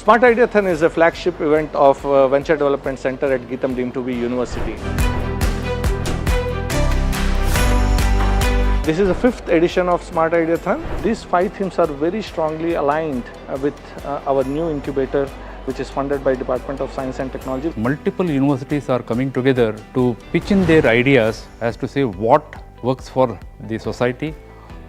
SmartIDEAthon is a flagship event of Venture Development Center at Geetam deemed to be University. This is the 5th edition of SmartIDEAthon. These 5 themes are very strongly aligned with our new incubator, which is funded by Department of Science and Technology. Multiple universities are coming together to pitch in their ideas as to say what works for the society,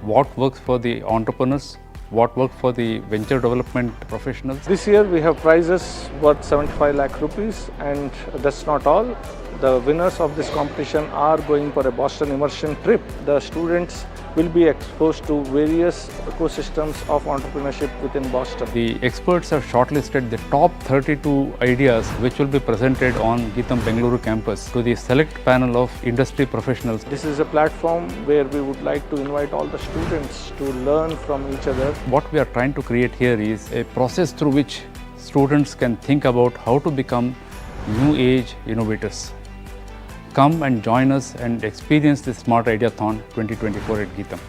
what works for the entrepreneurs, what works for the venture development professionals. This year we have prizes worth 75 lakh rupees, and that's not all. The winners of this competition are going for a Boston immersion trip. The students will be exposed to various ecosystems of entrepreneurship within Boston. The experts have shortlisted the top 32 ideas which will be presented on Geetam Bengaluru campus to the select panel of industry professionals. This is a platform where we would like to invite all the students to learn from each other. What we are trying to create here is a process through which students can think about how to become new age innovators. Come and join us and experience the SmartIDEAthon 2024 at Geetam.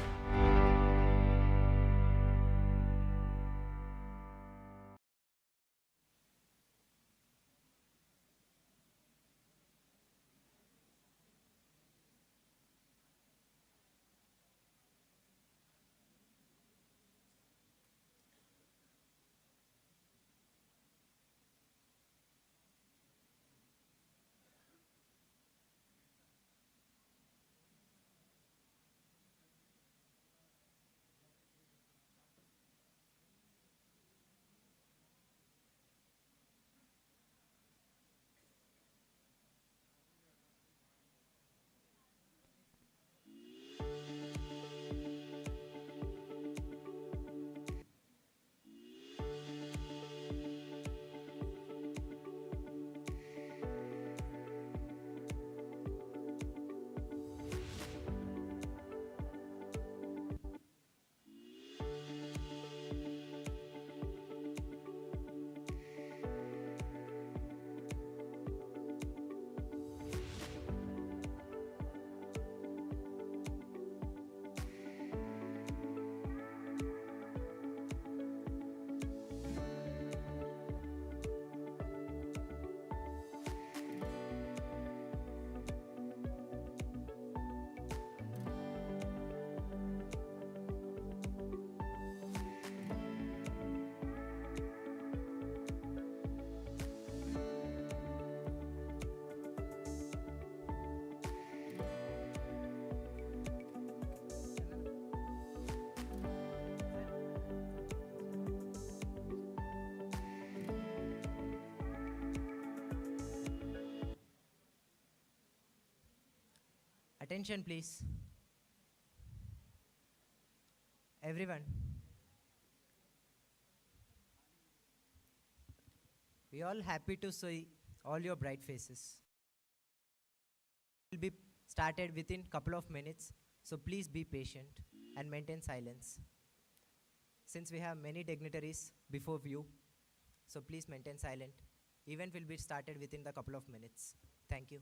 Attention please. Everyone. We all happy to see all your bright faces. Will be started within couple of minutes, so please be patient and maintain silence. Since we have many dignitaries before you, so please maintain silent. Event will be started within the couple of minutes. Thank you.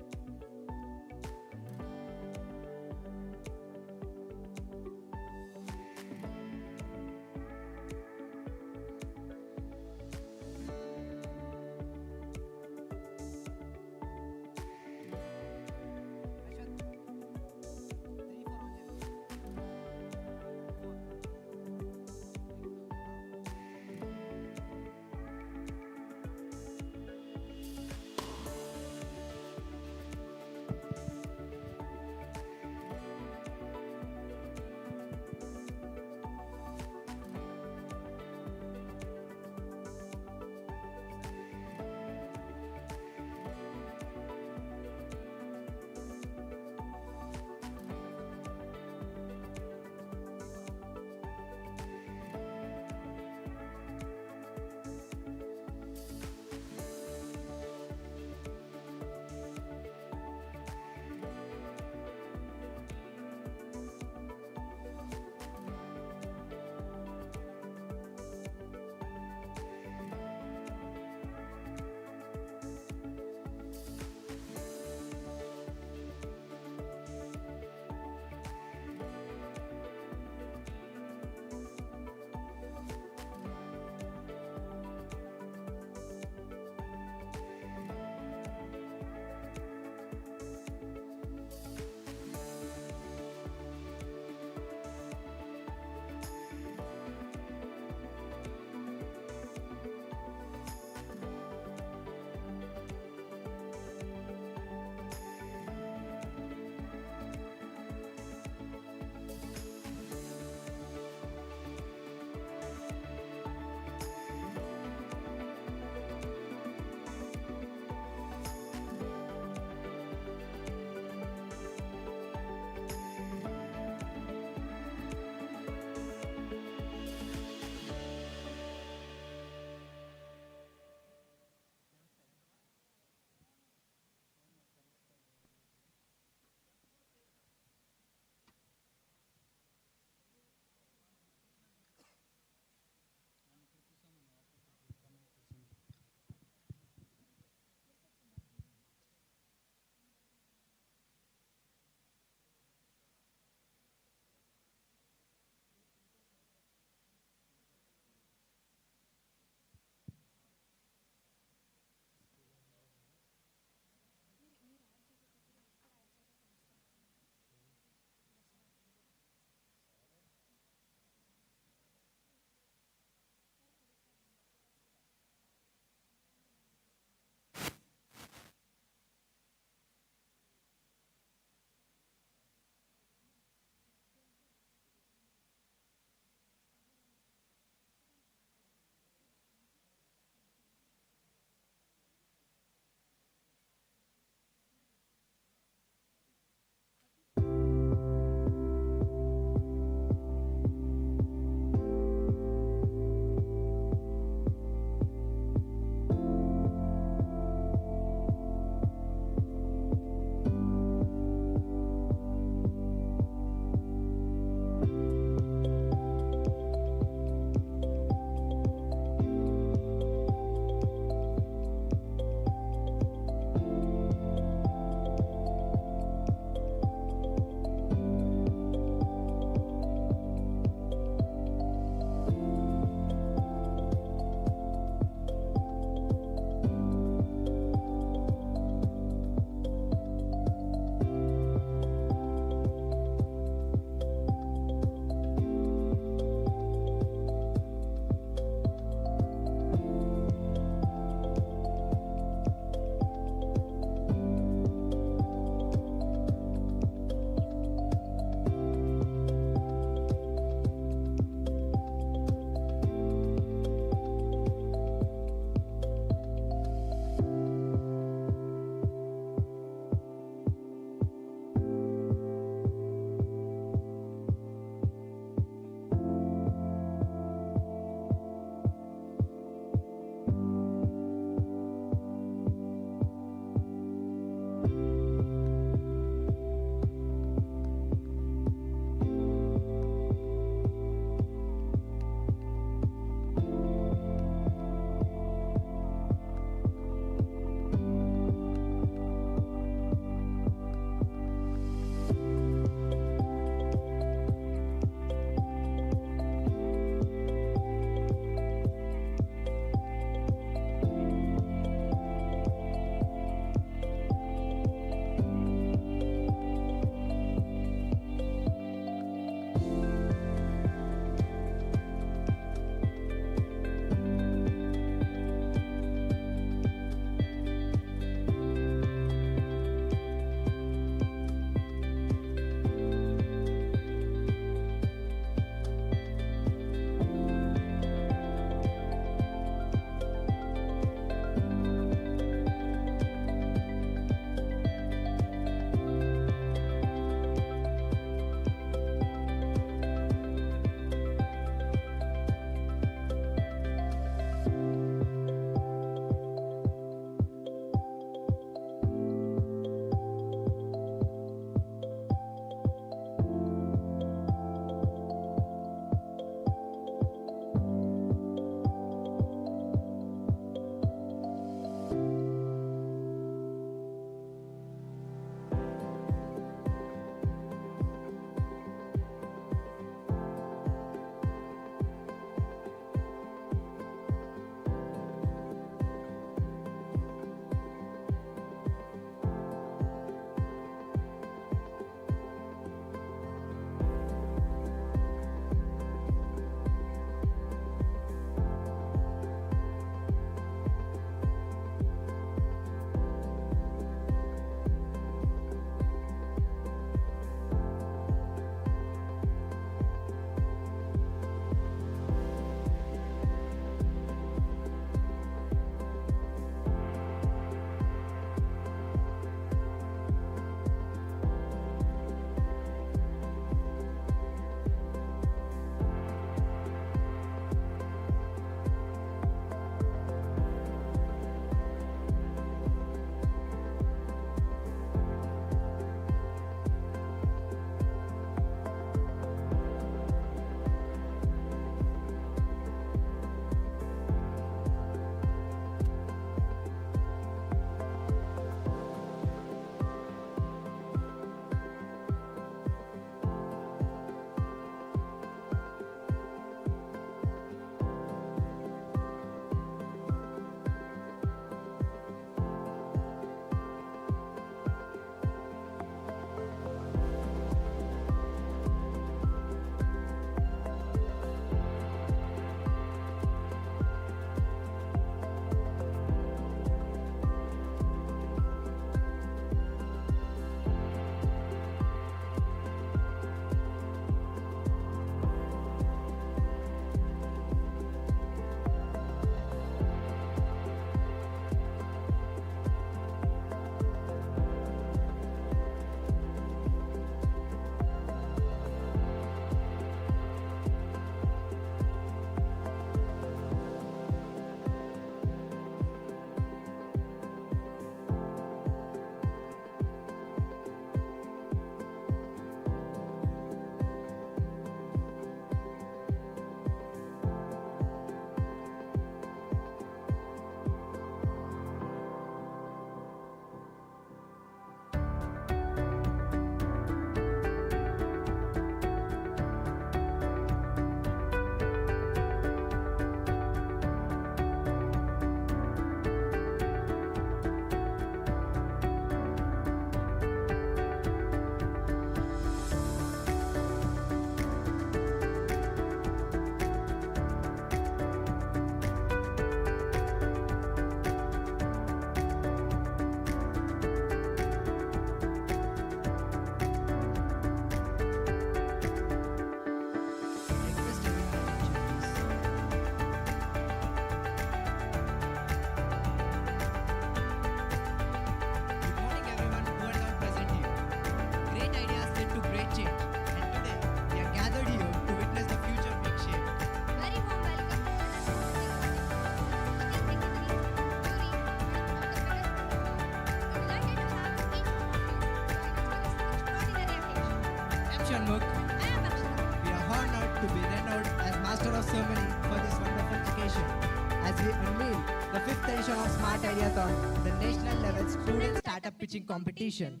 as we unveil the 5th edition of SmartIDEAthon, the national level student startup pitching competition.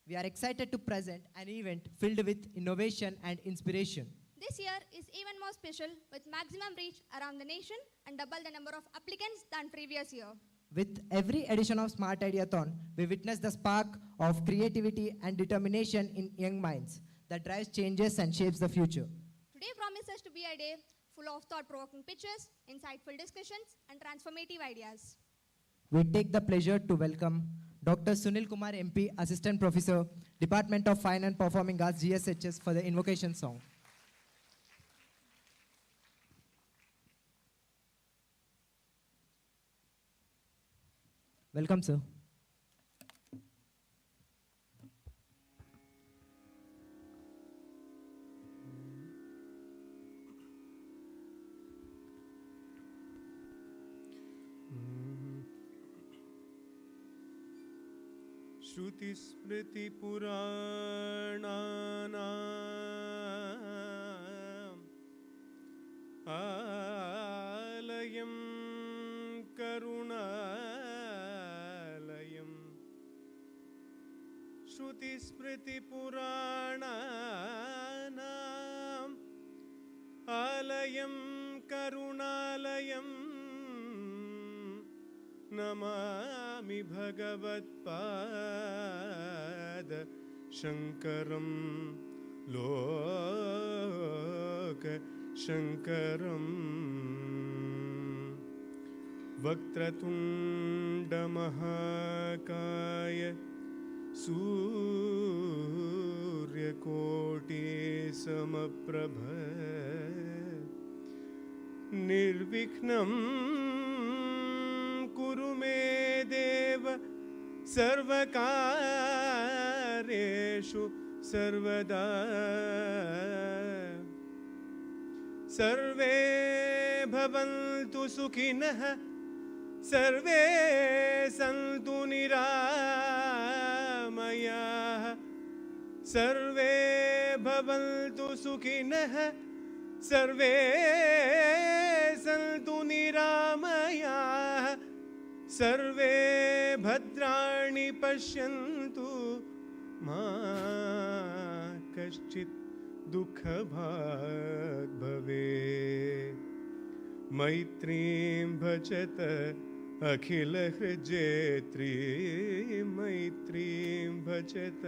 We are excited to present an event filled with innovation and inspiration. This year is even more special with maximum reach around the nation and double the number of applicants than previous year. With every edition of SmartIDEAthon, we witness the spark of creativity and determination in young minds that drives changes and shapes the future. Today promises to be a day full of thought-provoking pitches, insightful discussions, and transformative ideas. We take the pleasure to welcome Dr. Sunil Kumar MP, Assistant Professor, Department of Fine and Performing Arts, GSHS, for the invocation song. Welcome, sir. श्रुतिस्मृतिपुराणानाम् आलयं करुणालयं श्रुतिस्मृतिपुराणानाम् आलयं करुणालयं नमामि भगवत्पाद शङ्करं लोक शङ्करम् वक्रतुण्डमहाकाय सूर्यकोटिसमप्रभ निर्विघ्नं कुरु मे देव सर्वकार्येषु सर्वदा सर्वे भवन्तु सुखिनः सर्वे सन्तु निरामयाः सर्वे भवन्तु सुखिनः सर्वे सन्तु निरामयाः सर्वे भद्राणि पश्यन्तु मा कश्चित् दुःखभाग् भवेत् मैत्रीं भजत अखिलहृजेत्रीं मैत्रीं भजत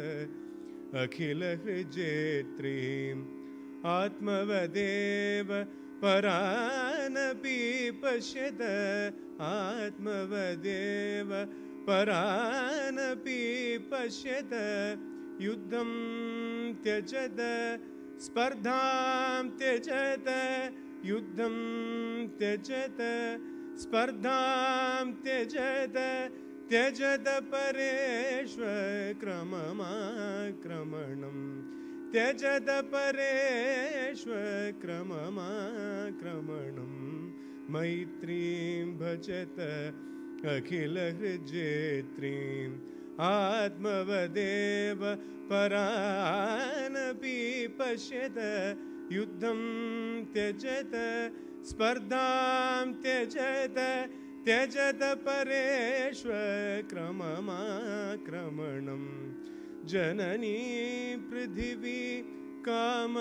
अखिलहृजेत्रीम् आत्मवदेव परानपि पश्यत आत्मवदेव परानपि पश्यत युद्धं त्यजत स्पर्धां त्यजत युद्धं त्यजत स्पर्धां त्यजत त्यजत परेष्वक्रममाक्रमणम् त्यजत परेष्वक्रममाक्रमणम् मैत्रीं भजत अखिलहृजेत्रीम् आत्मवदेव परानपि पश्यत युद्धं त्यजत स्पर्धां त्यजत त्यजत परेष्वक्रममाक्रमणम् जननी पृथिवी कामदुःखास्ते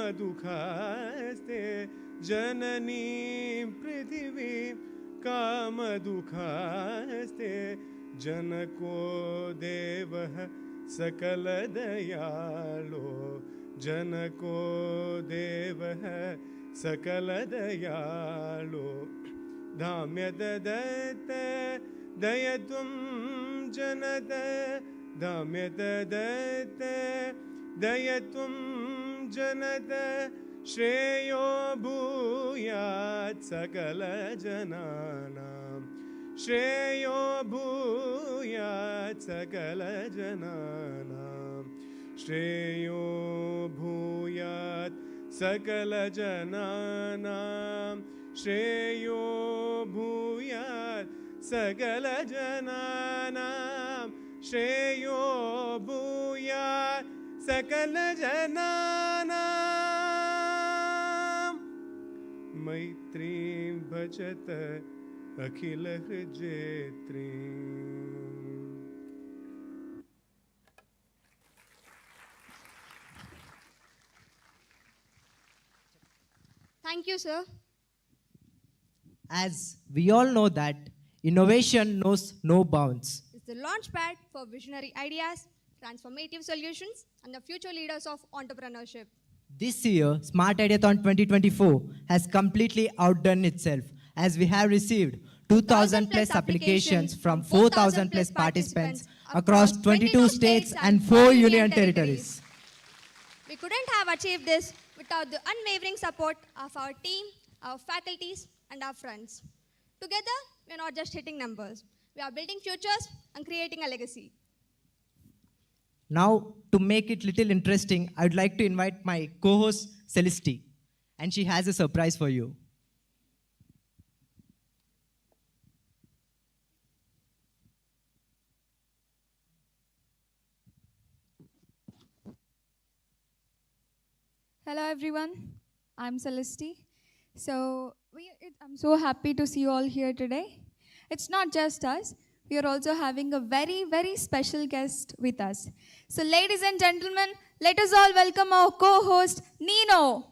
जननी पृथिवी कामदुःखास्ते जनको देवः सकलदयालो जनको देवः सकलदयालो धाम्य ददत्त दयत्वं जनत धाम्य ददत्त दयत्वं जनत श्रेयो भूयात् सकलजनानां श्रेयो भूयात् सकलजनानां श्रेयो भूयात् सकलजनानां श्रेयो भूयात् सकलजनानां श्रेयो भूयात् सकलजनानां मैत्रीं भजत अखिलहृजेत्री Thank you, sir. As we all know that innovation knows no bounds. It's the launchpad for visionary ideas, transformative solutions, and the future leaders of entrepreneurship. This year, Smart Ideathon 2024 has completely outdone itself as we have received 2,000 plus applications from 4,000 plus participants across 22 states and 4 union territories. We couldn't have achieved this without the unwavering support of our team, our faculties, and our friends. Together, we are not just hitting numbers. We are building futures and creating a legacy. Now, to make it little interesting, I would like to invite my co-host Celeste, and she has a surprise for you. Hello everyone, I'm Celeste. I'm so happy to see you all here today. It's not just us, we are also having a very, very special guest with us. So ladies and gentlemen, let us all welcome our co-host, Nino.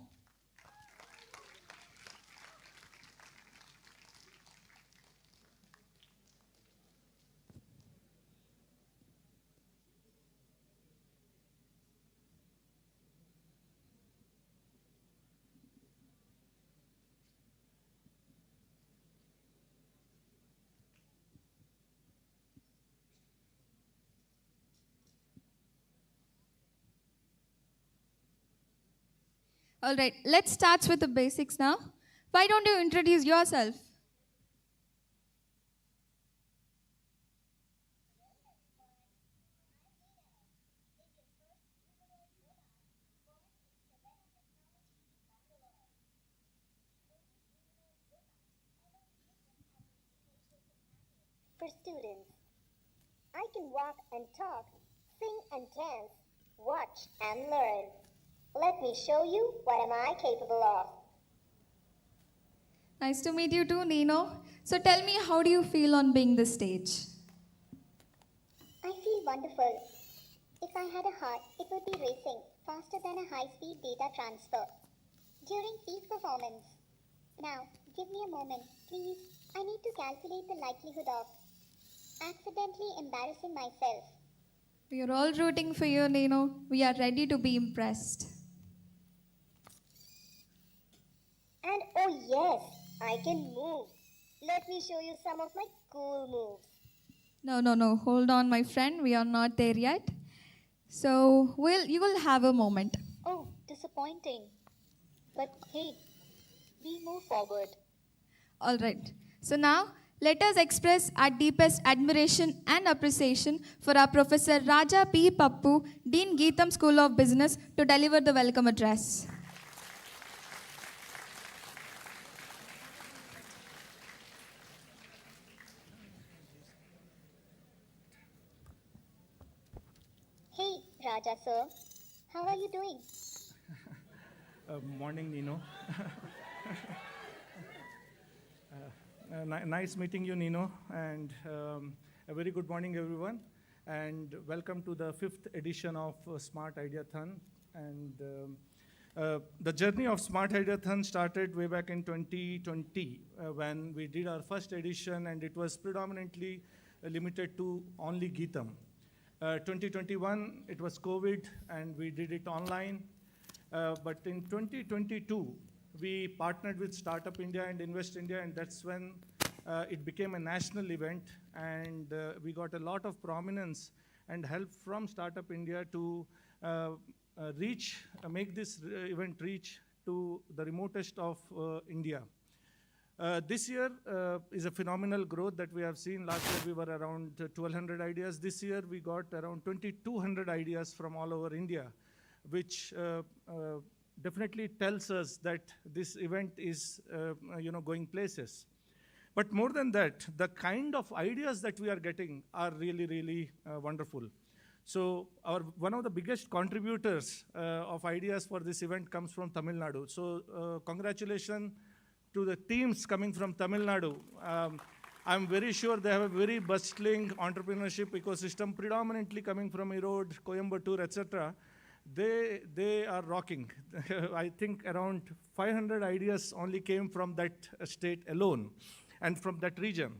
All right, let's start with the basics now. Why don't you introduce yourself? For students, I can walk and talk, sing and dance, watch and learn. Let me show you what am I capable of. Nice to meet you too, Nino. So tell me, how do you feel on being the stage? I feel wonderful. If I had a heart, it would be racing faster than a high-speed data transfer during peak performance. Now, give me a moment, please. I need to calculate the likelihood of accidentally embarrassing myself. We are all rooting for you, Nino. We are ready to be impressed. And oh yes, I can move. Let me show you some of my cool moves. No. Hold on, my friend. We are not there yet. So you will have a moment. Oh, disappointing. But hey, we move forward. All right. So now, let us express our deepest admiration and appreciation for our Professor Raja P. Pappu, Dean Geetham School of Business, to deliver the welcome address. Hey, Raja sir. How are you doing? Morning, Nino. Nice meeting you, Nino, and a very good morning, everyone, and welcome to the 5th edition of Smart Ideathon. And the journey of Smart Ideathon started way back in 2020 when we did our first edition, and it was predominantly limited to only Geetham. 2021, it was COVID, and we did it online. But in 2022, we partnered with Startup India and Invest India, and that's when it became a national event, and we got a lot of prominence and help from Startup India to make this event reach to the remotest of India. This year is a phenomenal growth that we have seen. Last year we were around 1,200 ideas. This year we got around 2,200 ideas from all over India, which definitely tells us that this event is going places. But more than that, the kind of ideas that we are getting are really, really wonderful. So one of the biggest contributors of ideas for this event comes from Tamil Nadu. So congratulations to the teams coming from Tamil Nadu. I'm very sure they have a very bustling entrepreneurship ecosystem, predominantly coming from Erode, Coimbatore, etc. They are rocking. I think around 500 ideas only came from that state alone and from that region.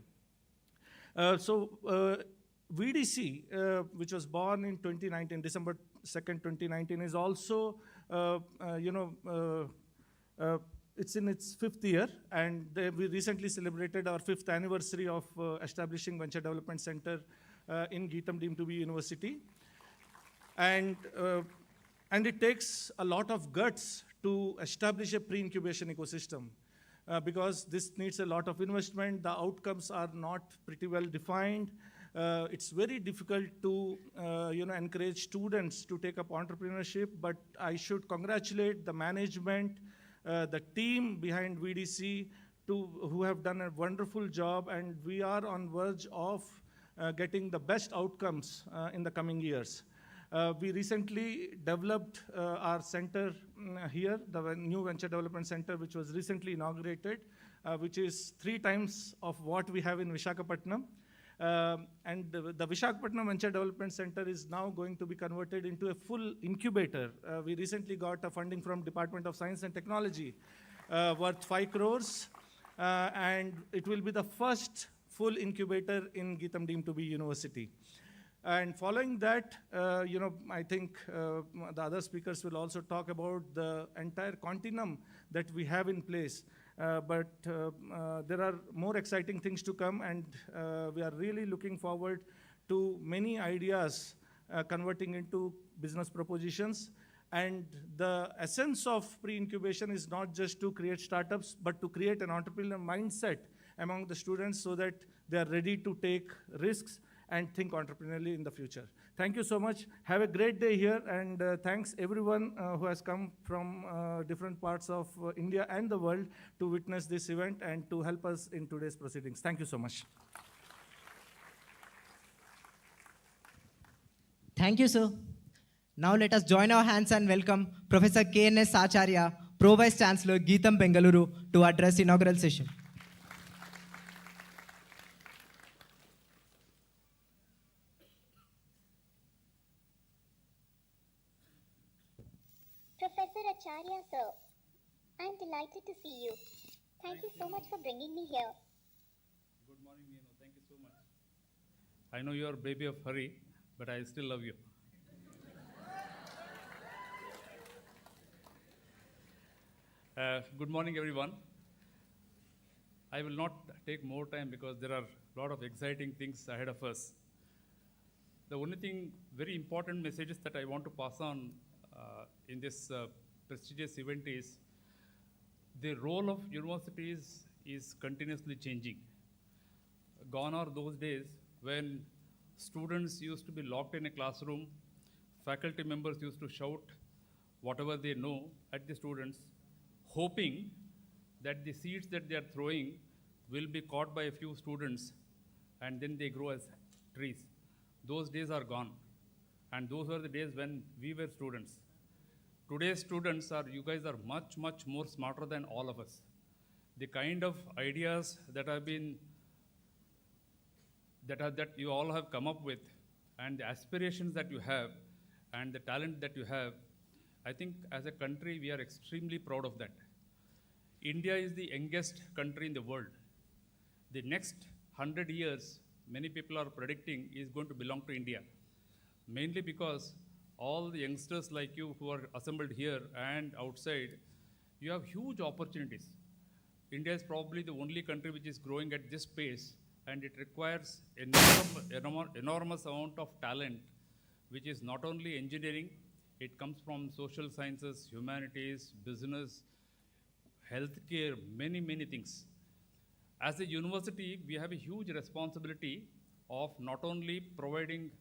VDC, which was born in 2019, December 2nd, 2019, is also, it's in its 5th year, and we recently celebrated our 5th anniversary of establishing Venture Development Center in Geetham deemed to be university. And it takes a lot of guts to establish a pre-incubation ecosystem because this needs a lot of investment. The outcomes are not pretty well defined. It's very difficult to encourage students to take up entrepreneurship, but I should congratulate the management, the team behind VDC, who have done a wonderful job, and we are on verge of getting the best outcomes in the coming years. We recently developed our center here, the new Venture Development Center, which was recently inaugurated, which is 3 times of what we have in Visakhapatnam. And the Visakhapatnam Venture Development Center is now going to be converted into a full incubator. We recently got a funding from Department of Science and Technology worth 5 crores, and it will be the first full incubator in Geetham deemed to be university. And following that, I think the other speakers will also talk about the entire continuum that we have in place. But there are more exciting things to come, and we are really looking forward to many ideas converting into business propositions. And the essence of pre-incubation is not just to create startups, but to create an entrepreneurial mindset among the students so that they are ready to take risks and think entrepreneurially in the future. Thank you so much. Have a great day here, and thanks everyone who has come from different parts of India and the world to witness this event and to help us in today's proceedings. Thank you so much. Thank you, sir. Now let us join our hands and welcome Professor K.N.S. Acharya, Pro Vice Chancellor, Geetham, Bengaluru, to address inaugural session. Professor Acharya, sir, I'm delighted to see you. Thank you so much for bringing me here. Good morning, Nino. Thank you so much. I know you are a baby of hurry, but I still love you. Good morning, everyone. I will not take more time because there are a lot of exciting things ahead of us. The only thing, very important messages that I want to pass on in this prestigious event is the role of universities is continuously changing. Gone are those days when students used to be locked in a classroom, faculty members used to shout whatever they know at the students, hoping that the seeds that they are throwing will be caught by a few students and then they grow as trees. Those days are gone. And those were the days when we were students. Today's students you guys are much, much more smarter than all of us. The kind of ideas that have been, that you all have come up with, and the aspirations that you have, and the talent that you have, I think as a country, we are extremely proud of that. India is the youngest country in the world. The next 100 years, many people are predicting is going to belong to India. Mainly because all the youngsters like you who are assembled here and outside, you have huge opportunities. India is probably the only country which is growing at this pace, and it requires enormous amount of talent, which is not only engineering, it comes from social sciences, humanities, business, healthcare, many, many things. As a university, we have a huge responsibility of not only providing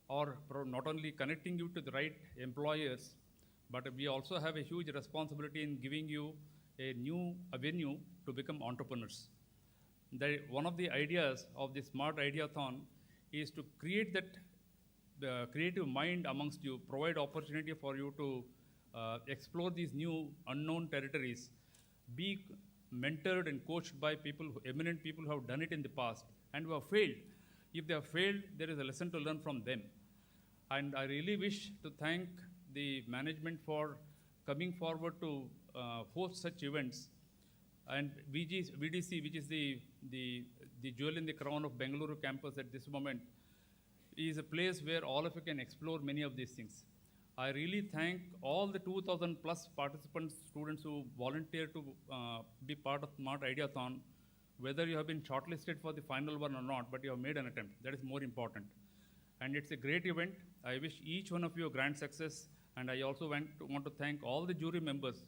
or not only connecting you to the right employers, but we also have a huge responsibility in giving you a new avenue to become entrepreneurs. One of the ideas of the SmartIDEAthon is to create that creative mind amongst you, provide opportunity for you to explore these new unknown territories, be mentored and coached by eminent people who have done it in the past, and who have failed. If they have failed, there is a lesson to learn from them. And I really wish to thank the management for coming forward to host such events. And VDC, which is the jewel in the crown of Bengaluru campus at this moment, is a place where all of you can explore many of these things. I really thank all the 2,000 plus participants, students who volunteer to be part of SmartIDEAthon, whether you have been shortlisted for the final one or not, but you have made an attempt. That is more important. And it's a great event. I wish each one of you a grand success. And I also want to thank all the jury members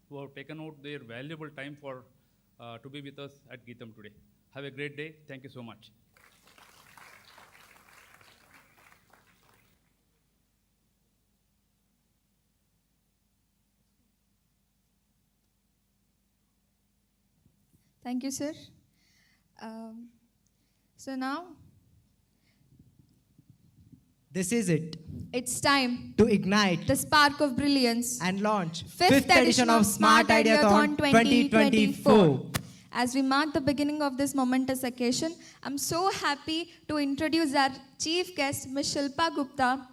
who have taken out their valuable time for to be with us at Geetham today. Have a great day. Thank you so much. Thank you, sir. So now, This is it. it's time To ignite the spark of brilliance. and launch Fifth edition of SmartIDEAthon 2024. As we mark the beginning of this momentous occasion, I'm so happy to introduce our chief guest, Ms. Shilpa Gupta,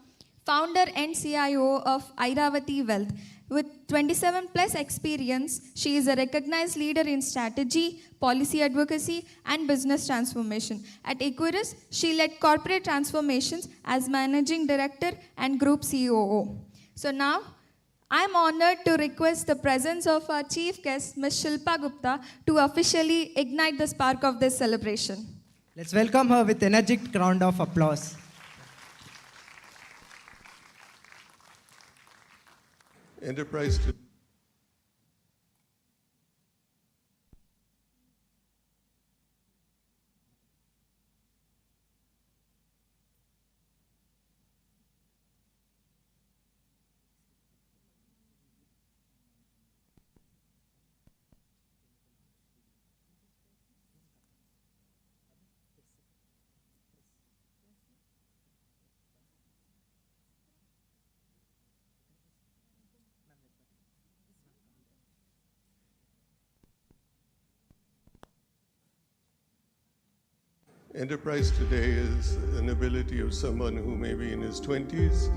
founder and CIO of Airavati Wealth. With 27 plus experience, she is a recognized leader in strategy, policy advocacy, and business transformation. At Equirus, she led corporate transformations as managing director and group COO. So now, I'm honored to request the presence of our chief guest, Ms. Shilpa Gupta, to officially ignite the spark of this celebration. Let's welcome her with energetic round of applause. Enterprise to Enterprise today is an ability of someone who may be in his 20s,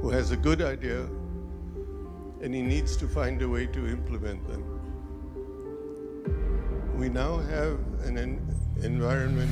who has a good idea, and he needs to find a way to implement them. We now have an environment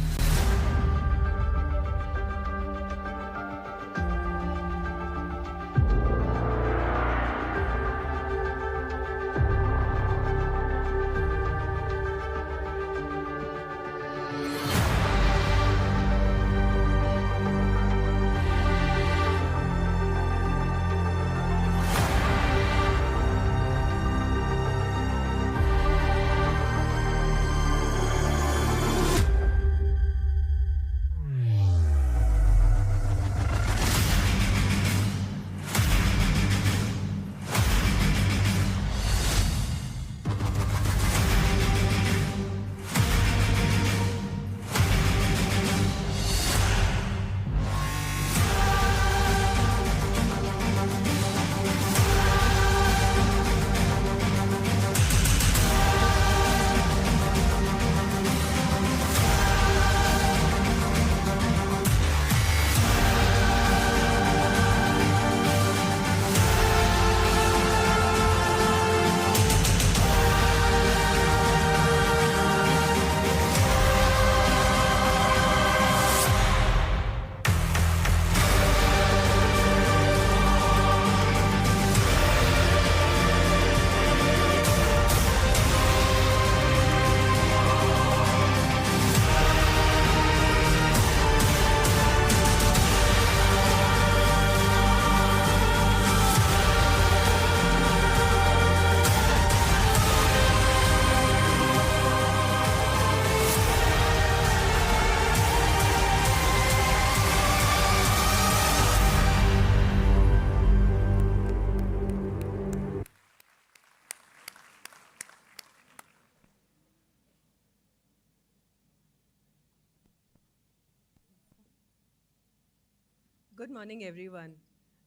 Good morning, everyone.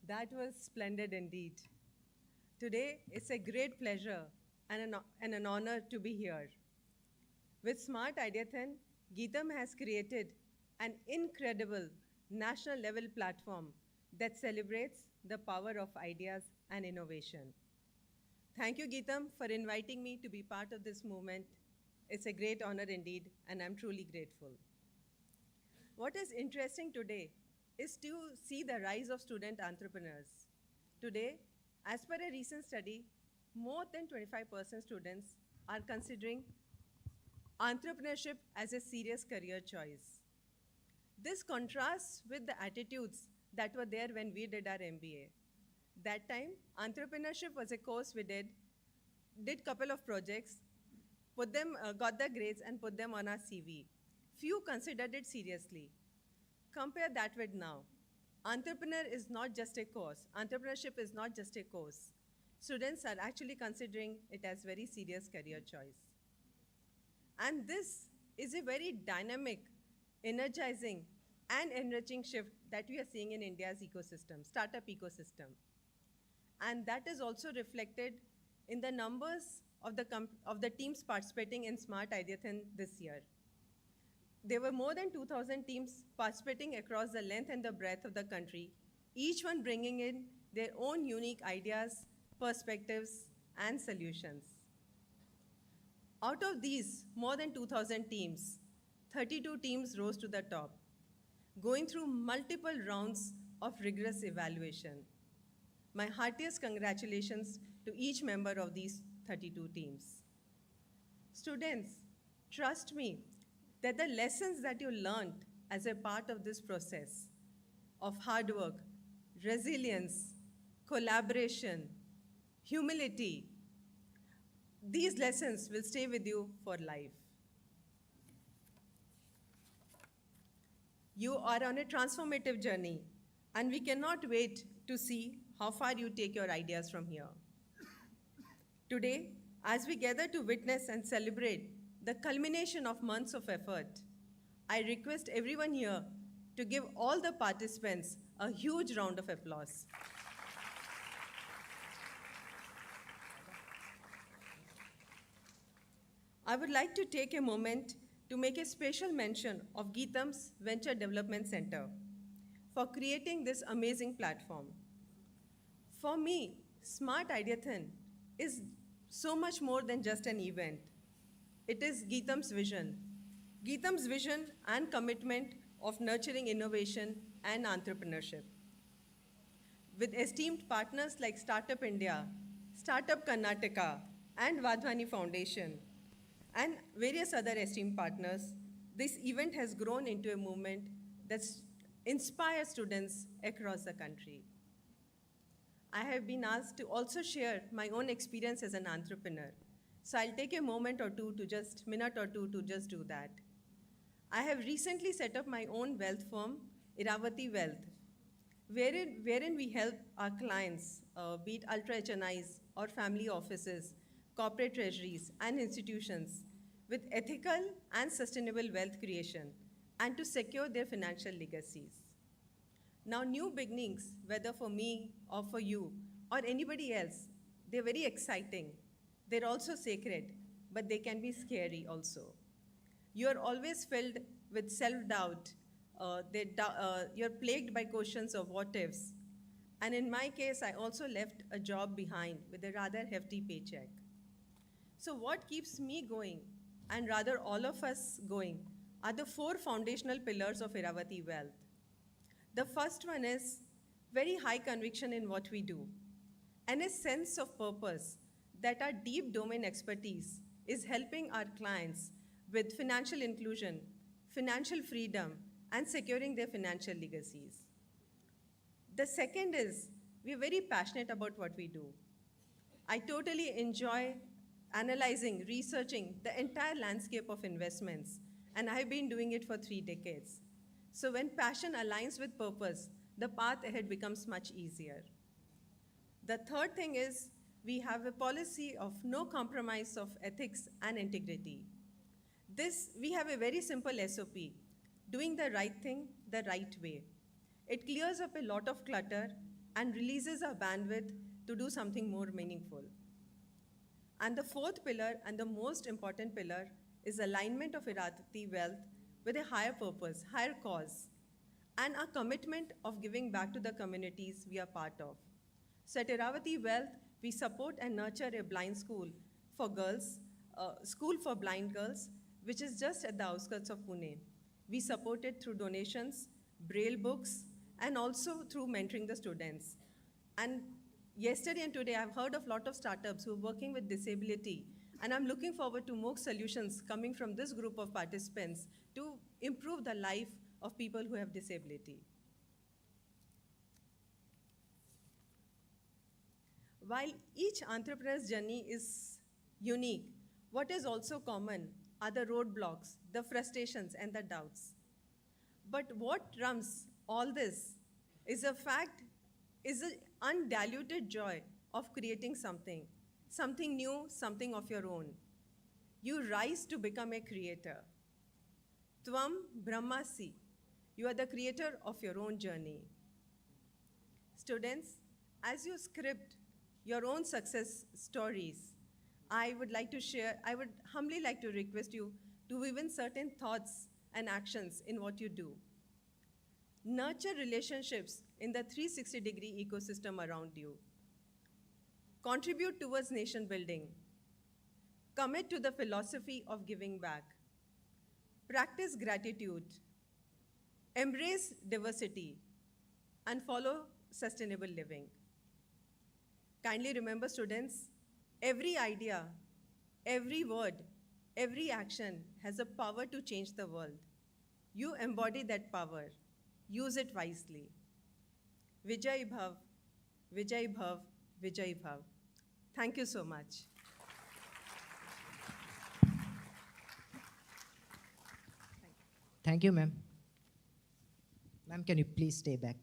That was splendid indeed. Today, it's a great pleasure and an honor to be here. With SmartIDEAthon, Geetam has created an incredible national level platform that celebrates the power of ideas and innovation. Thank you, Geetam, for inviting me to be part of this movement. It's a great honor indeed, and I'm truly grateful. What is interesting today is to see the rise of student entrepreneurs. Today, as per a recent study, more than 25% students are considering entrepreneurship as a serious career choice. This contrasts with the attitudes that were there when we did our MBA. That time, entrepreneurship was a course we did couple of projects, got the grades and put them on our CV. Few considered it seriously. Compare that with now. Entrepreneur is not just a course. Entrepreneurship is not just a course. Students are actually considering it as very serious career choice. And this is a very dynamic, energizing, and enriching shift that we are seeing in India's ecosystem, startup ecosystem. And that is also reflected in the numbers of the teams participating in SmartIDEAthon this year. There were more than 2,000 teams participating across the length and the breadth of the country, each one bringing in their own unique ideas, perspectives, and solutions. Out of these more than 2,000 teams, 32 teams rose to the top, going through multiple rounds of rigorous evaluation. My heartiest congratulations to each member of these 32 teams. Students, trust me that the lessons that you learned as a part of this process of hard work, resilience, collaboration, humility, these lessons will stay with you for life. You are on a transformative journey, and we cannot wait to see how far you take your ideas from here. Today, as we gather to witness and celebrate the culmination of months of effort, I request everyone here to give all the participants a huge round of applause. I would like to take a moment to make a special mention of Geetam's Venture Development Center for creating this amazing platform. For me, SmartIDEAthon is so much more than just an event. It is Geetam's vision and commitment of nurturing innovation and entrepreneurship. With esteemed partners like Startup India, Startup Karnataka, and Vadhwani Foundation, and various other esteemed partners, this event has grown into a movement that inspires students across the country. I have been asked to also share my own experience as an entrepreneur. So I'll take a minute or two to just do that. I have recently set up my own wealth firm, Iravati Wealth, wherein we help our clients, be it ultra HNIs or family offices, corporate treasuries, and institutions with ethical and sustainable wealth creation and to secure their financial legacies. Now, new beginnings, whether for me or for you or anybody else, they're very exciting. They're also sacred, but they can be scary also. You're always filled with self-doubt. You're plagued by questions of what ifs. And in my case, I also left a job behind with a rather hefty paycheck. So what keeps me going, and rather all of us going, are the 4 foundational pillars of Iravati Wealth. The first one is very high conviction in what we do, and a sense of purpose that our deep domain expertise is helping our clients with financial inclusion, financial freedom, and securing their financial legacies. The second is we're very passionate about what we do. I totally enjoy analyzing, researching the entire landscape of investments, and I've been doing it for 3 decades. So when passion aligns with purpose, the path ahead becomes much easier. The third thing is we have a policy of no compromise of ethics and integrity. We have a very simple SOP, doing the right thing the right way. It clears up a lot of clutter and releases our bandwidth to do something more meaningful. And the fourth pillar and the most important pillar is alignment of Iravati Wealth with a higher purpose, higher cause, and a commitment of giving back to the communities we are part of. So at Iravati Wealth, we support and nurture a blind school for girls, school for blind girls, which is just at the outskirts of Pune. We support it through donations, braille books, and also through mentoring the students. And yesterday and today, I've heard of a lot of startups who are working with disability, and I'm looking forward to more solutions coming from this group of participants to improve the life of people who have disability. While each entrepreneur's journey is unique, what is also common are the roadblocks, the frustrations, and the doubts. But what trumps all this is a fact, is an undiluted joy of creating something new, something of your own. You rise to become a creator. Tvam Brahmasi, you are the creator of your own journey. Students, as you script your own success stories, I would humbly like to request you to weave in certain thoughts and actions in what you do. Nurture relationships in the 360-degree ecosystem around you. Contribute towards nation building. Commit to the philosophy of giving back. Practice gratitude. Embrace diversity. And follow sustainable living. Kindly remember, students, every idea, every word, every action has a power to change the world. You embody that power. Use it wisely. Vijay Bhav, Vijay Bhav, Vijay Bhav. Thank you so much. Thank you, ma'am. Ma'am, can you please stay back?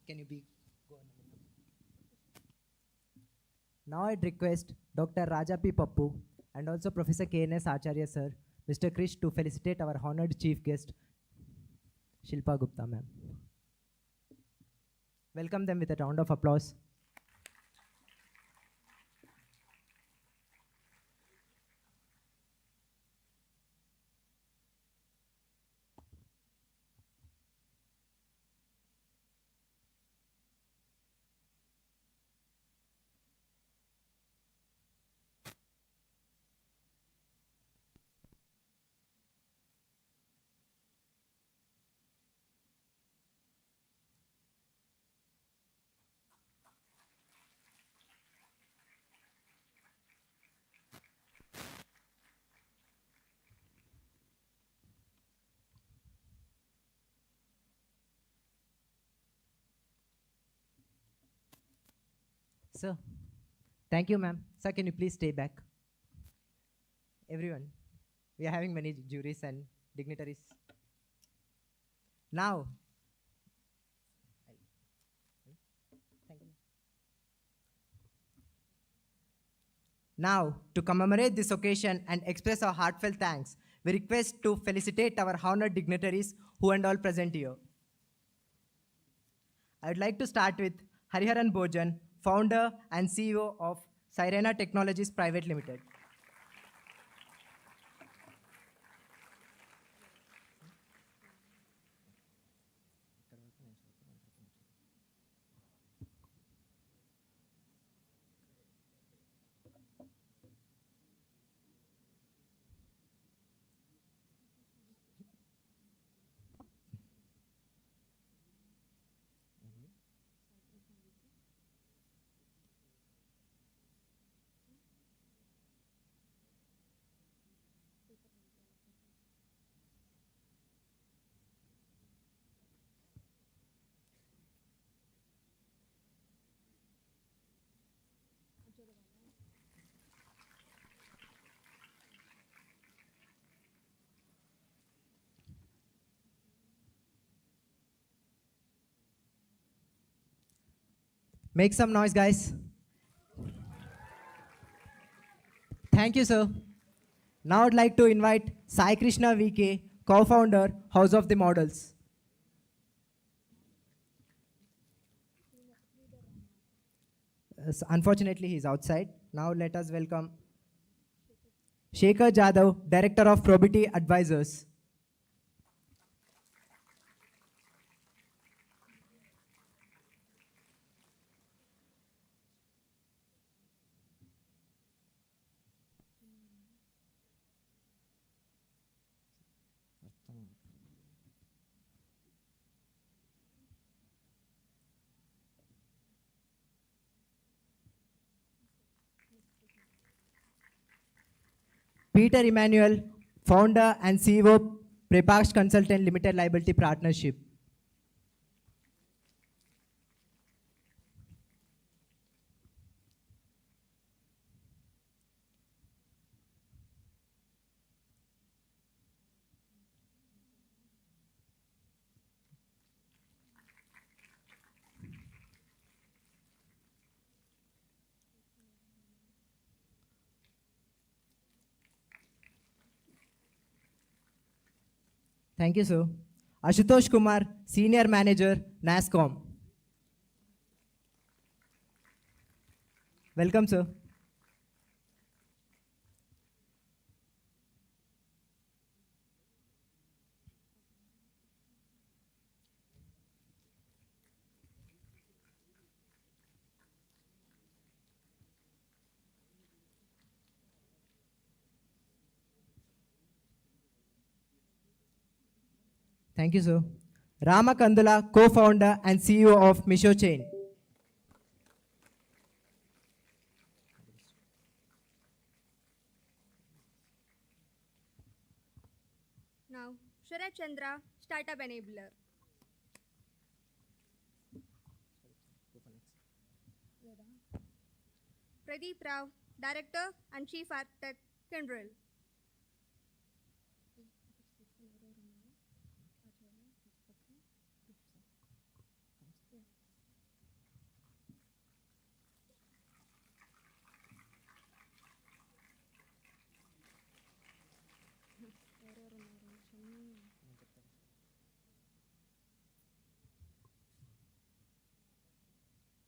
Can you go on? Now I'd request Dr. Raja P. Pappu and also Professor K.N.S. Acharya sir, Mr. Krish, to felicitate our honored chief guest, Shilpa Gupta ma'am. Welcome them with a round of applause. Sir, thank you, ma'am. Sir, can you please stay back? Everyone, we are having many juries and dignitaries. Now, thank you. Now, to commemorate this occasion and express our heartfelt thanks, we request to felicitate our honored dignitaries who and all present here. I would like to start with Hariharan Bojan, founder and CEO of Sirena Technologies Private Limited. Make some noise, guys. Thank you, sir. Now I'd like to invite Sai Krishna VK, co-founder, House of the Models. Unfortunately, he's outside. Now let us welcome Shekhar Jadhav, Director of Probity Advisors. Peter Emmanuel, Founder and CEO, Prepax Consultant Limited Liability Partnership. Thank you, sir. Ashutosh Kumar, Senior Manager, NASCOM. Welcome, sir. Thank you, sir. Rama Kandula, Co-Founder and CEO of Misho Chain. Now, Sharat Chandra, Startup Enabler. Pradeep Rao, Director and Chief Architect, Kyndryl.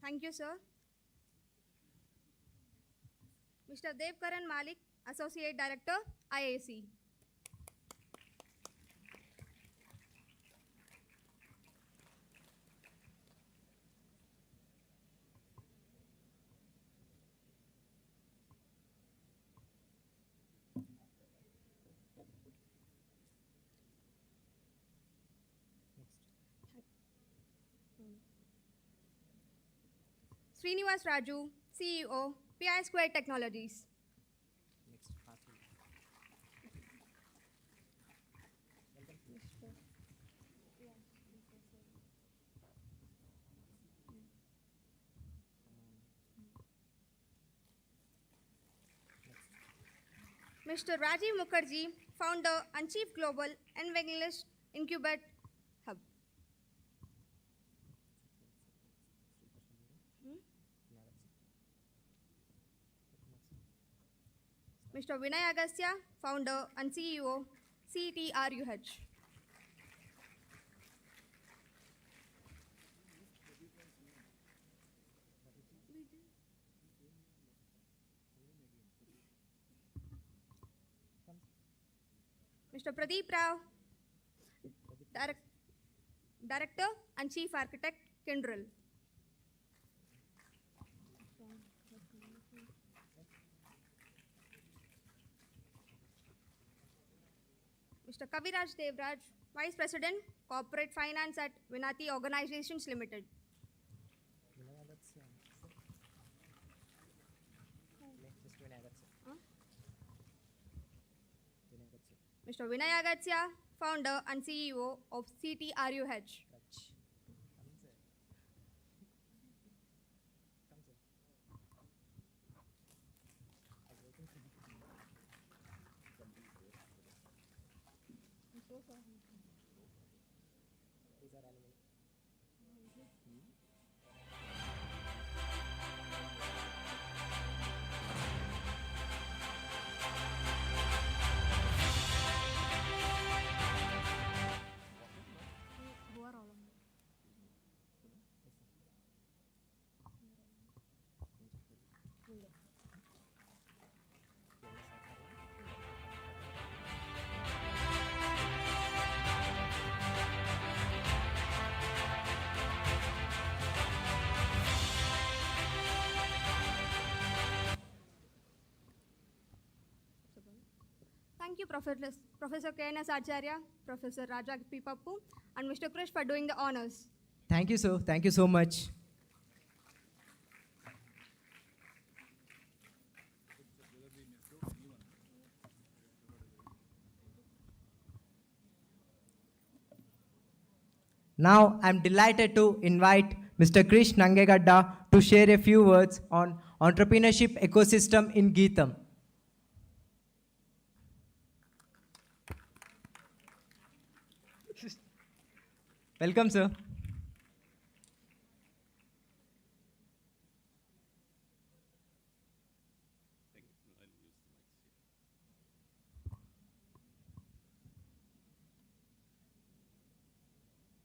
Thank you, sir. Mr. Devkaran Malik, Associate Director, IAC. Srinivas Raju, CEO, PI Square Technologies. Mr. Rajiv Mukherjee, Founder and Chief Global Evangelist Incubate Hub. Mr. Vinay Agastya, Founder and CEO, CTRUH. Mr. Pradeep Rao, Director and Chief Architect, Kyndryl. Mr. Kaviraj Devraj, Vice President, Corporate Finance at Vinati Organizations Limited. Mr. Vinay Agatsya, Founder and CEO of CTRUH. you, Professor K.N.S. Acharya, Professor Raja P. Pappu, and Mr. Krish for doing the honors. Thank you, sir. Thank you so much. Now, I'm delighted to invite Mr. Krish Nangegadda to share a few words on entrepreneurship ecosystem in Geetham. Welcome, sir.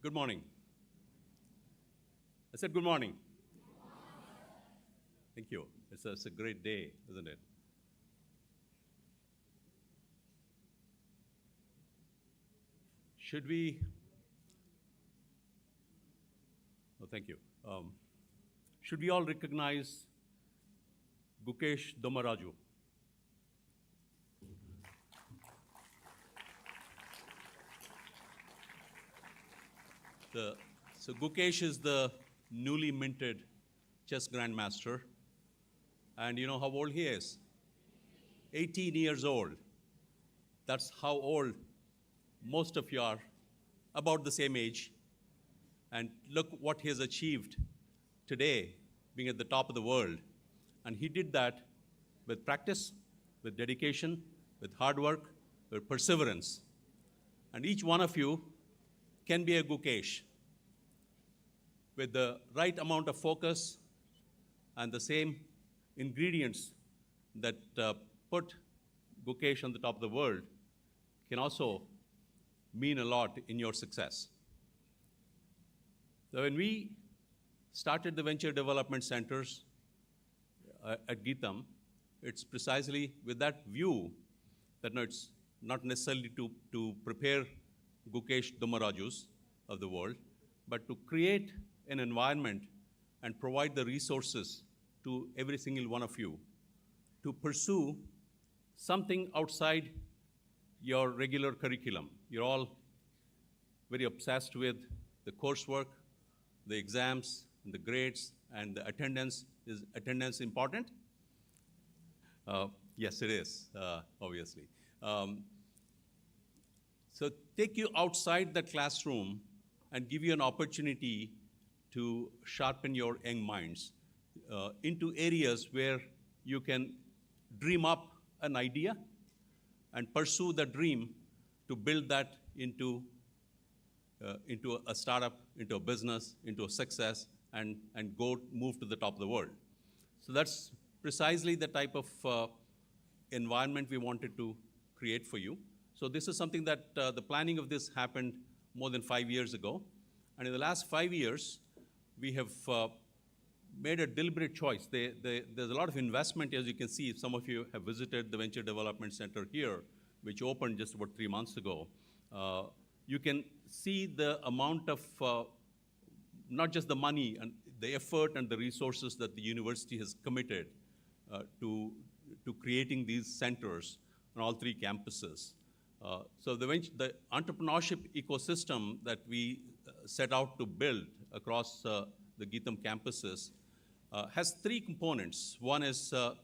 Good morning. I said good morning. Thank you. It's a great day, isn't it? Should we? Oh, thank you. Should we all recognize Gukesh Domaraju? So Gukesh is the newly minted chess grandmaster. And you know how old he is? 18 years old. That's how old most of you are, about the same age. And look what he has achieved today, being at the top of the world. And he did that with practice, with dedication, with hard work, with perseverance. And each one of you can be a Gukesh with the right amount of focus and the same ingredients that put Gukesh on the top of the world can also mean a lot in your success. So when we started the venture development centers at Geetham, it's precisely with that view that no, it's not necessarily to prepare Gukesh Domarajus of the world, but to create an environment and provide the resources to every single one of you to pursue something outside your regular curriculum. You're all very obsessed with the coursework, the exams, and the grades, and the attendance. Is attendance important? Yes, it is, obviously. So take you outside the classroom and give you an opportunity to sharpen your young minds into areas where you can dream up an idea and pursue the dream to build that into a startup, into a business, into a success, and move to the top of the world. So that's precisely the type of environment we wanted to create for you. So this is something that the planning of this happened more than 5 years ago. And in the last 5 years, we have made a deliberate choice. There's a lot of investment, as you can see. Some of you have visited the Venture Development Center here, which opened just about 3 months ago. You can see the amount of, not just the money and the effort and the resources that the university has committed to creating these centers on all 3 campuses. So the entrepreneurship ecosystem that we set out to build across the Geetham campuses has 3 components. One is the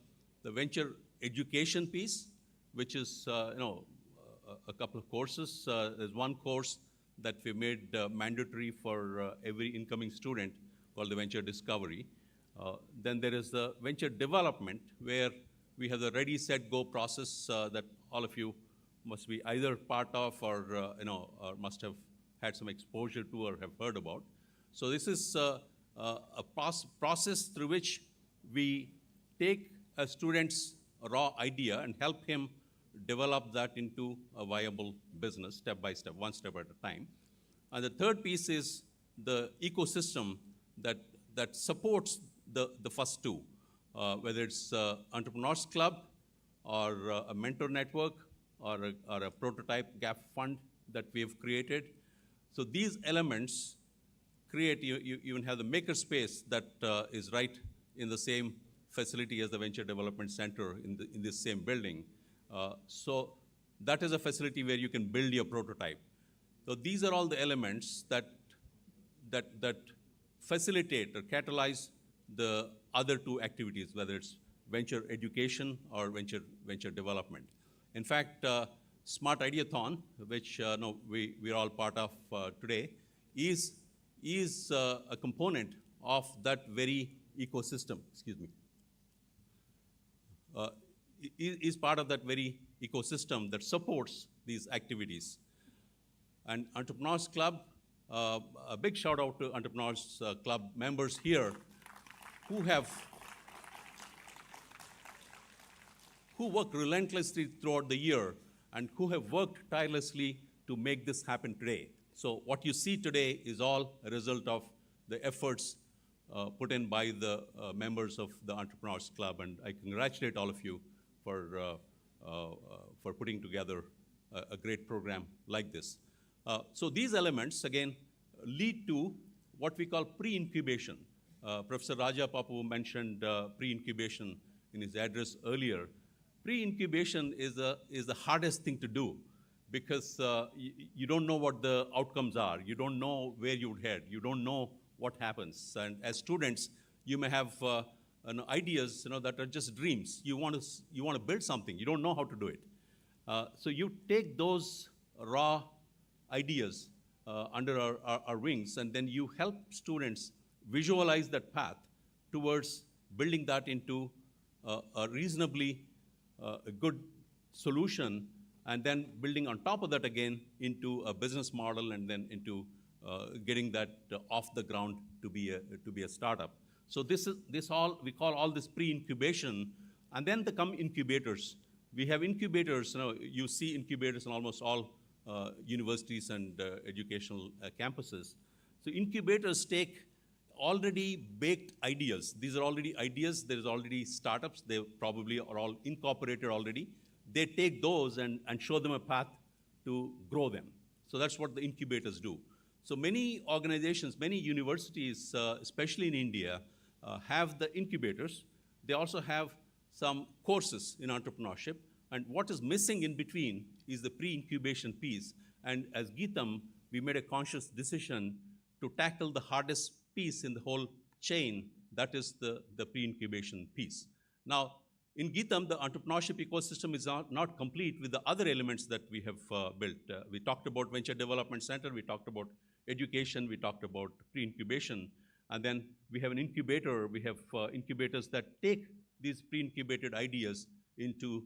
venture education piece, which is a couple of courses. There's one course that we made mandatory for every incoming student called the Venture Discovery. Then there is the venture development, where we have the ready, set, go process that all of you must be either part of or must have had some exposure to or have heard about. So this is a process through which we take a student's raw idea and help him develop that into a viable business step by step, one step at a time. And the third piece is the ecosystem that supports the first 2, whether it's Entrepreneurs Club or a mentor network or a prototype gap fund that we have created. So these elements create, you even have the makerspace that is right in the same facility as the Venture Development Center in this same building. So that is a facility where you can build your prototype. So these are all the elements that facilitate or catalyze the other two activities, whether it's venture education or venture development. In fact, SmartIDEAthon, which we're all part of today, is a component of that very ecosystem. Excuse me. Is part of that very ecosystem that supports these activities. And Entrepreneurs Club, a big shout out to Entrepreneurs Club members here who work relentlessly throughout the year and who have worked tirelessly to make this happen today. So what you see today is all a result of the efforts put in by the members of the Entrepreneurs Club, and I congratulate all of you for putting together a great program like this. So these elements, again, lead to what we call pre-incubation. Professor Raja Papu mentioned pre-incubation in his address earlier. Pre-incubation is the hardest thing to do because you don't know what the outcomes are. You don't know where you would head. You don't know what happens. And as students, you may have ideas that are just dreams. You want to build something. You don't know how to do it. So you take those raw ideas under our wings, and then you help students visualize that path towards building that into a reasonably good solution, and then building on top of that again into a business model, and then into getting that off the ground to be a startup. So we call all this pre-incubation, and then come incubators. We have incubators. You see incubators in almost all universities and educational campuses. So incubators take already baked ideas. These are already ideas. There's already startups. They probably are all incorporated already. They take those and show them a path to grow them. So that's what the incubators do. So many organizations, many universities, especially in India, have the incubators. They also have some courses in entrepreneurship. And what is missing in between is the pre-incubation piece. And as Geetham, we made a conscious decision to tackle the hardest piece in the whole chain, that is the pre-incubation piece. Now, in Geetham, the entrepreneurship ecosystem is not complete with the other elements that we have built. We talked about Venture Development Center, we talked about education, we talked about pre-incubation, and then we have an incubator. We have incubators that take these pre-incubated ideas into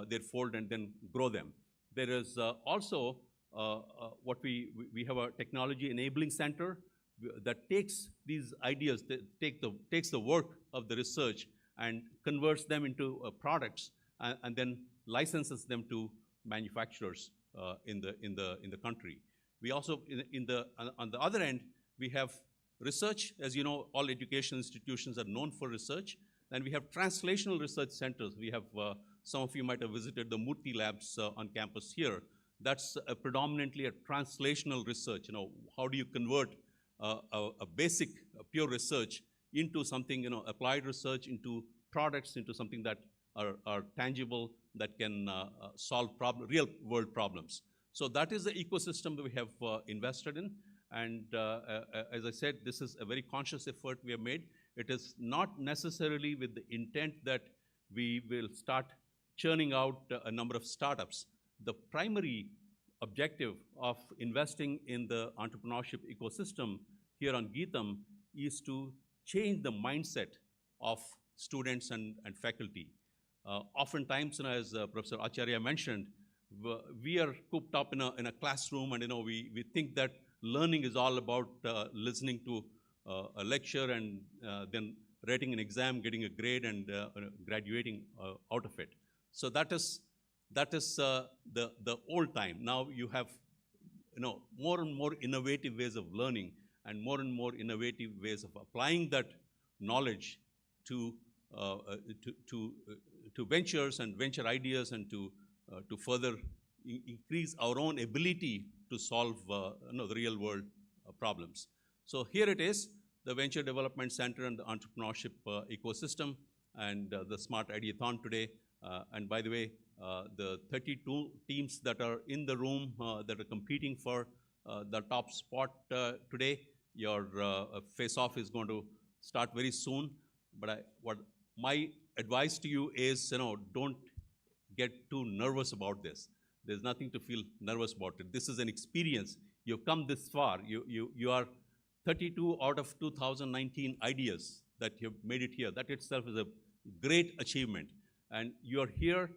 their fold and then grow them. There is also what we have a technology enabling center that takes these ideas, takes the work of the research and converts them into products and then licenses them to manufacturers in the country. We also, on the other end, we have research. As you know, all education institutions are known for research. And we have translational research centers. We have, some of you might have visited the Murthy labs on campus here. That's predominantly a translational research. How do you convert a basic pure research into something, applied research, into products, into something that are tangible, that can solve real world problems. So that is the ecosystem that we have invested in. And as I said, this is a very conscious effort we have made. It is not necessarily with the intent that we will start churning out a number of startups. The primary objective of investing in the entrepreneurship ecosystem here on Geetham is to change the mindset of students and faculty. Oftentimes, as Professor Acharya mentioned, we are cooped up in a classroom, and we think that learning is all about listening to a lecture and then writing an exam, getting a grade, and graduating out of it. So that is the old time. Now you have more and more innovative ways of learning and more innovative ways of applying that knowledge to ventures and venture ideas, and to further increase our own ability to solve the real world problems. So here it is, the Venture Development Center and the entrepreneurship ecosystem, and the SmartIDEAthon today. And by the way, the 32 teams that are in the room that are competing for the top spot today. Your face-off is going to start very soon. But what my advice to you is, don't get too nervous about this. There's nothing to feel nervous about it. This is an experience. You've come this far. You are 32 out of 2019 ideas that you've made it here. That itself is a great achievement. And you're here.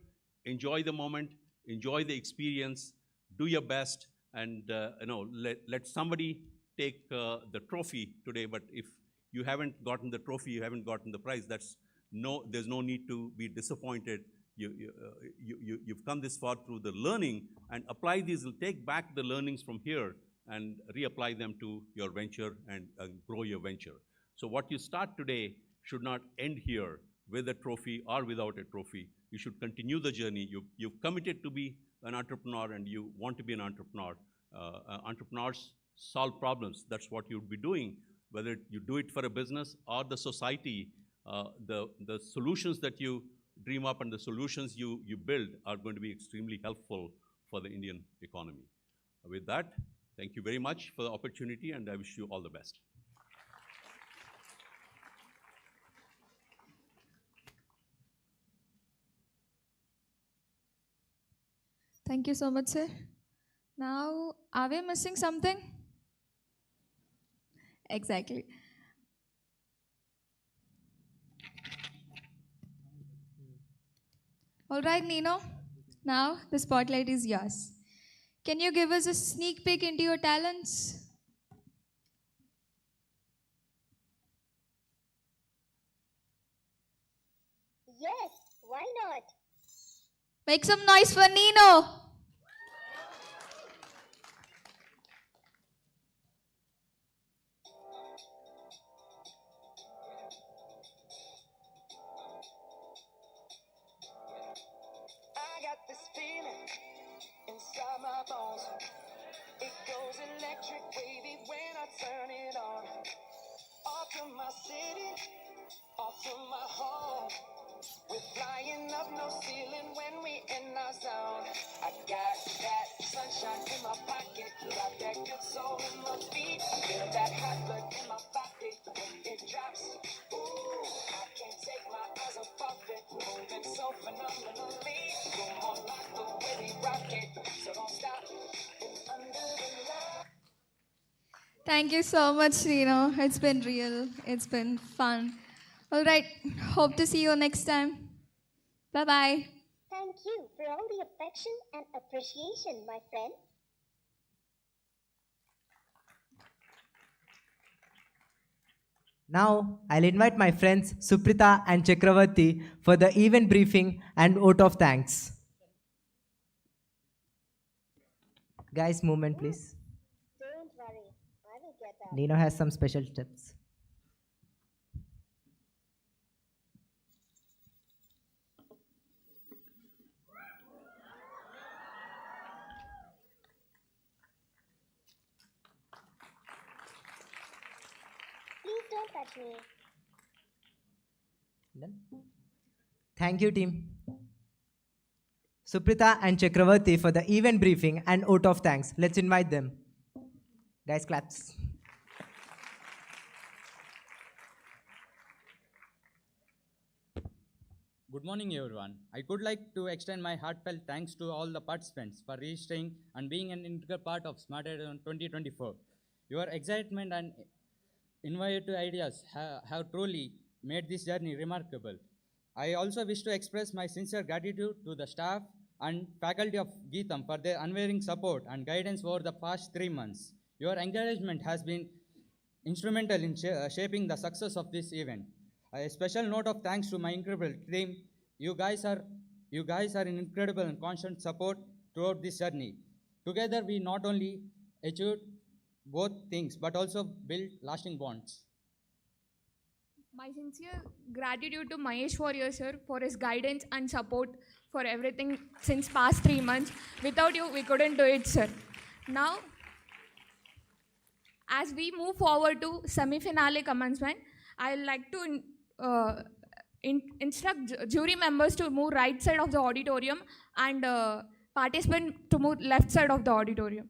Enjoy the moment. Enjoy the experience. Do your best. And let somebody take the trophy today. But if you haven't gotten the trophy, you haven't gotten the prize, there's no need to be disappointed. You've come this far through the learning, and apply these, take back the learnings from here and reapply them to your venture and grow your venture. So what you start today should not end here with a trophy or without a trophy. You should continue the journey. You've committed to be an entrepreneur, and you want to be an entrepreneur. Entrepreneurs solve problems. That's what you'll be doing, whether you do it for a business or the society. The solutions that you dream up and the solutions you build are going to be extremely helpful for the Indian economy. With that, thank you very much for the opportunity, and I wish you all the best. Thank you so much, sir. Now, are we missing something? Exactly. All right, Nino. Now the spotlight is yours. Can you give us a sneak peek into your talents? Yes, why not? Make some noise for Nino. I got this feeling inside my bones. It goes electric wavy when I turn it on. Off from my city, off from my home. We're flying up, no ceiling when we in our zone. I got that sunshine in my pocket, got that good soul in my feet. Feel that hot blood in my body when it drops. Ooh, I can't take my eyes off of it, moving so phenomenally. Come on, like the way we rock it, so don't stop. It's under the light. Thank you so much, Nino. It's been real. It's been fun. All right. Hope to see you next time. Bye-bye. Thank you for all the affection and appreciation, my friend. Now, I'll invite my friends Suprita and Chakravarti for the event briefing and vote of thanks. Guys, movement, please. Don't worry, I will get up. Nino has some special tips. Please don't touch me. Done. Thank you, team. Suprita and Chakravarti for the event briefing and vote of thanks. Let's invite them. Guys, claps. Good morning, everyone. I would like to extend my heartfelt thanks to all the participants for registering and being an integral part of SmartIDEAthon 2024. Your excitement and innovative ideas have truly made this journey remarkable. I also wish to express my sincere gratitude to the staff and faculty of Geetham for their unwavering support and guidance over the past 3 months. Your encouragement has been instrumental in shaping the success of this event. A special note of thanks to my incredible team. You guys are an incredible and constant support throughout this journey. Together, we not only achieved both things, but also built lasting bonds. My sincere gratitude to Mahesh Warrior sir for his guidance and support for everything since past 3 months. Without you, we couldn't do it, sir. Now, as we move forward to semi-finale commencement, I'd like to instruct jury members to move right side of the auditorium and participant to move left side of the auditorium.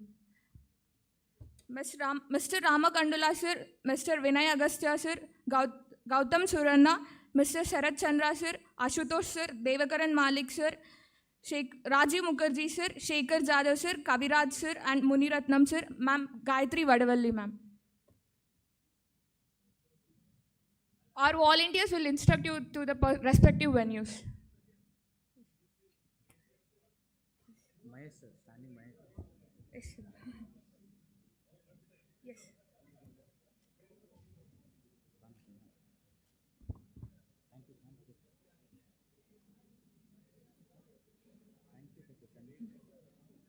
Mr. Ramakandula sir, Mr. Vinay Agastya sir, Gautam Suranna, Mr. Sharat Chandra sir, Ashutosh sir, Devakaran Malik sir, Rajiv Mukherjee sir, Shekhar Jadhav sir, Kaviraj sir, and Muniratnam sir, ma'am, Gayatri Vadavalli ma'am. Our volunteers will instruct you to the respective venues. Mahesh sir, standing Mahesh. Yes, sir. Yes.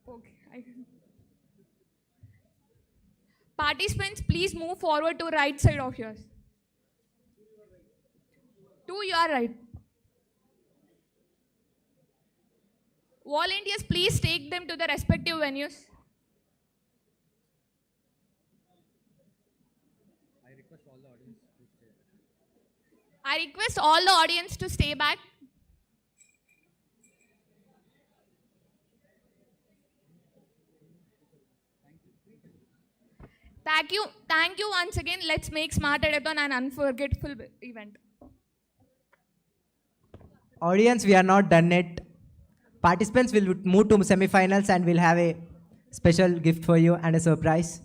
Okay. Participants, please move forward to right side of yours. To your right. Volunteers, please take them to the respective venues. I request all the audience to stay. I request all the audience to stay back. Thank you once again. Let's make SmartIDEAthon an unforgettable event. Audience, we are not done yet. Participants will move to semi-finals and we'll have a special gift for you and a surprise.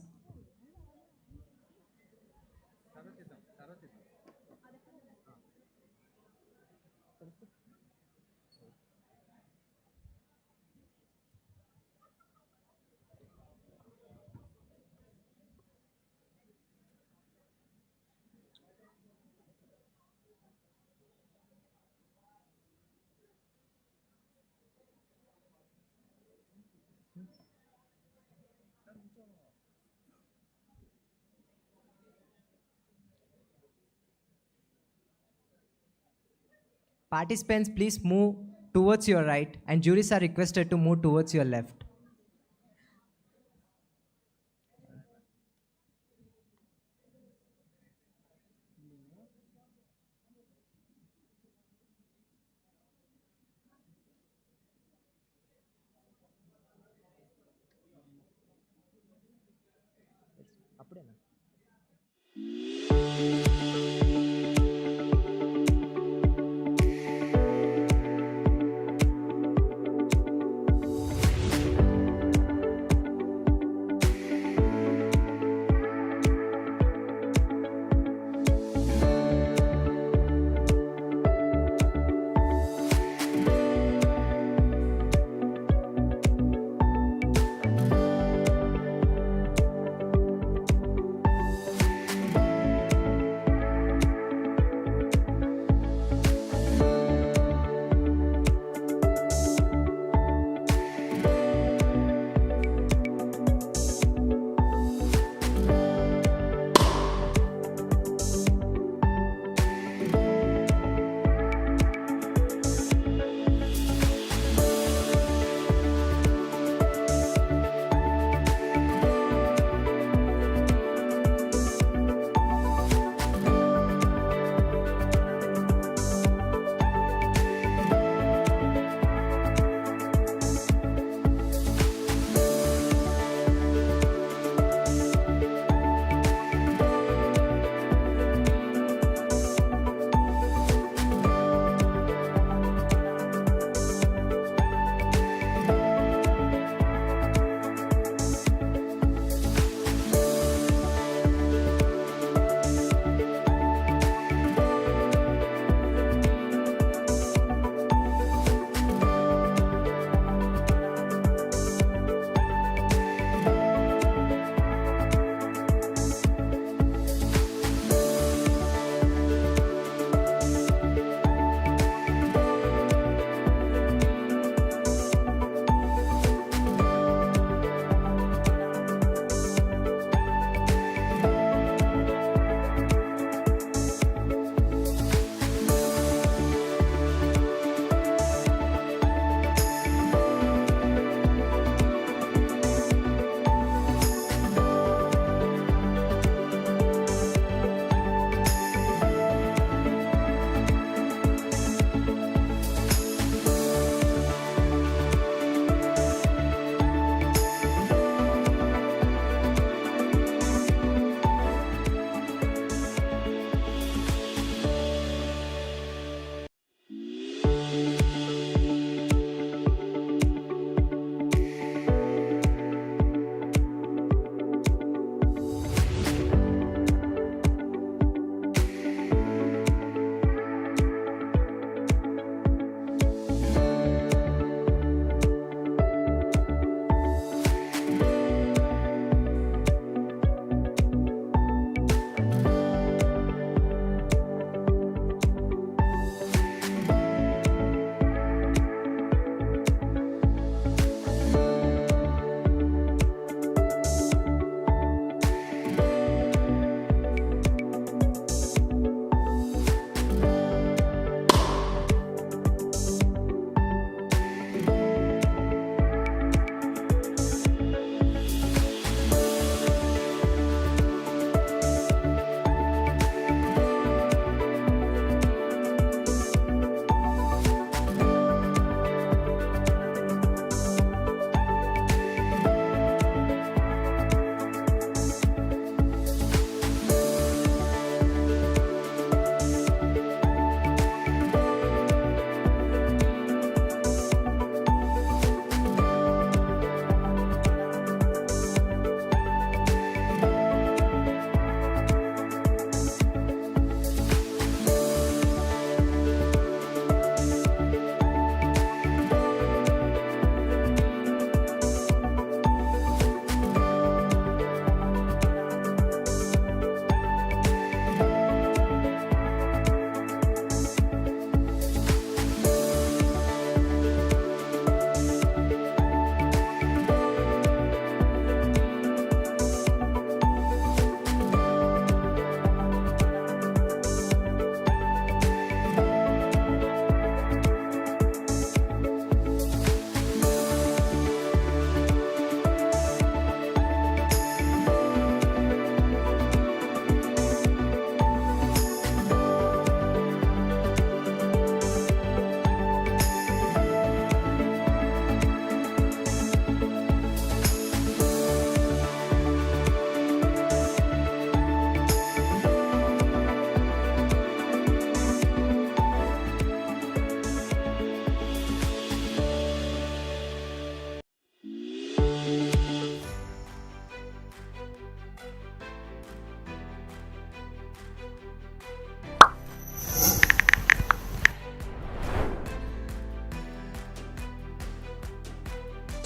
Participants, please move towards your right and juries are requested to move towards your left.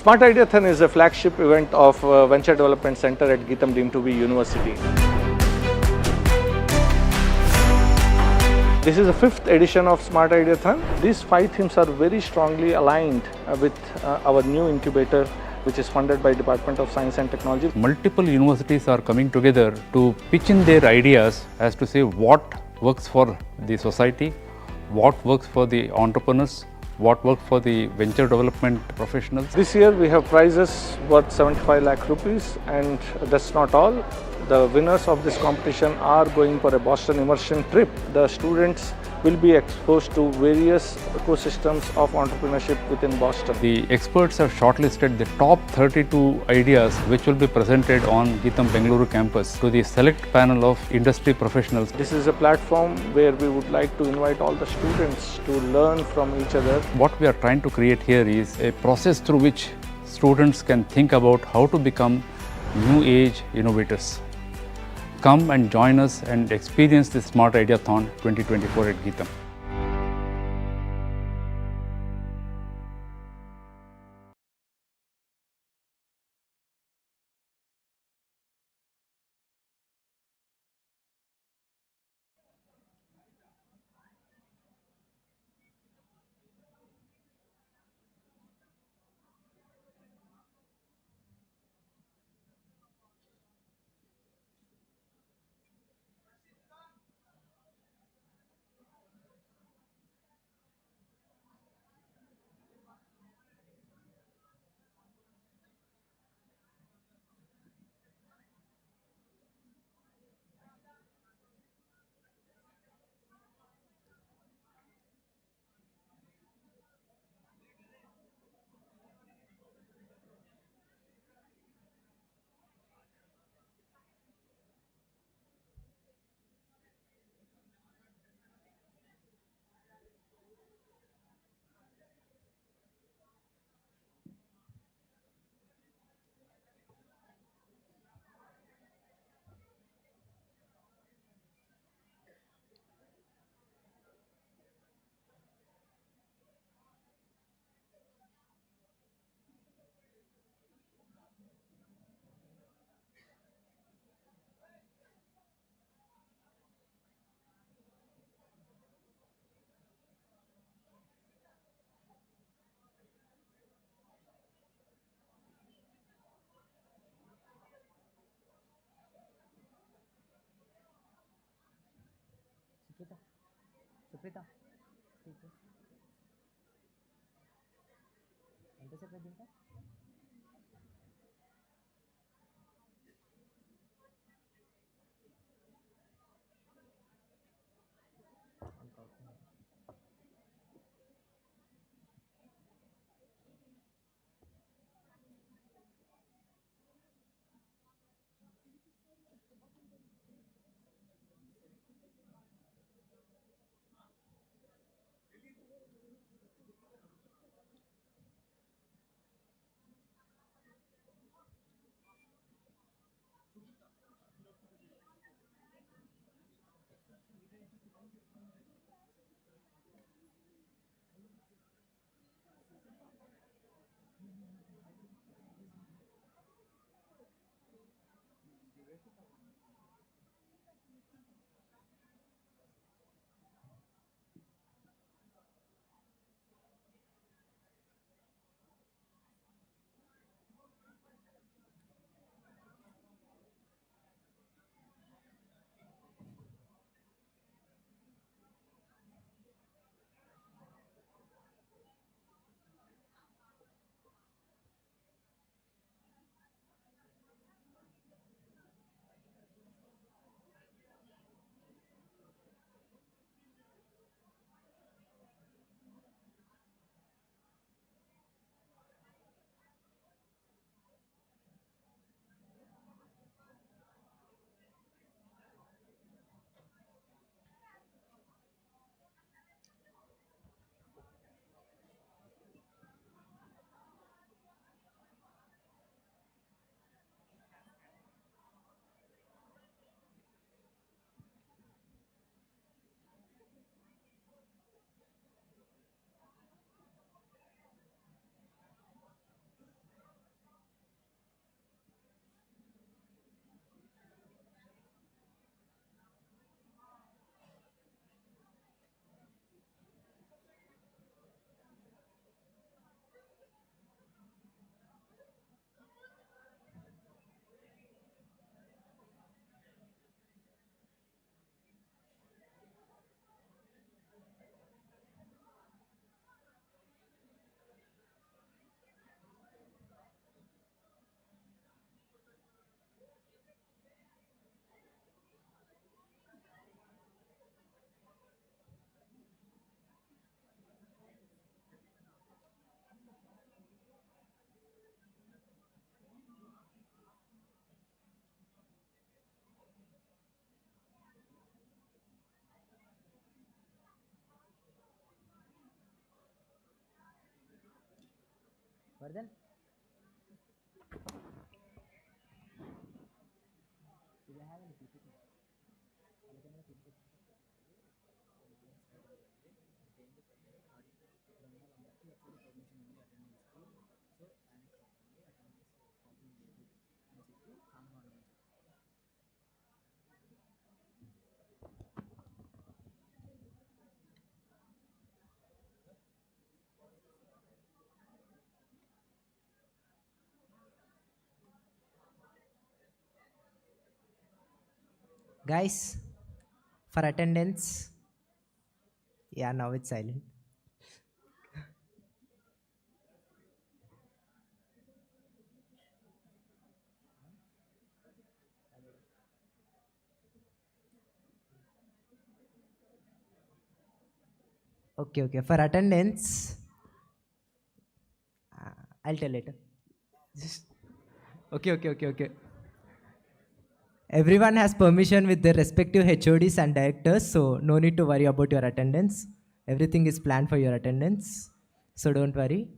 SmartIDEAthon is a flagship event of Venture Development Center at Geetham deemed to be University. This is the 5th edition of SmartIDEAthon. These 5 themes are very strongly aligned with our new incubator, which is funded by Department of Science and Technology. Multiple universities are coming together to pitch in their ideas as to say what works for the society, what works for the entrepreneurs, what works for the venture development professionals. This year we have prizes worth 75 lakh rupees, and that's not all. The winners of this competition are going for a Boston immersion trip. The students will be exposed to various ecosystems of entrepreneurship within Boston. The experts have shortlisted the top 32 ideas which will be presented on Geetham Bengaluru campus to the select panel of industry professionals. This is a platform where we would like to invite all the students to learn from each other. What we are trying to create here is a process through which students can think about how to become new age innovators. Come and join us and experience the SmartIDEAthon 2024 at Geetham. Vardhan? Do you have any PPT? Guys, for attendance. Yeah, now it's silent. Okay, okay. For attendance, I'll tell later. Just okay, okay, okay, okay. Everyone has permission with their respective HODs and directors, so no need to worry about your attendance. Everything is planned for your attendance, so don't worry.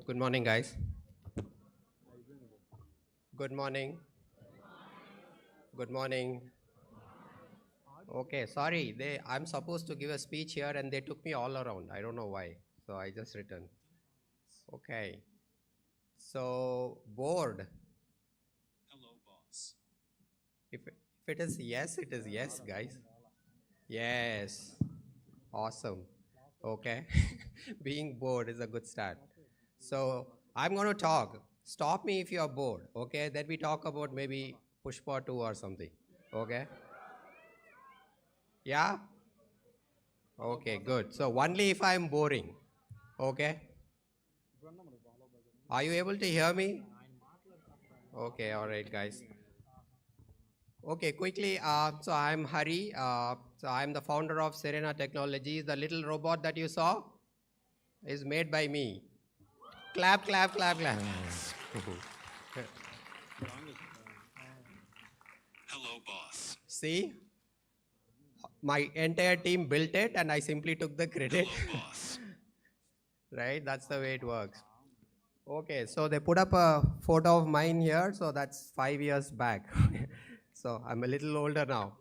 Good morning, guys. Good morning. Good morning. Okay, sorry. I'm supposed to give a speech here and they took me all around. I don't know why. So I just returned. Okay. So, bored. Hello, boss. If it is yes, it is yes, guys. Yes. Awesome. Okay. Being bored is a good start. So I'm going to talk. Stop me if you are bored. Okay. Then we talk about maybe Pushpa 2 or something. Okay. Yeah. Okay. Good. So only if I'm boring. Okay. Are you able to hear me? Okay. All right, guys. Okay, quickly. So I'm Hari. So I'm the founder of Serena Technologies. The little robot that you saw is made by me. Clap, clap, clap, clap. Hello, boss. See, my entire team built it and I simply took the credit. Hello, boss. Right? That's the way it works. Okay, so they put up a photo of mine here. So that's 5 years back. So I'm a little older now.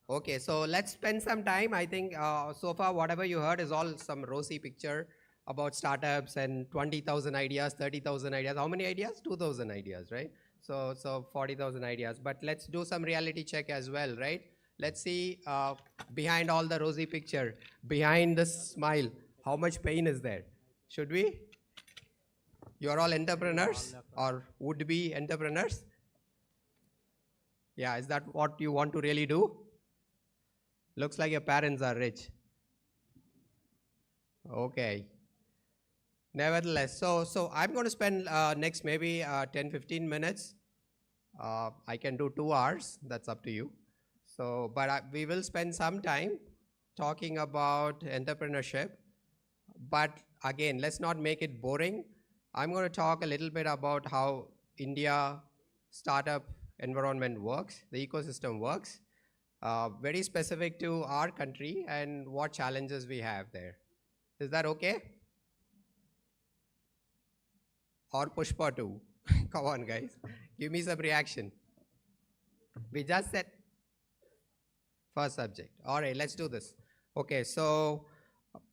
Okay, so let's spend some time. I think so far whatever you heard is all some rosy picture about startups and 20,000 ideas, 30,000 ideas. How many ideas? 2,000 ideas, right? So 40,000 ideas. But let's do some reality check as well, right? Let's see behind all the rosy picture, behind the smile, how much pain is there? Should we? You're all entrepreneurs or would-be entrepreneurs? Yeah, is that what you want to really do? Looks like your parents are rich. Okay. Nevertheless, so I'm going to spend next maybe 10-15 minutes. I can do 2 hours. That's up to you. So, but we will spend some time talking about entrepreneurship. But again, let's not make it boring. I'm going to talk a little bit about how India startup environment works, the ecosystem works, very specific to our country and what challenges we have there. Is that okay? Or Pushpa 2? Come on, guys. Give me some reaction. We just said first subject. All right, let's do this. Okay, so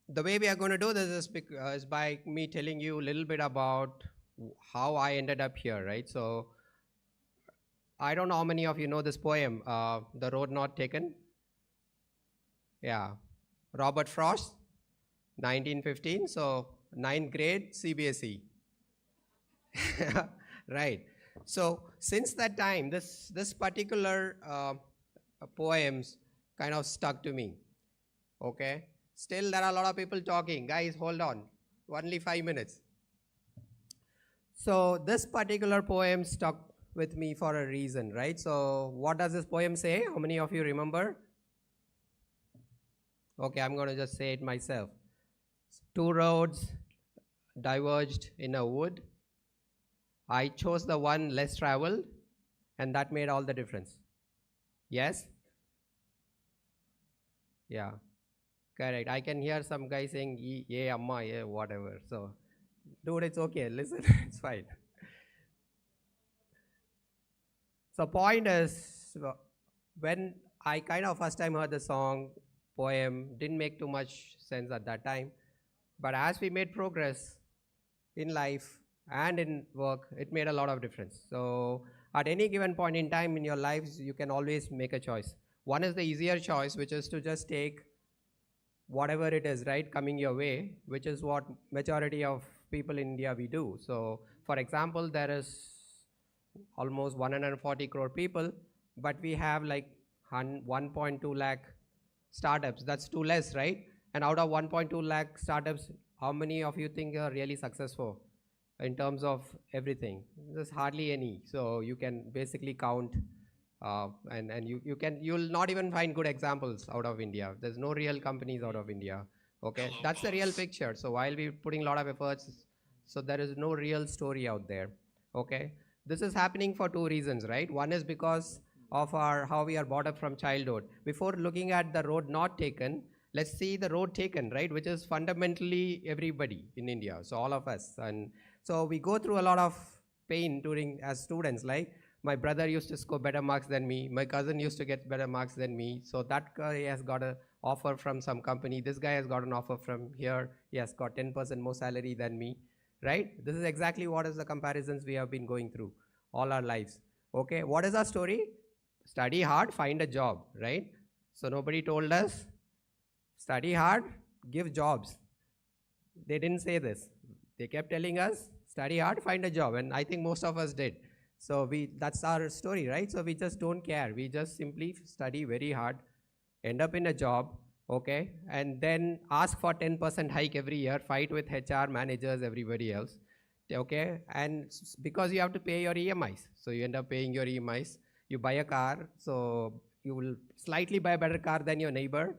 the way we are going to do this is by me telling you a little bit about how I ended up here, right? So I don't know how many of you know this poem, The Road Not Taken. Yeah, Robert Frost, 1915, so 9th grade CBSE. Right. So since that time, this particular poems kind of stuck to me. Okay. Still, there are a lot of people talking. Guys, hold on. Only 5 minutes. So this particular poem stuck with me for a reason, right? So what does this poem say? How many of you remember? Okay, I'm going to just say it myself. 2 roads diverged in a wood. I chose the one less traveled, and that made all the difference. Yes? Yeah. Correct. I can hear some guy saying, yeah, amma, yeah, whatever. So, dude, it's okay. Listen, it's fine. So, point is, when I kind of first time heard the song, poem, didn't make too much sense at that time. But as we made progress in life and in work, it made a lot of difference. So, at any given point in time in your lives, you can always make a choice. One is the easier choice, which is to just take whatever it is, right, coming your way, which is what majority of people in India we do. So, for example, there is almost 140 crore people, but we have like 1.2 lakh startups. That's too less, right? And out of 1.2 lakh startups, how many of you think are really successful in terms of everything? There's hardly any. So you can basically count, and you'll not even find good examples out of India. There's no real companies out of India. Okay, that's the real picture. So while we're putting a lot of efforts, so there is no real story out there. Okay, this is happening for 2 reasons, right? One is because of how we are brought up from childhood. Before looking at the road not taken, let's see the road taken, right? Which is fundamentally everybody in India. So all of us, and so we go through a lot of pain as students. Like my brother used to score better marks than me. My cousin used to get better marks than me. So that guy has got an offer from some company. This guy has got an offer from here. He has got 10% more salary than me, right? This is exactly what is the comparisons we have been going through all our lives. Okay, what is our story? Study hard, find a job, right? So nobody told us, study hard, give jobs. They didn't say this. They kept telling us, study hard, find a job. And I think most of us did. So that's our story, right? So we just don't care. We just simply study very hard, end up in a job, okay? And then ask for 10% hike every year, fight with HR, managers, everybody else, okay? And because you have to pay your EMIs. So you end up paying your EMIs. You buy a car, so you will slightly buy a better car than your neighbor,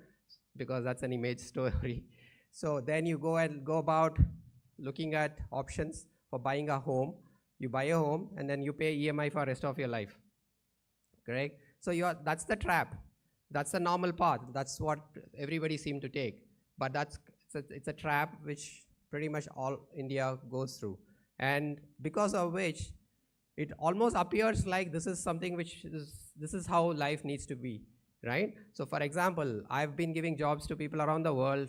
because that's an image story. So then you go about looking at options for buying a home. You buy a home and then you pay EMI for the rest of your life, correct? So that's the trap. That's the normal path. That's what everybody seems to take. But it's a trap which pretty much all India goes through. And because of which, it almost appears like this is something this is how life needs to be, right? So for example, I've been giving jobs to people around the world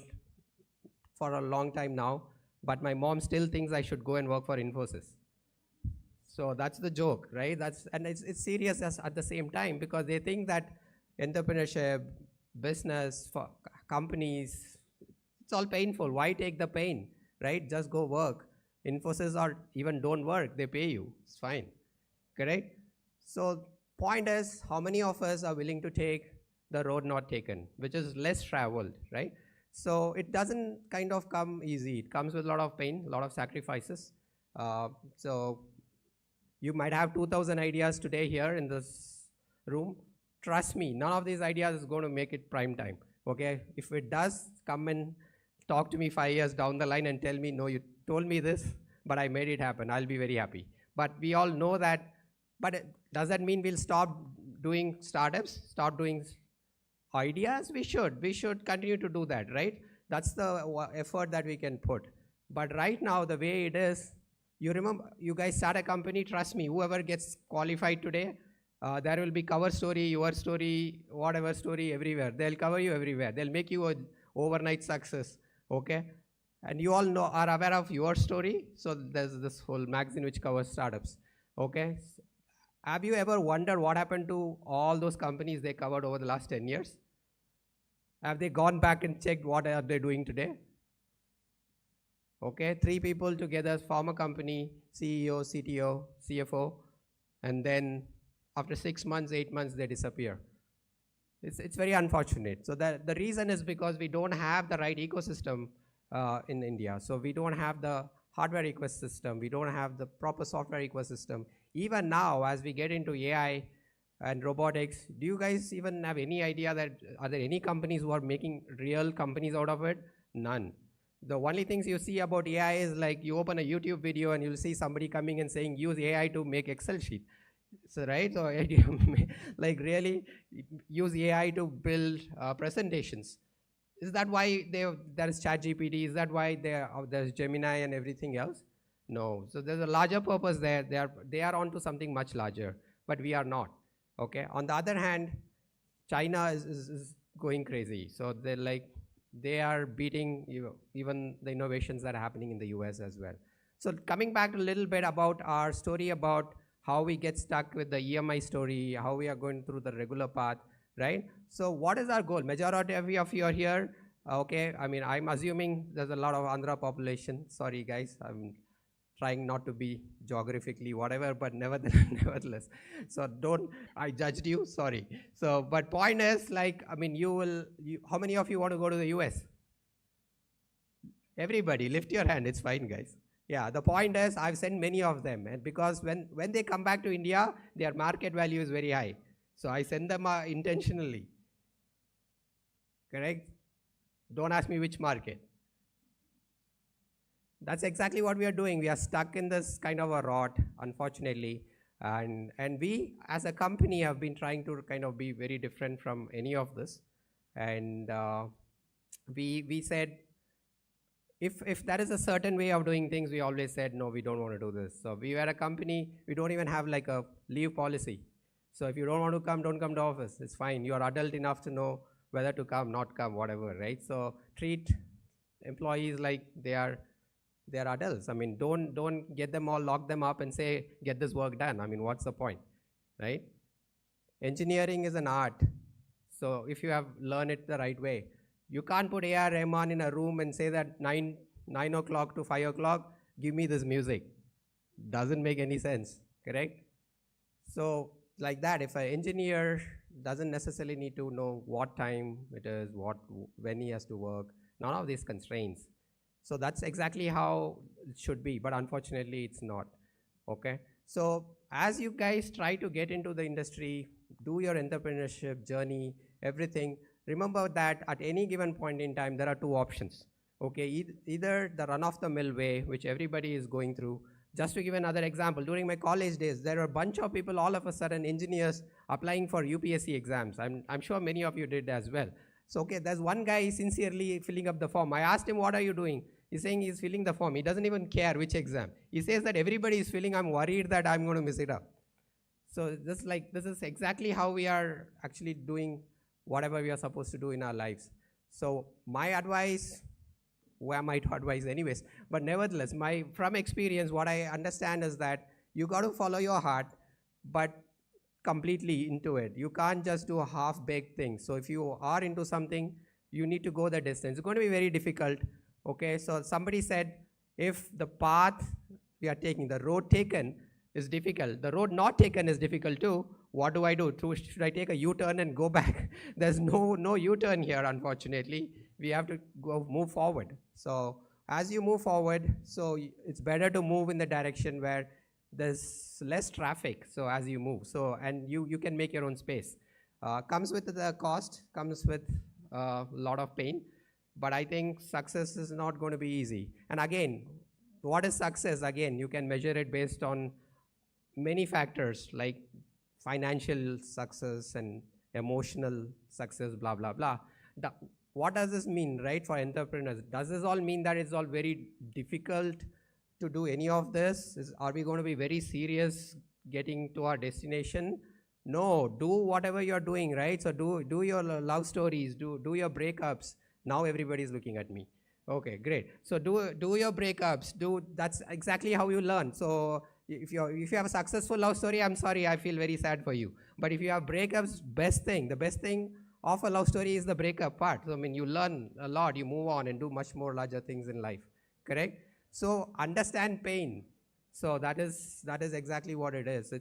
for a long time now, but my mom still thinks I should go and work for Infosys. So that's the joke, right? And it's serious at the same time, because they think that entrepreneurship, business, for companies, it's all painful. Why take the pain, right? Just go work. Infosys or even don't work, they pay you. It's fine, correct? So point is, how many of us are willing to take the road not taken, which is less traveled, right? So it doesn't kind of come easy. It comes with a lot of pain, a lot of sacrifices. So you might have 2,000 ideas today here in this room. Trust me, none of these ideas is going to make it prime time, okay? If it does, come and talk to me 5 years down the line and tell me, no, you told me this, but I made it happen. I'll be very happy. But we all know that, but does that mean we'll stop doing startups, stop doing ideas? We should continue to do that, right? That's the effort that we can put. But right now, the way it is, you remember, you guys start a company, trust me, whoever gets qualified today, there will be cover story, your story, whatever story everywhere. They'll cover you everywhere. They'll make you an overnight success, okay? And you all know, are aware of your story. So there's this whole magazine which covers startups, okay? Have you ever wondered what happened to all those companies they covered over the last 10 years? Have they gone back and checked what are they doing today? Okay, 3 people together form a company, CEO, CTO, CFO, and then after 6 months, 8 months, they disappear. It's very unfortunate. So the reason is because we don't have the right ecosystem in India. So we don't have the hardware ecosystem. We don't have the proper software ecosystem. Even now, as we get into AI and robotics, do you guys even have any idea that are there any companies who are making real companies out of it? None. The only things you see about AI is like you open a YouTube video and you'll see somebody coming and saying, use AI to make Excel sheet. So, right? So, like really use AI to build presentations. Is that why there is ChatGPT? Is that why there's Gemini and everything else? No. So there's a larger purpose there. They are onto something much larger, but we are not. Okay. On the other hand, China is going crazy. So they are beating even the innovations that are happening in the US as well. So coming back a little bit about our story about how we get stuck with the EMI story, how we are going through the regular path, right? So what is our goal? Majority of you are here. Okay, I mean, I'm assuming there's a lot of Andhra population. Sorry, guys, I'm trying not to be geographically whatever, but nevertheless. So I judged you, sorry. So, but point is like, I mean, how many of you want to go to the US? Everybody, lift your hand, it's fine, guys. Yeah, the point is I've sent many of them, and because when they come back to India, their market value is very high. So I send them intentionally. Correct? Don't ask me which market. That's exactly what we are doing. We are stuck in this kind of a rot, unfortunately. And we, as a company, have been trying to kind of be very different from any of this. And we said, if there is a certain way of doing things, we always said, no, we don't want to do this. So we were a company, we don't even have like a leave policy. So if you don't want to come, don't come to office. It's fine. You're adult enough to know whether to come, not come, whatever, right? So treat employees like they are adults. I mean, don't get them all, lock them up and say, get this work done. I mean, what's the point, right? Engineering is an art. So if you have learned it the right way, you can't put A.R. Rahman in a room and say that 9 o'clock to 5 o'clock, give me this music. Doesn't make any sense, correct? So like that, if an engineer doesn't necessarily need to know what time it is, when he has to work, none of these constraints. So that's exactly how it should be, but unfortunately it's not, okay? So as you guys try to get into the industry, do your entrepreneurship journey, everything, remember that at any given point in time, there are 2 options, okay? Either the run-of-the-mill way, which everybody is going through. Just to give another example, during my college days, there were a bunch of people, all of a sudden, engineers applying for UPSC exams. I'm sure many of you did as well. So, okay, there's one guy sincerely filling up the form. I asked him, what are you doing? He's saying he's filling the form. He doesn't even care which exam. He says that everybody is filling, I'm worried that I'm going to miss it up. So this is exactly how we are actually doing whatever we are supposed to do in our lives. So my advice, who am I to advise anyways? But nevertheless, from experience, what I understand is that you got to follow your heart, but completely into it. You can't just do half-baked things. So if you are into something, you need to go the distance. It's going to be very difficult. Okay, so somebody said, if the path we are taking, the road taken is difficult, the road not taken is difficult too. what do I do? Should I take a U-turn and go back? There's no U-turn here, unfortunately. We have to move forward. So as you move forward, so it's better to move in the direction where there's less traffic. So as you move, so and you can make your own space. Comes with the cost, comes with a lot of pain, but I think success is not going to be easy. And again, what is success? Again, you can measure it based on many factors like financial success and emotional success, blah, blah, blah. What does this mean, right, for entrepreneurs? Does this all mean that it's all very difficult to do any of this? Are we going to be very serious getting to our destination? No, do whatever you're doing, right? So do your love stories, do your breakups. Now everybody's looking at me. Okay, great. So do your breakups. That's exactly how you learn. So if you have a successful love story, I'm sorry, I feel very sad for you. But if you have breakups, the best thing of a love story is the breakup part. So I mean, you learn a lot, you move on and do much more larger things in life. Correct? So understand pain. So that is exactly what it is.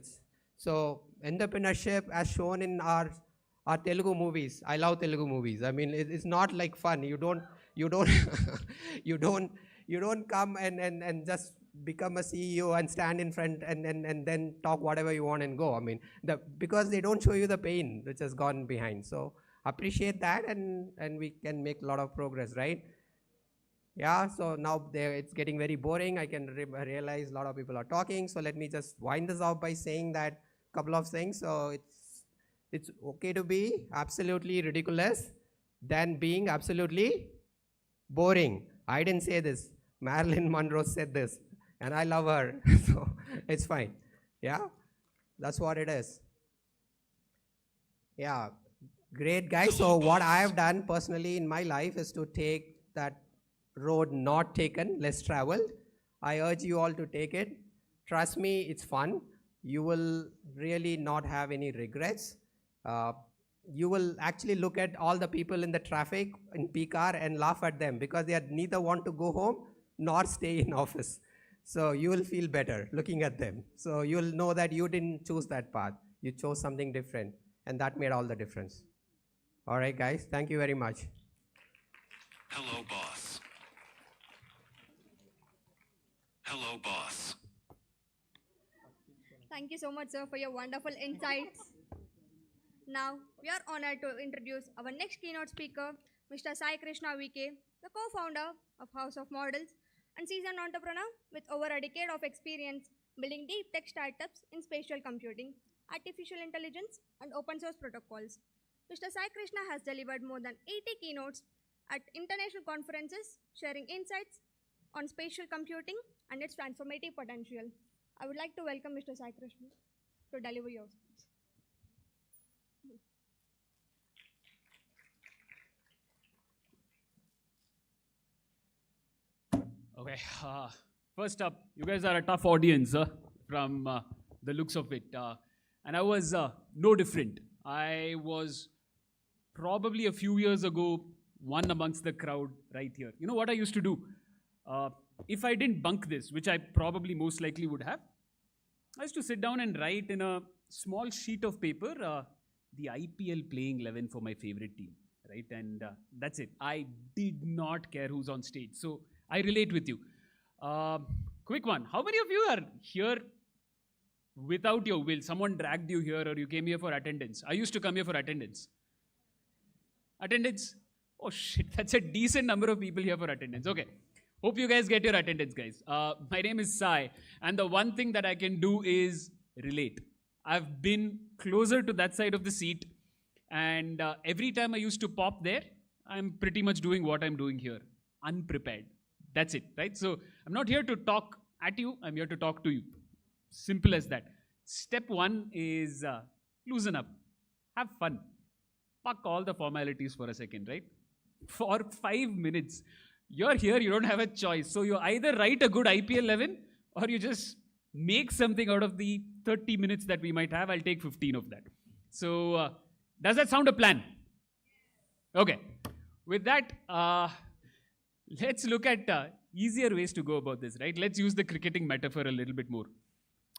So entrepreneurship as shown in our Telugu movies. I love Telugu movies. I mean, it's not like fun. You don't you don't come and just become a CEO and stand in front and then talk whatever you want and go. I mean, because they don't show you the pain which has gone behind. So appreciate that and we can make a lot of progress, right? Yeah, so now it's getting very boring. I can realize a lot of people are talking. So let me just wind this off by saying that couple of things. So it's okay to be absolutely ridiculous than being absolutely boring. I didn't say this. Marilyn Monroe said this, and I love her, so it's fine. Yeah, that's what it is. Yeah, great guys. So what I have done personally in my life is to take that road not taken, less traveled. I urge you all to take it. Trust me, it's fun. You will really not have any regrets. You will actually look at all the people in the traffic in peak hour and laugh at them because they neither want to go home nor stay in office. So you will feel better looking at them. So you'll know that you didn't choose that path. You chose something different, and that made all the difference. All right, guys. Thank you very much. Hello, boss. Hello, boss. Thank you so much, sir, for your wonderful insights. Now, we are honored to introduce our next keynote speaker, Mr. Sai Krishna VK, the co-founder of House of Models and seasoned entrepreneur with over a decade of experience building deep tech startups in spatial computing, artificial intelligence, and open source protocols. Mr. Sai Krishna has delivered more than 80 keynotes at international conferences, sharing insights on spatial computing and its transformative potential. I would like to welcome Mr. Sai Krishna to deliver your speech. Okay, first up, you guys are a tough audience from the looks of it. And I was no different. I was probably a few years ago one amongst the crowd right here. You know what I used to do? If I didn't bunk this, which I probably most likely would have, I used to sit down and write in a small sheet of paper the IPL playing 11 for my favorite team, right? And that's it. I did not care who's on stage. So I relate with you. Quick one. How many of you are here without your will? Someone dragged you here or you came here for attendance? I used to come here for attendance. Attendance? Oh shit, that's a decent number of people here for attendance. Okay. Hope you guys get your attendance, guys. My name is Sai, and the one thing that I can do is relate. I've been closer to that side of the seat, and every time I used to pop there, I'm pretty much doing what I'm doing here, unprepared. That's it, right? So I'm not here to talk at you, I'm here to talk to you. Simple as that. Step one is loosen up, have fun. Fuck all the formalities for a second, right? For 5 minutes. You're here, you don't have a choice. So you either write a good IPL 11 or you just make something out of the 30 minutes that we might have. I'll take 15 of that. So does that sound a plan? Okay. With that, let's look at easier ways to go about this, right? Let's use the cricketing metaphor a little bit more.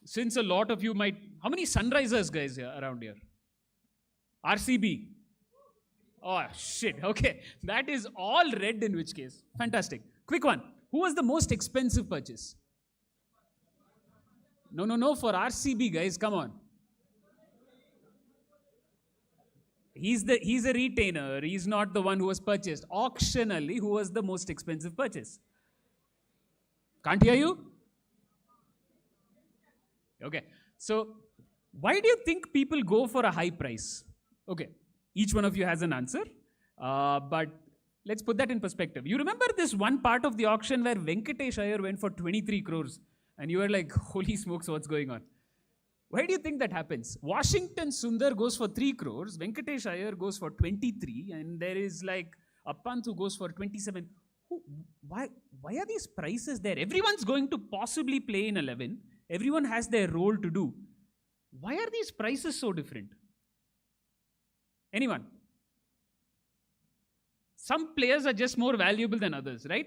since a lot of you might, how many Sunrisers guys here around here? RCB. Oh shit, okay. That is all red in which case. Fantastic. Quick one. Who was the most expensive purchase? No, for RCB guys, come on. He's a retainer. He's not the one who was purchased. Auctionally, who was the most expensive purchase? Can't hear you? Okay. So, why do you think people go for a high price? Okay. Each one of you has an answer. But let's put that in perspective. You remember this one part of the auction where Venkatesh Iyer went for 23 crores and you were like, holy smokes, what's going on? Why do you think that happens? Washington Sundar goes for 3 crores, Venkatesh Iyer goes for 23, and there is like a Pant who goes for 27. Why are these prices there? Everyone's going to possibly play in 11. Everyone has their role to do. Why are these prices so different? Anyone? Some players are just more valuable than others, right?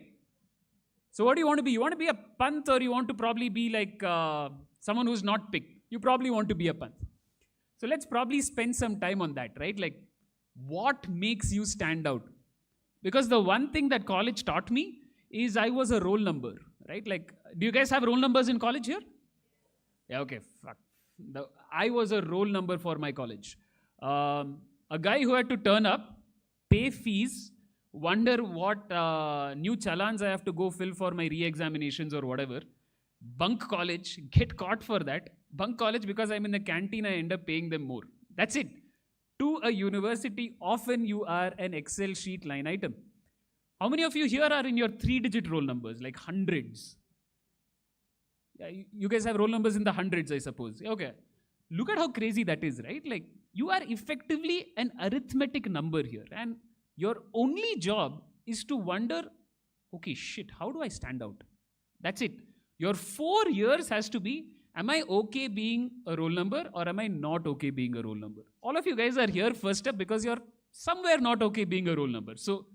So what do you want to be? You want to be a Pant, or you want to probably be like someone who's not picked? You probably want to be a Pant. So let's probably spend some time on that, right? Like, what makes you stand out? Because the one thing that college taught me is I was a roll number, right? Like, do you guys have roll numbers in college here? Yeah, okay, fuck. I was a roll number for my college. A guy who had to turn up, pay fees, wonder what new challans I have to go fill for my re-examinations or whatever, bunk college, get caught for that, bunk college because I'm in the canteen, I end up paying them more. That's it. To a university, often you are an Excel sheet line item. How many of you here are in your 3-digit roll numbers, like hundreds? Yeah, you guys have roll numbers in the hundreds, I suppose. Okay. Look at how crazy that is, right? Like, you are effectively an arithmetic number here. And your only job is to wonder, okay, shit, how do I stand out? That's it. Your 4 years has to be, am I okay being a roll number or am I not okay being a roll number? All of you guys are here first up because you're somewhere not okay being a roll number. So,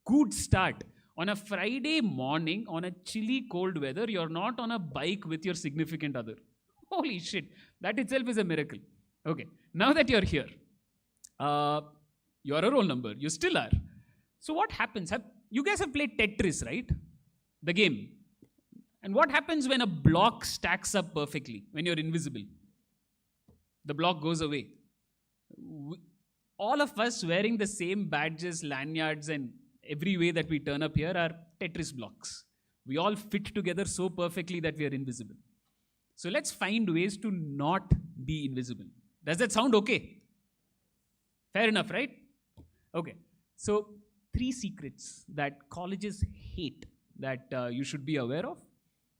good start. On a Friday morning, on a chilly cold weather, you're not on a bike with your significant other. Holy shit, that itself is a miracle. Okay, now that you're here, you're a roll number. You still are. So what happens? You guys have played Tetris, right? The game. And what happens when a block stacks up perfectly, when you're invisible? The block goes away. All of us wearing the same badges, lanyards, and every way that we turn up here are Tetris blocks. We all fit together so perfectly that we are invisible. So let's find ways to not be invisible. Does that sound okay? Fair enough, right? Okay. So 3 secrets that colleges hate that you should be aware of,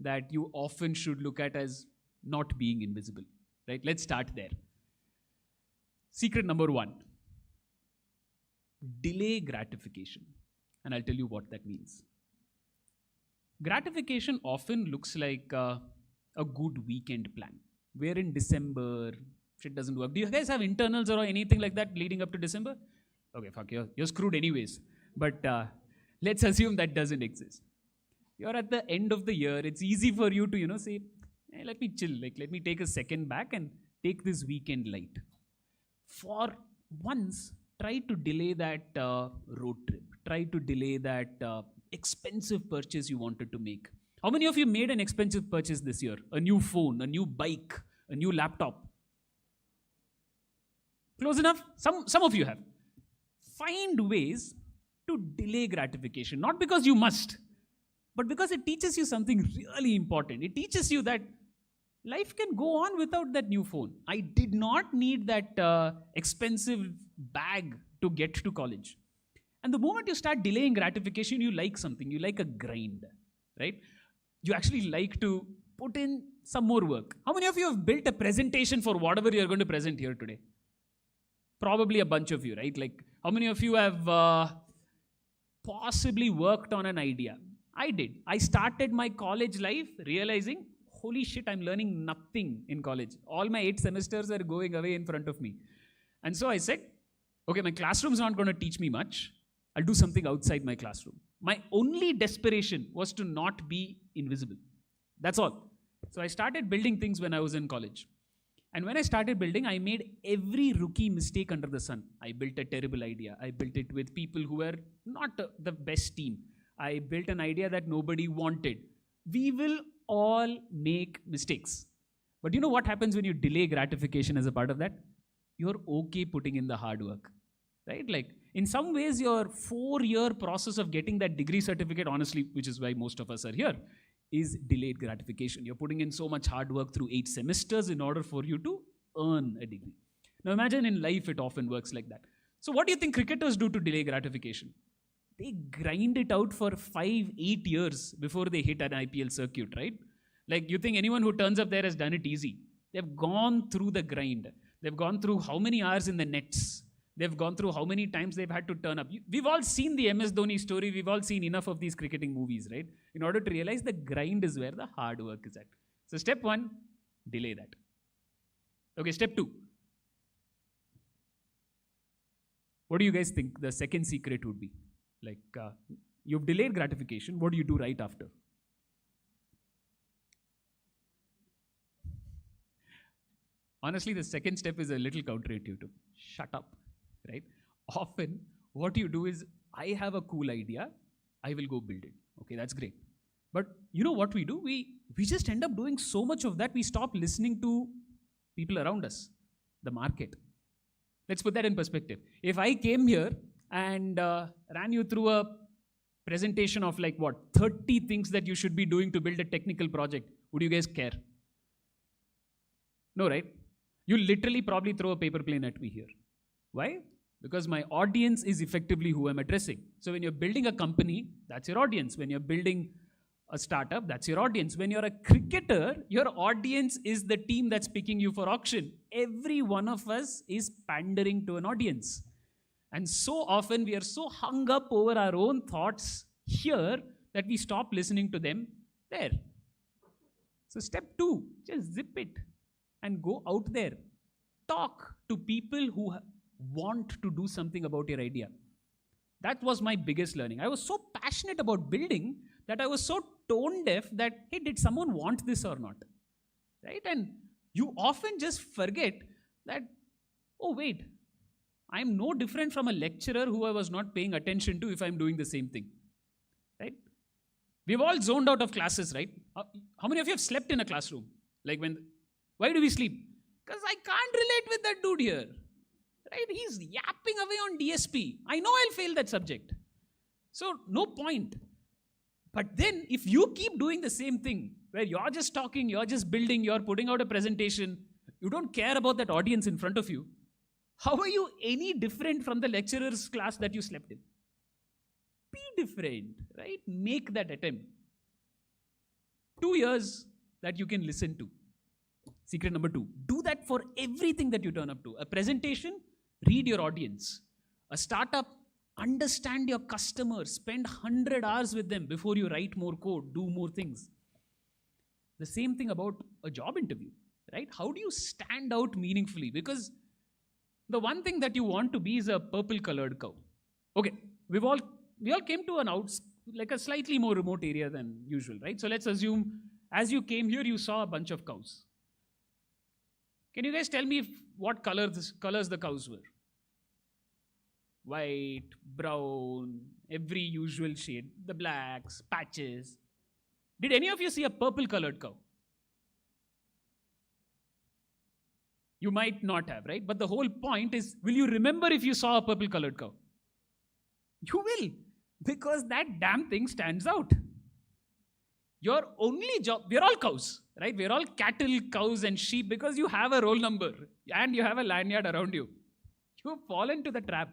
that you often should look at as not being invisible, right? Let's start there. Secret number 1, delay gratification. And I'll tell you what that means. Gratification often looks like a good weekend plan. We're in December, shit doesn't work. Do you guys have internals or anything like that leading up to December? Okay, fuck, you're screwed anyways. But let's assume that doesn't exist. You're at the end of the year. It's easy for you to, say, hey, let me chill. Like, let me take a second back and take this weekend light. For once, try to delay that road trip. Try to delay that expensive purchase you wanted to make. How many of you made an expensive purchase this year? A new phone, a new bike, a new laptop? Close enough? Some of you have. Find ways to delay gratification. Not because you must, but because it teaches you something really important. It teaches you that life can go on without that new phone. I did not need that expensive bag to get to college. And the moment you start delaying gratification, you like something. You like a grind, right? You actually like to put in some more work. How many of you have built a presentation for whatever you're going to present here today? Probably a bunch of you, right? Like, how many of you have possibly worked on an idea? I did. I started my college life realizing, holy shit, I'm learning nothing in college. All my 8 semesters are going away in front of me. And so I said, okay, my classroom's not going to teach me much. I'll do something outside my classroom. My only desperation was to not be invisible. That's all. So I started building things when I was in college. And when I started building, I made every rookie mistake under the sun. I built a terrible idea. I built it with people who were not the best team. I built an idea that nobody wanted. We will all make mistakes. But you know what happens when you delay gratification as a part of that? You're okay putting in the hard work, right? Like in some ways, your 4-year process of getting that degree certificate, honestly, which is why most of us are here, is delayed gratification. You're putting in so much hard work through 8 semesters in order for you to earn a degree. Now imagine in life, it often works like that. So what do you think cricketers do to delay gratification? They grind it out for 5-8 years before they hit an IPL circuit, right? Like you think anyone who turns up there has done it easy. They've gone through the grind. They've gone through how many hours in the nets. They've gone through how many times they've had to turn up. We've all seen the MS Dhoni story. We've all seen enough of these cricketing movies, right? In order to realize the grind is where the hard work is at. So step 1, delay that. Okay, step 2. What do you guys think the second secret would be? Like you've delayed gratification. What do you do right after? Honestly, the second step is a little counterintuitive. Shut up, right? Often, what you do is, I have a cool idea, I will go build it. Okay, that's great. But you know what we do? We just end up doing so much of that, we stop listening to people around us, the market. Let's put that in perspective. If I came here and ran you through a presentation of 30 things that you should be doing to build a technical project, would you guys care? No, right? You literally probably throw a paper plane at me here. Why? Because my audience is effectively who I'm addressing. So when you're building a company, that's your audience. When you're building a startup, that's your audience. When you're a cricketer, your audience is the team that's picking you for auction. Every one of us is pandering to an audience. And so often we are so hung up over our own thoughts here that we stop listening to them there. So step 2, just zip it and go out there. Talk to people who want to do something about your idea. That was my biggest learning. I was so passionate about building that I was so tone deaf that, hey, did someone want this or not? Right? And you often just forget that, oh, wait, I'm no different from a lecturer who I was not paying attention to if I'm doing the same thing. Right? We've all zoned out of classes, right? How many of you have slept in a classroom? Why do we sleep? Because I can't relate with that dude here. Right? He's yapping away on DSP. I know I'll fail that subject. So no point. But then if you keep doing the same thing, where you're just talking, you're just building, you're putting out a presentation, you don't care about that audience in front of you, how are you any different from the lecturer's class that you slept in? Be different, right? Make that attempt. 2 years that you can listen to. Secret number 2, do that for everything that you turn up to. A presentation, read your audience. A startup, understand your customers. Spend 100 hours with them before you write more code, do more things. The same thing about a job interview, right? How do you stand out meaningfully? Because the one thing that you want to be is a purple-colored cow. Okay, we all came to a slightly more remote area than usual, right? So let's assume as you came here, you saw a bunch of cows. Can you guys tell me what colors the cows were? White, brown, every usual shade, the blacks, patches. Did any of you see a purple-colored cow? You might not have, right? But the whole point is, will you remember if you saw a purple-colored cow? You will, because that damn thing stands out. Your only job, we're all cows, right? We're all cattle, cows, and sheep because you have a roll number and you have a lanyard around you. You've fallen to the trap.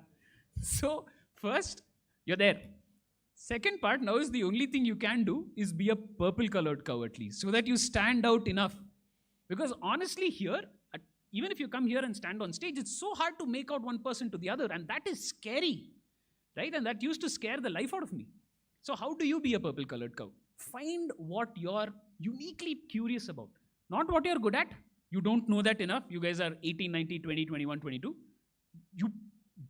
So first, you're there. Second part, now is the only thing you can do is be a purple-colored cow at least, so that you stand out enough. Because honestly here, even if you come here and stand on stage, it's so hard to make out one person to the other, and that is scary, right? And that used to scare the life out of me. So how do you be a purple-colored cow? Find what you're uniquely curious about. Not what you're good at. You don't know that enough. You guys are 18, 19, 20, 21, 22. You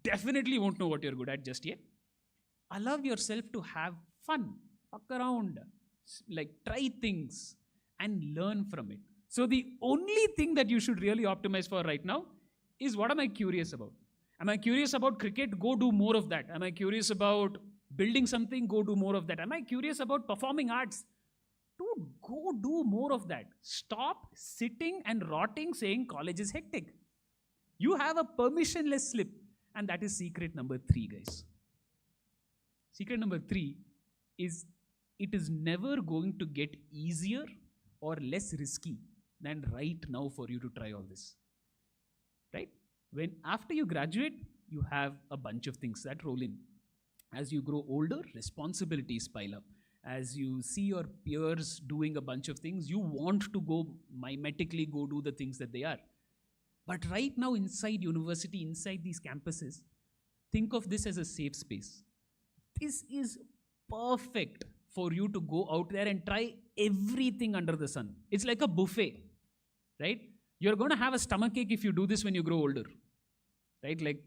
definitely won't know what you're good at just yet. Allow yourself to have fun. Fuck around. Try things. and learn from it. So the only thing that you should really optimize for right now is, what am I curious about? Am I curious about cricket? Go do more of that. Am I curious about building something? Go do more of that. Am I curious about performing arts? Dude, go do more of that. Stop sitting and rotting saying college is hectic. You have a permissionless slip, and that is secret number 3, guys. Secret number 3 is, it is never going to get easier or less risky than right now for you to try all this. Right? When after you graduate, you have a bunch of things that roll in. As you grow older, responsibilities pile up. As you see your peers doing a bunch of things, you want to go mimetically go do the things that they are. But right now, inside university, inside these campuses, think of this as a safe space. This is perfect for you to go out there and try everything under the sun. It's like a buffet, right? You're going to have a stomachache if you do this when you grow older, right? Like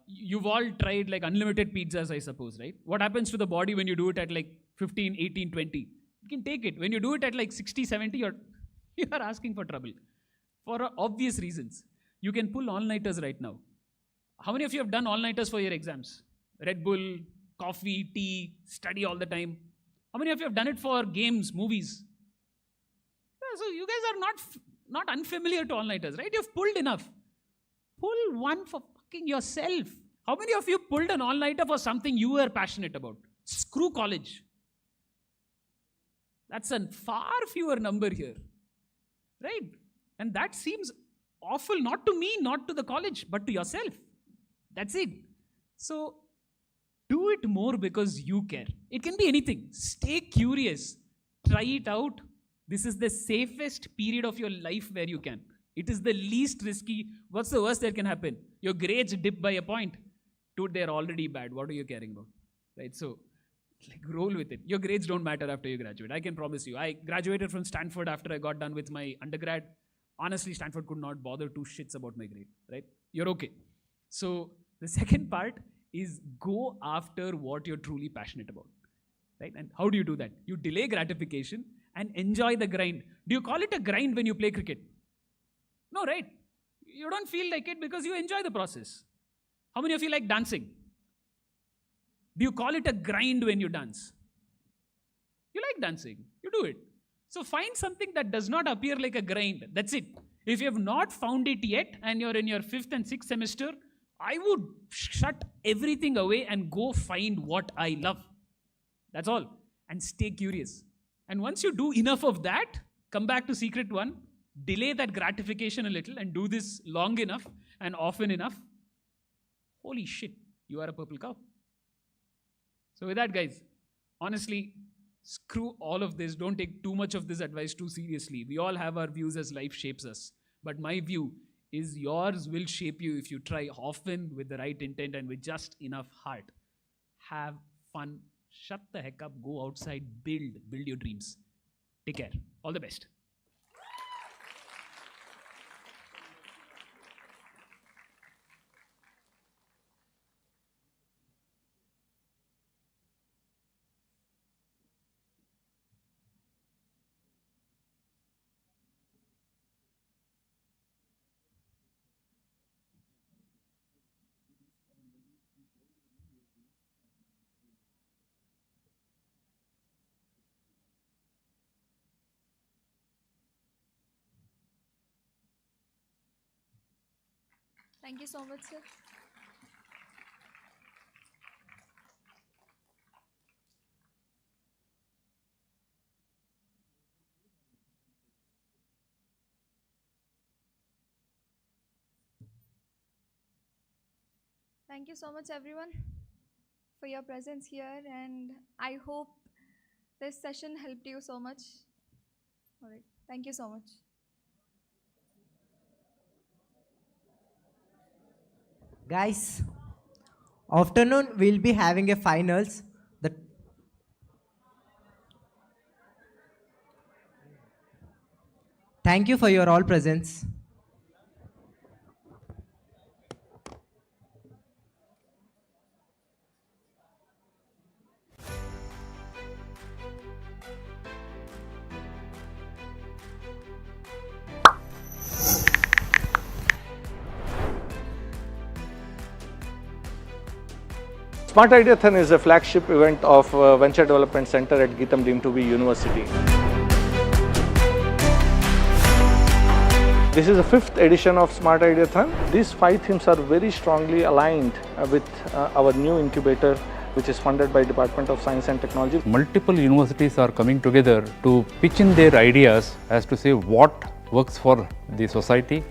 you've all tried like unlimited pizzas, I suppose, right? What happens to the body when you do it at like 15, 18, 20? You can take it. When you do it at like 60, 70, you're asking for trouble for obvious reasons. You can pull all-nighters right now. How many of you have done all-nighters for your exams? Red Bull, coffee, tea, study all the time. How many of you have done it for games, movies? Yeah, so you guys are not unfamiliar to all-nighters, right? You've pulled enough. Pull one for fucking yourself. How many of you pulled an all-nighter for something you were passionate about? Screw college. That's a far fewer number here, right? And that seems awful, not to me, not to the college, but to yourself. That's it. So do it more because you care. It can be anything. Stay curious. Try it out. This is the safest period of your life where you can. It is the least risky. What's the worst that can happen? Your grades dip by a point. Dude, they're already bad. What are you caring about? Right? So, like, roll with it. Your grades don't matter after you graduate. I can promise you. I graduated from Stanford after I got done with my undergrad. Honestly, Stanford could not bother 2 shits about my grade. Right? You're okay. So, the second part is go after what you're truly passionate about. Right? And how do you do that? You delay gratification and enjoy the grind. Do you call it a grind when you play cricket? No, right? You don't feel like it because you enjoy the process. How many of you like dancing? Do you call it a grind when you dance? You like dancing. You do it. So find something that does not appear like a grind. That's it. If you have not found it yet and you're in your 5th and 6th semester, I would shut everything away and go find what I love. That's all. And stay curious. And once you do enough of that, come back to secret 1, delay that gratification a little and do this long enough and often enough. Holy shit, you are a purple cow. So with that, guys, honestly, screw all of this. Don't take too much of this advice too seriously. We all have our views as life shapes us. But my view is yours will shape you if you try often with the right intent and with just enough heart. Have fun. Shut the heck up. Go outside. Build your dreams. Take care. All the best. Thank you so much, sir. Thank you so much, everyone, for your presence here, and I hope this session helped you so much. All right. Thank you so much. Guys, afternoon we'll be having a finals. Thank you for your all presence. SmartIDEAthon is a flagship event of Venture Development Center at Geetham deemed to be University. This is the 5th edition of SmartIDEAthon. These 5 themes are very strongly aligned with our new incubator, which is funded by Department of Science and Technology. Multiple universities are coming together to pitch in their ideas as to say what works for the society,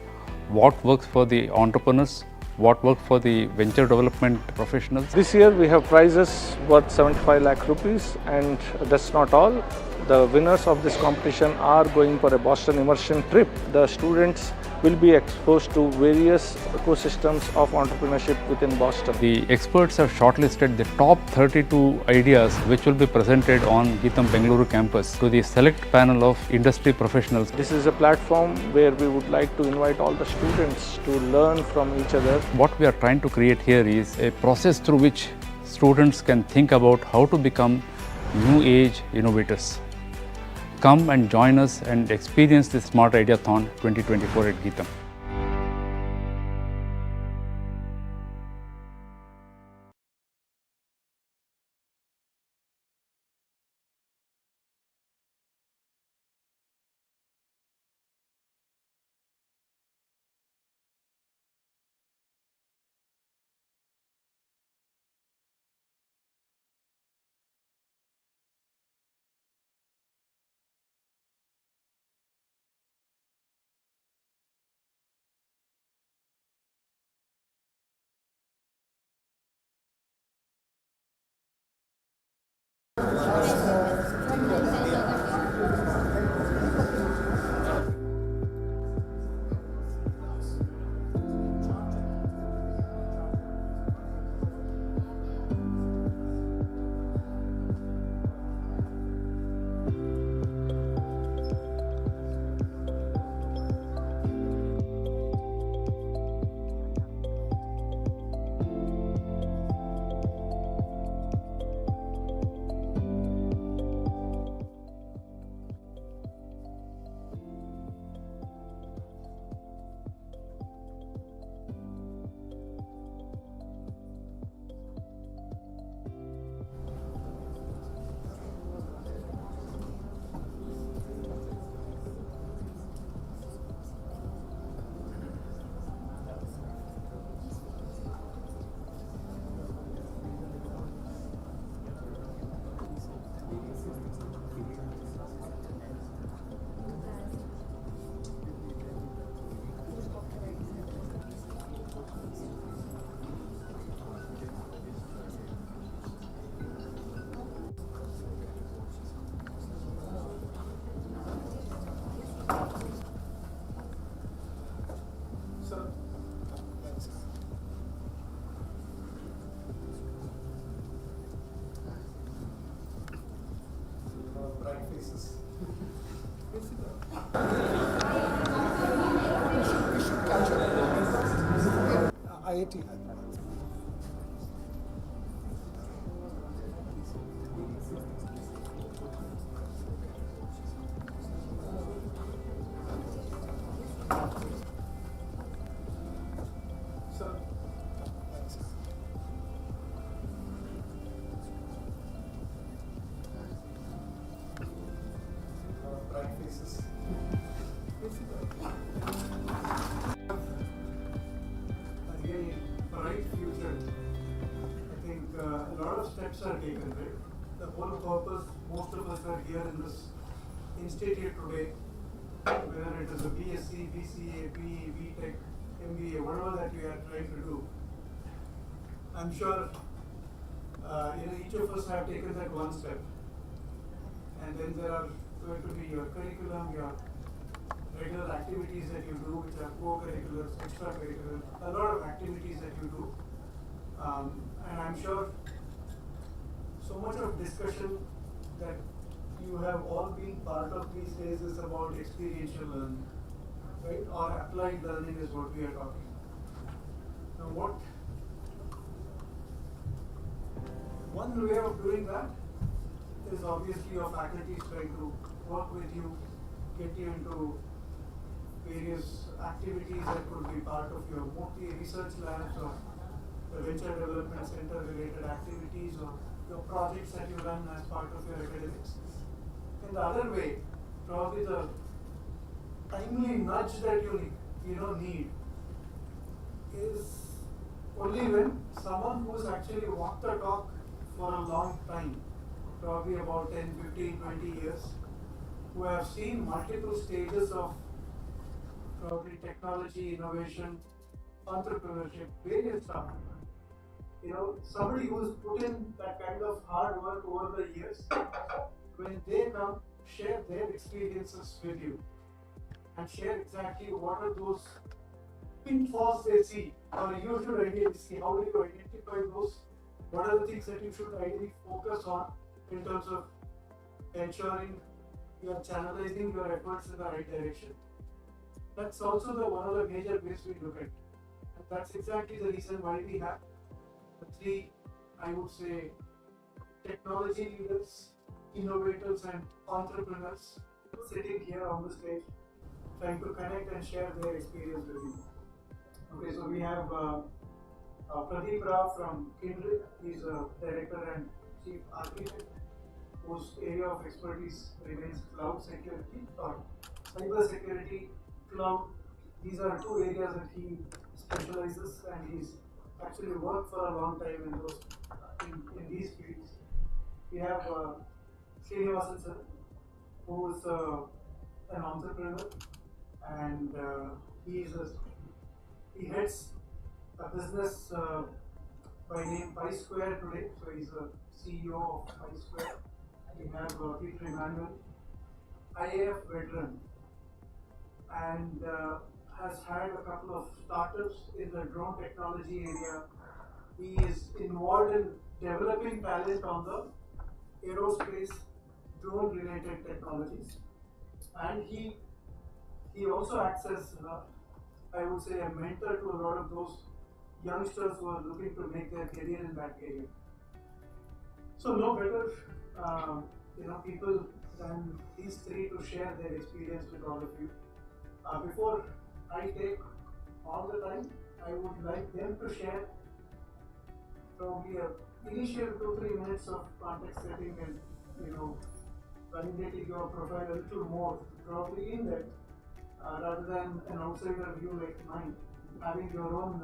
what works for the entrepreneurs, what works for the venture development professionals. This year we have prizes worth 75 lakh rupees, and that's not all. The winners of this competition are going for a Boston immersion trip. The students will be exposed to various ecosystems of entrepreneurship within Boston. The experts have shortlisted the top 32 ideas which will be presented on Geetham Bengaluru campus to the select panel of industry professionals. This is a platform where we would like to invite all the students to learn from each other. What we are trying to create here is a process through which students can think about how to become new age innovators. Come and join us and experience the SmartIDEAthon 2024 at Geetham. IIT. A lot of steps are taken, right? The whole purpose, most of us are here in this institute today, whether it is a BSc, BCA, BE, BTech, MBA, whatever that we are trying to do. I'm sure each of us have taken that one step. And then there are going to be your curriculum, your regular activities that you do, which are co-curriculars, extracurriculars, a lot of activities that you do. And I'm sure so much of discussion that you have all been part of these days is about experiential learning, right? Or applied learning is what we are talking. Now one way of doing that is obviously your faculty is trying to work with you, get you into various activities that could be part of your mostly research labs or the venture development center related activities or the projects that you run as part of your academics. In the other way, probably the timely nudge that you need is only when someone who's actually walked the talk for a long time, probably about 10, 15, 20 years, who have seen multiple stages of probably technology, innovation, entrepreneurship, various stuff. Somebody who's put in that kind of hard work over the years, when they come, share their experiences with you and share exactly what are those pitfalls they see, or you should ideally see how do you identify those, what are the things that you should ideally focus on in terms of ensuring you are channelizing your efforts in the right direction. That's also one of the major ways we look at it. And that's exactly the reason why we have the three, I would say, technology leaders, innovators and entrepreneurs sitting here on the stage trying to connect and share their experience with you. Okay, so we have Pradeep Rao from Kindred. He's a director and chief architect whose area of expertise remains cloud security or cyber security, cloud. These are two areas that he specializes, and he's actually worked for a long time in these fields. We have Srinivasan sir, who is an entrepreneur, and he heads a business by name Pi Square today. So he's a CEO of Pi Square. We have Peter Emmanuel, IAF veteran, and has had a couple of startups in the drone technology area. He is involved in developing talent on the aerospace drone related technologies, and he also acts as I would say a mentor to a lot of those youngsters who are looking to make their career in that area. So no better people than these three to share their experience with all of you. Before I take all the time, I would like them to share probably a initial 2-3 minutes of context setting and validating your profile a little more, probably in depth, rather than an outsider view like mine. Having your own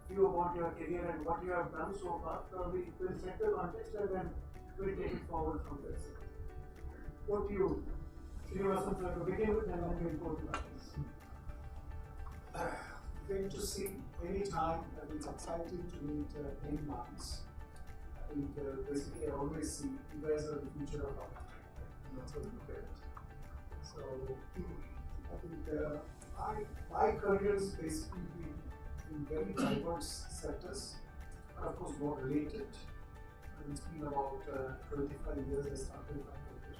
view about your career and what you have done so far, probably will set the context and then we'll take it forward from there. What do you, Srinivasan sir, to begin with, and then we'll go to that. Great to see any time, and it's exciting to meet young minds. I think basically I always see you guys are the future of our country, and that's what we look at it. So I think my career has basically been in very diverse sectors, and of course more related. And it's been about 25 years I started my career.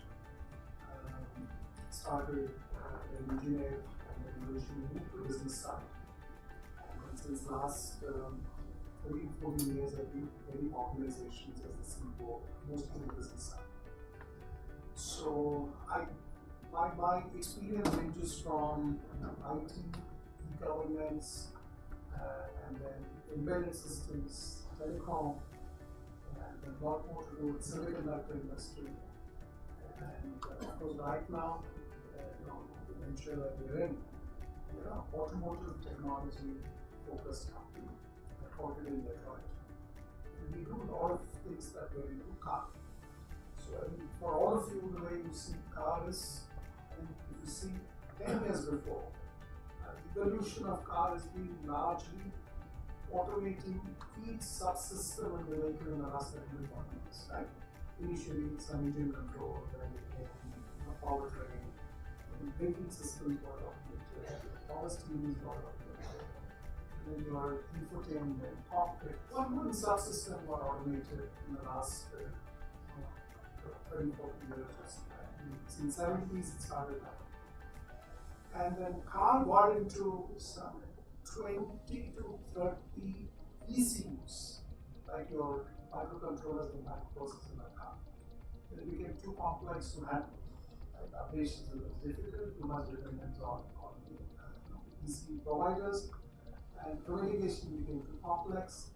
Started as an engineer and then eventually moved to business side. And since last 13-14 years I've been in many organizations as a CEO, mostly in the business side. So my experience ranges from IT, governance, and then embedded systems, telecom, and a lot more to do with semiconductor industry. And of course, right now, the venture that we're in, we're an automotive technology focused company headquartered in Detroit. And we do a lot of things that go into car. So I mean, for all of you, the way you see cars, and if you see 10 years before, the evolution of car has been largely automating each subsystem in the vehicle in the last 30 years, right? Initially, some engine control, then it became powertrain, braking systems got automated, power steering got automated, then your infotainment, cockpit, one subsystem got automated in the last 30-40 years. Since 70s it started out. And then car got into some 20 to 30 ECUs, like your microcontrollers and microprocessors in the car. It became too complex to handle. Like operations was difficult, too much dependence on the ECU providers, and communication became too complex,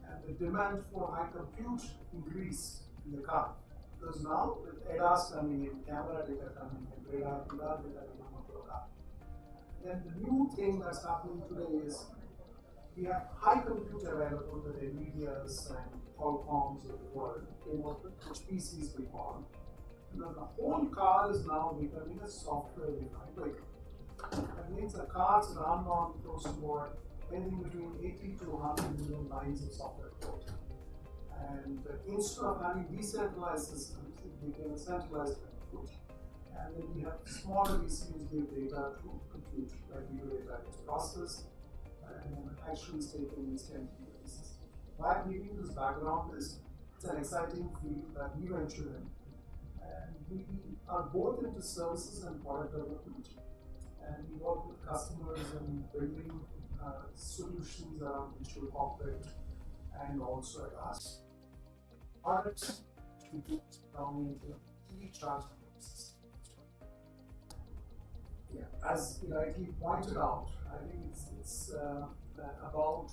and the demand for high compute increased in the car. Because now with ADAS coming in, camera data coming in, radar data coming into the car. Then the new thing that's happening today is we have high compute available with NVIDIA's and Qualcomm's of the world, which PCs we call. And then the whole car is now becoming a software-defined vehicle. That means the cars run on close to more anything between 80 to 100 million lines of software code. And instead of having decentralized systems, it became a centralized compute. And then we have smaller ECUs give data to compute, like video data gets processed, and then actions taken instantly with the system. Why I'm giving this background is it's an exciting field that we venture in. And we are both into services and product development. And we work with customers in building solutions around digital cockpit and also ADAS. Products to do predominantly EV charging systems. Yeah, as you rightly pointed out, I think it's about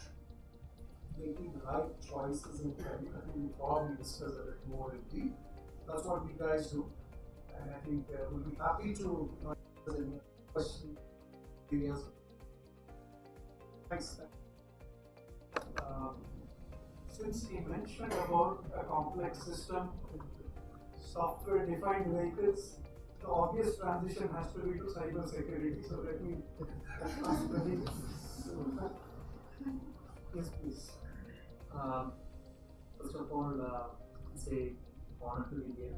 making the right choices in career. I think we'll probably discuss a bit more in deep. That's what we guys do, and I think we'll be happy to answer any questions. Thanks. Since he mentioned about a complex system, software-defined vehicles, the obvious transition has to be to cyber security. So let me ask Pradeep. Yes, please. First of all, it's a honor to be here.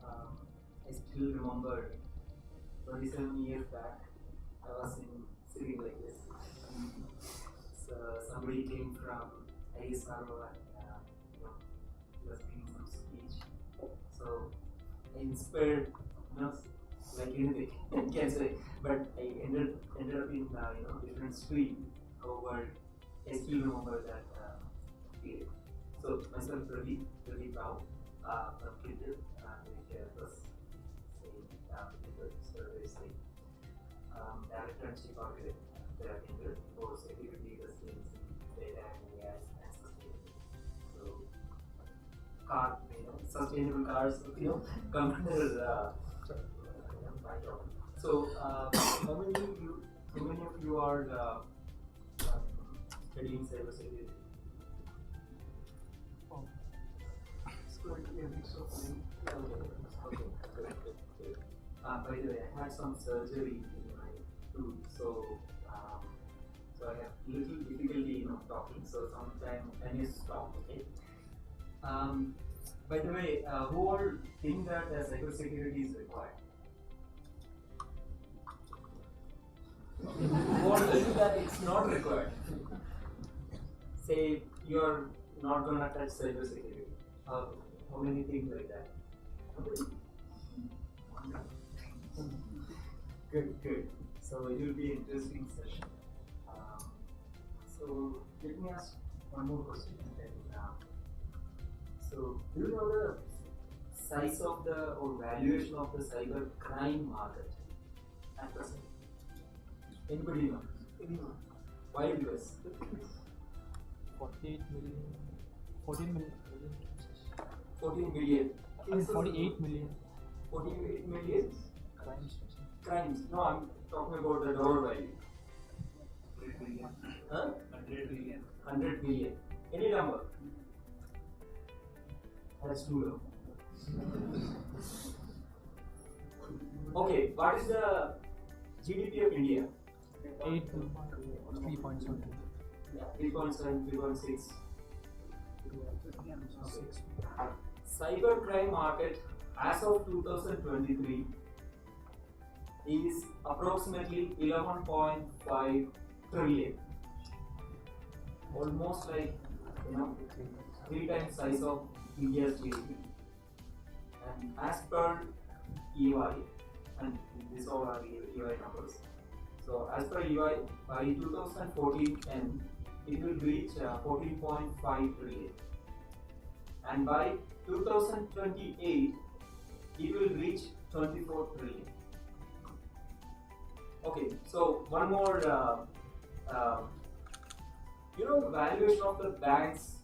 I still remember 27 years back, I was sitting like this. So somebody came from ISRO and he was giving some speech. So I inspired, like anything I can say, but I ended up in different stream. However, I still remember that period. So myself, Pradeep Rao, from Kindle, which was Director and Chief Architect at Kindle for security, resiliency, data and AI and sustainability. So, sustainable cars, come under my job. So, how many of you are studying cybersecurity? Oh, it's going to be a mix of many. Okay, good. By the way, I had some surgery in my tooth, so I have little difficulty, talking. So sometimes I need to stop. Okay. By the way, who all think that cybersecurity is required? Who all think that it's not required? Say you're not gonna touch cybersecurity. How many things like that? Good. So it will be an interesting session. So let me ask one more question. So do you know the size of or valuation of the cyber crime market at present? Anybody know? Anyone? Why US? 48 million. 14 million. 14 million. 48 million. 48 million? Crimes. No, I'm talking about the dollar value. 100 billion. Huh? 100 billion. 100 billion. Any number? That's too low. Okay, what is the GDP of India? 8 to 3.7. 3.7, 3.6. Cyber crime market as of 2023 is approximately 11.5 trillion. Almost like 3 times size of India's GDP. And as per EY, and these all are EY numbers. So as per EY, by 2014 end, it will reach 14.5 trillion. And by 2028, it will reach 24 trillion. Okay, so one more You know the valuation of the banks,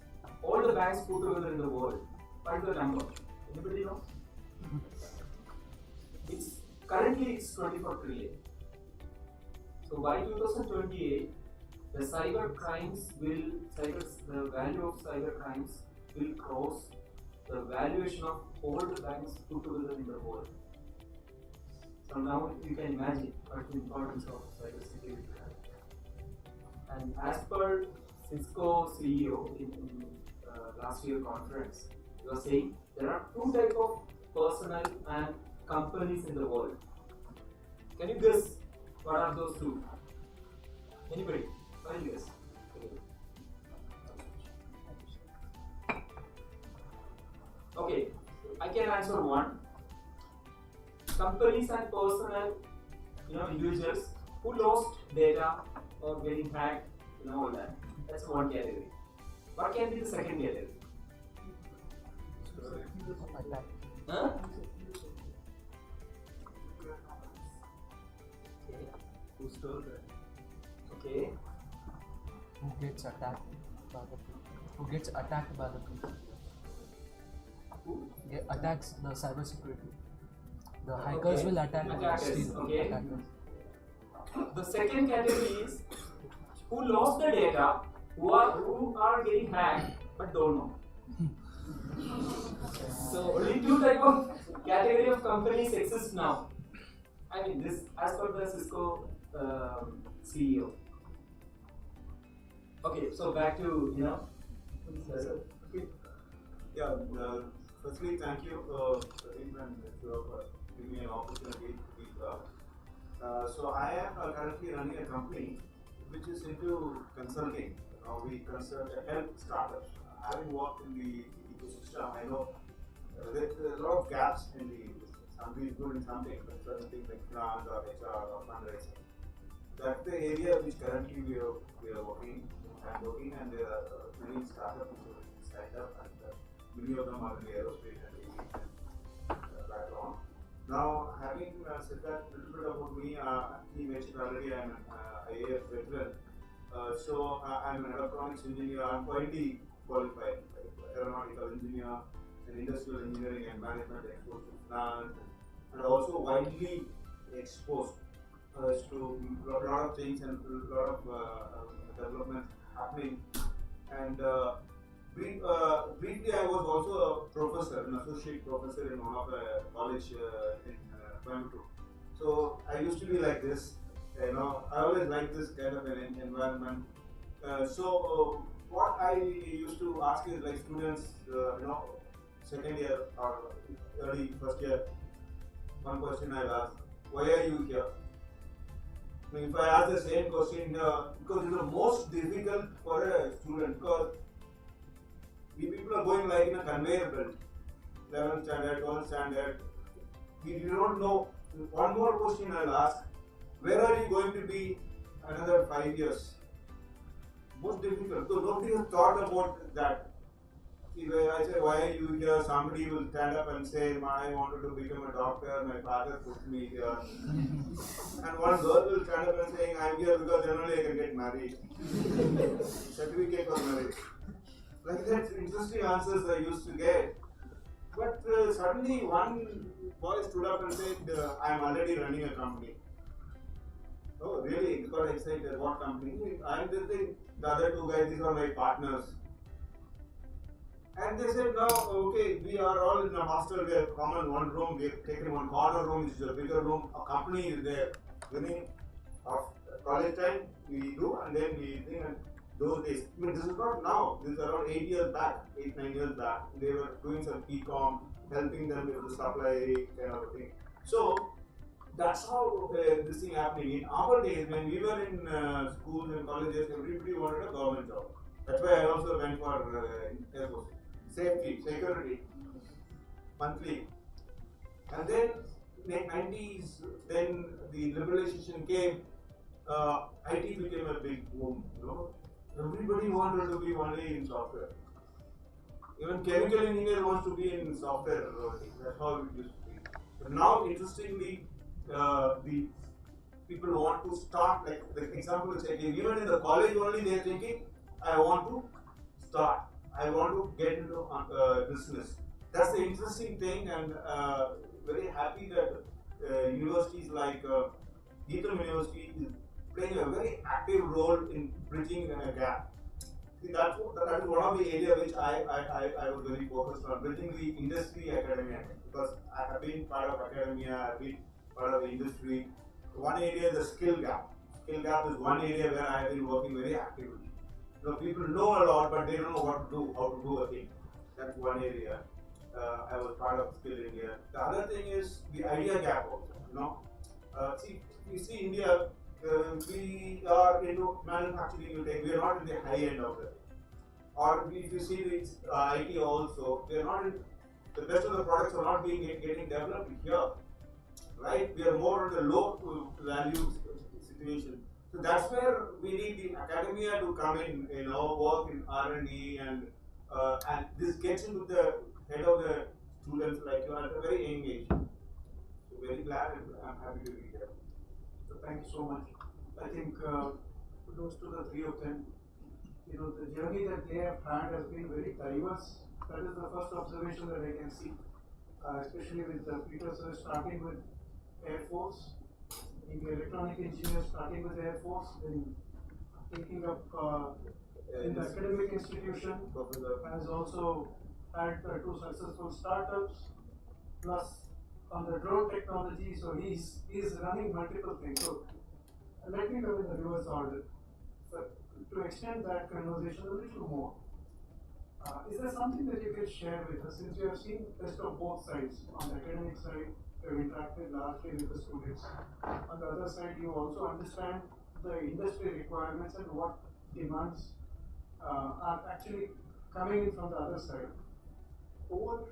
all the banks put together in the world. What is the number? Anybody know? It's currently it's 24 trillion. So by 2028, the value of cyber crimes will cross the valuation of all the banks put together in the world. So now you can imagine what the importance of cyber security. And as per Cisco CEO in last year conference, he was saying there are two types of personnel and companies in the world. Can you guess what are those two? Anybody? Can you guess? Okay, I can answer one. Companies and personnel, individuals who lost data or getting hacked, all that. That's one category. What can be the second category? Huh? Okay. Who stole that? Okay. Who gets attacked by the people? Who gets attacked by the people? Who attacks the cybersecurity? The hackers will attack attackers. Okay. attackers. The second category is who lost the data, who are getting hacked but don't know. So only two type of category of companies exist now. I mean this as per the Cisco CEO. Okay, so back to Yeah. Firstly, thank you, Pradeep and for giving me an opportunity to speak. So I am currently running a company which is into consulting. We consult help startups. Having worked in the ecosystem, I know there's a lot of gaps in the ecosystem. Somebody is good in something, but certain things like finance or HR or fundraising. That's the area which currently we are working. I'm working, and there are many startups which are signed up, and many of them are in the aerospace and aviation background. Now, having said that, a little bit about me, he mentioned already I'm an IAS veteran. So I'm an electronics engineer. I'm quite qualified, aeronautical engineer, and industrial engineering and management, exposed to finance, and also widely exposed to a lot of things and a lot of developments happening. And briefly, I was also a professor, an associate professor in one of the college in Coimbatore. So I used to be like this. I always like this kind of an environment. So what I used to ask is like students, second year or early first year, one question I'll ask: why are you here? If I ask the same question, because it's the most difficult for a student, because we people are going like in a conveyor belt, 11th standard, 12th standard. We do not know. One more question I'll ask: where are you going to be another 5 years? Most difficult. So nobody has thought about that. If I say, why are you here? Somebody will stand up and say, I wanted to become a doctor, my father put me here. And one girl will stand up and say, I'm here because generally I can get married. Certificate for marriage. Like that, interesting answers I used to get. But suddenly one boy stood up and said, I'm already running a company. Oh, really? He got excited. What company? I'm just saying, the other two guys, these are my partners. And they said, no, okay, we are all in a hostel, we have common one room, we have taken one corner room, which is a bigger room, a company is there. Beginning of college time, we do, and then we think, and those days, this is not now, this is around 8 years back, 8-9 years back, they were doing some e-com, helping them with the supply kind of a thing. So, that's how this thing happening. In our days, when we were in schools and colleges, everybody wanted a government job. That's why I also went for Air Force. Safety, security, monthly. And then in the 90s, then the liberalization came, IT became a big boom, Everybody wanted to be only in software. Even chemical engineer wants to be in software, that's how it used to be. But now, interestingly, the people want to start, like the example which I gave, even in the college only they are thinking, I want to start. I want to get into business. That's the interesting thing, and very happy that universities like Geetham University is playing a very active role in bridging a gap. See, that is one of the areas which I was very focused on, building the industry academia, because I have been part of academia, I've been part of the industry. One area is the skill gap. Skill gap is one area where I have been working very actively. You know, people know a lot, but they don't know what to do, how to do a thing. That's one area. I was part of Skill India. The other thing is the idea gap also. You know, see, we see India, we are into manufacturing. We are not in the high end of it. Or if you see the IT also, we are not in the best of the products are not being getting developed here, right? We are more on the low value situation. So that's where we need the academia to come in, you know, work in R&D, and this gets into the head of the students like you at a very young age. So very glad and I'm happy to be here. So thank you so much. I think kudos to the three of them. You know, the journey that they have had has been very diverse. That is the first observation that I can see, especially with Peter sir starting with Air Force, being the electronic engineer starting with Air Force, then taking up in the academic institution, has also had two successful startups, plus on the drone technology, so he's running multiple things. So let me come in the reverse order. So, to extend that conversation a little more, is there something that you can share with us, since you have seen best of both sides? On the academic side, you have interacted largely with the students. On the other side, you also understand the industry requirements and what demands are actually coming in from the other side. Over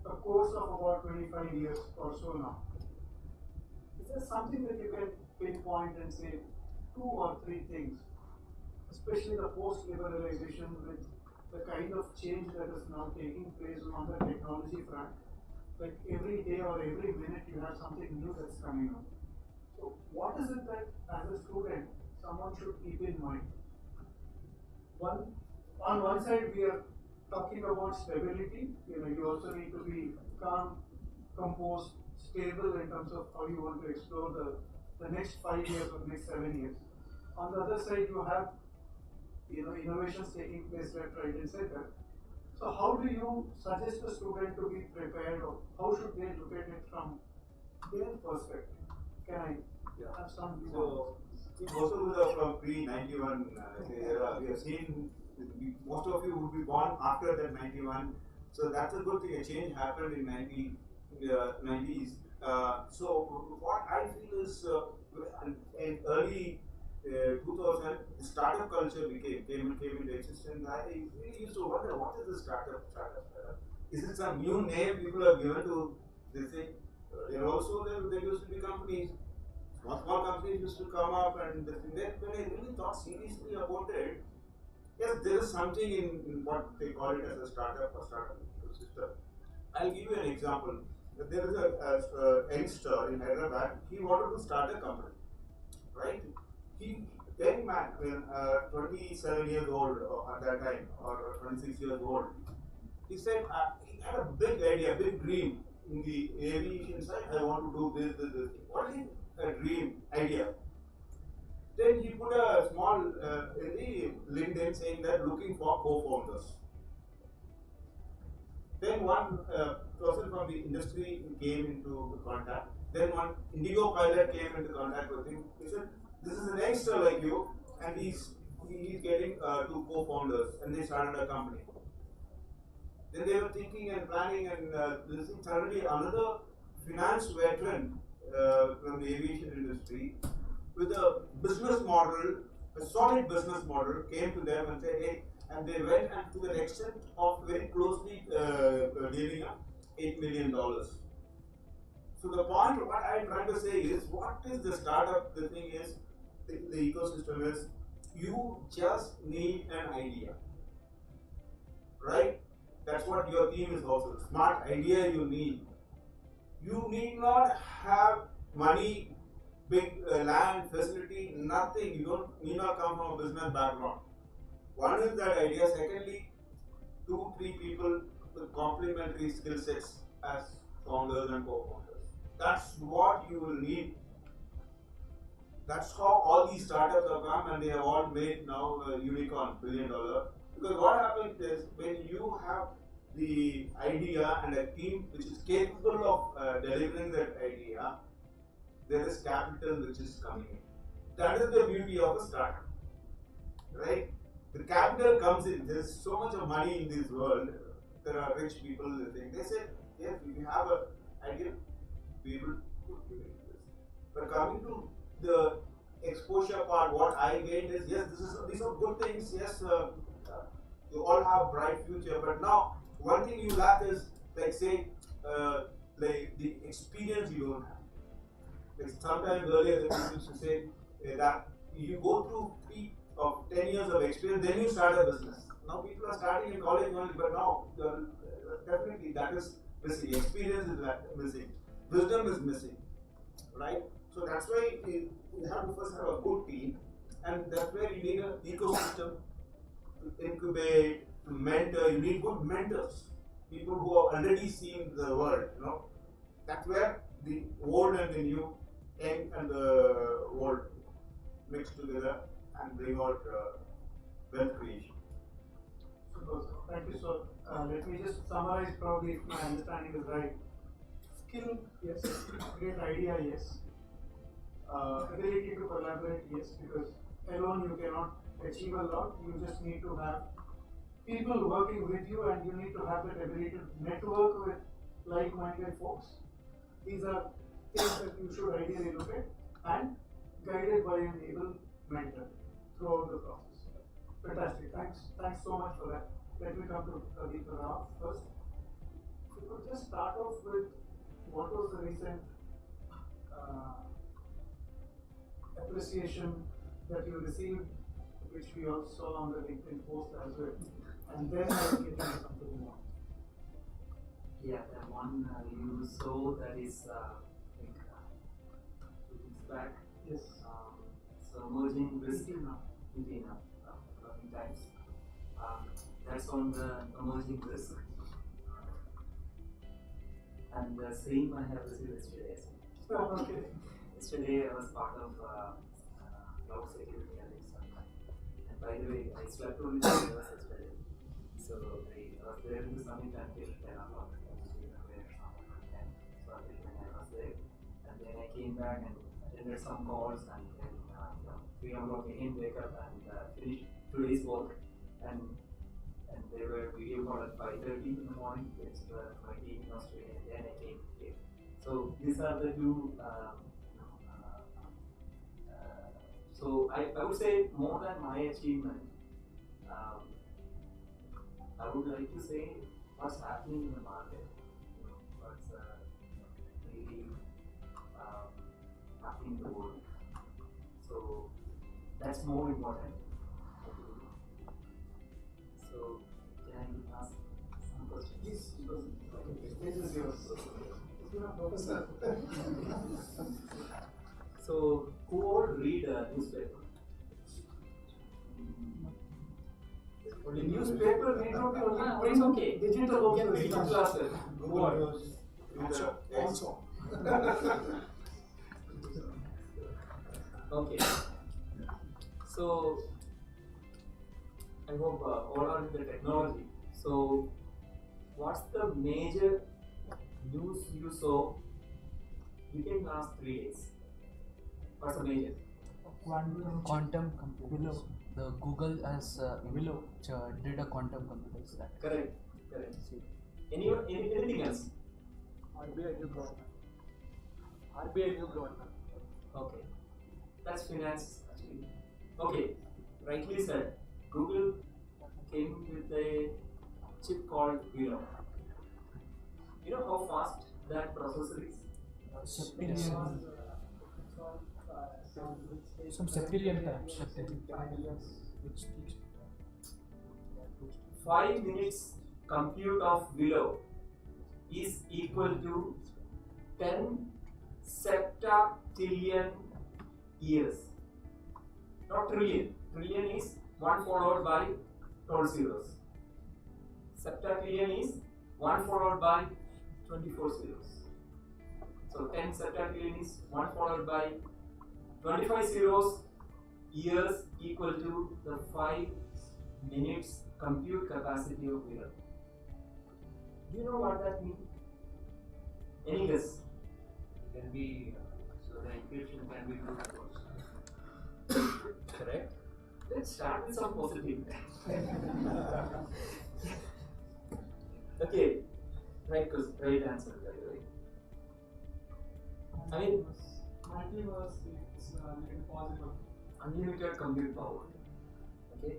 a course of about 25 years or so now, is there something that you can pinpoint and say 2 or 3 things, especially the post-liberalization with the kind of change that is now taking place on the technology front? Like every day or every minute you have something new that's coming up. So what is it that as a student someone should keep in mind? On one side we are talking about stability. You know, you also need to be calm, composed, stable in terms of how you want to explore the next 5 years or next 7 years. On the other side, you have, you know, innovations taking place left, right, and center. So how do you suggest a student to be prepared, or how should they look at it from their perspective? Can I have some view? So, most of us are from pre-91 era. We have seen, most of you would be born after that 91. So that's a good thing. A change happened in 90s. So what I feel is in early 2000, the startup culture came into existence. I really used to wonder, what is the startup? Is it some new name people have given to this thing? There used to be companies, small companies used to come up, and then when I really thought seriously about it, yes, there is something in what they call it as a startup or startup ecosystem. I'll give you an example. There is a youngster in Hyderabad. He wanted to start a company, right? Young man, 27 years old at that time, or 26 years old. He said he had a big idea, big dream in the aviation side. I want to do this. What is a dream idea? Then he put a small in the LinkedIn saying that looking for co-founders. Then one person from the industry came into contact. Then one Indigo pilot came into contact with him. He said, "This is an youngster like you, and he's getting 2 co-founders," and they started a company. Then they were thinking and planning, and suddenly another finance veteran from the aviation industry with a business model, a solid business model, came to them and said, "Hey," and they went and to the extent of very closely dealing up $8 million. So the point what I'm trying to say is, what is the startup? The thing is, the ecosystem is, you just need an idea, right? That's what your team is also. Smart idea you need. You need not have money, big land, facility, nothing. You don't need not come from a business background. One is that idea. Secondly, 2-3 people with complementary skill sets as founders and co-founders. That's what you will need. That's how all these startups have come, and they have all made now a unicorn, $1 billion. Because what happens is when you have the idea and a team which is capable of delivering that idea, there is capital which is coming in. That is the beauty of a startup, right? The capital comes in. There is so much of money in this world. There are rich people listening. They say, yes, if you have an idea, we will put you into this. But coming to the exposure part, what I gained is, yes, these are good things. Yes, you all have bright future. But now, one thing you lack is, like say, like the experience you don't have. Like sometimes earlier the people used to say that you go through 3 or 10 years of experience, then you start a business. Now people are starting in college only, but now definitely that is missing. Experience is missing. Wisdom is missing, right? So that's why you have to first have a good team, and that's where you need an ecosystem to incubate, to mentor. You need good mentors, people who have already seen the world. You know, that's where the old and the new, young and the old mix together and bring out wealth creation. Super, sir. Thank you, sir. Let me just summarize probably if my understanding is right. Skill, yes. Great idea, yes. Ability to collaborate, yes, because alone you cannot achieve a lot. You just need to have people working with you, and you need to have that ability to network with like-minded folks. These are things that you should ideally look at, and guided by an able mentor throughout the process. Fantastic. Thanks so much for that. Let me come to Deepa Rao first. If you could just start off with what was the recent appreciation that you received, which we also saw on the LinkedIn post as well, and then I will get into something more. Yeah, the one you saw that is like 2 weeks back. Yes. So emerging risk in working times. That's on the emerging risk. And the same I have received yesterday. Okay. Yesterday I was part of cloud security analyst. And by the way, I slept only 3 hours yesterday. So I was there in the summit until 10 o'clock. So until when I was there. And then I came back and attended some calls, and then 3 o'clock again wake up and finish today's work. And they were video call at 5:30 in the morning. It's my team in Australia, and then I came here. So these are the two. So I would say more than my achievement. I would like to say what's happening in the market. What's really happening in the world. So that's more important. So can I ask some questions? Please, this is yours. Professor. So who all read a newspaper? The newspaper need not be only print, okay. digital also. Digital as well. Google News, Also. Okay. So I hope all are in the technology. So what's the major news you saw within last 3 days? What's the major? Quantum computers. The Google has did a quantum computers. Correct. Anything else? RBI new government. Okay. That's finance actually. Okay. Rightly said. Google came with a chip called Willow. You know how fast that processor is? Some septillion times. 5 minutes compute of Willow is equal to 10 septillion years. Not trillion. Trillion is 1 followed by 12 zeros. Septillion is 1 followed by 24 zeros. So 10 septillion is 1 followed by 25 zeros, years equal to the 5 minutes compute capacity of winner. Do you know what that means? Any guess? Can be, so the equation can be 2 zeros. Correct. Let's start with some positive. Okay, right answer, by the way. I mean, multiverse is positive. Unlimited compute power. Okay,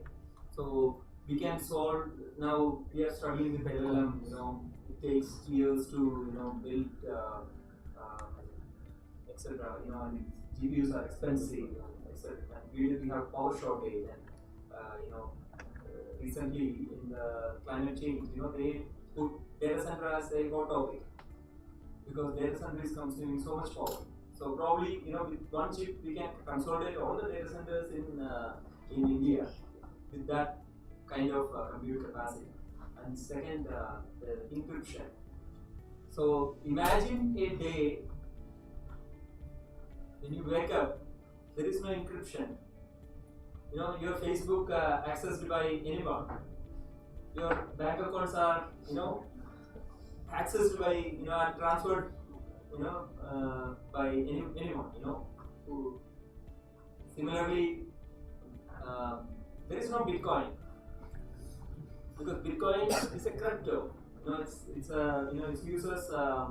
so we can solve. Now we are struggling with LLM. It takes years to build, etc. And GPUs are expensive, etc. And we have power shortage, and recently in the climate change, they put data center as a hot topic because data center is consuming so much power. So probably with one chip we can consolidate all the data centers in India with that kind of compute capacity. And second, the encryption. So imagine a day when you wake up, there is no encryption. Your Facebook accessed by anyone. Your bank accounts are accessed by and transferred by anyone. Who similarly, there is no Bitcoin because Bitcoin is a crypto. It's a its users who are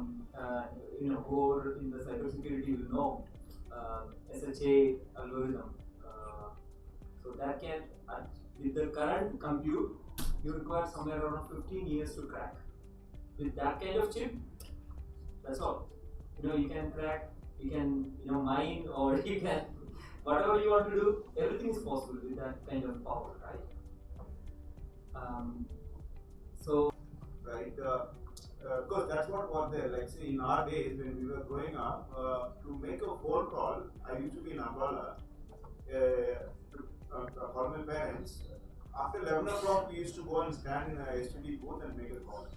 in the cybersecurity will know SHA algorithm. So that can with the current compute you require somewhere around 15 years to crack. With that kind of chip, that's all. You can crack, you can mine, or you can whatever you want to do. Everything is possible with that kind of power, right? Right. Because that's what was there. Like say in our days when we were growing up, to make a phone call, I used to be in Ambala. To call my parents. After 11 o'clock, we used to go and stand in a STD booth and make a call.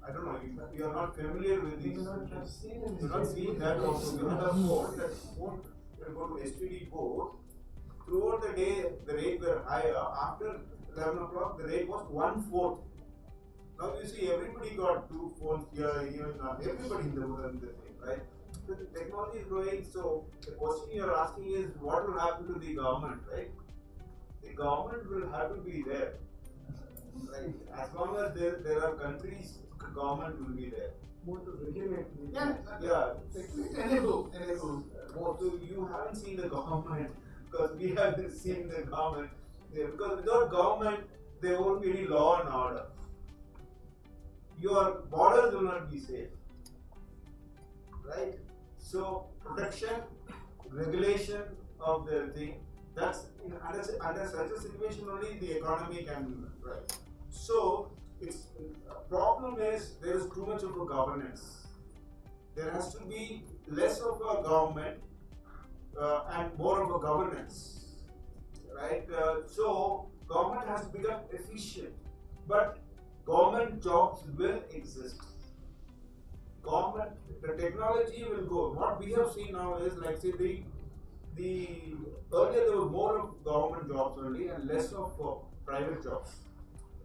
I don't know, you are not familiar with these. You're not seeing that also. You have a phone, that phone, you go to STD booth. Throughout the day, the rate were higher. After 11 o'clock, the rate was 1/4. Now you see, everybody got 2 phones here, even everybody in the world, right? So the technology is growing. So the question you are asking is, what will happen to the government, right? The government will have to be there, right? As long as there are countries, the government will be there. More to regulate. Yeah. Enable. So you haven't seen the government because we haven't seen the government. Yeah, because without government, there won't be any law and order. Your borders will not be safe, right? So protection, regulation of the thing. That's under such a situation only the economy can right. So its problem is there is too much of a governance. There has to be less of a government and more of a governance, right? So government has become efficient, but government jobs will exist. The technology will go. What we have seen now is like say earlier there was more of government jobs only and less of private jobs.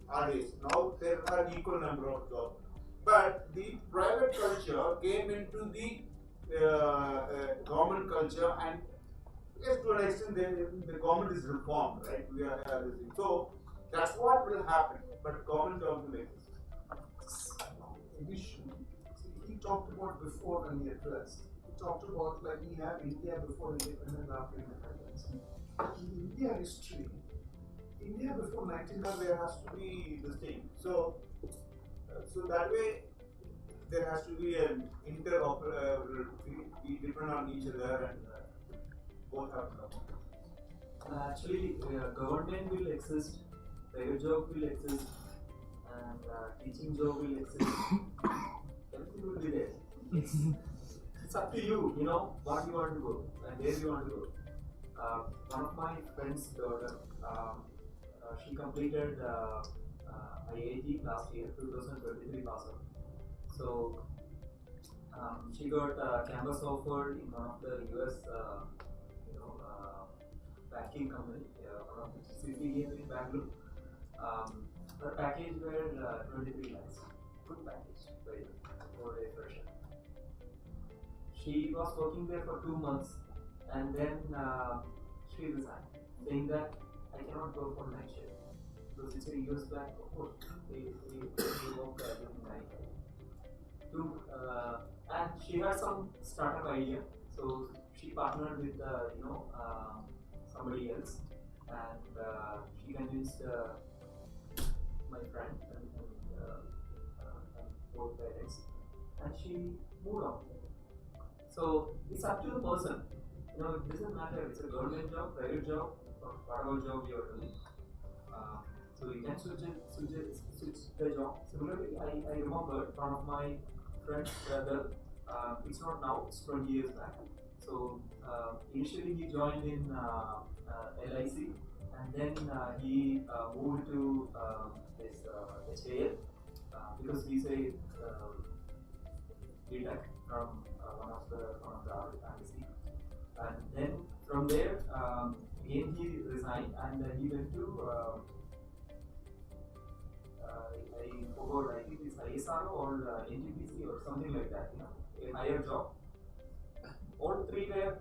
Nowadays, now there are an equal number of jobs. But the private culture came into the government culture, and yes, to an extent, the government is reformed, right? We are so that's what will happen. But government jobs will exist. He talked about before when he addressed. He talked about like we have India before independence, after independence. In India history, India before 1900 there has to be this thing. So that way there has to be an interoperability. We depend on each other and both have to. Actually, government will exist, private job will exist, and teaching job will exist. Everything will be there. It's up to you, what you want to go and where you want to go. One of my friend's daughter, she completed IIT last year, 2023 pass out. So she got a campus offer in one of the US, banking company, one of the city in Bangalore. Her package were 23 lakhs. Good package, very good for a fresher. She was working there for 2 months, and then she resigned, saying that I cannot go for night shift because it's a US bank. Of course, they work during night. And she had some startup idea, so she partnered with somebody else, and she convinced my friend and both parents, and she moved on. So it's up to the person. It doesn't matter. It's a government job, private job, or whatever job you are doing. So you can switch the job. Similarly, I remember one of my friends' brother. It's not now. It's 20 years back. So initially he joined in LIC, and then he moved to this HAL because he's a BTech from one of the RIC. And then from there, again he resigned, and he went to I forgot. I think it's ISRO or NTPC or something like that. A higher job. All three were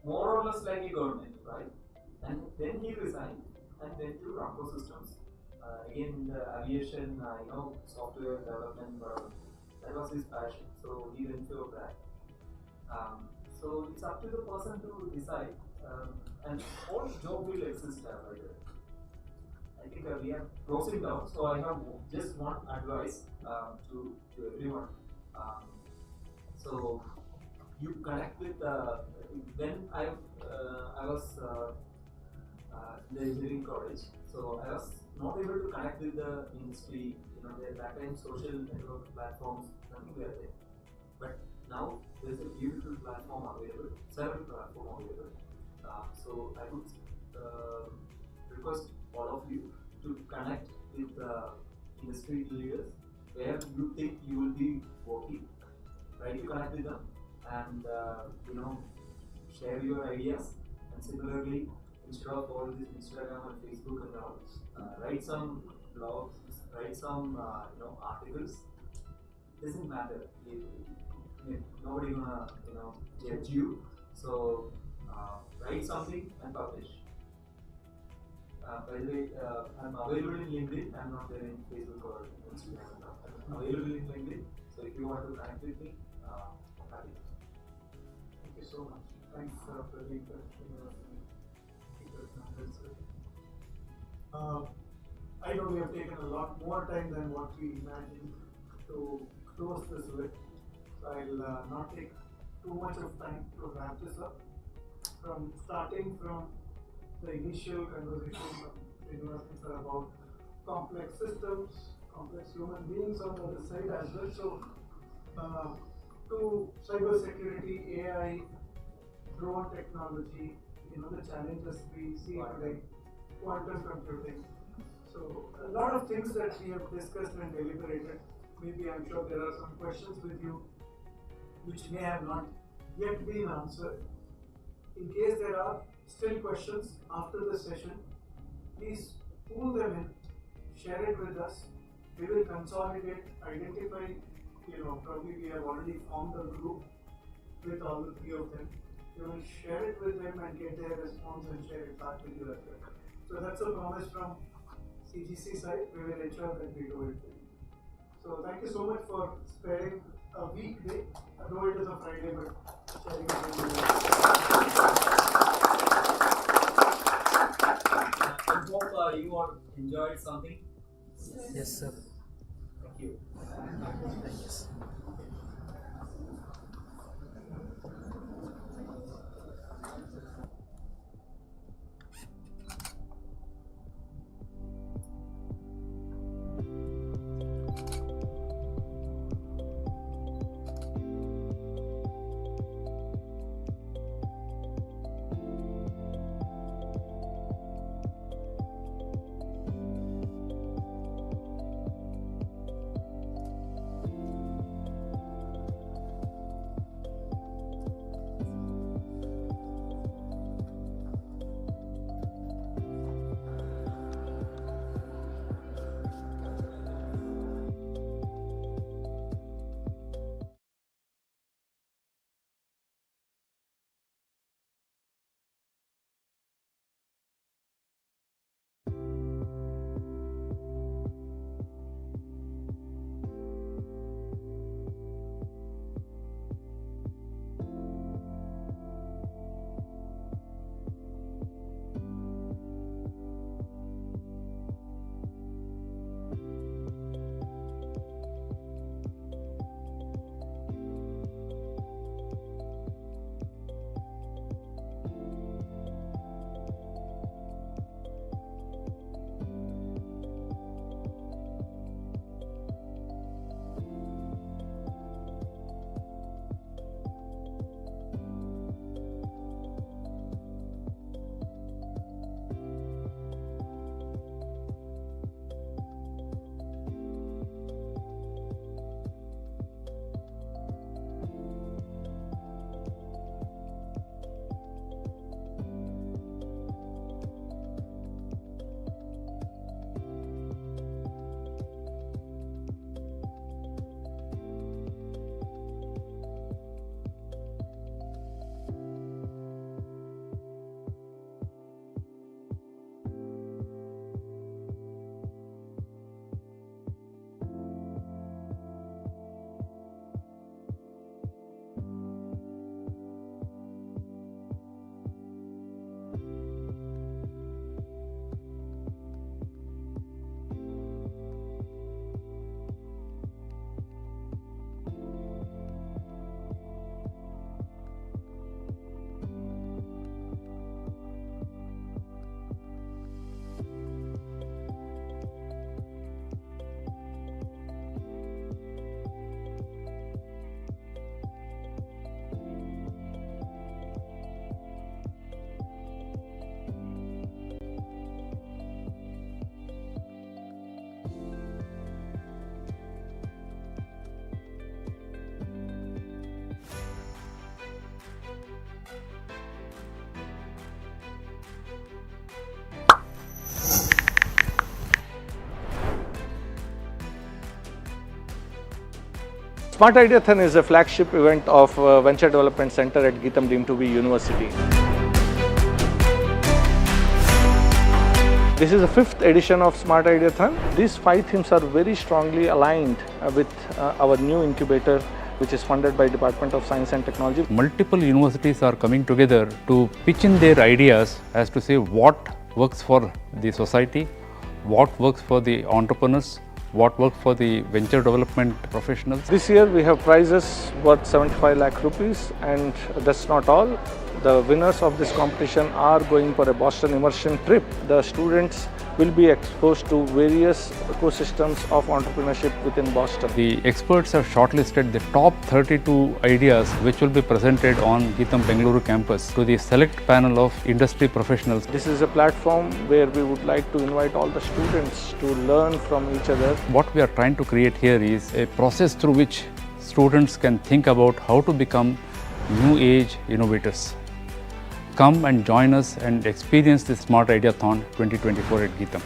more or less like a government, right? And then he resigned and went to Ramco Systems. Again, in the aviation, software development, that was his passion. So he went for that. So it's up to the person to decide, and all job will exist by the way. I think we are closing down, so I have just one advice to everyone. So you connect with when I was in the engineering college, so I was not able to connect with the industry. That time social network platforms, nothing were there. But now there is a beautiful platform available, several platforms available. So I would request all of you to connect with industry leaders where you think you will be working. Try to connect with them and share your ideas. And similarly, instead of all this Instagram and Facebook and all, write some blogs, write some articles. Doesn't matter. Nobody gonna judge you. So write something and publish. By the way, I'm available in LinkedIn. I'm not there in Facebook or Instagram. I'm available in LinkedIn. So if you want to connect with me, happy. Thank you so much. Thanks for the introduction. I know we have taken a lot more time than what we imagined to close this with. So I'll not take too much of time to wrap this up. Starting from the initial conversation about complex systems, complex human beings on the other side as well. So to cyber security, AI, drone technology, the challenges we see today, quantum computing. So a lot of things that we have discussed and deliberated. Maybe I'm sure there are some questions with you which may have not yet been answered. In case there are still questions after the session, please pull them in, share it with us. We will consolidate, identify, probably we have already formed a group with all the three of them. We will share it with them and get their response and share it back with you as well. So that's a promise from CGC side. We will ensure that we do it. So thank you so much for sparing a weekday, though it is a Friday, but sharing it with you. I hope you all enjoyed something. Yes, sir. Thank you. Yes. SmartIDEAthon is a flagship event of Venture Development Center at Geetham deemed to be University. This is the 5th edition of SmartIDEAthon. These 5 themes are very strongly aligned with our new incubator, which is funded by Department of Science and Technology. Multiple universities are coming together to pitch in their ideas as to say what works for the society, what works for the entrepreneurs, what works for the venture development professionals. This year we have prizes worth 75 lakh rupees, and that's not all. The winners of this competition are going for a Boston immersion trip. The students will be exposed to various ecosystems of entrepreneurship within Boston. The experts have shortlisted the top 32 ideas which will be presented on Geetham Bengaluru campus to the select panel of industry professionals. This is a platform where we would like to invite all the students to learn from each other. What we are trying to create here is a process through which students can think about how to become new age innovators. Come and join us and experience the SmartIDEAthon 2024 at Geetham.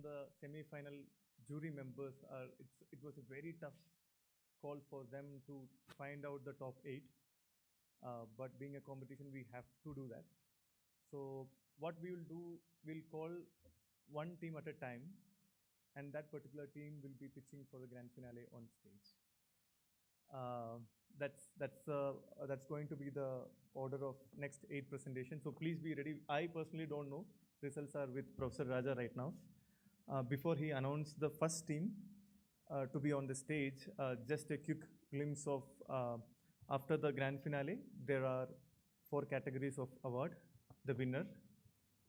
on the semi-final jury members, it was a very tough call for them to find out the top 8. But being a competition, we have to do that. So what we will do, we'll call one team at a time, and that particular team will be pitching for the grand finale on stage. That's going to be the order of next 8 presentations. So please be ready. I personally don't know. Results are with Professor Raja right now. Before he announced the first team to be on the stage, just a quick glimpse of after the grand finale, there are 4 categories of award: the winner,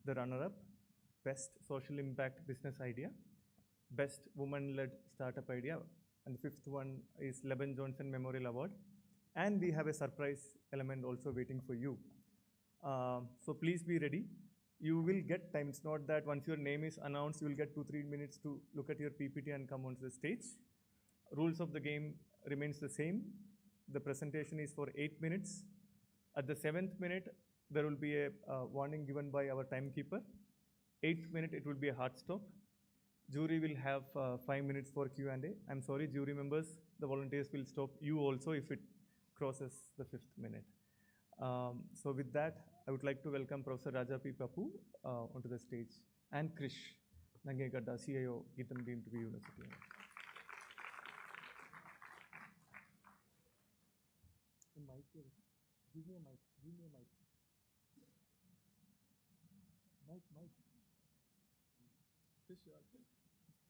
the runner-up, best social impact business idea, best woman-led startup idea, and the 5th one is Leben Johnson Memorial Award. And we have a surprise element also waiting for you. So please be ready. You will get time. It's not that once your name is announced, you will get 2-3 minutes to look at your PPT and come onto the stage. Rules of the game remains the same. The presentation is for 8 minutes. At the 7th minute, there will be a warning given by our timekeeper. 8th minute, it will be a hard stop. Jury will have 5 minutes for Q&A. I'm sorry, jury members, the volunteers will stop you also if it crosses the 5th minute. So with that, I would like to welcome Professor Raja P. Pappu onto the stage, and Krish Nangegadda, CIO, Geetham Deemed to be University. The mic here. Give me a mic. Give me a mic. Mic. Krish,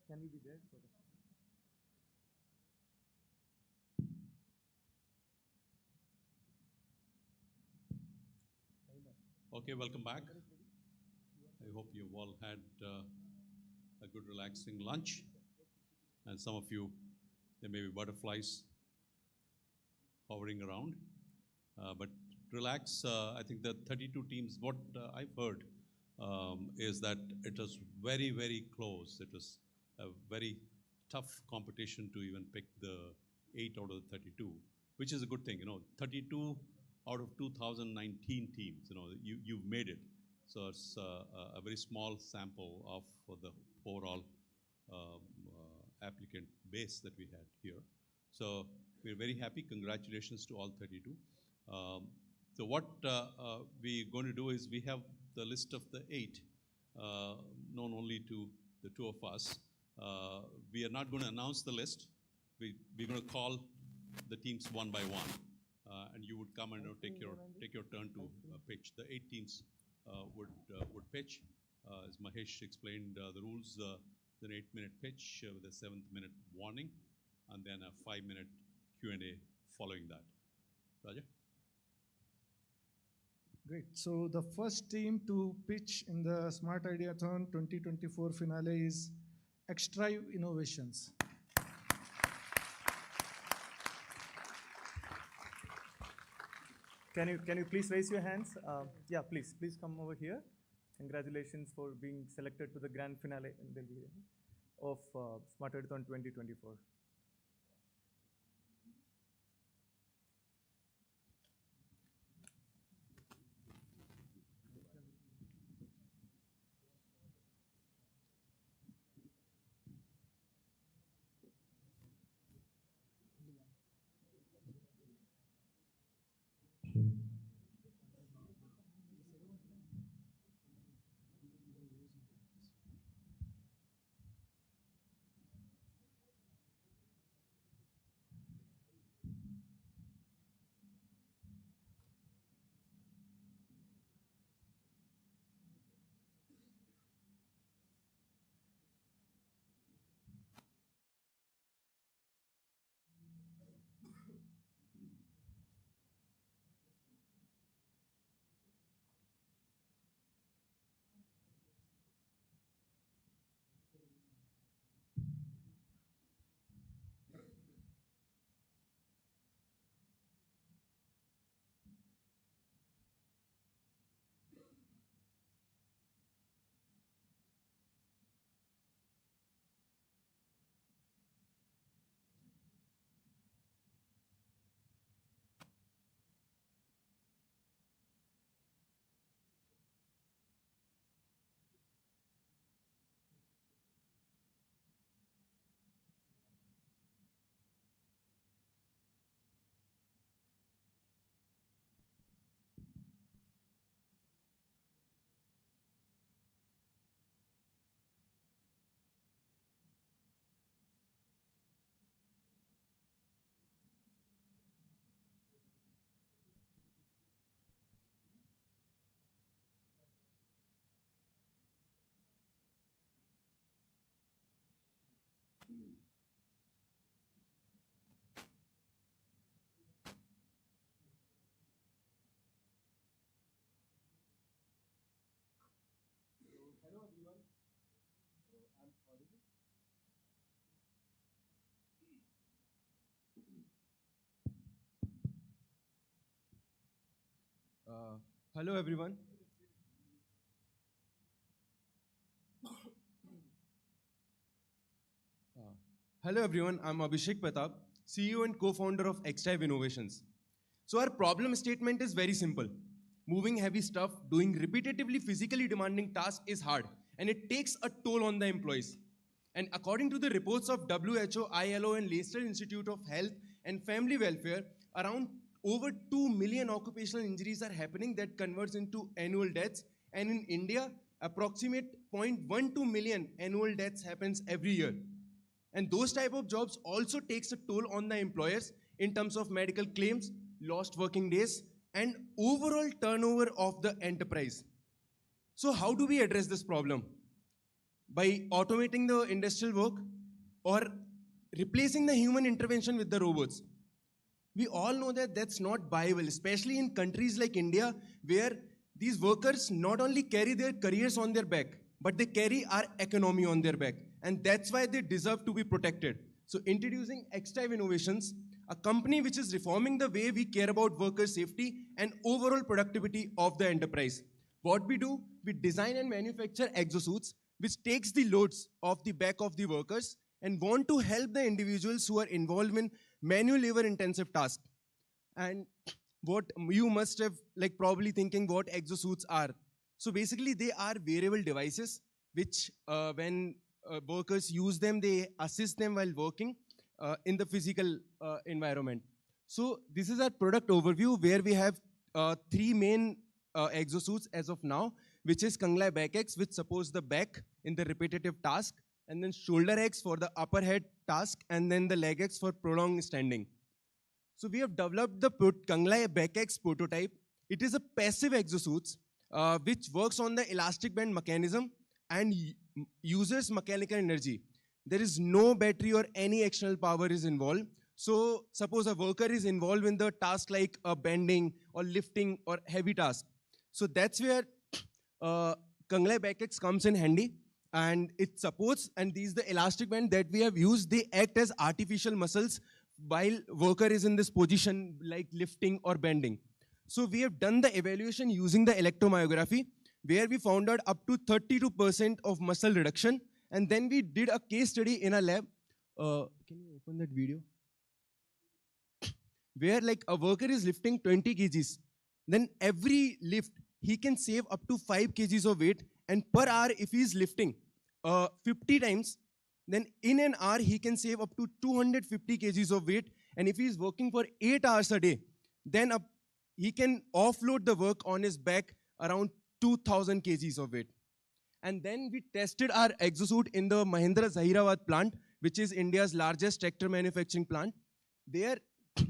can we be there? Sort of. Okay, welcome back. I hope you've all had a good relaxing lunch. And some of you, there may be butterflies hovering around. But relax. I think the 32 teams, what I've heard is that it was very, very close. It was a very tough competition to even pick the 8 out of the 32, which is a good thing. 32 out of 2019 teams, you've made it. So it's a very small sample of the overall applicant base that we had here. So we're very happy. Congratulations to all 32. So what we're going to do is we have the list of the 8, known only to the 2 of us. We are not going to announce the list. We're going to call the teams one by one. And you would come and take your turn to pitch. The 8 teams would pitch. As Mahesh explained the rules, an 8-minute pitch with a 7th-minute warning, and then a 5-minute Q&A following that. Raja? Great. So the first team to pitch in the SmartIDEAthon 2024 finale is Xtrive Innovations. Can you please raise your hands? Yeah, please come over here. Congratulations for being selected to the grand finale of SmartIDEAthon 2024. Hello everyone. Hello everyone, I'm Abhishek Pratap, CEO and co-founder of Xtrive Innovations. So our problem statement is very simple. Moving heavy stuff, doing repetitively physically demanding tasks is hard and it takes a toll on the employees. And according to the reports of WHO, ILO and Leicester Institute of Health and Family Welfare, around over 2 million occupational injuries are happening that converts into annual deaths. And in India, approximate 0.12 million annual deaths happens every year. And those type of jobs also takes a toll on the employers in terms of medical claims, lost working days, and overall turnover of the enterprise. So how do we address this problem? By automating the industrial work or replacing the human intervention with the robots. We all know that that's not viable, especially in countries like India, where these workers not only carry their careers on their back, but they carry our economy on their back. And that's why they deserve to be protected. So introducing Xtrive Innovations, a company which is reforming the way we care about worker safety and overall productivity of the enterprise. What we do, we design and manufacture exosuits, which takes the loads off the back of the workers and want to help the individuals who are involved in manual labor intensive tasks. And what you must have probably thinking what exosuits are. So basically they are wearable devices which when workers use them, they assist them while working in the physical environment. So this is our product overview where we have three main exosuits as of now, which is Kanglai Back X, which supports the back in the repetitive task, and then Shoulder X for the upper head task, and then the Leg X for prolonged standing. So we have developed the Kanglai Back X prototype. It is a passive exosuit which works on the elastic band mechanism and uses mechanical energy. There is no battery or any external power is involved. So suppose a worker is involved in the task like bending or lifting or heavy task. So that's where Kanglai Back X comes in handy, and it supports, and these the elastic band that we have used, they act as artificial muscles while worker is in this position like lifting or bending. So we have done the evaluation using the electromyography, where we found out up to 32% of muscle reduction, and then we did a case study in a lab. Can you open that video? Where like a worker is lifting 20 kgs, then every lift he can save up to 5 kgs of weight, and per hour if he is lifting 50 times, then in an hour he can save up to 250 kgs of weight, and if he is working for 8 hours a day, then he can offload the work on his back around 2000 kgs of weight. And then we tested our exosuit in the Mahindra Zahirabad plant, which is India's largest tractor manufacturing plant. There,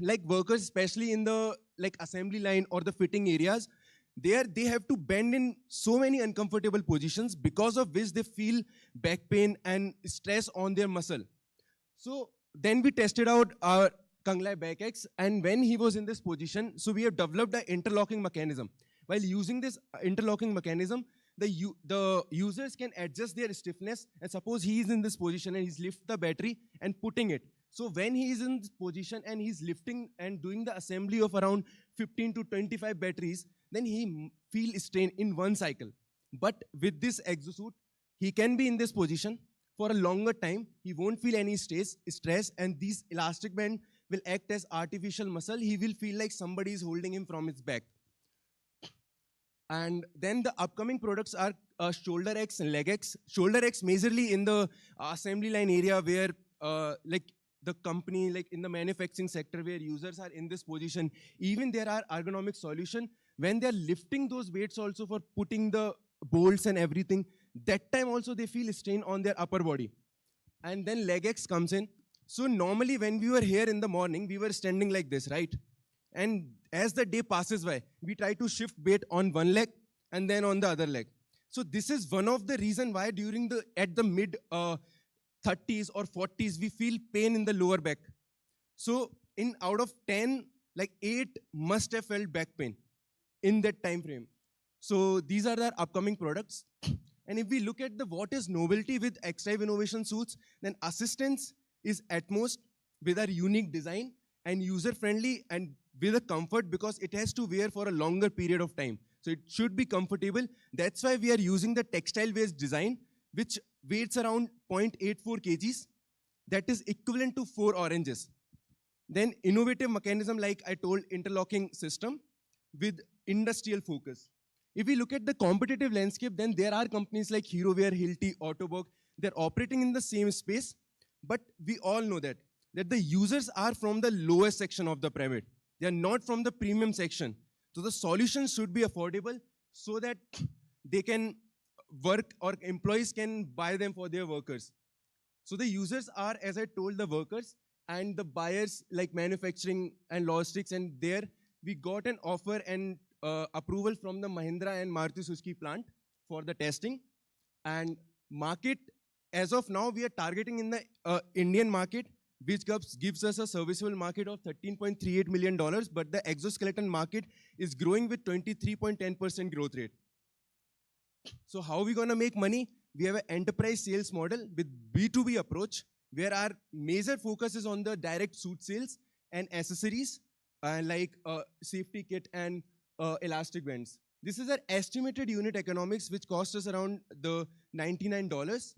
like workers, especially in the assembly line or the fitting areas, they have to bend in so many uncomfortable positions, because of which they feel back pain and stress on their muscle. So then we tested out our Kanglai Back X, and when he was in this position, so we have developed an interlocking mechanism. While using this interlocking mechanism, the users can adjust their stiffness, and suppose he is in this position and he's lift the battery and putting it. So when he is in this position and he's lifting and doing the assembly of around 15 to 25 batteries, then he feel strain in one cycle. But with this exosuit, he can be in this position for a longer time. He won't feel any stress, and these elastic band will act as artificial muscle. He will feel like somebody is holding him from his back. And then the upcoming products are Shoulder X and Leg X. Shoulder X majorly in the assembly line area where the company, in the manufacturing sector where users are in this position, even there are ergonomic solution. When they're lifting those weights also for putting the bolts and everything, that time also they feel strain on their upper body. And then Leg X comes in. So normally when we were here in the morning, we were standing like this, right? And as the day passes by, we try to shift weight on one leg and then on the other leg. So this is one of the reason why at the mid 30s or 40s, we feel pain in the lower back. So out of 10, 8 must have felt back pain in that time frame. So these are the upcoming products. And if we look at what is novelty with Xtrive Innovation Suits, then assistance is utmost with our unique design and user-friendly and with a comfort, because it has to wear for a longer period of time. So it should be comfortable. That's why we are using the textile-based design, which weighs around 0.84 kgs. That is equivalent to 4 oranges. Then innovative mechanism, like I told, interlocking system with industrial focus. If we look at the competitive landscape, then there are companies like HeroWare, Hilti, Autobog. They're operating in the same space, but we all know that the users are from the lowest section of the pyramid. They are not from the premium section. So the solution should be affordable so that they can work or employees can buy them for their workers. So the users are, as I told, the workers, and the buyers like manufacturing and logistics, and there we got an offer and approval from the Mahindra and Maruti Suzuki plant for the testing. And market, as of now, we are targeting in the Indian market, which gives us a serviceable market of $13.38 million, but the exoskeleton market is growing with 23.10% growth rate. So how are we gonna make money? We have an enterprise sales model with B2B approach, where our major focus is on the direct suit sales and accessories, like safety kit and elastic bands. This is our estimated unit economics, which cost us around the $99.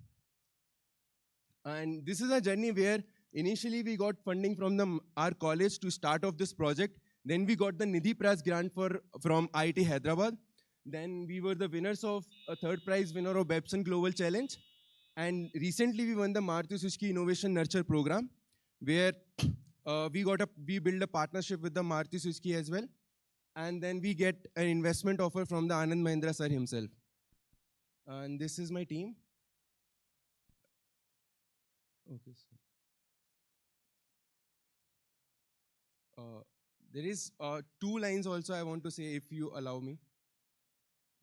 And this is a journey where initially we got funding from our college to start off this project. Then we got the Nidhi Prize grant from IIT Hyderabad. Then we were the winners of a third prize winner of Babson Global Challenge. And recently we won the Maruti Suzuki Innovation Nurture Program, where we build a partnership with the Maruti Suzuki as well. And then we get an investment offer from the Anand Mahindra sir himself. And this is my team. Okay, sir. There is 2 lines also I want to say, if you allow me.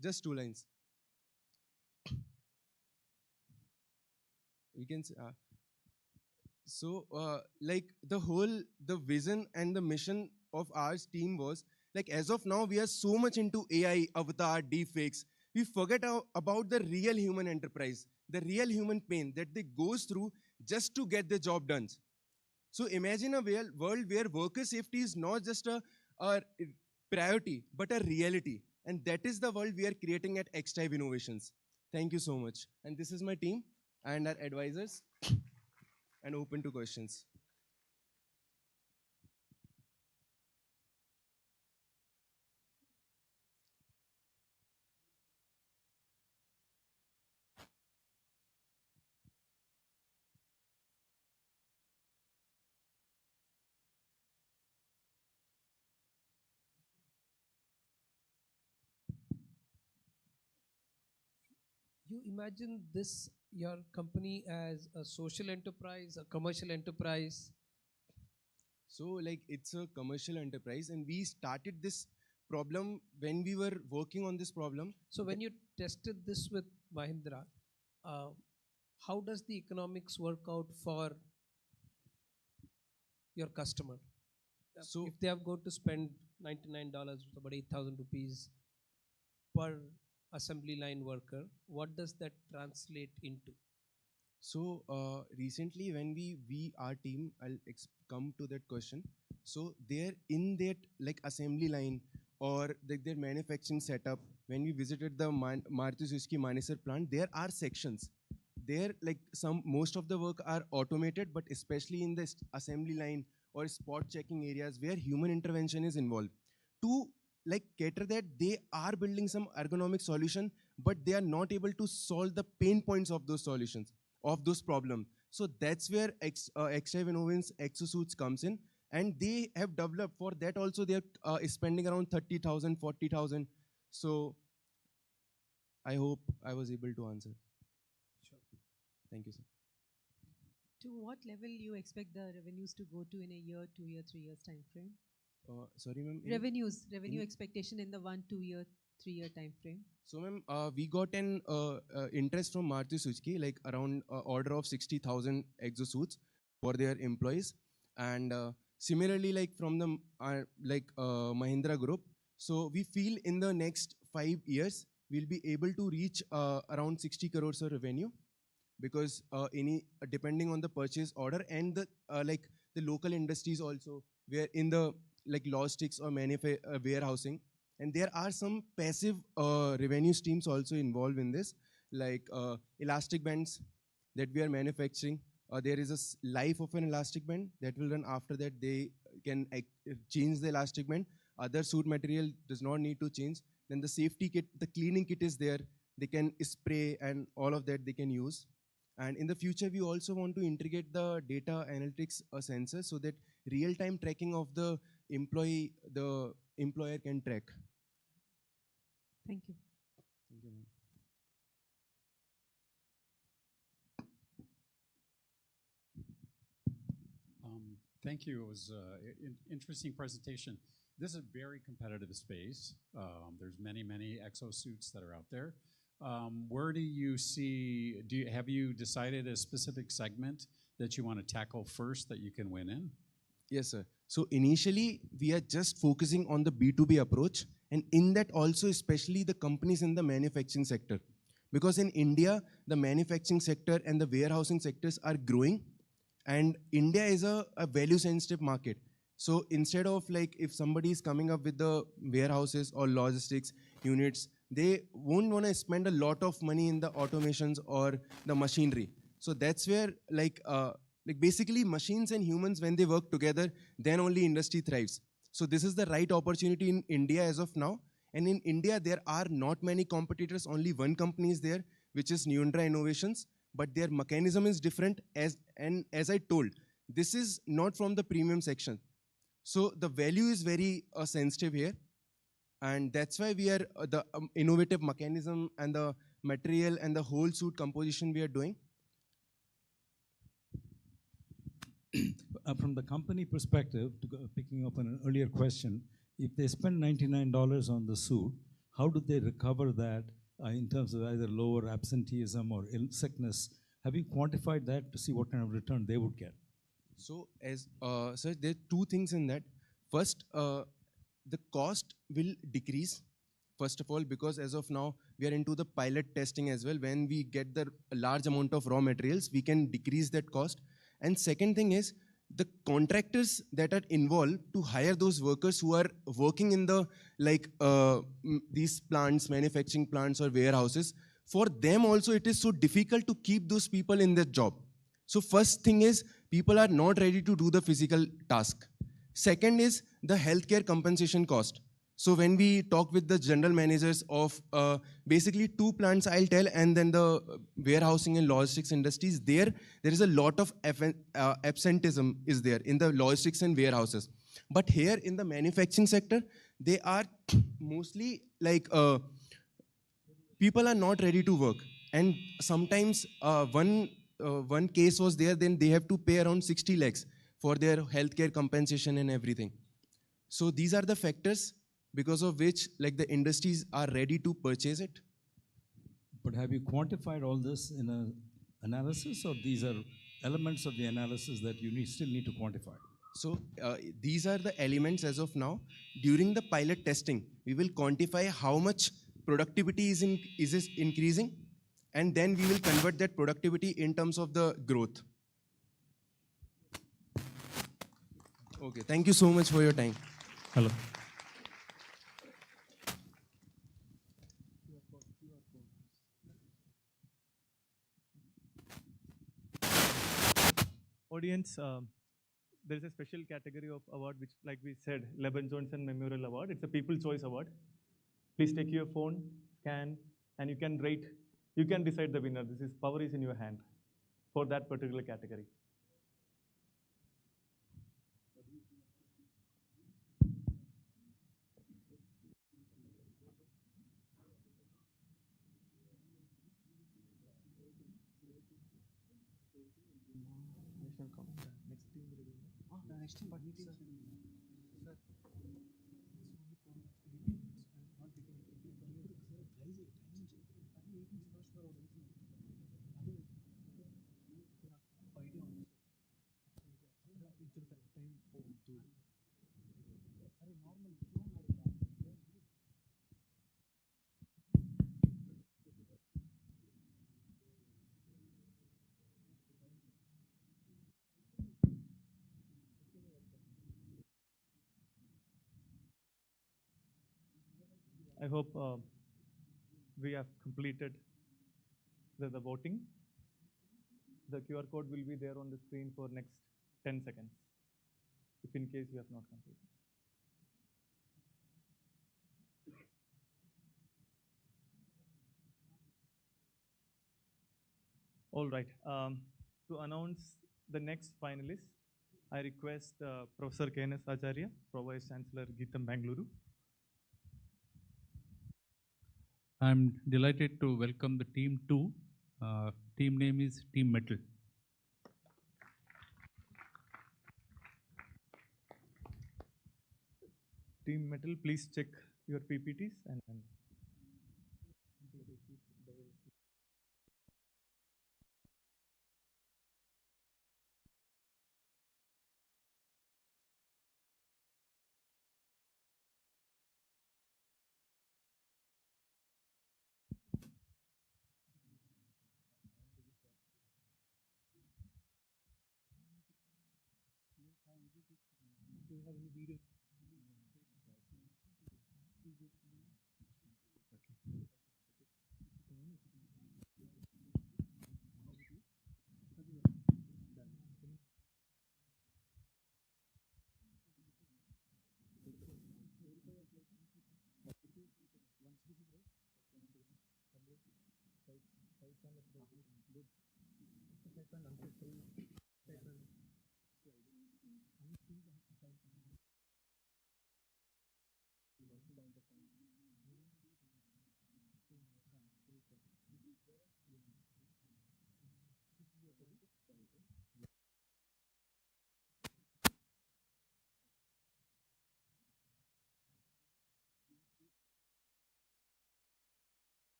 Just 2 lines. We can say, like the vision and the mission of our team was, like as of now, we are so much into AI, avatar, deepfakes. We forget about the real human enterprise, the real human pain that they goes through just to get the job done. So imagine a world where worker safety is not just a priority, but a reality. And that is the world we are creating at XType Innovations. Thank you so much. And this is my team and our advisors, and open to questions. You imagine this, your company, as a social enterprise, a commercial enterprise? So like it's a commercial enterprise, and we started this problem when we were working on this problem. So when you tested this with Mahindra, how does the economics work out for your customer? So if they are going to spend $99, about 8,000 rupees per assembly line worker, what does that translate into? So recently when our team, I'll come to that question. So they're in that like assembly line or their manufacturing setup. When we visited the Maruti Suzuki Manesar plant, there are sections. There like most of the work are automated, but especially in the assembly line or spot checking areas where human intervention is involved. To like cater that, they are building some ergonomic solution, but they are not able to solve the pain points of those solutions, of those problems. So that's where XType Innovations exosuits comes in, and they have developed for that also. They are spending around 30,000, 40,000. So I hope I was able to answer. Sure. Thank you, sir. To what level you expect the revenues to go to in a year, 2 year, 3 years time frame? Sorry, ma'am. Revenue expectation in the 1, 2 year, 3 year time frame. So, ma'am, we got an interest from Maruti Suzuki, like around order of 60,000 exosuits for their employees, and similarly, like from the Mahindra Group. So we feel in the next 5 years we'll be able to reach around 60 crores of revenue, because depending on the purchase order and the the local industries also, where in the like logistics or warehousing And there are some passive revenue streams also involved in this, like elastic bands that we are manufacturing. There is a life of an elastic band that will run. After that, they can change the elastic band. Other suit material does not need to change. Then the safety kit, the cleaning kit is there. They can spray and all of that they can use. And in the future, we also want to integrate the data analytics sensor so that real-time tracking of the employer can track. Thank you. Thank you, ma'am. Thank you. It was an interesting presentation. This is a very competitive space. There's many exosuits that are out there. Where do you see, have you decided a specific segment that you want to tackle first that you can win in? Yes, sir. So initially, we are just focusing on the B2B approach, and in that also, especially the companies in the manufacturing sector. Because in India, the manufacturing sector and the warehousing sectors are growing, and India is a value-sensitive market. So instead of like, if somebody is coming up with the warehouses or logistics units, they won't want to spend a lot of money in the automations or the machinery. So that's where like basically machines and humans, when they work together, then only industry thrives. So this is the right opportunity in India as of now. And in India, there are not many competitors, only one company is there, which is Neundra Innovations, but their mechanism is different. As I told, this is not from the premium section. So the value is very sensitive here. And that's why we are the innovative mechanism and the material and the whole suit composition we are doing. From the company perspective, picking up on an earlier question, if they spend $99 on the suit, how do they recover that in terms of either lower absenteeism or sickness? Have you quantified that to see what kind of return they would get? So, sir, there are two things in that. First, the cost will decrease, first of all, because as of now, we are into the pilot testing as well. When we get the large amount of raw materials, we can decrease that cost. And second thing is, the contractors that are involved to hire those workers who are working in the these plants, manufacturing plants or warehouses, for them also it is so difficult to keep those people in their job. So first thing is, people are not ready to do the physical task. Second is the healthcare compensation cost. So when we talk with the general managers of basically two plants, I'll tell, and then the warehousing and logistics industries, there is a lot of absenteeism is there in the logistics and warehouses. But here in the manufacturing sector, they are mostly like people are not ready to work. And sometimes one case was there, then they have to pay around 60 lakhs for their healthcare compensation and everything. So these are the factors because of which like the industries are ready to purchase it. But have you quantified all this in an analysis, or these are elements of the analysis that you still need to quantify? So these are the elements as of now. During the pilot testing, we will quantify how much productivity is increasing, and then we will convert that productivity in terms of the growth. Okay, thank you so much for your time. Hello. Audience, there is a special category of award which, like we said, Leban Johnson Memorial Award. It's a People's Choice Award. Please take your phone, scan, and you can rate. You can decide the winner. This is power is in your hand for that particular category. Next team, but meeting. Sir. I hope we have completed the voting. The QR code will be there on the screen for next 10 seconds, if in case you have not completed. All right. To announce the next finalist, I request Professor K.N.S. Acharya, Pro-Vice Chancellor, Geetham, Bangalore. I'm delighted to welcome the team 2. Team name is Team Metal. Team Metal, please check your PPTs and do you have any video?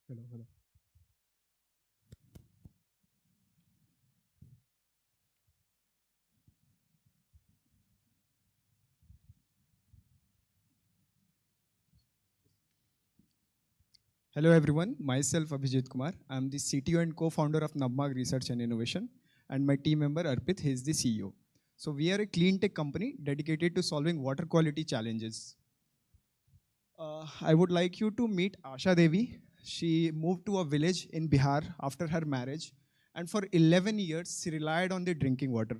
Hello. Hello everyone, myself Abhijit Kumar. I'm the CTO and co-founder of Navmag Research and Innovation, and my team member Arpit, he is the CEO. So we are a clean tech company dedicated to solving water quality challenges. I would like you to meet Asha Devi. She moved to a village in Bihar after her marriage, and for 11 years she relied on the drinking water,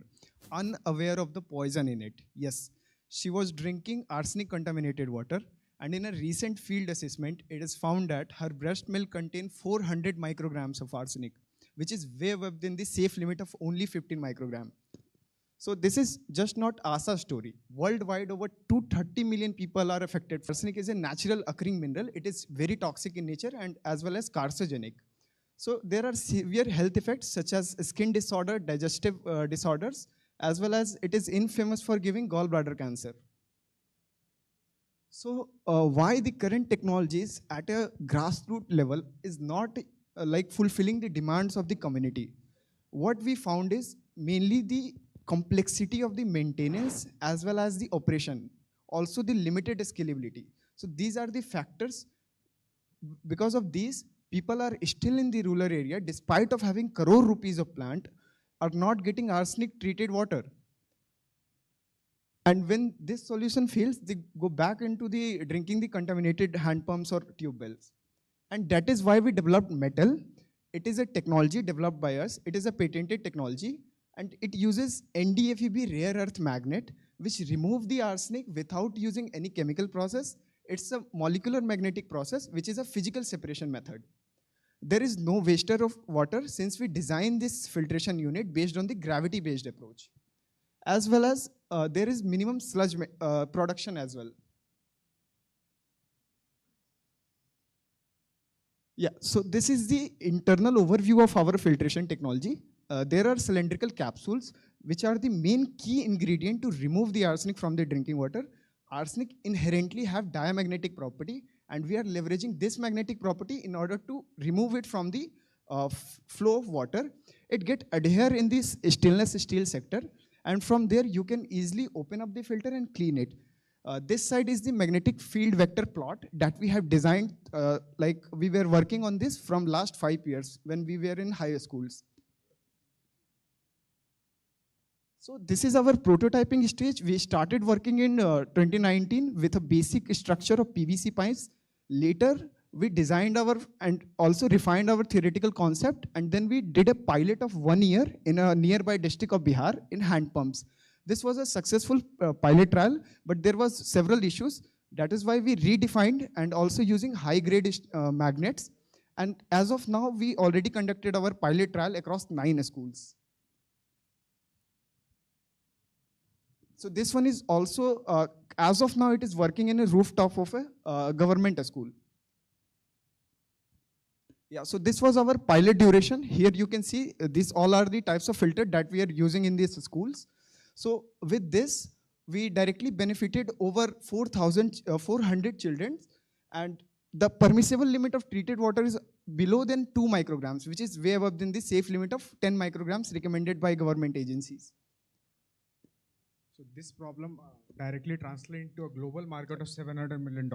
unaware of the poison in it. Yes, she was drinking arsenic contaminated water, and in a recent field assessment, it is found that her breast milk contained 400 micrograms of arsenic, which is way within the safe limit of only 15 microgram. So this is just not Asa's story. Worldwide, over 230 million people are affected. Arsenic is a natural occurring mineral. It is very toxic in nature and as well as carcinogenic. So there are severe health effects such as skin disorder, digestive disorders, as well as it is infamous for giving gallbladder cancer. So why the current technologies at a grassroots level is not like fulfilling the demands of the community? What we found is mainly the complexity of the maintenance as well as the operation, also the limited scalability. So these are the factors. Because of these, people are still in the rural area, despite of having crore rupees of plant, are not getting arsenic treated water. And when this solution fails, they go back into the drinking the contaminated hand pumps or tube wells. And that is why we developed metal. It is a technology developed by us. It is a patented technology, and it uses NdFeB rare earth magnet, which remove the arsenic without using any chemical process. It's a molecular magnetic process, which is a physical separation method. There is no waster of water since we designed this filtration unit based on the gravity-based approach. As well as there is minimum sludge production as well. Yeah, so this is the internal overview of our filtration technology. There are cylindrical capsules, which are the main key ingredient to remove the arsenic from the drinking water. Arsenic inherently have diamagnetic property, and we are leveraging this magnetic property in order to remove it from the flow of water. It get adhere in this stainless steel sector, And from there, you can easily open up the filter and clean it. This side is the magnetic field vector plot that we have designed, like we were working on this from last 5 years when we were in higher schools. So this is our prototyping stage. We started working in 2019 with a basic structure of PVC pipes. Later, we designed our and also refined our theoretical concept, and then we did a pilot of 1 year in a nearby district of Bihar in hand pumps. This was a successful pilot trial, but there was several issues. That is why we redefined and also using high-grade magnets. And as of now, we already conducted our pilot trial across 9 schools. So this one is also, as of now, it is working in a rooftop of a government school. Yeah, so this was our pilot duration. Here you can see these all are the types of filter that we are using in these schools. So with this, we directly benefited over 400 children, and the permissible limit of treated water is below than 2 micrograms, which is way above than the safe limit of 10 micrograms recommended by government agencies. So this problem directly translates into a global market of $700 million,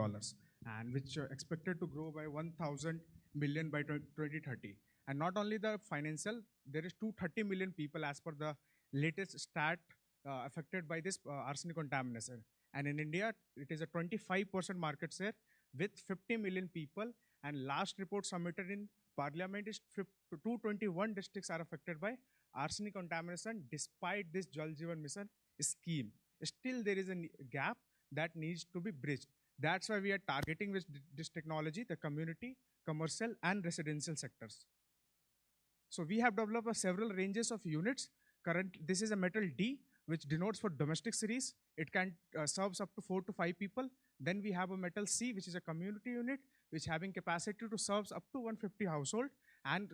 and which expected to grow by 1,000 million by 2030. And not only the financial, there is 230 million people as per the latest stat affected by this arsenic contamination. And in India, it is a 25% market share with 50 million people. And last report submitted in Parliament is 221 districts are affected by arsenic contamination despite this Jal Jeevan Mission scheme. Still, there is a gap that needs to be bridged. That's why we are targeting with this technology, the community, commercial, and residential sectors. So we have developed several ranges of units. This is a metal D, which denotes for domestic series. It can serves up to 4 to 5 people. Then we have a metal C, which is a community unit, which having capacity to serve up to 150 household. And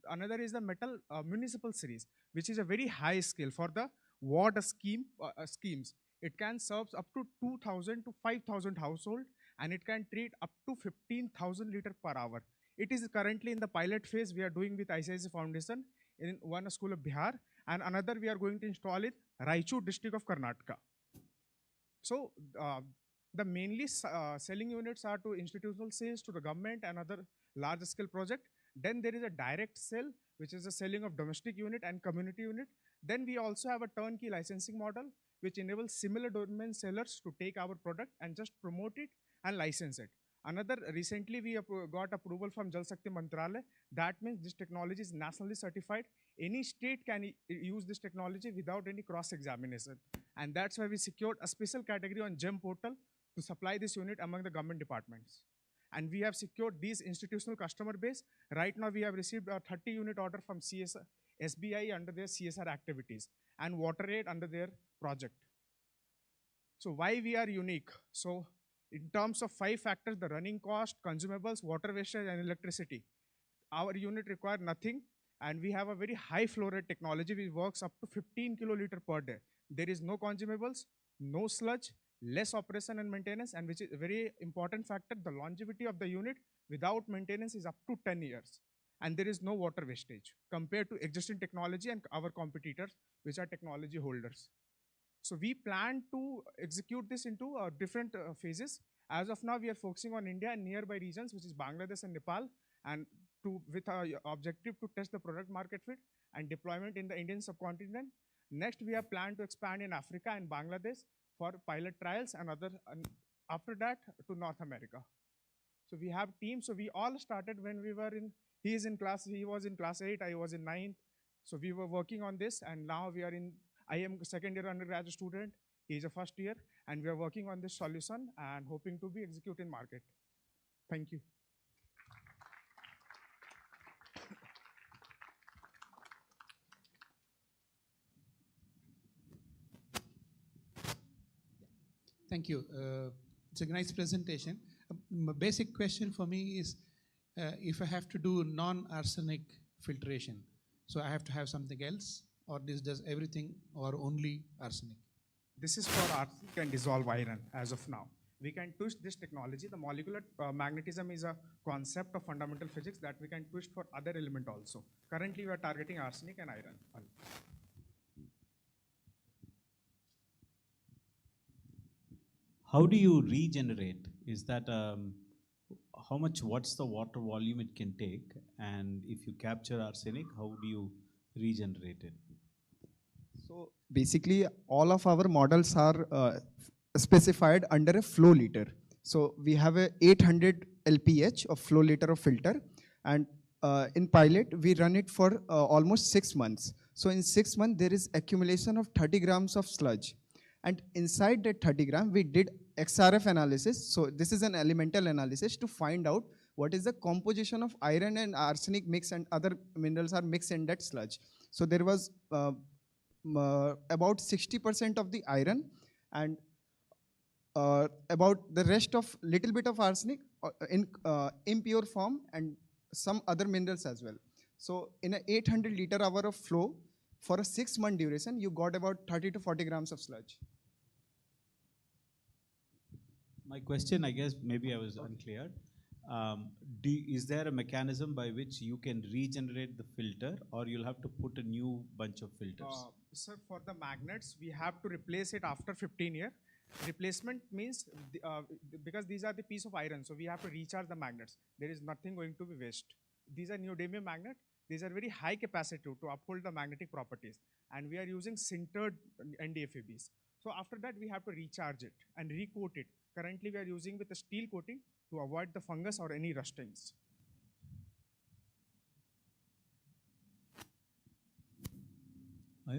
another is the metal municipal series, which is a very high scale for the ward schemes. It can serve up to 2,000 to 5,000 household, and it can treat up to 15,000 liter per hour. It is currently in the pilot phase we are doing with ICICI Foundation in one school of Bihar, and another we are going to install in Raichur district of Karnataka. So the mainly selling units are to institutional sales, to the government and other large scale project. Then there is a direct sale, which is the selling of domestic unit and community unit. Then we also have a turnkey licensing model, which enables similar domain sellers to take our product and just promote it and license it. Another, recently we got approval from Jal Shakti Mantralaya. That means this technology is nationally certified. Any state can use this technology without any cross-examination. And that's why we secured a special category on GEM portal to supply this unit among the government departments. And we have secured these institutional customer base. Right now we have received a 30 unit order from SBI under their CSR activities and WaterAid under their project. So why we are unique? So in terms of 5 factors, the running cost, consumables, water wastage, and electricity, our unit requires nothing, and we have a very high flow rate technology which works up to 15 kiloliter per day. There is no consumables, no sludge, less operation and maintenance, and which is a very important factor, the longevity of the unit without maintenance is up to 10 years. And there is no water wastage compared to existing technology and our competitors, which are technology holders. So we plan to execute this into different phases. As of now, we are focusing on India and nearby regions, which is Bangladesh and Nepal, and with our objective to test the product market fit and deployment in the Indian subcontinent. Next, we have planned to expand in Africa and Bangladesh for pilot trials and after that to North America. So we have teams. So we all started when we were he was in class 8, I was in 9th. So we were working on this, and now we are I am a second year undergraduate student, he is a first year, and we are working on this solution and hoping to be executed in market. Thank you. Thank you. It's a nice presentation. A basic question for me is, if I have to do non-arsenic filtration, so I have to have something else, or this does everything, or only arsenic? This is for arsenic and dissolve iron as of now. We can twist this technology. The molecular magnetism is a concept of fundamental physics that we can twist for other element also. Currently, we are targeting arsenic and iron. how do you regenerate? Is that how much? What's the water volume it can take? And if you capture arsenic, how do you regenerate it? So basically, all of our models are specified under a flow liter. So we have a 800 LPH of flow liter of filter, and in pilot we run it for almost 6 months. So in 6 months there is accumulation of 30 grams of sludge, and inside that 30 gram we did XRF analysis. So this is an elemental analysis to find out what is the composition of iron and arsenic mix and other minerals are mixed in that sludge. So there was about 60% of the iron and about the rest of little bit of arsenic in impure form and some other minerals as well. So in a 800 liter hour of flow for a 6-month duration, you got about 30 to 40 grams of sludge. My question, I guess, maybe I was unclear. Is there a mechanism by which you can regenerate the filter, or you'll have to put a new bunch of filters? Sir, for the magnets, we have to replace it after 15 years. Replacement means, because these are the piece of iron, so we have to recharge the magnets. There is nothing going to be waste. These are neodymium magnet. These are very high capacity to uphold the magnetic properties. And we are using sintered NDFABs. So after that, we have to recharge it and recoat it. Currently, we are using with a steel coating to avoid the fungus or any rustings.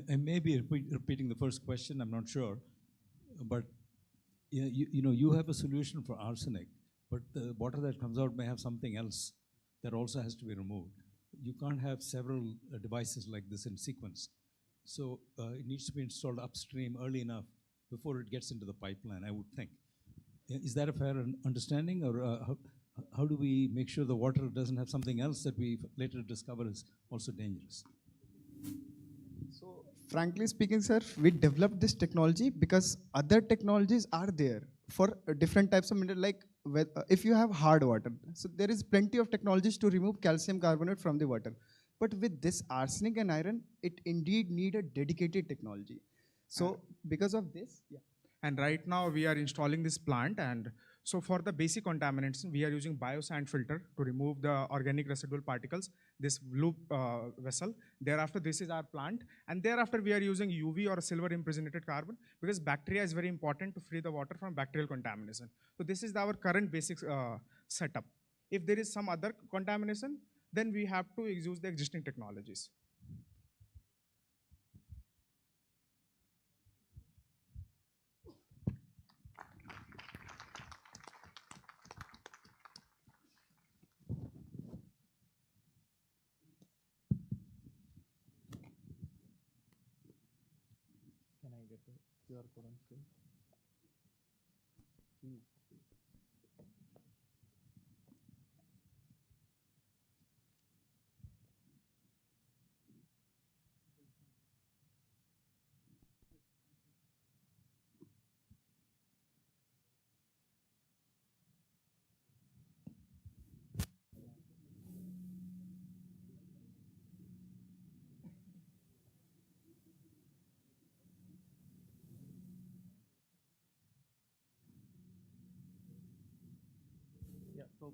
I may be repeating the first question, I'm not sure, but you have a solution for arsenic, but the water that comes out may have something else that also has to be removed. You can't have several devices like this in sequence. So it needs to be installed upstream early enough before it gets into the pipeline, I would think. Is that a fair understanding, or how do we make sure the water doesn't have something else that we later discover is also dangerous? So frankly speaking, sir, we developed this technology because other technologies are there for different types of mineral, like if you have hard water. So there is plenty of technologies to remove calcium carbonate from the water. But with this arsenic and iron, it indeed need a dedicated technology. So because of this, yeah. And right now we are installing this plant, and so for the basic contaminants, we are using biosand filter to remove the organic residual particles, this loop vessel. Thereafter, this is our plant. And thereafter, we are using UV or silver impregnated carbon because bacteria is very important to free the water from bacterial contamination. So this is our current basic setup. If there is some other contamination, then we have to use the existing technologies. Can I get the QR code on screen? Yeah, so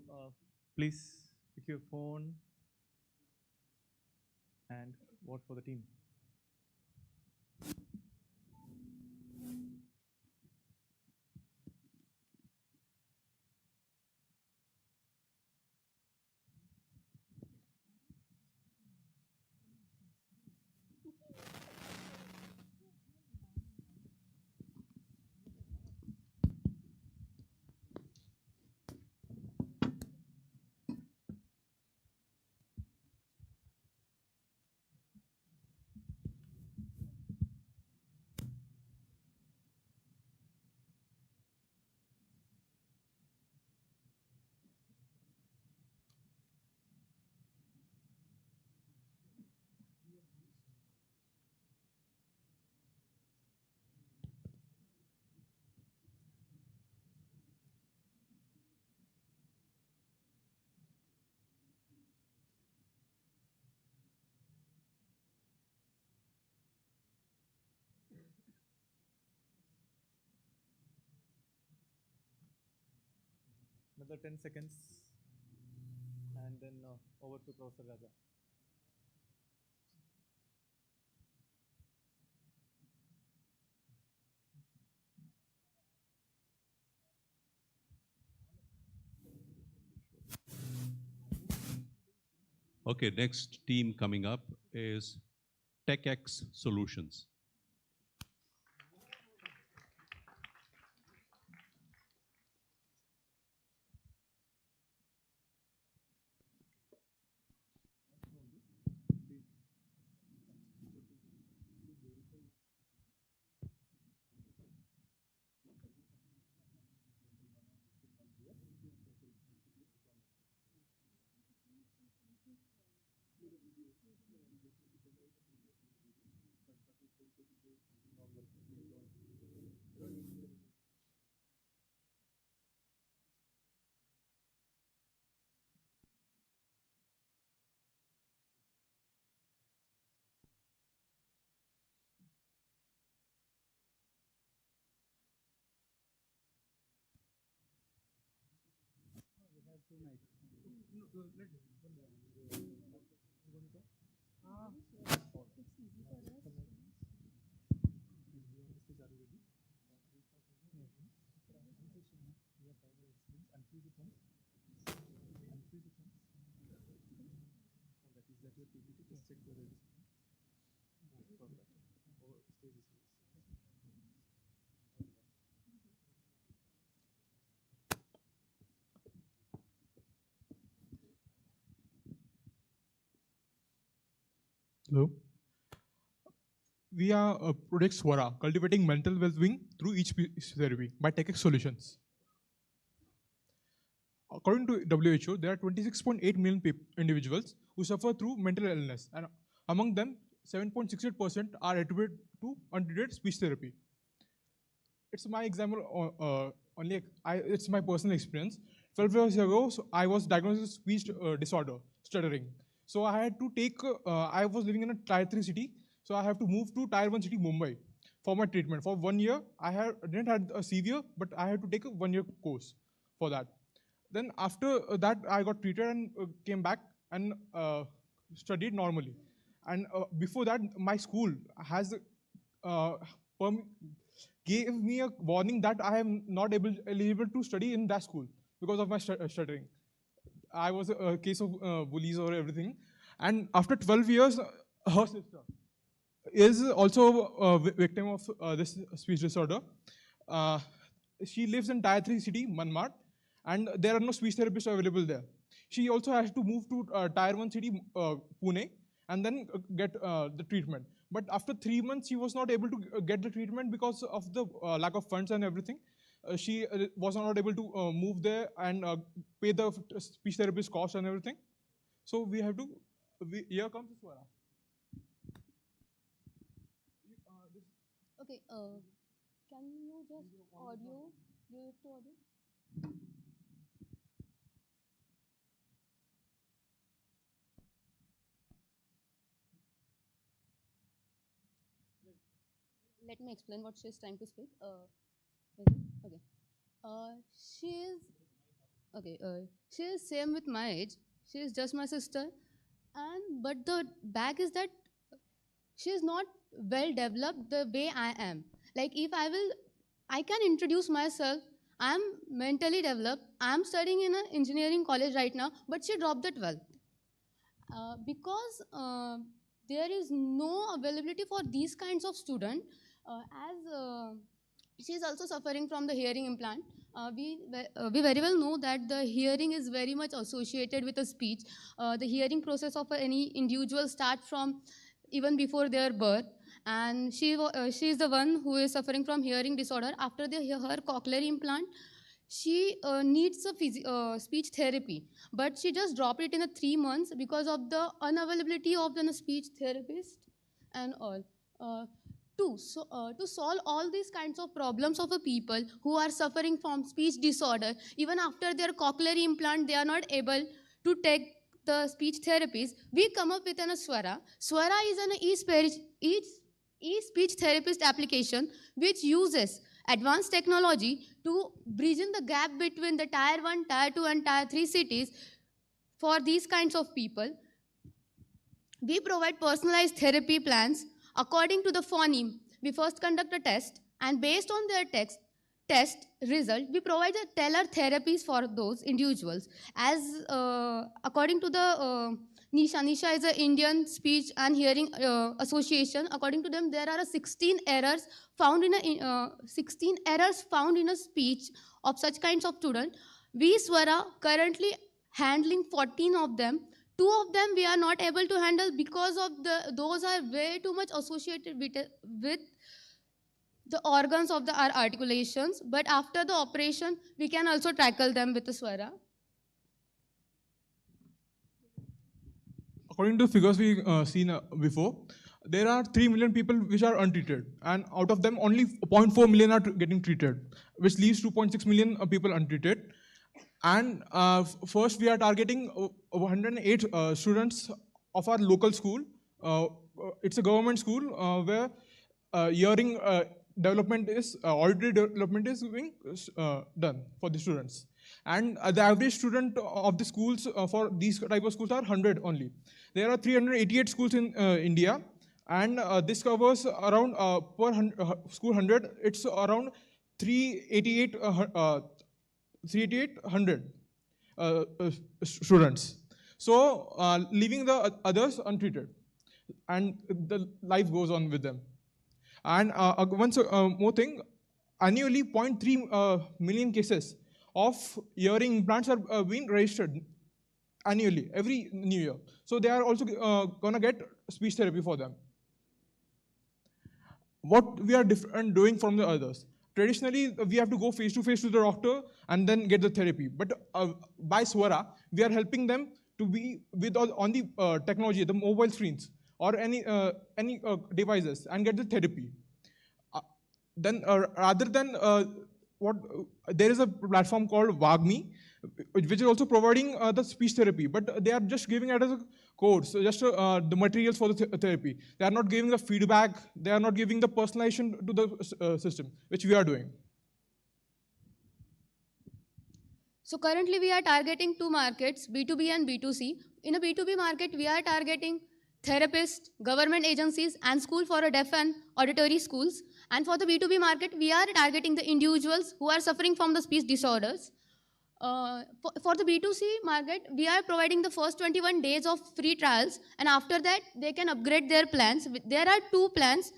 please pick your phone and vote for the team. another 10 seconds, and then over to Professor Raja. Okay, next team coming up is TechX Solutions. Hello. We are Project Swara, cultivating mental well-being through each speech therapy by TechX Solutions. According to WHO, there are 26.8 million individuals who suffer through mental illness, and among them, 7.68% are attributed to untreated speech therapy. It's my example it's my personal experience. 12 years ago, I was diagnosed with speech disorder, stuttering. So I had to take, I was living in a tier 3 city, so I have to move to tier 1 city, Mumbai, for my treatment. For 1 year, I didn't have a severe, but I had to take a 1-year course for that. Then after that, I got treated and came back and studied normally. And before that, my school has gave me a warning that I am not eligible to study in that school because of my stuttering. I was a case of bullies or everything. And after 12 years, her sister is also a victim of this speech disorder. She lives in tier 3 city, Manmad, and there are no speech therapists available there. She also has to move to tier 1 city, Pune, and then get the treatment. But after 3 months, she was not able to get the treatment because of the lack of funds and everything. She was not able to move there and pay the speech therapist cost and everything. So we have to, here comes Swara. Okay, can you just audio, use it to audio? Let me explain what she's trying to speak. Okay. She is same with my age. She is just my sister, but the back is that she is not well developed the way I am. Like if I can introduce myself. I am mentally developed. I am studying in an engineering college right now, but she dropped the 12th. Because there is no availability for these kinds of students, as she is also suffering from the hearing implant. We very well know that the hearing is very much associated with the speech. The hearing process of any individual starts from even before their birth, and she is the one who is suffering from hearing disorder. After her cochlear implant, she needs a speech therapy, but she just dropped it in 3 months because of the unavailability of the speech therapist and all. To solve all these kinds of problems of a people who are suffering from speech disorder, even after their cochlear implant, they are not able to take the speech therapies. We come up with a Swara. Swara is an e-speech therapist application which uses advanced technology to bridge in the gap between the tier 1, tier 2 and tier 3 cities for these kinds of people. We provide personalized therapy plans according to the phoneme. We first conduct a test, and based on their test result, we provide a tailored therapies for those individuals. As according to the Nisha is an Indian Speech and Hearing Association. According to them, there are 16 errors found in a speech of such kinds of students. We Swara currently handling 14 of them. 2 of them we are not able to handle because of those are way too much associated with the organs of our articulations. But after the operation, we can also tackle them with the Swara. According to the figures we seen before, there are 3 million people which are untreated, and out of them only 0.4 million are getting treated, which leaves 2.6 million people untreated. And first, we are targeting 108 students of our local school. It's a government school where hearing development is, auditory development is being done for the students. And the average student of the schools for these type of schools are 100 only. There are 388 schools in India, and this covers around per school 100, it's around 3,800 students. So leaving the others untreated, and the life goes on with them. And one more thing, annually 0.3 million cases of hearing implants are being registered annually, every new year. So they are also gonna get speech therapy for them. What we are different doing from the others? Traditionally, we have to go face to face to the doctor and then get the therapy. But by Swara, we are helping them to be with on the technology, the mobile screens or any devices, and get the therapy. Then rather than there is a platform called Wagmi, which is also providing the speech therapy, but they are just giving it as a course, just the materials for the therapy. They are not giving the feedback, they are not giving the personalization to the system, which we are doing. So currently we are targeting 2 markets, B2B and B2C. In a B2B market, we are targeting therapists, government agencies, and school for a deaf and auditory schools. And for the B2B market, we are targeting the individuals who are suffering from the speech disorders. For the B2C market, we are providing the first 21 days of free trials, and after that, they can upgrade their plans. There are 2 plans.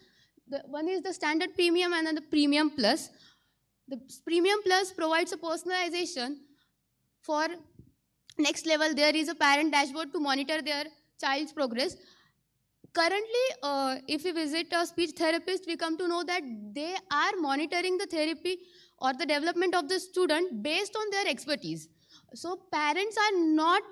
One is the standard premium and then the premium plus. The premium plus provides a personalization for next level. There is a parent dashboard to monitor their child's progress. Currently, if we visit a speech therapist, we come to know that they are monitoring the therapy or the development of the student based on their expertise. So parents are not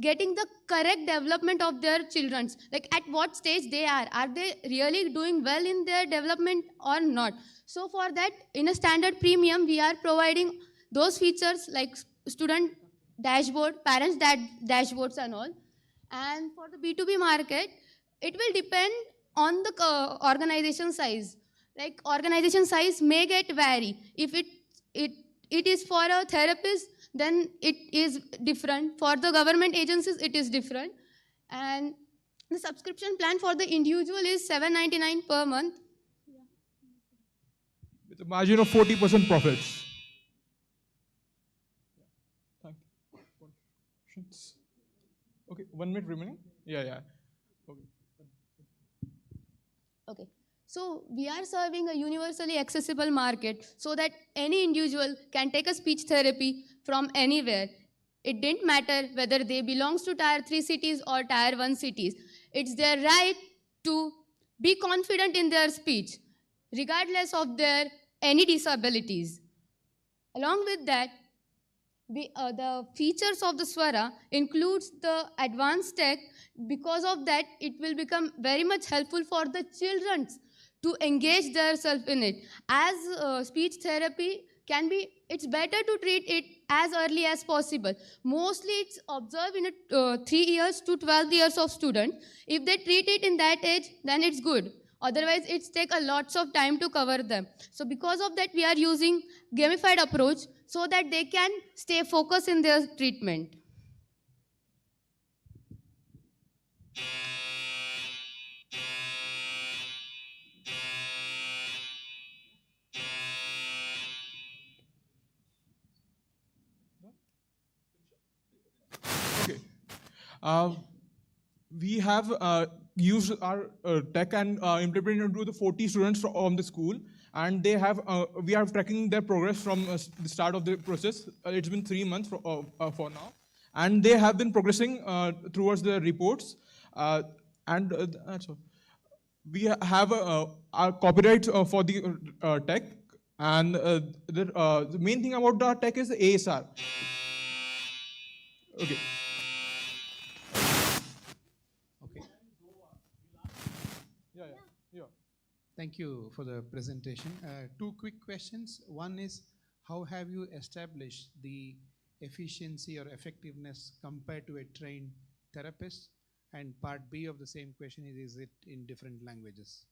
getting the correct development of their children, like at what stage they are they really doing well in their development or not. So for that, in a standard premium, we are providing those features like student dashboard, parents dashboards and all. And for the B2B market, it will depend on the organization size. Like organization size may get vary. If it is for a therapist, then it is different. For the government agencies, it is different. And the subscription plan for the individual is $7.99 per month. With a margin of 40% profits. Thank you. Questions? Okay, 1 minute remaining. Yeah. Okay. So we are serving a universally accessible market so that any individual can take a speech therapy from anywhere. It didn't matter whether they belong to tier 3 cities or tier 1 cities. It's their right to be confident in their speech, regardless of their any disabilities. Along with that, the features of the Swara includes the advanced tech. Because of that, it will become very much helpful for the children to engage themselves in it. As speech therapy can be, it's better to treat it as early as possible. Mostly it's observed in 3 years to 12 years of student. If they treat it in that age, then it's good. Otherwise, it's take a lots of time to cover them. So because of that, we are using gamified approach so that they can stay focused in their treatment. Okay. We have used our tech and implemented into the 40 students from the school, and they have we are tracking their progress from the start of the process. It's been 3 months for now, and they have been progressing towards the reports. That's all. We have our copyright for the tech, and the main thing about the tech is the ASR. Okay. Thank you for the presentation. Two quick questions. One is, how have you established the efficiency or effectiveness compared to a trained therapist? And part B of the same question is it in different languages?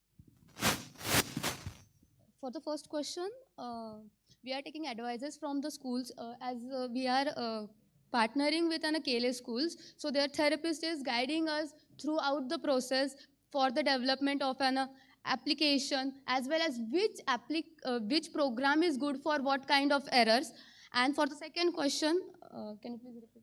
For the first question, we are taking advices from the schools as we are partnering with an KLA schools. So their therapist is guiding us throughout the process for the development of an application, as well as which program is good for what kind of errors. And for the second question, can you please repeat?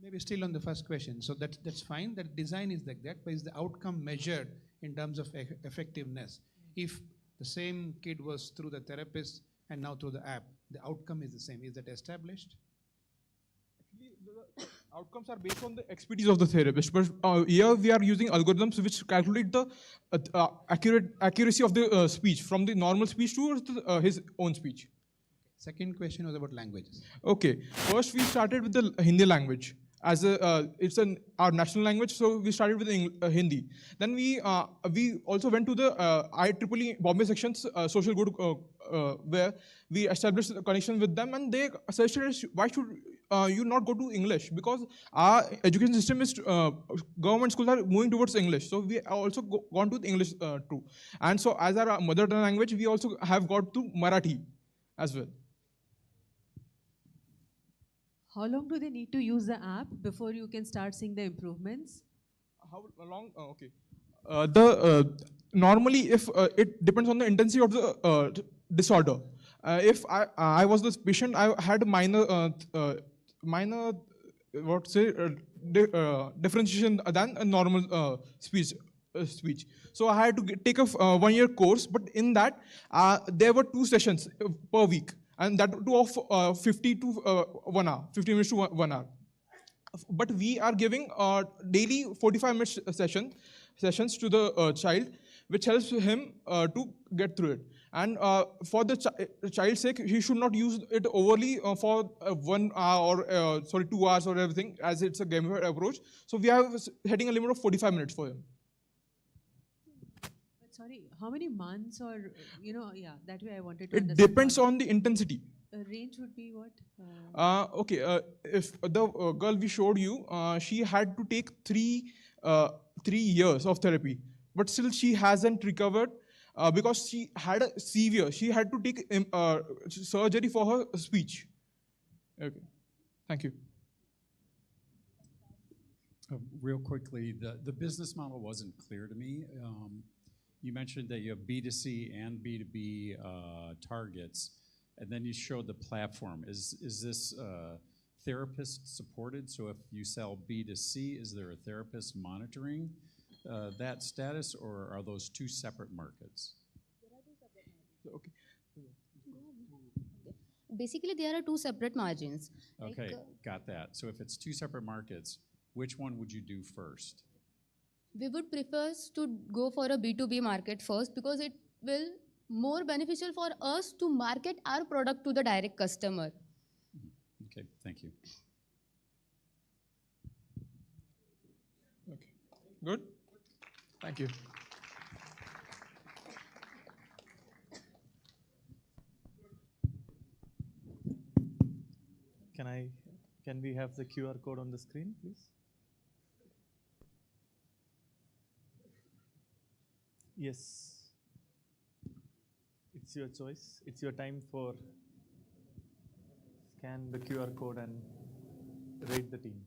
Maybe still on the first question. So that's fine. That design is like that, but is the outcome measured in terms of effectiveness? If the same kid was through the therapist and now through the app, the outcome is the same. Is that established? Actually, the outcomes are based on the expertise of the therapist, but here we are using algorithms which calculate the accuracy of the speech from the normal speech to his own speech. Second question was about languages. Okay, first we started with the Hindi language as it's our national language, so we started with Hindi. Then we also went to the IEEE Bombay section's social good where we established a connection with them, and they suggested us, why should you not go to English, because our education system is government schools are moving towards English, so we also gone to the English too. And so as our mother tongue language, we also have got to Marathi as well. How long do they need to use the app before you can start seeing the improvements? How long? Okay. Normally, if it depends on the intensity of the disorder. If I was this patient, I had minor differentiation than a normal speech. So I had to take a 1-year course, but in that there were 2 sessions per week, and that too of 50 to 1 hour, 50 minutes to 1 hour. But we are giving daily 45 minutes sessions to the child, which helps him to get through it. And for the child's sake, he should not use it overly for 1 hour or 2 hours or everything, as it's a gamified approach. So we are setting a limit of 45 minutes for him. But sorry, how many months or, that way I wanted to understand. It depends on the intensity. Range would be what? Okay, if the girl we showed you, she had to take 3 years of therapy, but still she hasn't recovered because she had she had to take surgery for her speech. Okay, thank you. Real quickly, the business model wasn't clear to me. You mentioned that you have B2C and B2B targets, and then you showed the platform. Is this therapist supported? So if you sell B2C, is there a therapist monitoring that status, or are those 2 separate markets? Okay. Basically, there are 2 separate margins. Okay, got that. So if it's 2 separate markets, which one would you do first? We would prefer to go for a B2B market first, because it will more beneficial for us to market our product to the direct customer. Okay, thank you. Okay, good. Thank you. Can we have the QR code on the screen, please? Yes. It's your choice. It's your time for scan the QR code and rate the team.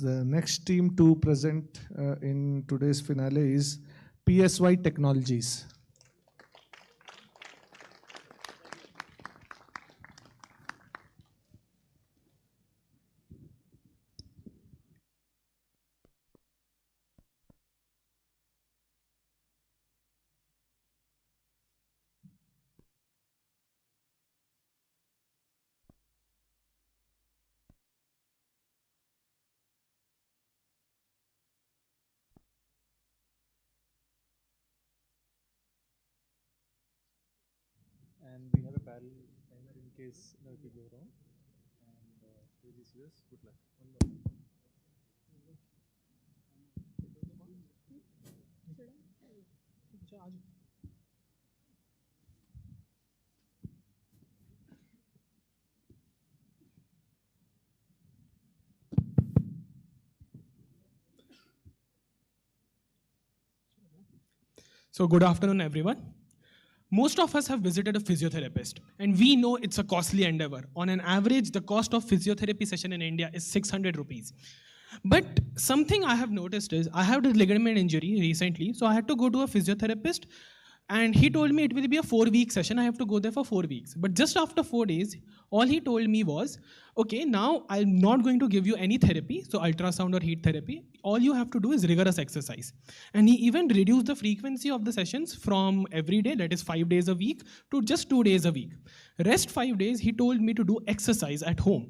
The next team to present in today's finale is PSY Technologies. And we have a parallel timer in case if you go wrong. And stage is yours. Good luck. So good afternoon, everyone. Most of us have visited a physiotherapist, and we know it's a costly endeavor. On an average, the cost of physiotherapy session in India is 600 rupees. But something I have noticed is I had a ligament injury recently, so I had to go to a physiotherapist, and he told me it will be a 4-week session. I have to go there for 4 weeks. But just after 4 days, all he told me was, okay, now I'm not going to give you any therapy, so ultrasound or heat therapy. All you have to do is rigorous exercise. And he even reduced the frequency of the sessions from every day, that is 5 days a week, to just 2 days a week. Rest 5 days, he told me to do exercise at home.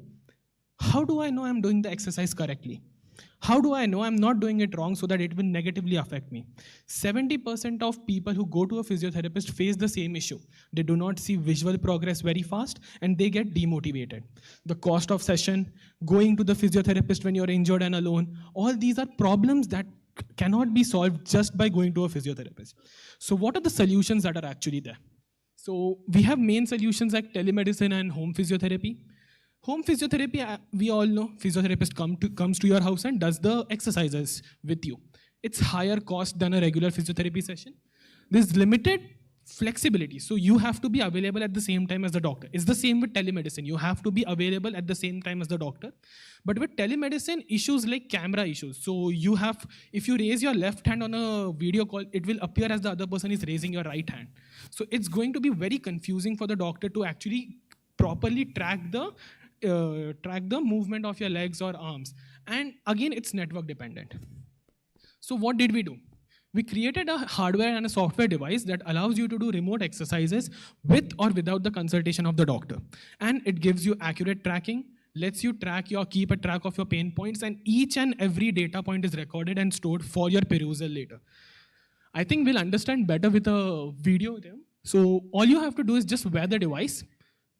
How do I know I'm doing the exercise correctly? How do I know I'm not doing it wrong so that it will negatively affect me? 70% of people who go to a physiotherapist face the same issue. They do not see visual progress very fast and they get demotivated. The cost of session, going to the physiotherapist when you're injured and alone, all these are problems that cannot be solved just by going to a physiotherapist. So what are the solutions that are actually there? So we have main solutions like telemedicine and home physiotherapy. Home physiotherapy, we all know, physiotherapist comes to your house and does the exercises with you. It's higher cost than a regular physiotherapy session. There's limited flexibility, so you have to be available at the same time as the doctor. It's the same with telemedicine. You have to be available at the same time as the doctor. But with telemedicine, issues like camera issues. So you have, if you raise your left hand on a video call, it will appear as the other person is raising your right hand. So it's going to be very confusing for the doctor to actually properly track the movement of your legs or arms. And again, it's network dependent. So what did we do? We created a hardware and a software device that allows you to do remote exercises with or without the consultation of the doctor. And it gives you accurate tracking, lets you keep a track of your pain points, and each and every data point is recorded and stored for your perusal later. I think we'll understand better with a video there. So all you have to do is just wear the device.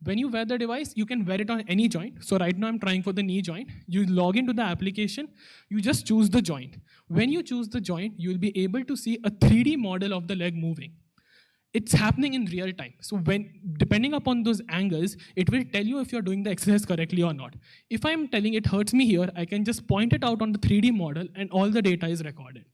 When you wear the device, you can wear it on any joint. So right now I'm trying for the knee joint. You log into the application, you just choose the joint. When you choose the joint, you'll be able to see a 3D model of the leg moving. It's happening in real time. So depending upon those angles, it will tell you if you're doing the exercise correctly or not. If I'm telling it hurts me here, I can just point it out on the 3D model and all the data is recorded.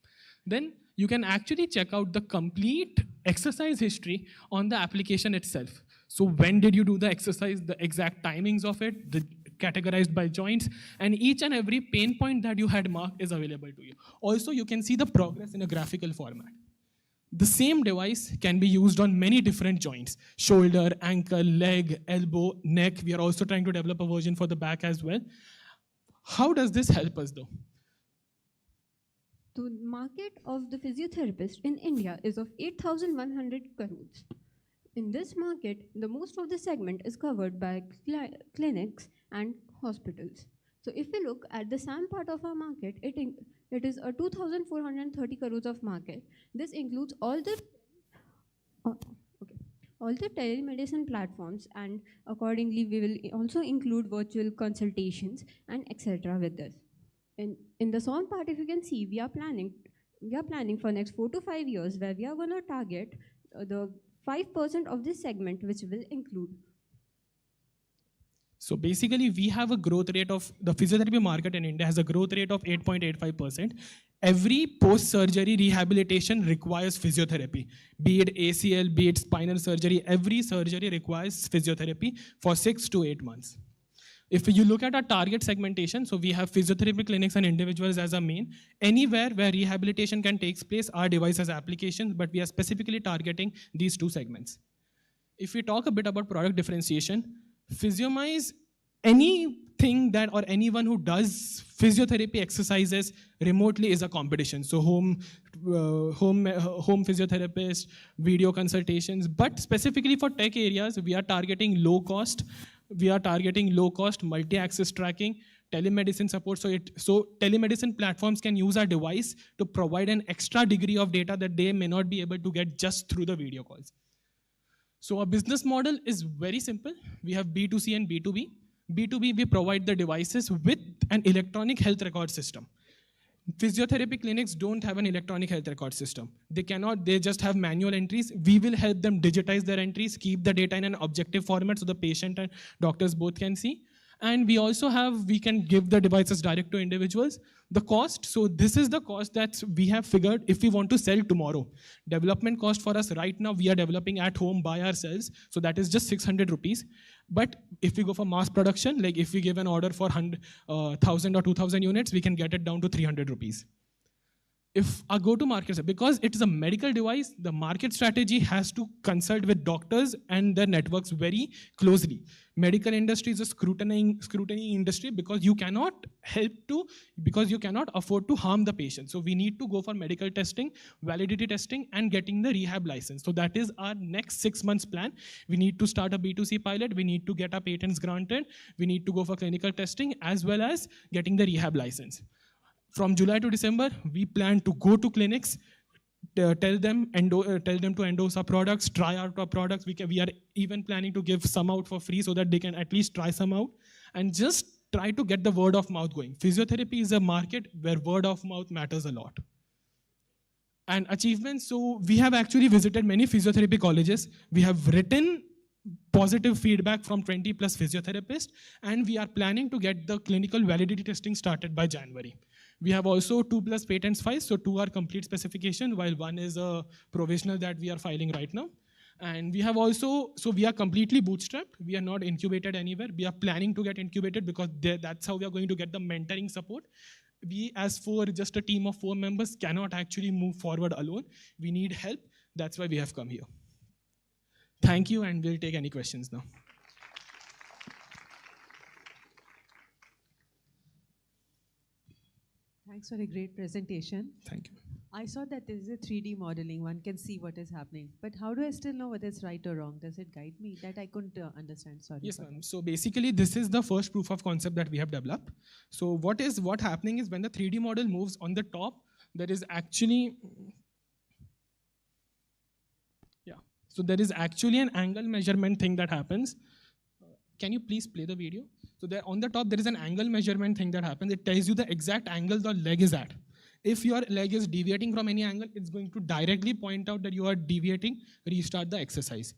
Then you can actually check out the complete exercise history on the application itself. So when did you do the exercise, the exact timings of it, the categorized by joints, and each and every pain point that you had marked is available to you. Also, you can see the progress in a graphical format. The same device can be used on many different joints: shoulder, ankle, leg, elbow, neck. We are also trying to develop a version for the back as well. How does this help us though? The market of the physiotherapist in India is of 8,100 crores. In this market, the most of the segment is covered by clinics and hospitals. So if we look at the SAM part of our market, it is a 2,430 crores of market. This includes all the telemedicine platforms, and accordingly we will also include virtual consultations and etc. with this. In the SON part, if you can see, we are planning for next 4 to 5 years, where we are going to target the 5% of this segment, which will include. So basically, we have a growth rate of, the physiotherapy market in India has a growth rate of 8.85%. Every post-surgery rehabilitation requires physiotherapy. Be it ACL, be it spinal surgery, every surgery requires physiotherapy for 6 to 8 months. If you look at our target segmentation, so we have physiotherapy clinics and individuals as a main. Anywhere where rehabilitation can take place, our device has applications, but we are specifically targeting these two segments. If we talk a bit about product differentiation, Physiomy's, anything that or anyone who does physiotherapy exercises remotely is a competition. So home physiotherapist, video consultations, but specifically for tech areas, we are targeting low cost. We are targeting low-cost multi-access tracking, telemedicine support. So telemedicine platforms can use our device to provide an extra degree of data that they may not be able to get just through the video calls. So our business model is very simple. We have B2C and B2B. B2B, we provide the devices with an electronic health record system. Physiotherapy clinics don't have an electronic health record system. They just have manual entries. We will help them digitize their entries, keep the data in an objective format so the patient and doctors both can see. And we also we can give the devices direct to individuals. The cost, so this is the cost that we have figured if we want to sell tomorrow. Development cost for us right now, we are developing at home by ourselves. So that is just 600 rupees. But if we go for mass production, like if we give an order for 1,000 or 2,000 units, we can get it down to 300 rupees. If our go-to-market, because it is a medical device, the market strategy has to consult with doctors and their networks very closely. Medical industry is a scrutiny industry because you cannot afford to harm the patient. So we need to go for medical testing, validity testing, and getting the rehab license. So that is our next 6 months plan. We need to start a B2C pilot. We need to get our patents granted. We need to go for clinical testing as well as getting the rehab license. From July to December, we plan to go to clinics, tell them to endorse our products, try out our products. We are even planning to give some out for free so that they can at least try some out, and just try to get the word of mouth going. Physiotherapy is a market where word of mouth matters a lot. And achievements, so we have actually visited many physiotherapy colleges. We have written positive feedback from 20 plus physiotherapists, and we are planning to get the clinical validity testing started by January. We have also 2 plus patents filed, so 2 are complete specification, while 1 is a provisional that we are filing right now. And we have also, so we are completely bootstrapped. We are not incubated anywhere. We are planning to get incubated because that's how we are going to get the mentoring support. We, as just a team of 4 members, cannot actually move forward alone. We need help. That's why we have come here. Thank you, and we'll take any questions now. Thanks for a great presentation. Thank you. I saw that there is a 3D modeling. One can see what is happening. But how do I still know whether it's right or wrong? Does it guide me? That I couldn't understand. Sorry. Yes, ma'am. So basically, this is the first proof of concept that we have developed. So what happening is when the 3D model moves on the top, there is actually, so there is actually an angle measurement thing that happens. Can you please play the video? So there on the top, there is an angle measurement thing that happens. It tells you the exact angle the leg is at. If your leg is deviating from any angle, it's going to directly point out that you are deviating, restart the exercise.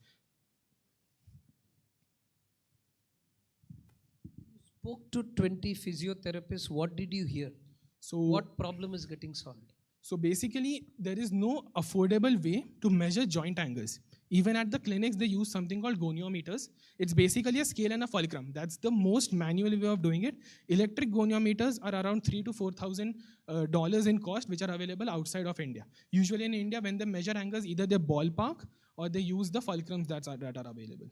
You spoke to 20 physiotherapists. What did you hear? So what problem is getting solved? So basically, there is no affordable way to measure joint angles. Even at the clinics, they use something called goniometers. It's basically a scale and a fulcrum. That's the most manual way of doing it. Electric goniometers are around $3,000 to $4,000 in cost, which are available outside of India. Usually in India, when they measure angles, either they ballpark or they use the fulcrums that are available.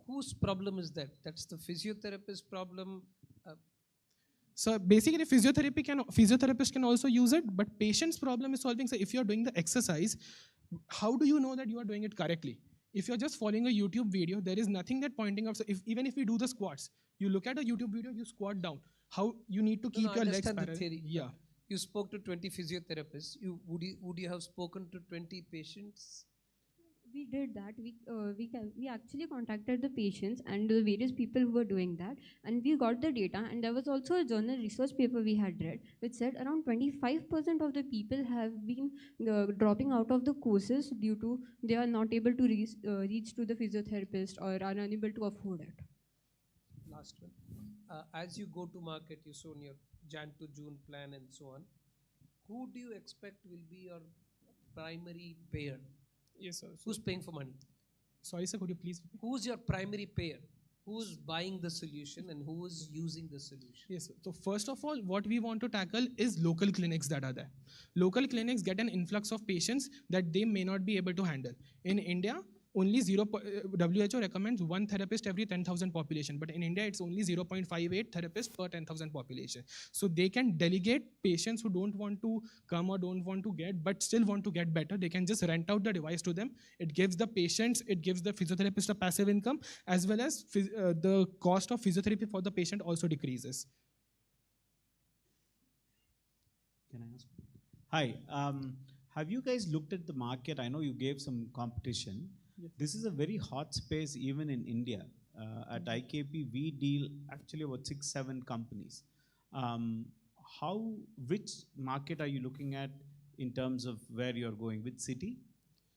Whose problem is that? That's the physiotherapist problem. So basically, physiotherapists can also use it, but patient's problem is solving. So if you're doing the exercise, how do you know that you are doing it correctly? If you're just following a YouTube video, there is nothing that pointing out. So even if we do the squats, you look at a YouTube video, you squat down. How you need to keep your legs parallel. Theory. Yeah. You spoke to 20 physiotherapists. Would you have spoken to 20 patients? We did that. We actually contacted the patients and the various people who were doing that, and we got the data. And there was also a journal research paper we had read, which said around 25% of the people have been dropping out of the courses due to they are not able to reach to the physiotherapist or are unable to afford it. Last one. As you go to market, you shown your Jan to June plan and so on. Who do you expect will be your primary payer? Yes, sir. Who's paying for money? Sorry, sir, could you please repeat? Who's your primary payer? Who's buying the solution and who is using the solution? Yes, sir. So first of all, what we want to tackle is local clinics that are there. Local clinics get an influx of patients that they may not be able to handle. In India, only WHO recommends one therapist every 10,000 population, but in India it's only 0.58 therapists per 10,000 population. So they can delegate patients who don't want to come or don't want to get, but still want to get better. They can just rent out the device to them. It gives the patients, it gives the physiotherapist a passive income, as well as the cost of physiotherapy for the patient also decreases. Can I ask? Hi, have you guys looked at the market? I know you gave some competition. Yes. This is a very hot space even in India. At IKP, we deal actually about 6-7 companies. Which market are you looking at in terms of where you're going? Which city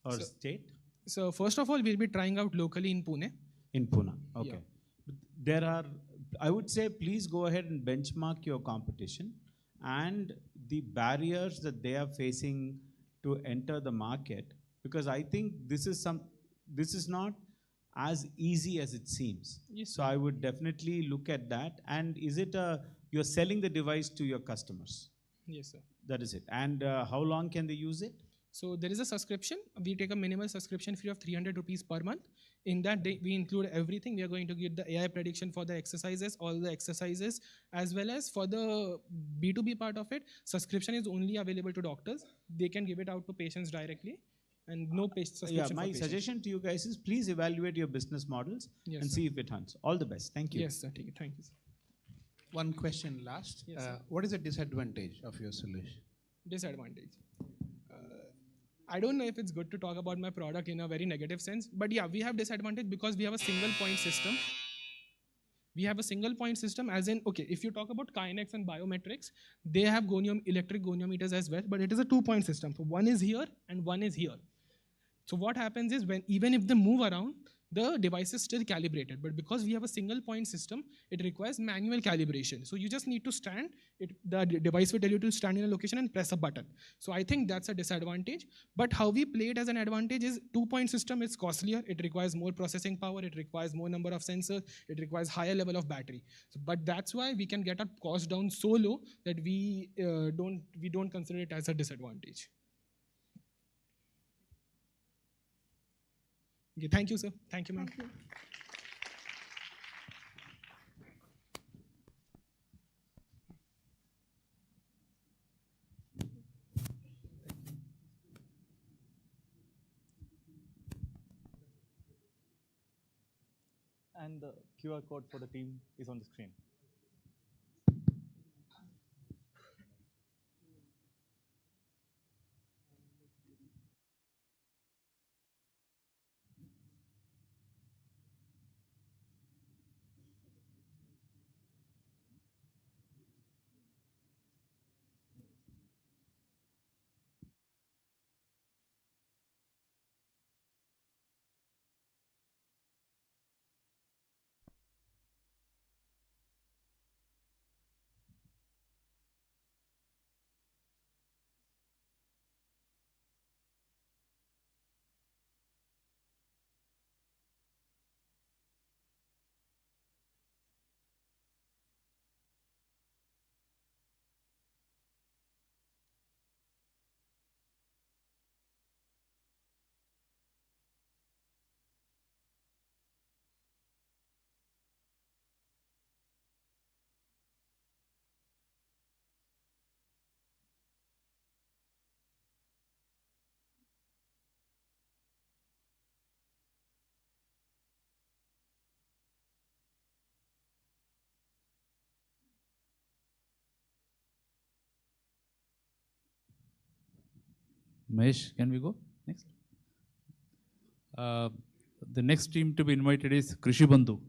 or state? So first of all, we'll be trying out locally in Pune. In Pune, okay. Yeah. There are, I would say, please go ahead and benchmark your competition and the barriers that they are facing to enter the market, because I think this is not as easy as it seems. Yes, so I would definitely look at that. And is it you're selling the device to your customers? Yes, sir. That is it. And how long can they use it? So there is a subscription. We take a minimal subscription fee of 300 rupees per month. In that, we include everything. We are going to get the AI prediction for the exercises, all the exercises, as well as for the B2B part of it. Subscription is only available to doctors. They can give it out to patients directly, and no subscription. Yeah, my suggestion to you guys is please evaluate your business models and see if it hunts. All the best. Thank you. Yes, sir. Thank you, sir. One question last. Yes, what is the disadvantage of your solution? Disadvantage. I don't know if it's good to talk about my product in a very negative sense, but yeah, we have disadvantage because we have a single point system. We have a single point system, as in, okay, if you talk about Kinex and biometrics, they have electric goniometers as well, but it is a 2-point system. So one is here and one is here. So what happens is even if they move around, the device is still calibrated, but because we have a single point system, it requires manual calibration. So you just need to stand, the device will tell you to stand in a location and press a button. So I think that's a disadvantage, but how we play it as an advantage is 2-point system is costlier, it requires more processing power, it requires more number of sensors, it requires higher level of battery. So, but that's why we can get our cost down so low that we don't consider it as a disadvantage. Okay, thank you, sir. Thank you, ma'am. Thank you. And the QR code for the team is on the screen. Mahesh, can we go next? The next team to be invited is Krishi Bandhu.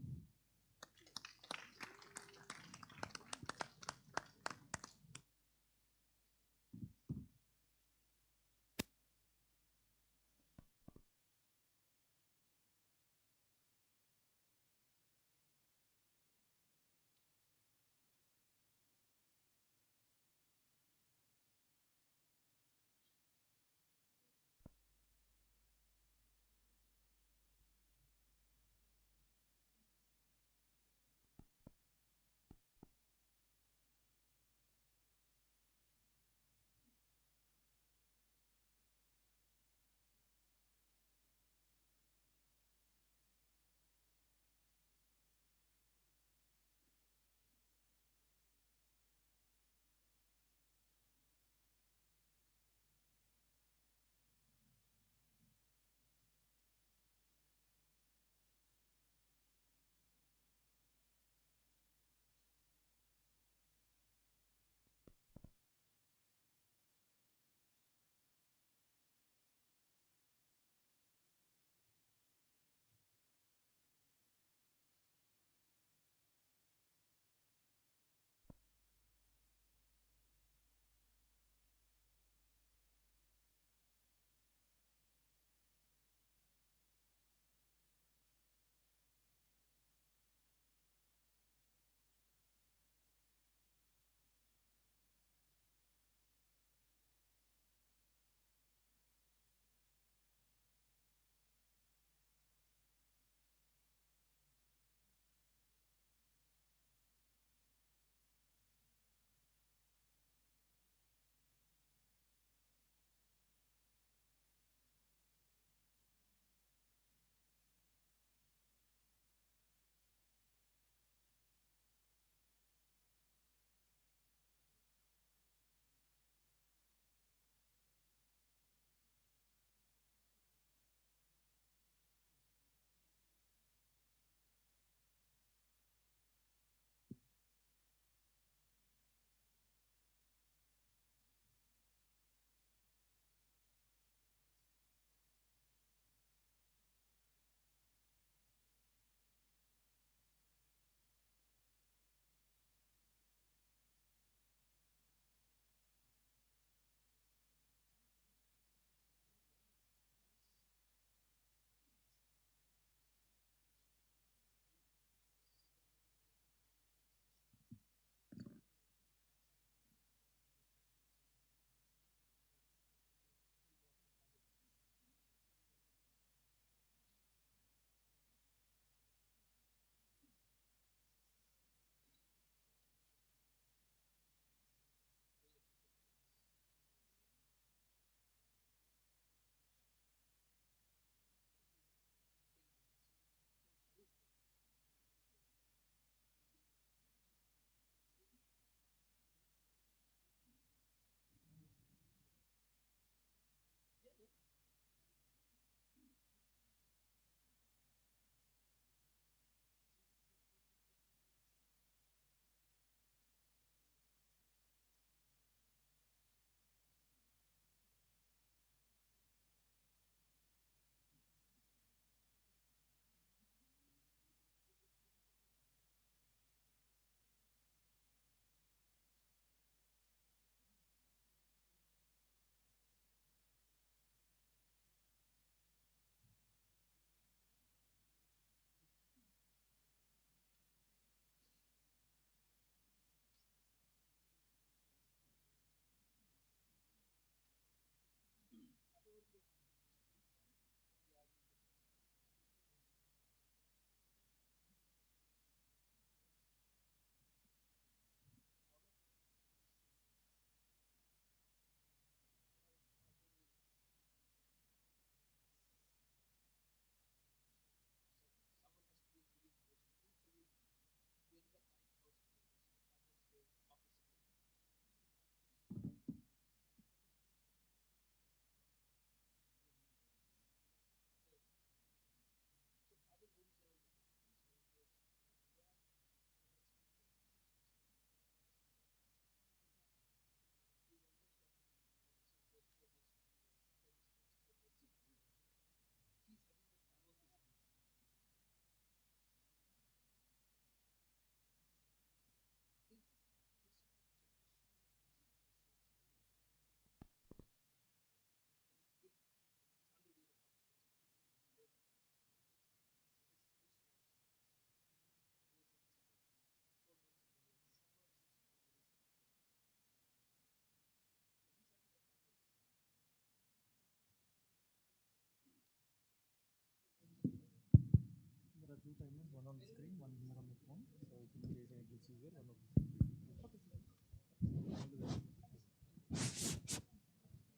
the screen, one here on the phone. So in case any glitch is there, one of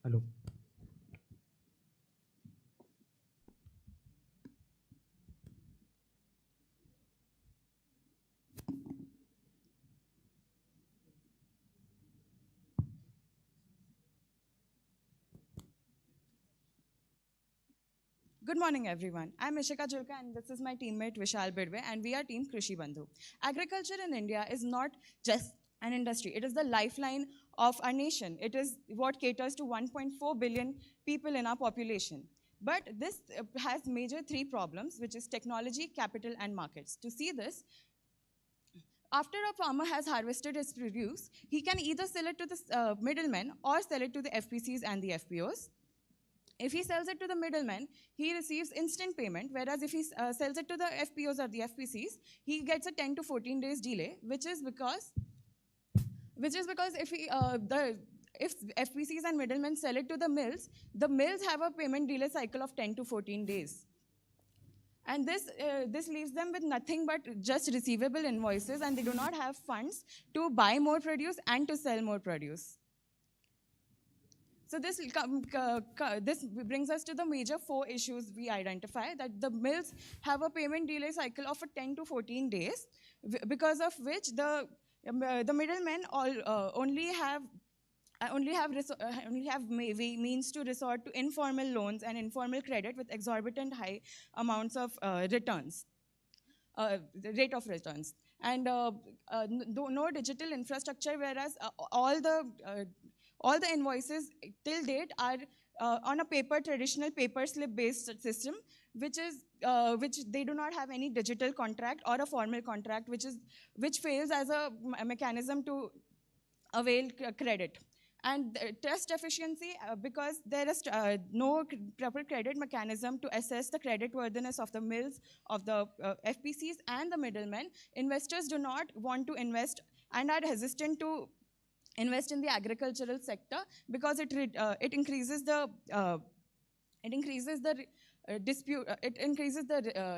Hello. Good morning, everyone. I'm Ishika Julka, and this is my teammate Vishal Bidwe, and we are Team Krishi Bandhu. Agriculture in India is not just an industry, it is the lifeline of our nation. It is what caters to 1.4 billion people in our population. But this has major three problems, which is technology, capital, and markets. To see this, after a farmer has harvested his produce, he can either sell it to the middlemen or sell it to the FPCs and the FPOs. If he sells it to the middleman, he receives instant payment, whereas if he sells it to the FPOs or the FPCs, he gets a 10 to 14 days delay, which is because if FPCs and middlemen sell it to the mills have a payment delay cycle of 10 to 14 days. And this leaves them with nothing but just receivable invoices, and they do not have funds to buy more produce and to sell more produce. So this brings us to the major four issues we identify, that the mills have a payment delay cycle of 10 to 14 days, because of which the middlemen only have means to resort to informal loans and informal credit with exorbitant high amounts of returns, rate of returns, and no digital infrastructure, whereas all the invoices till date are on a traditional paper slip based system, which they do not have any digital contract or a formal contract, which fails as a mechanism to avail credit. And test efficiency, because there is no proper credit mechanism to assess the credit worthiness of the mills, of the FPCs and the middlemen. Investors do not want to invest and are hesitant to invest in the agricultural sector because it increases the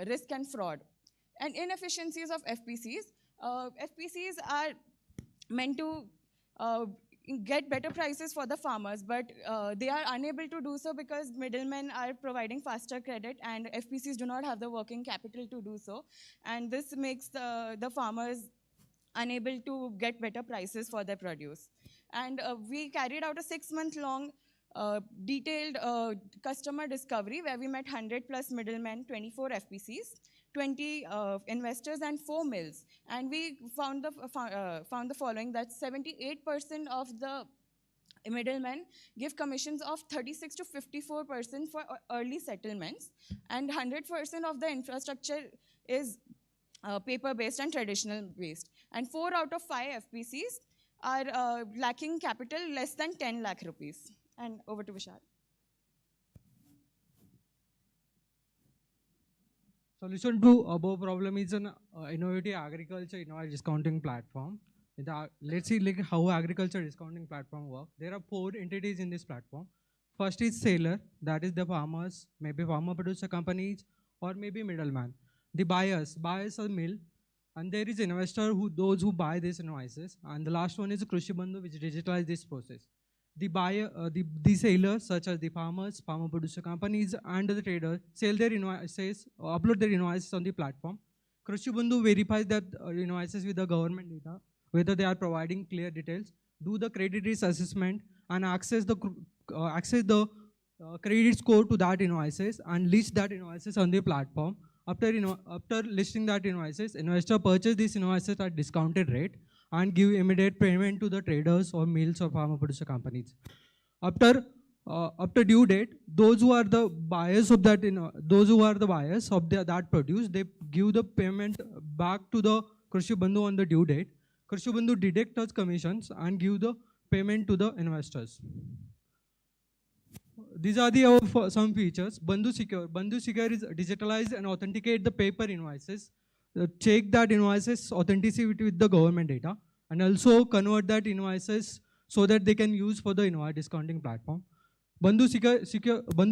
risk and fraud. And inefficiencies of FPCs. FPCs are meant to get better prices for the farmers, but they are unable to do so because middlemen are providing faster credit and FPCs do not have the working capital to do so. And this makes the farmers unable to get better prices for their produce. And we carried out a 6-month-long detailed customer discovery where we met 100 plus middlemen, 24 FPCs, 20 investors, and 4 mills. And we found the following, that 78% of the middlemen give commissions of 36 to 54% for early settlements, and 100% of the infrastructure is paper-based and traditional-based. And 4 out of 5 FPCs are lacking capital less than 10 lakh rupees. And over to Vishal. Solution to above problem is an innovative agriculture innovative discounting platform. Let's see how agriculture discounting platform works. There are 4 entities in this platform. First is seller, that is the farmers, maybe farmer producer companies, or maybe middleman. The buyers are mill, and there is investor, those who buy these invoices, and the last one is Krishi Bandhu, which digitalizes this process. The buyer, the sellers, such as the farmers, farmer producer companies, and the traders, sell their invoices, upload their invoices on the platform. Krishi Bandhu verifies that invoices with the government data, whether they are providing clear details, do the credit risk assessment, and access the credit score to that invoices, and list that invoices on the platform. After listing that invoices, investor purchase these invoices at discounted rate and give immediate payment to the traders or mills or farmer producer companies. After due date, those who are the buyers of that, that produce, they give the payment back to the Krishi Bandhu on the due date. Krishi Bandhu deducts those commissions and give the payment to the investors. These are some features. Bandhu Secure. Bandhu Secure is digitalize and authenticate the paper invoices, check that invoices authenticity with the government data, and also convert that invoices so that they can use for the invoice discounting platform. Bandhu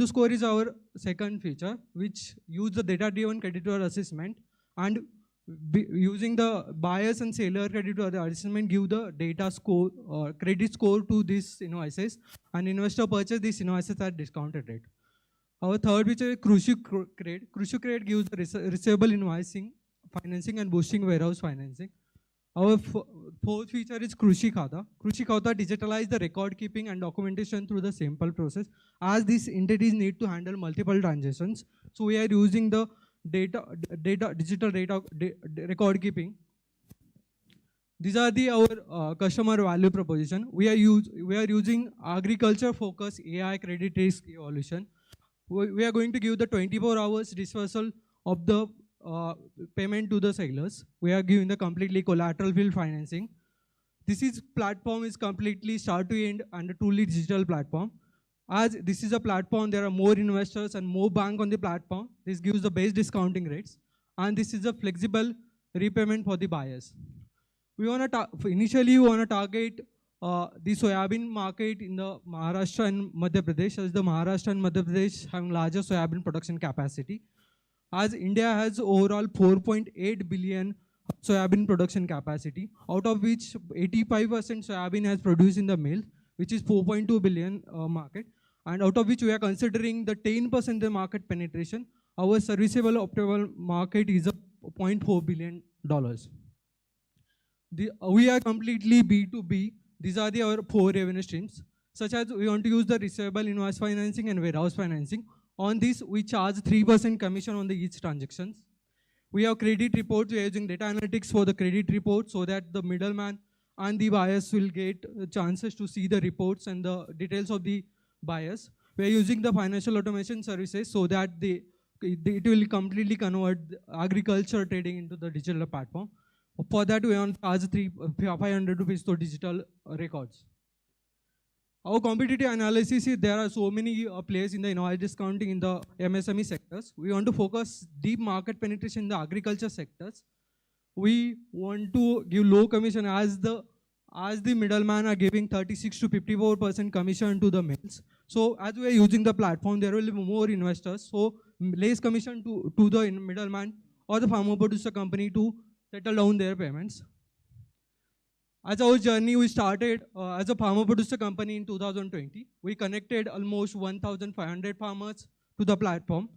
Score is our second feature, which use the data-driven creditor assessment, and using the buyers and seller credit to the adjustment, give the data score or credit score to these invoices, and investor purchase these invoices at discounted rate. Our third feature is Crucio-Crate. Crucio-Crate gives the receivable invoicing, financing, and boosting warehouse financing. Our fourth feature is Krushi-Khata. Krushi-Khata digitalize the record keeping and documentation through the simple process, as these entities need to handle multiple transactions. So we are using the digital record keeping. These are our customer value proposition. We are using agriculture focused AI credit risk evaluation. We are going to give the 24 hours dispersal of the payment to the sellers. We are giving the completely collateral field financing. This platform is completely start to end and a truly digital platform. As this is a platform, there are more investors and more banks on the platform. This gives the best discounting rates. And this is a flexible repayment for the buyers. Initially, we want to target the soybean market in the Maharashtra and Madhya Pradesh, as the Maharashtra and Madhya Pradesh having larger soybean production capacity. As India has overall 4.8 billion soybean production capacity, out of which 85% soybean has produced in the mill, which is 4.2 billion market, and out of which we are considering the 10% the market penetration. Our serviceable optimal market is $0.4 billion. We are completely B2B. These are our 4 revenue streams, such as we want to use the receivable invoice financing and warehouse financing. On this, we charge 3% commission on the each transactions. We have credit reports. We are using data analytics for the credit report so that the middleman and the buyers will get chances to see the reports and the details of the buyers. We are using the financial automation services so that it will completely convert agriculture trading into the digital platform. For that, we want to charge 500 rupees for digital records. Our competitive analysis is there are so many players in the invoice discounting in the MSME sectors. We want to focus deep market penetration in the agriculture sectors. We want to give low commission as the middleman are giving 36 to 54% commission to the mills. So as we are using the platform, there will be more investors. So less commission to the middleman or the farmer producer company to settle down their payments. As our journey, we started as a farmer producer company in 2020. We connected almost 1,500 farmers to the platform.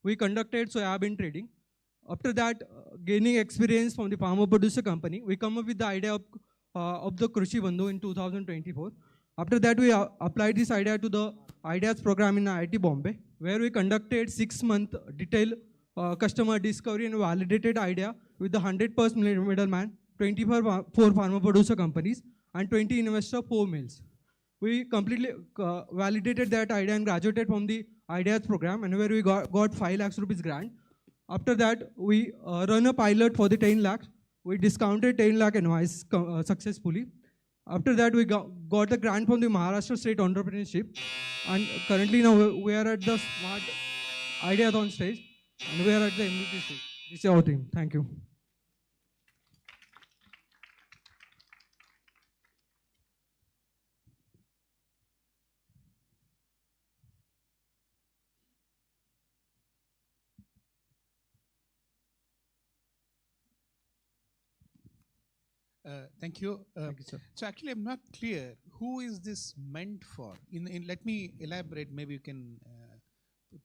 We conducted soybean trading. After that, gaining experience from the farmer producer company, we come up with the idea of the Krushi Bandhu in 2024. After that, we applied this idea to the IDEAS program in IIT Bombay, where we conducted 6-month detailed customer discovery and validated idea with the 100% middleman, 24 farmer producer companies, and 20 investor 4 mills. We completely validated that idea and graduated from the IDEAS program, and where we got 5 lakhs rupees grant. After that, we run a pilot for the 10 lakhs. We discounted 10 lakh invoice successfully. After that, we got a grant from the Maharashtra State Entrepreneurship, and currently now we are at the SmartIDEAthon stage, and we are at the MVP stage. This is our team. Thank you. Thank you. Thank you, sir. So actually, I'm not clear. Who is this meant for? Let me elaborate. Maybe you can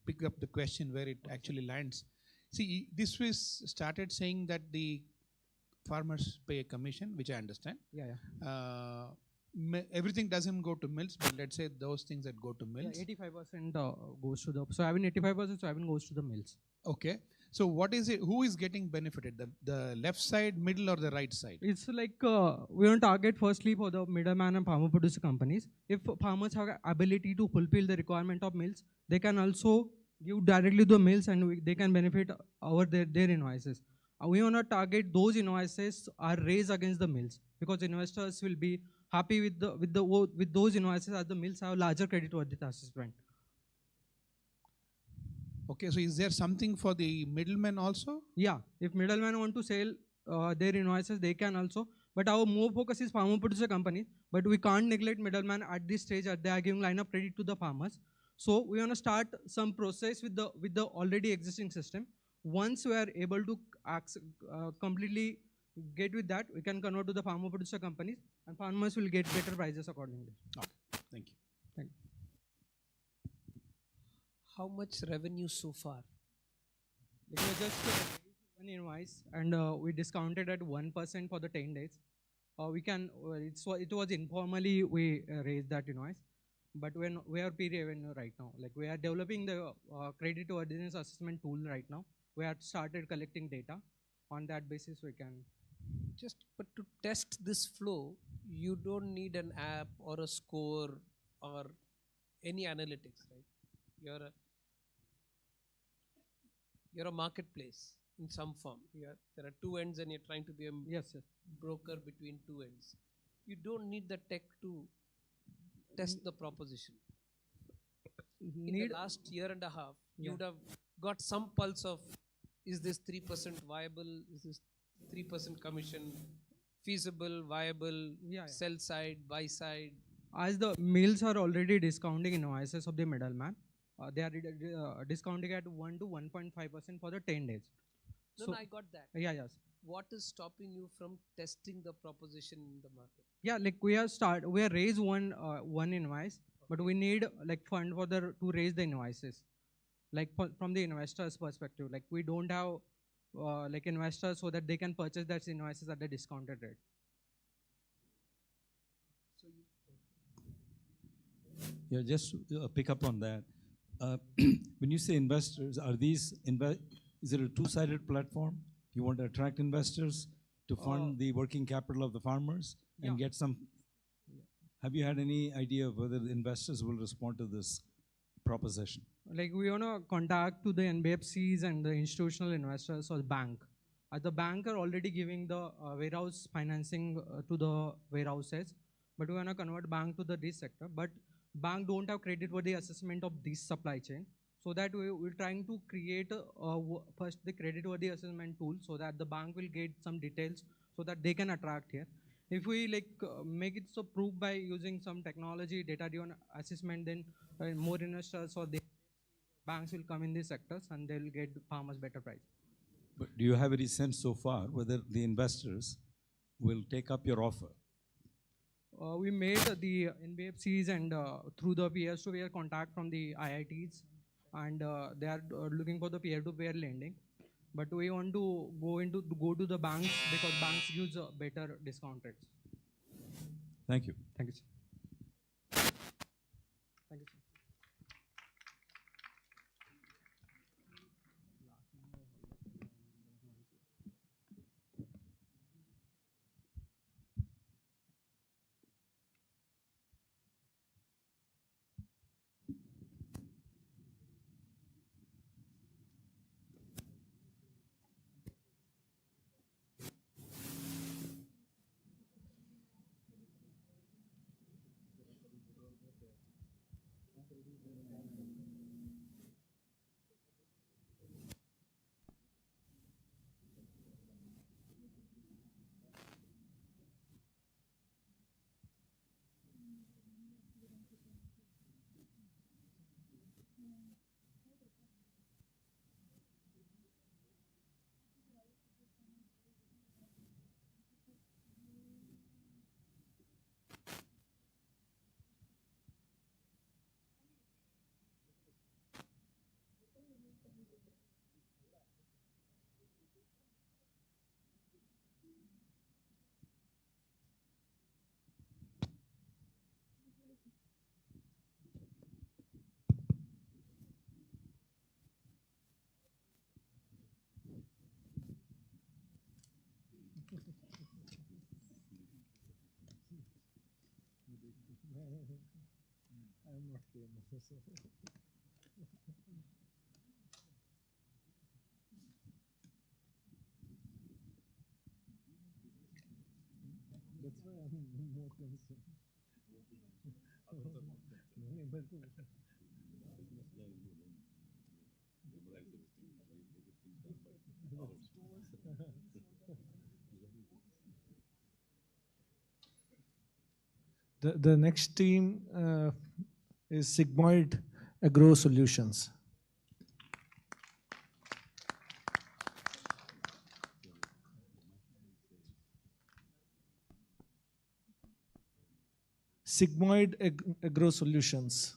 pick up the question where it actually lands. See, this was started saying that the farmers pay a commission, which I understand. Yeah. Everything doesn't go to mills, but let's say those things that go to mills. Yeah, 85% goes to the soybean. 85% soybean goes to the mills. Okay. So what is it? Who is getting benefited? The left side, middle, or the right side? It's like we want to target firstly for the middleman and farmer producer companies. If farmers have ability to fulfill the requirement of mills, they can also give directly to the mills, and they can benefit their invoices. We want to target those invoices are raised against the mills, because investors will be happy with those invoices as the mills have larger credit worthiness assessment. Okay, so is there something for the middlemen also? Yeah, if middlemen want to sell their invoices, they can also. But our more focus is farmer producer company. But we can't neglect middleman at this stage, as they are giving line of credit to the farmers. So we want to start some process with the already existing system. Once we are able to completely get with that, we can convert to the farmer producer companies, and farmers will get better prices accordingly. Okay, thank you. Thank you. How much revenue so far? It was just one invoice, and we discounted at 1% for the 10 days. It was informally we raised that invoice, but we are pre-revenue right now. Like we are developing the credit worthiness assessment tool right now. We have started collecting data. On that basis, we can. But to test this flow, you don't need an app or a score or any analytics, right? You're a marketplace in some form. There are two ends, and you're trying to be a broker between two ends. You don't need the tech to test the proposition. In the last year and a half, you would have got some pulse of, is this 3% viable? Is this 3% commission feasible, viable, sell side, buy side? As the mills are already discounting invoices of the middleman, they are discounting at 1 to 1.5% for the 10 days. No, I got that. Yeah, yes. What is stopping you from testing the proposition in the market? Yeah, like we have raised one invoice, but we need like fund for to raise the invoices. Like from the investors' perspective, like we don't have like investors so that they can purchase that invoices at the discounted rate. Yeah, just pick up on that. When you say investors, is it a two-sided platform? You want to attract investors to fund the working capital of the farmers and get some. Have you had any idea of whether the investors will respond to this proposition? Like we want to contact to the NBFCs and the institutional investors or bank. The bank are already giving the warehouse financing to the warehouses, but we want to convert bank to this sector. But bank don't have credit-worthy assessment of this supply chain. So that we're trying to create first the credit-worthy assessment tool so that the bank will get some details so that they can attract here. If we make it so proof by using some technology, data-driven assessment, then more investors or the banks will come in these sectors and they'll get farmers better price. But do you have any sense so far whether the investors will take up your offer? We made the NBFCs and through the peer-to-peer contact from the IITs, and they are looking for the peer-to-peer lending. But we want to go to the banks because banks use better discount rates. Thank you. Thank you, sir. Thank you, sir. I'm not keen. That's why I'm more concerned. The next team is Sigmoid Agro Solutions. Sigmoid Agro Solutions.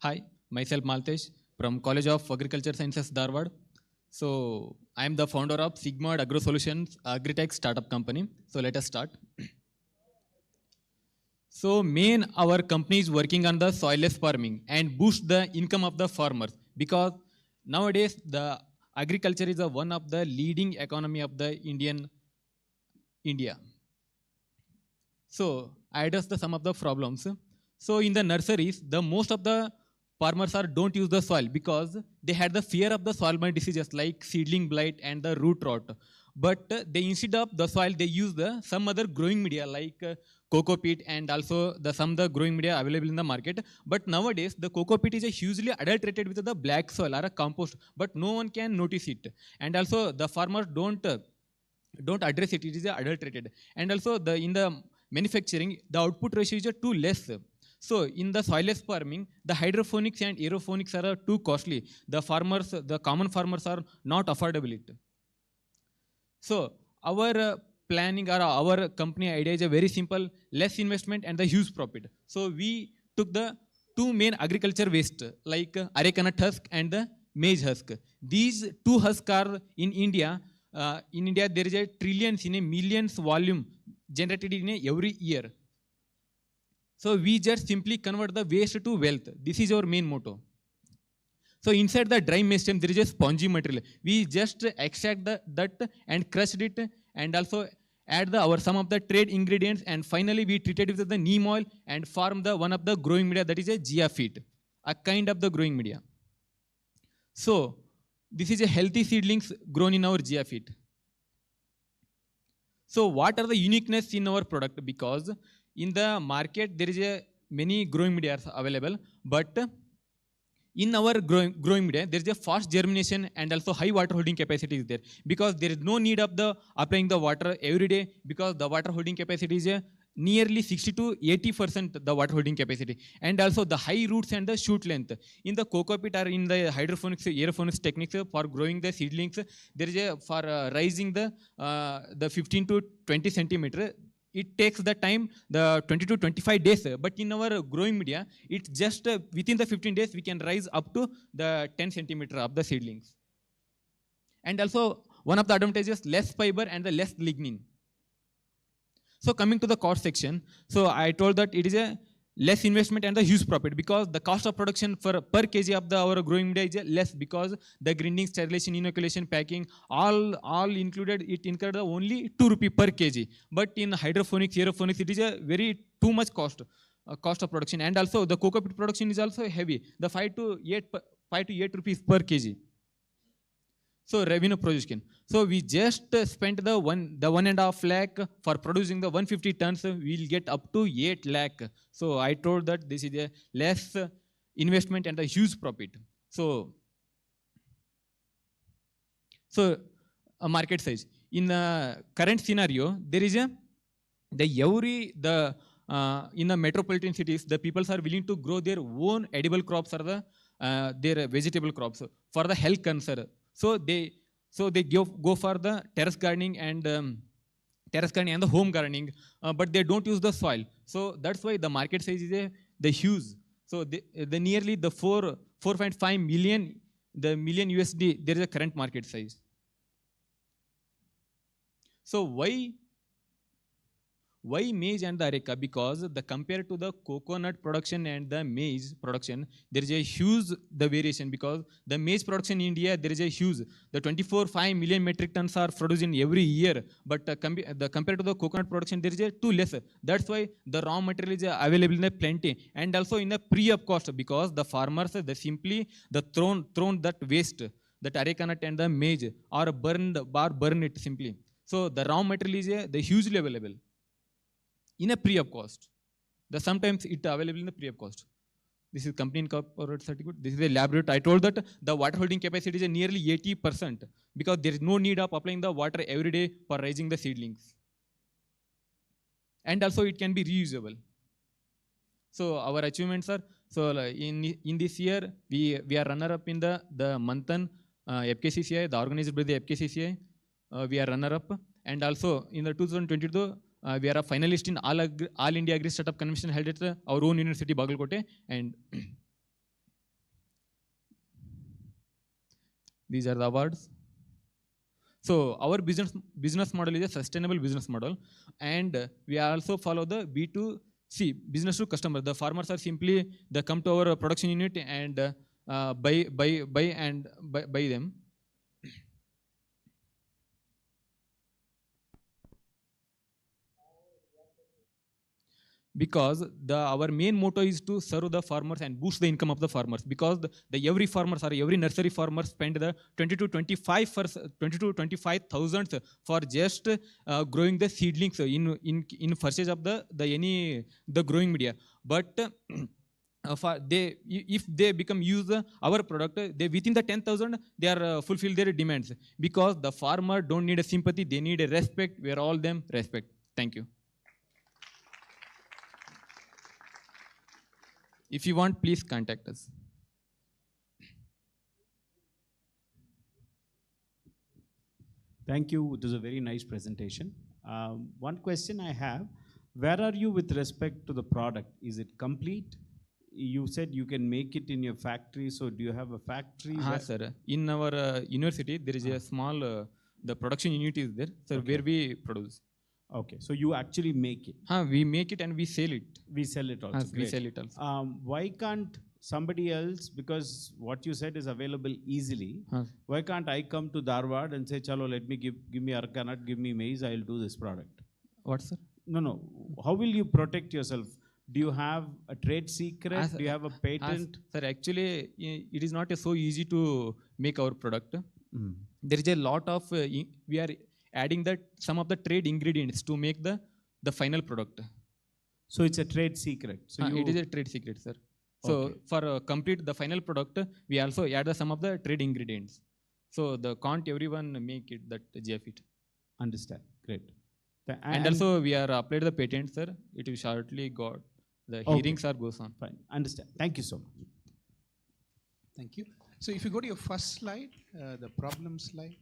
Hi, myself Maltesh from College of Agriculture Sciences, Dharwad. So I am the founder of Sigma Agro Solutions Agritech startup company. So let us start. So main our company is working on the soilless farming and boost the income of the farmers, because nowadays the agriculture is one of the leading economy of the India. So I address some of the problems. So in the nurseries, the most of the farmers don't use the soil because they had the fear of the soil borne diseases like seedling blight and the root rot. But they, instead of the soil, they use some other growing media like coco peat and also some the growing media available in the market. But nowadays the coco peat is hugely adulterated with the black soil or a compost, but no one can notice it. And also the farmers don't address it. It is adulterated. And also in the manufacturing, the output ratio is too less. So in the soilless farming, the hydroponics and aeroponics are too costly. The common farmers are not affordable it. So our planning or our company idea is a very simple: less investment and the huge profit. So we took the two main agriculture waste like arecanut husk and the maize husk. These two husks are in India. In India, there is a trillions in a millions volume generated in every year. So we just simply convert the waste to wealth. This is our main motto. So inside the dry maize stem, there is a spongy material. We just extract that and crushed it, and also add some of the trade ingredients, and finally we treated it with the neem oil and form one of the growing media, that is a geophyte, a kind of the growing media. So this is a healthy seedlings grown in our geophyte. So what are the uniqueness in our product? Because in the market there is many growing media available, but in our growing media there is a fast germination and also high water holding capacity is there, because there is no need of the applying the water every day, because the water holding capacity is nearly 60 to 80% the water holding capacity, and also the high roots and the shoot length. In the coco peat or in the hydroponics, aeroponics techniques for growing the seedlings, there is for rising the 15 to 20 centimeter. It takes the time, the 20 to 25 days, but in our growing media, it's just within the 15 days, we can rise up to the 10 centimeter of the seedlings. And also one of the advantages, less fiber and the less lignin. So coming to the cost section, so I told that it is a less investment and the huge profit, because the cost of production per kg of our growing media is less, because the grinding, sterilization, inoculation, packing, all included, it incurred only 2 rupee per kg. But in hydroponics, aeroponics, it is a very too much cost of production. And also the coco peat production is also heavy, the 5 to 8 rupees per kg. So revenue projection. So we just spent the 1.5 lakh for producing the 150 tons. We'll get up to 8 lakh. So I told that this is a less investment and a huge profit. So a market size. In the current scenario, there is in the metropolitan cities, the people are willing to grow their own edible crops or their vegetable crops for the health concern. So they go for the terrace gardening and the home gardening, but they don't use the soil. So that's why the market size is the huge. So the nearly the 4.5 million the million USD, there is a current market size. So why maize and the areca? Because the compared to the coconut production and the maize production, there is a huge the variation, because the maize production in India, there is a huge, the 24.5 million metric tons are produced in every year, but compared to the coconut production, there is a too less. That's why the raw material is available in a plenty, and also in a pre-up cost, because the farmers, they simply thrown that waste, that areca nut and the maize, or burn it simply. So the raw material is the hugely available in a pre-up cost. Sometimes it available in the pre-up cost. This is company incorporated certificate. This is a lab rate. I told that the water holding capacity is nearly 80%, because there is no need of applying the water every day for raising the seedlings. And also it can be reusable. So our achievements are, so in this year, we are runner-up in the Manthan FKCCI, the organized by the FKCCI. We are runner-up. And also in the 2022, we are a finalist in All India Agri Startup Convention held at our own university, Bagalkote. And these are the awards. So our business model is a sustainable business model, and we also follow the B2C, business to customer. The farmers are simply, they come to our production unit and buy them. Because our main motto is to serve the farmers and boost the income of the farmers, because every farmers or every nursery farmer spend the 20 to 25,000 for just growing the seedlings in purchase of the growing media. But if they become use our product, they within the 10,000 they are fulfill their demands, because the farmer don't need a sympathy, they need a respect. We are all them respect. Thank you. If you want, please contact us. Thank you. It was a very nice presentation. One question I have, where are you with respect to the product? Is it complete? You said you can make it in your factory, so do you have a factory? Sir. In our university, there is a small, the production unit is there, sir, where we produce. Okay, so you actually make it? We make it and we sell it. We sell it also. We sell it also. Why can't somebody else, because what you said is available easily, why can't I come to Dharwad and say, chalo, let me give me areca nut, give me maize, I'll do this product? What, sir? No. How will you protect yourself? Do you have a trade secret? Do you have a patent? Sir, actually, it is not so easy to make our product. There is a lot of, we are adding some of the trade ingredients to make the final product. So it's a trade secret. So it is a trade secret, sir. So for complete the final product, we also add some of the trade ingredients. So can't everyone make it that GFIT. Understand. Great. And also we are applied the patent, sir. It will shortly got the hearings are goes on. Fine. Understand. Thank you so much. Thank you. So if you go to your first slide, the problem slide.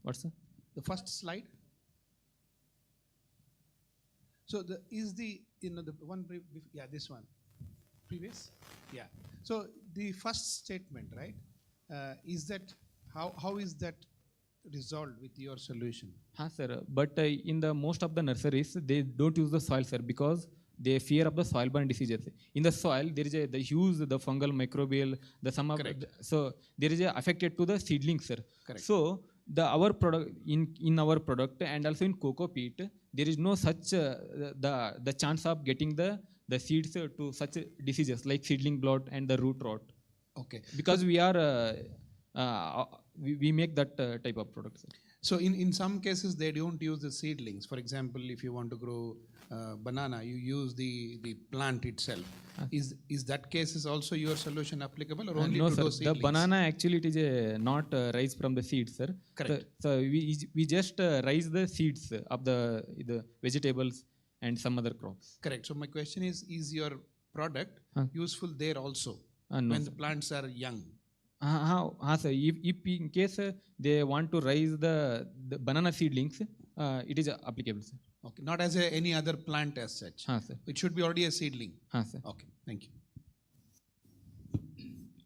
What's that? The first slide. So the one, yeah, this one, previous, yeah. So the first statement, right? Is that how is that resolved with your solution? Sir. But in the most of the nurseries, they don't use the soil, sir, because they fear of the soil-borne diseases. In the soil, there is the huge, the fungal, microbial, so there is affected to the seedlings, sir. Correct. So our product in our product and also in cocoa peat, there is no such the chance of getting the seeds to such diseases like seedling blot and the root rot. Okay. Because we are we make that type of product, sir. So in some cases they don't use the seedlings. For example, if you want to grow banana, you use the plant itself. Is that case is also your solution applicable, or only no, to sir. those seedlings? The banana actually it is not raised from the seeds, sir. Correct. So we just raise the seeds of the vegetables and some other crops. Correct. So my question is your product useful there also no, when sir. the plants are young? Sir. If in case they want to raise the banana seedlings, it is applicable, sir. Okay, not as any other plant as such. Sir. It should be already a seedling. Sir. Okay, thank you.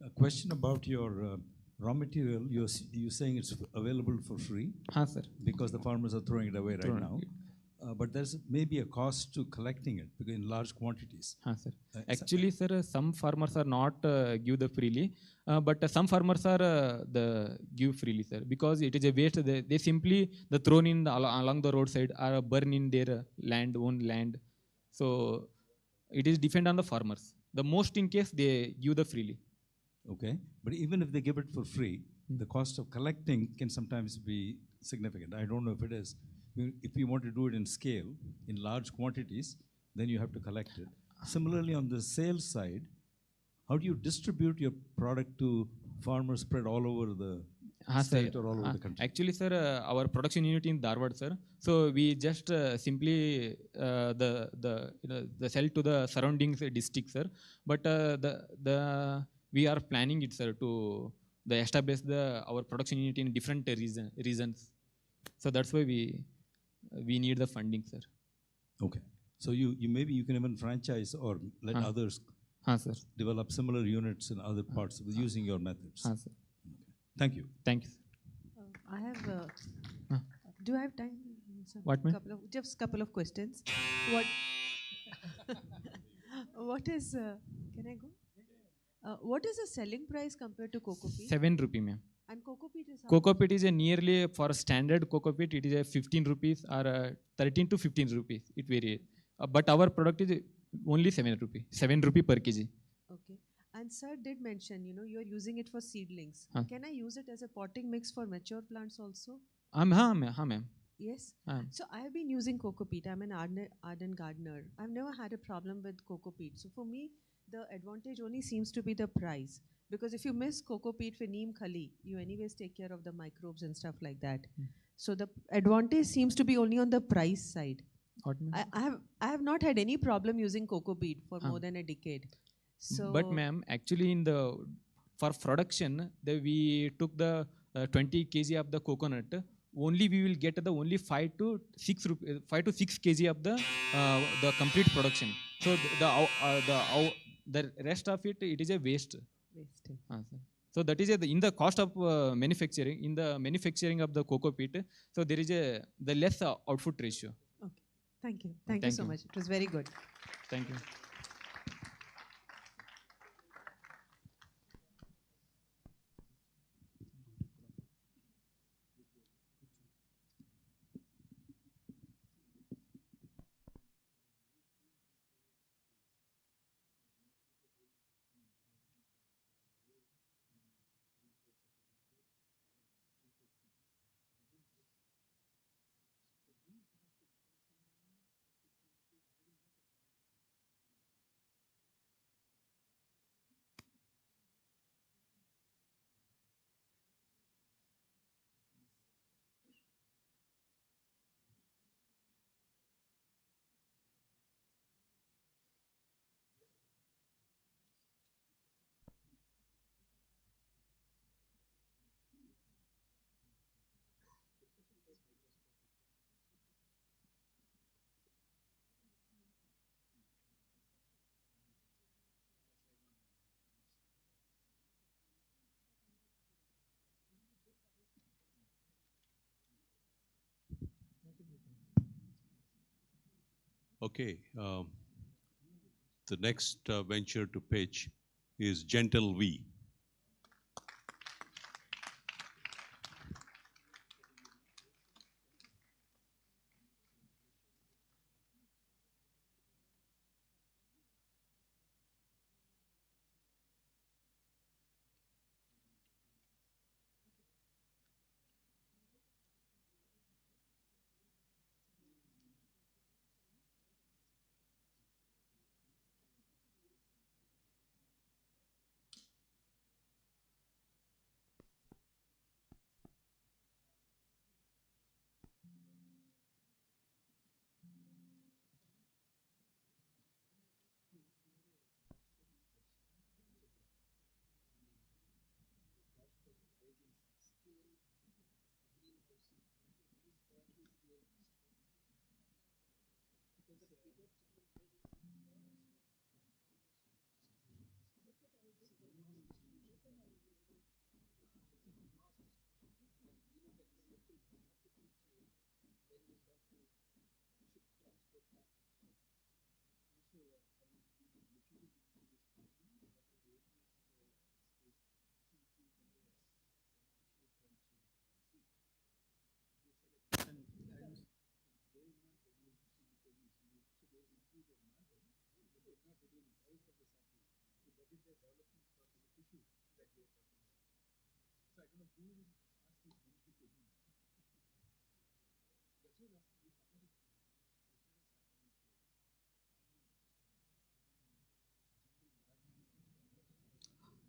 A question about your raw material, you're saying it's available for free? Haan, sir. Because the farmers are throwing it away right Throwing now. But there's maybe a cost to collecting it because in large quantities. Haan, sir. Actually, sir, some farmers are not give the freely, but some farmers are the give freely, sir, because it is a waste. They simply the thrown in along the roadside or burn in their own land. So it is depend on the farmers. The most in case they give the freely. Okay, but even if they give it for free, the cost of collecting can sometimes be significant. I don't know if it is. If you want to do it in scale, in large quantities, then you have to collect it. Similarly, on the sales side, how do you distribute your product to farmers spread all over the state or all over the country? Actually, sir, our production unit in Dharwad, sir. So we just simply the sell to the surrounding districts, sir. But we are planning it, sir, to establish our production unit in different regions. So that's why we need the funding, sir. Okay. So you maybe you can even franchise or let others sir. develop similar units in other parts using your methods. Sir. Okay. Thank you. Thank you. I have. Do I have time? What, ma'am? Just couple of questions. What is? Can I go? What is the selling price compared to cocoa peat? 7 rupee, ma'am. And cocoa peat is how Cocoa much? peat is a nearly for standard cocoa peat. It is a 15 rupees or 13 to 15 rupees. It varies. But our product is only 7 rupee. 7 rupee per kg. Okay. And sir did mention, you are using it for seedlings. Can I use it as a potting mix for mature plants also? Ma'am. Yes. So I have been using cocoa peat. I'm an ardent gardener. I've never had a problem with cocoa peat. So for me, the advantage only seems to be the price. Because if you miss cocoa peat for neem khali, you anyways take care of the microbes and stuff like that. So the advantage seems to be only on the price side. I have not had any problem using cocoa peat for more than a decade. So But ma'am, actually for production, we took the 20 kg of the coconut. Only we will get the only 5 to 6 kg of the complete production. So the rest of it is a waste. So that is in the cost of manufacturing. In the manufacturing of the cocoa peat, so there is the less output ratio. Okay. Thank you. Thank you so much. It was very good. Thank you. Okay. The next venture to pitch is Gentle V.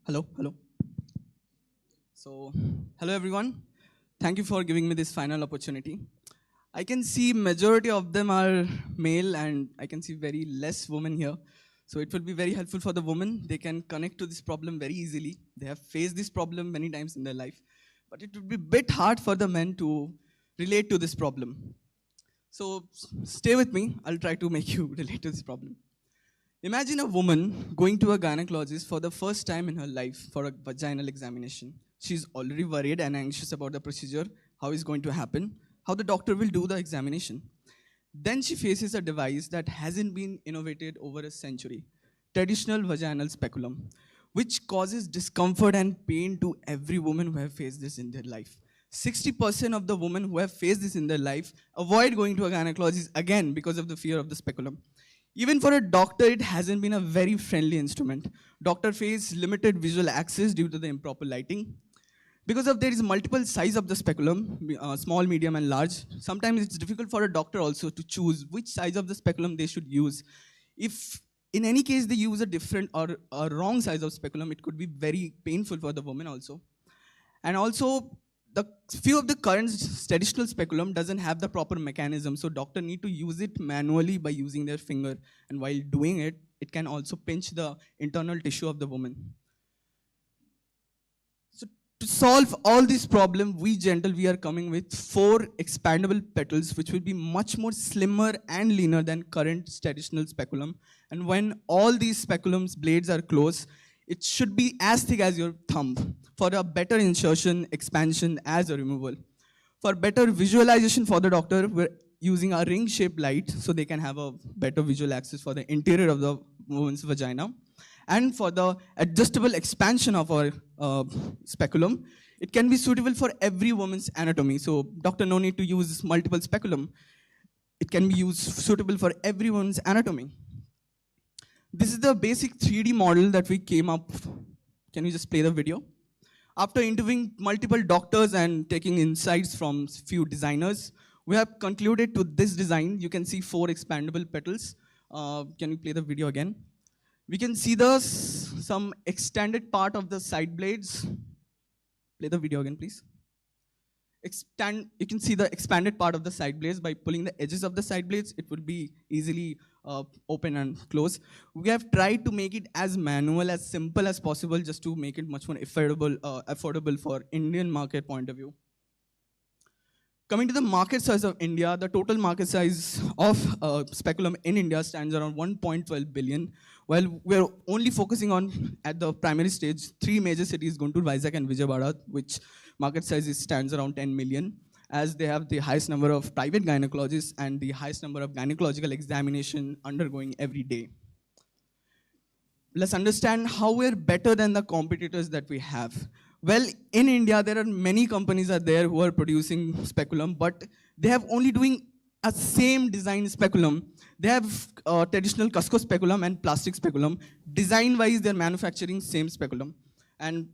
Hello, hello. So, hello everyone. Thank you for giving me this final opportunity. I can see majority of them are male and I can see very less women here. So it will be very helpful for the women. They can connect to this problem very easily. They have faced this problem many times in their life. But it would be a bit hard for the men to relate to this problem. So stay with me. I'll try to make you relate to this problem. Imagine a woman going to a gynecologist for the first time in her life for a vaginal examination. She's already worried and anxious about the procedure, how it's going to happen, how the doctor will do the examination. Then she faces a device that hasn't been innovated over a century, traditional vaginal speculum, which causes discomfort and pain to every woman who have faced this in their life. 60% of the women who have faced this in their life avoid going to a gynecologist again because of the fear of the speculum. Even for a doctor, it hasn't been a very friendly instrument. Doctor face limited visual access due to the improper lighting. Because of there is multiple size of the speculum, small, medium, and large, sometimes it's difficult for a doctor also to choose which size of the speculum they should use. If in any case they use a different or a wrong size of speculum, it could be very painful for the woman also. And also, the few of the current traditional speculum doesn't have the proper mechanism, so doctor need to use it manually by using their finger. And while doing it, it can also pinch the internal tissue of the woman. So to solve all these problems, we are coming with 4 expandable petals, which will be much more slimmer and leaner than current traditional speculum. And when all these speculums blades are closed, it should be as thick as your thumb for a better insertion, expansion as a removal. For better visualization for the doctor, we're using a ring-shaped light so they can have a better visual access for the interior of the woman's vagina. And for the adjustable expansion of our speculum, it can be suitable for every woman's anatomy. So doctor no need to use multiple speculum. It can be used suitable for every woman's anatomy. This is the basic 3D model that we came up. Can you just play the video? After interviewing multiple doctors and taking insights from few designers, we have concluded to this design. You can see 4 expandable petals. Can you play the video again? We can see some extended part of the side blades. Play the video again, please. You can see the expanded part of the side blades. By pulling the edges of the side blades, it will be easily open and close. We have tried to make it as manual, as simple as possible, just to make it much more affordable for Indian market point of view. Coming to the market size of India, the total market size of speculum in India stands around 1.12 billion, while we're only focusing on, at the primary stage, 3 major cities, Guntur, Vizag, and Vijayawada, which market size stands around 10 million, as they have the highest number of private gynecologists and the highest number of gynecological examination undergoing every day. Let's understand how we're better than the competitors that we have. Well, in India, there are many companies are there who are producing speculum, but they have only doing a same design speculum. They have traditional Cusco speculum and plastic speculum. Design-wise, they're manufacturing same speculum. And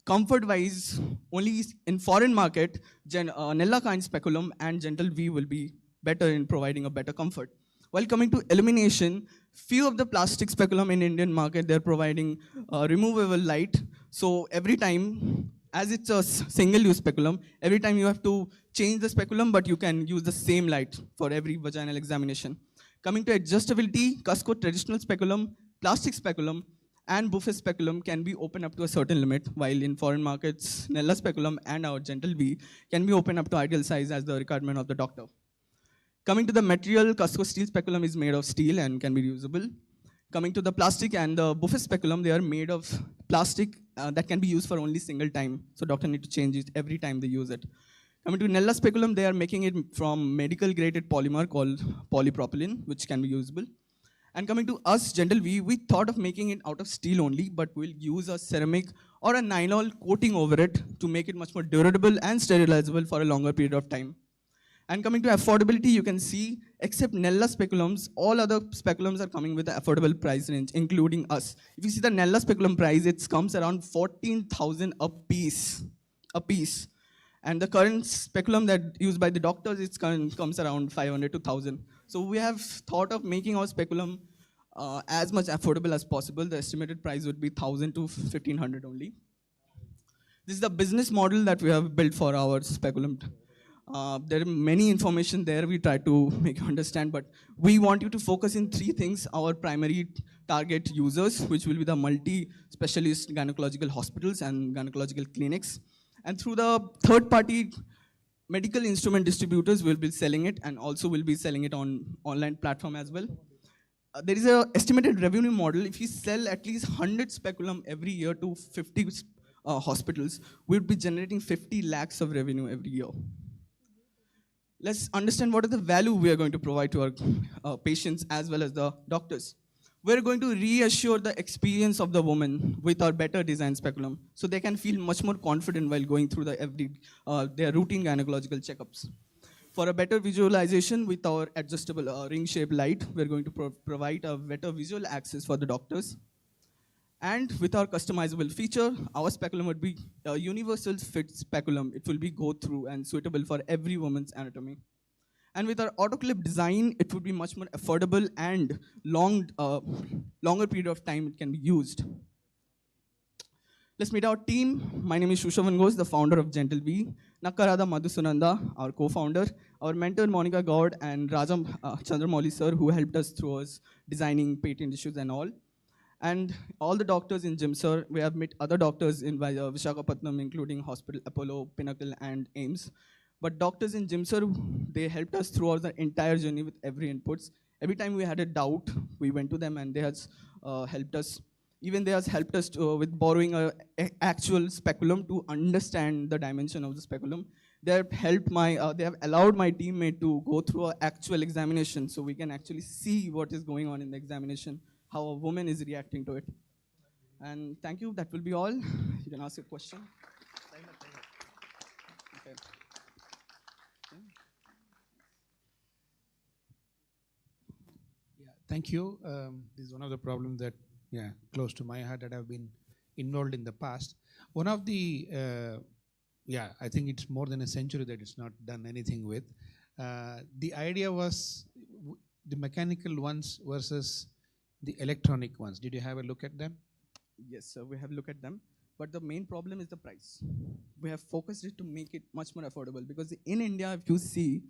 comfort-wise, only in foreign market, Nella kind speculum and Gentle V will be better in providing a better comfort. While coming to illumination, few of the plastic speculum in Indian market, they're providing removable light. So every time, as it's a single-use speculum, every time you have to change the speculum, but you can use the same light for every vaginal examination. Coming to adjustability, Cusco traditional speculum, plastic speculum, and buffet speculum can be opened up to a certain limit, while in foreign markets, Nella speculum and our Gentle V can be opened up to ideal size as the requirement of the doctor. Coming to the material, Cusco steel speculum is made of steel and can be reusable. Coming to the plastic and the buffet speculum, they are made of plastic that can be used for only single time. So doctor need to change it every time they use it. Coming to Nella speculum, they are making it from medical graded polymer called polypropylene, which can be usable. And coming to us, Gentle V, we thought of making it out of steel only, but we'll use a ceramic or a nylon coating over it to make it much more durable and sterilizable for a longer period of time. And coming to affordability, you can see, except Nella speculums, all other speculums are coming with an affordable price range, including us. If you see the Nella speculum price, it comes around 14,000 a piece. And the current speculum that used by the doctors, comes around 500 to 1,000. So we have thought of making our speculum as much affordable as possible. The estimated price would be 1,000 to 1,500 only. This is the business model that we have built for our speculum. There are many information there we try to make you understand, but we want you to focus in three things. Our primary target users, which will be the multi-specialist gynecological hospitals and gynecological clinics. And through the third-party medical instrument distributors, we'll be selling it, and also we'll be selling it on online platform as well. There is an estimated revenue model. If you sell at least 100 speculum every year to 50 hospitals, we'll be generating 50 lakhs of revenue every year. Let's understand what is the value we are going to provide to our patients as well as the doctors. We're going to reassure the experience of the woman with our better design speculum, so they can feel much more confident while going through their routine gynecological checkups. For a better visualization with our adjustable ring-shaped light, we're going to provide a better visual access for the doctors. And with our customizable feature, our speculum would be a universal fit speculum. It will be go-through and suitable for every woman's anatomy. And with our autoclip design, it would be much more affordable and longer period of time it can be used. Let's meet our team. My name is Shushavan Ghosh, the founder of Gentle V. Nakarada Madhusunanda, our co-founder. Our mentor, Monica Gaud, and Rajam Chandramouli sir, who helped us through us designing patent issues and all. And all the doctors in GYM, sir, we have met other doctors in Visakhapatnam, including Hospital Apollo, Pinnacle, and AIMS. But doctors in GYM, sir, they helped us throughout the entire journey with every inputs. Every time we had a doubt, we went to them and they has helped us. Even they has helped us with borrowing an actual speculum to understand the dimension of the speculum. They have they have allowed my teammate to go through an actual examination so we can actually see what is going on in the examination, how a woman is reacting to it. And thank you, that will be all. You can ask a question. Okay. Yeah, thank you. This is one of the problems that, close to my heart that I've been involved in the past. One of the, I think it's more than a century that it's not done anything with. The idea was the mechanical ones versus the electronic ones. Did you have a look at them? Yes, sir, we have looked at them. But the main problem is the price. We have focused it to make it much more affordable, because in India, if you see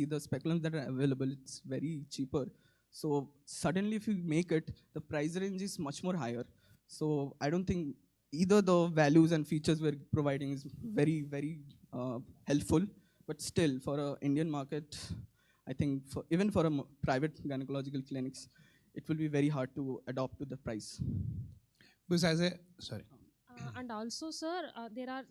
the speculums that are available, it's very cheaper. So suddenly if you make it, the price range is much more higher. So I don't think either the values and features we're providing is very, very helpful. But still, for an Indian market, I think even for a private gynecological clinics, it will be very hard to adopt to the price. Because and also, sir, there are,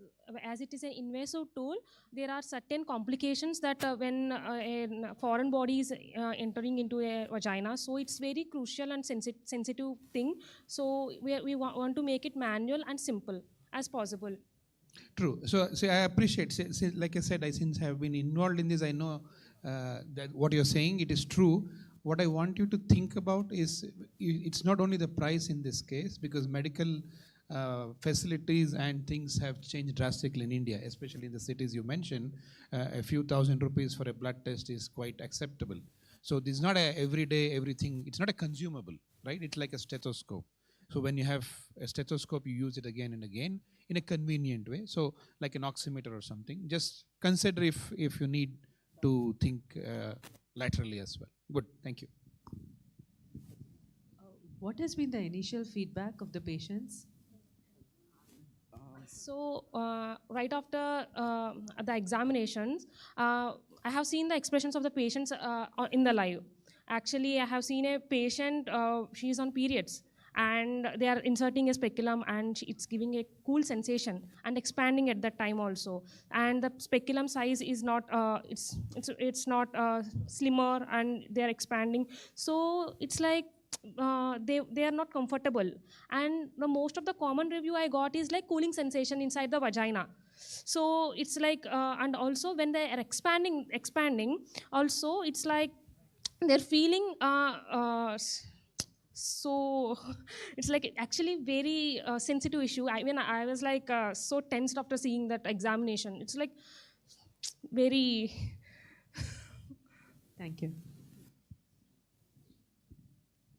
as it is an invasive tool, there are certain complications that when a foreign body is entering into a vagina, so it's very crucial and sensitive thing. So we want to make it manual and simple as possible. True. So I appreciate, like I said, since I have been involved in this, I know that what you're saying, it is true. What I want you to think about is, it's not only the price in this case, because medical facilities and things have changed drastically in India, especially in the cities you mentioned. A few thousand rupees for a blood test is quite acceptable. So this is not a everyday everything. It's not a consumable, right? It's like a stethoscope. So when you have a stethoscope, you use it again and again in a convenient way. So like an oximeter or something. Just consider if you need to think laterally as well. Good, thank you. What has been the initial feedback of the patients? So right after the examinations, I have seen the expressions of the patients in the live. Actually, I have seen a patient, she is on periods, and they are inserting a speculum, and it's giving a cool sensation and expanding at that time also. And the speculum size is not, it's not slimmer, and they are expanding. So it's like they are not comfortable. And the most of the common review I got is like cooling sensation inside the vagina. So it's like, and also when they are expanding, also it's like they're feeling so it's like actually very sensitive issue. I was like so tensed after seeing that examination. It's like very. Thank you.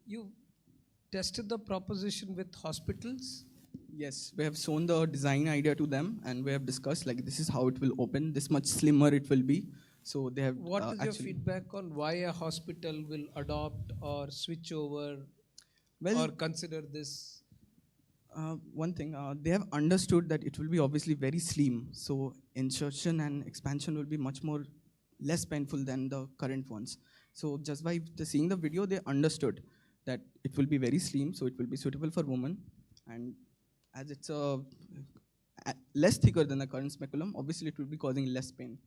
You tested the proposition with hospitals? Yes, we have shown the design idea to them, and we have discussed like this is how it will open, this much slimmer it will be. So they have What is your actually feedback on why a hospital will adopt or switch over Well, or consider this? one thing, they have understood that it will be obviously very slim. So insertion and expansion will be much more less painful than the current ones. So just by seeing the video, they understood that it will be very slim, so it will be suitable for women. And as it's less thicker than the current speculum, obviously it will be causing less pain.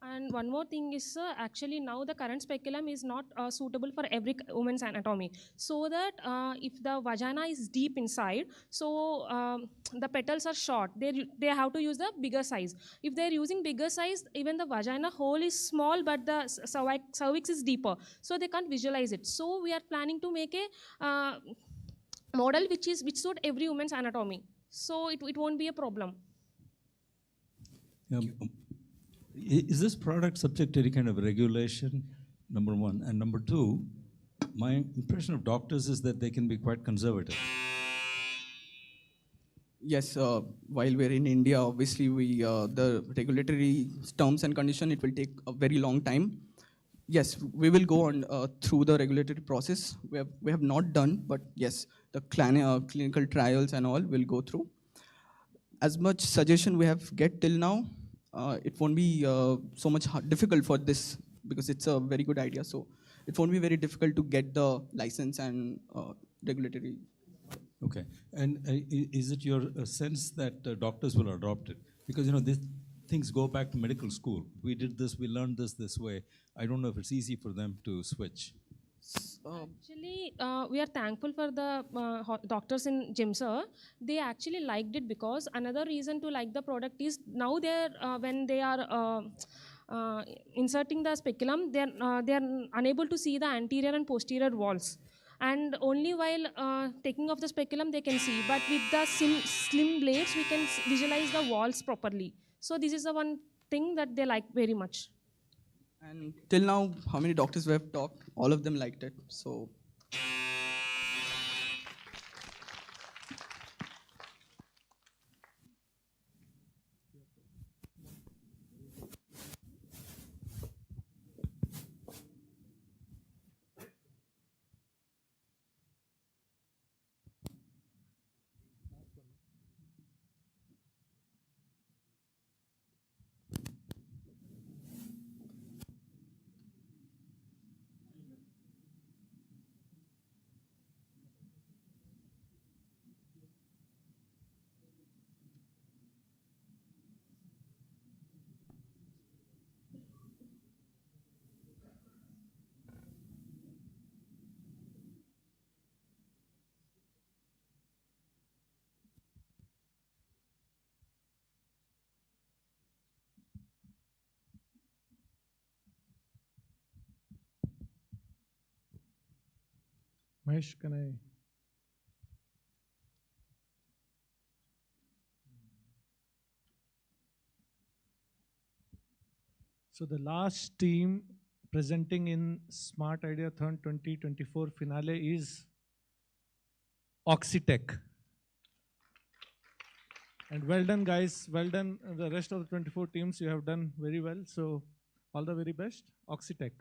And one more thing is, actually now the current speculum is not suitable for every woman's anatomy. So that if the vagina is deep inside, so the petals are short. They have to use the bigger size. If they're using bigger size, even the vagina hole is small, but the cervix is deeper. So they can't visualize it. So we are planning to make a model which suit every woman's anatomy. So it won't be a problem. Yeah. Is this product subject to any kind of regulation, number one? And number two, my impression of doctors is that they can be quite conservative. Yes, while we're in India, obviously the regulatory terms and condition, it will take a very long time. Yes, we will go on through the regulatory process. We have not done, but yes, the clinical trials and all will go through. As much suggestion we have get till now, it won't be so much difficult for this because it's a very good idea. So it won't be very difficult to get the license and regulatory. Okay, and is it your sense that doctors will adopt it? Because these things go back to medical school. We did this, we learned this way. I don't know if it's easy for them to switch. Actually, we are thankful for the doctors in GIMSR. They actually liked it because another reason to like the product is now they're when they are inserting the speculum, they are unable to see the anterior and posterior walls. And only while taking off the speculum they can see. But with the slim blades, we can visualize the walls properly. So this is the one thing that they like very much. And till now, how many doctors we have talked, all of them liked it. So Mahesh, can I? So the last team presenting in SmartIDEAthon 2024 finale is Oxitec. And well done, guys. Well done. The rest of the 24 teams, you have done very well. So all the very best. Oxitec.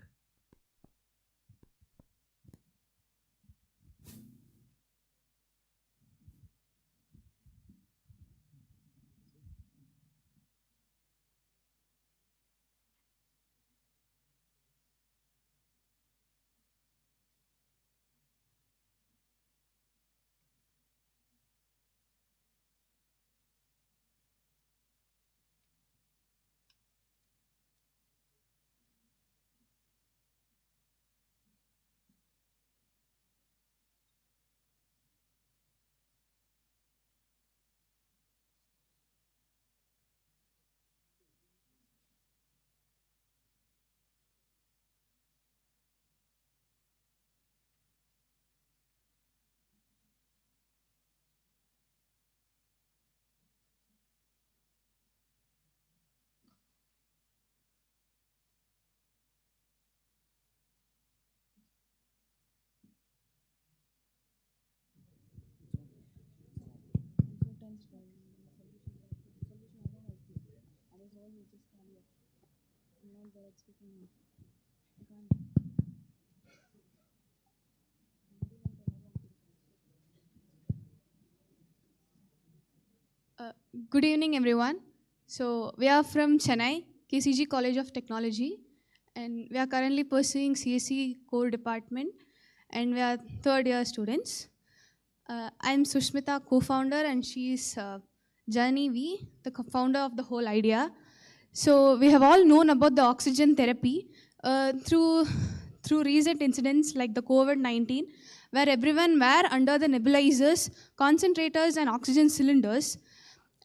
Good evening, everyone. So we are from Chennai, KCG College of Technology, and we are currently pursuing CSE core department, and we are third-year students. I'm Sushmita, co-founder, and she's Jani V, the founder of the whole idea. So we have all known about the oxygen therapy through recent incidents like the COVID-19, where everyone were under the nebulizers, concentrators, and oxygen cylinders.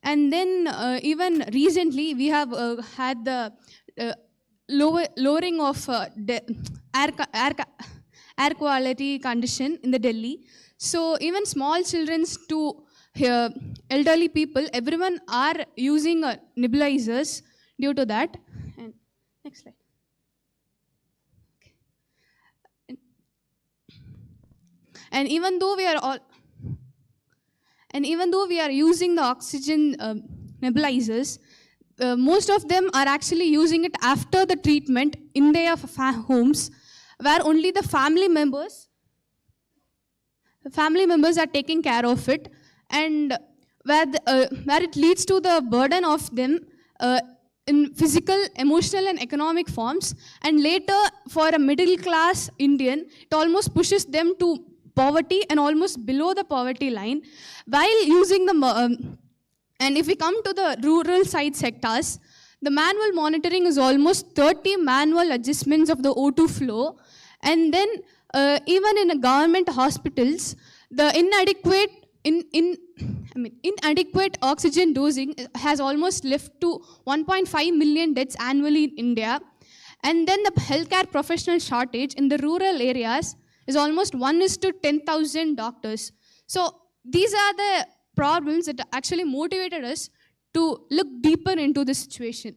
And then even recently, we have had the lowering of air quality condition in the Delhi. So even small children to elderly people, everyone are using nebulizers due to that. And next slide. Okay. And even though we are using the oxygen nebulizers, most of them are actually using it after the treatment in their homes, where only the family members are taking care of it, and where it leads to the burden of them in physical, emotional, and economic forms. And later, for a middle class Indian, it almost pushes them to poverty and almost below the poverty line, while using the and if we come to the rural side sectors, the manual monitoring is almost 30 manual adjustments of the O2 flow. And then even in government hospitals, the inadequate oxygen dosing has almost led to 1.5 million deaths annually in India. And then the healthcare professional shortage in the rural areas is almost 1:10,000 doctors. So these are the problems that actually motivated us to look deeper into the situation.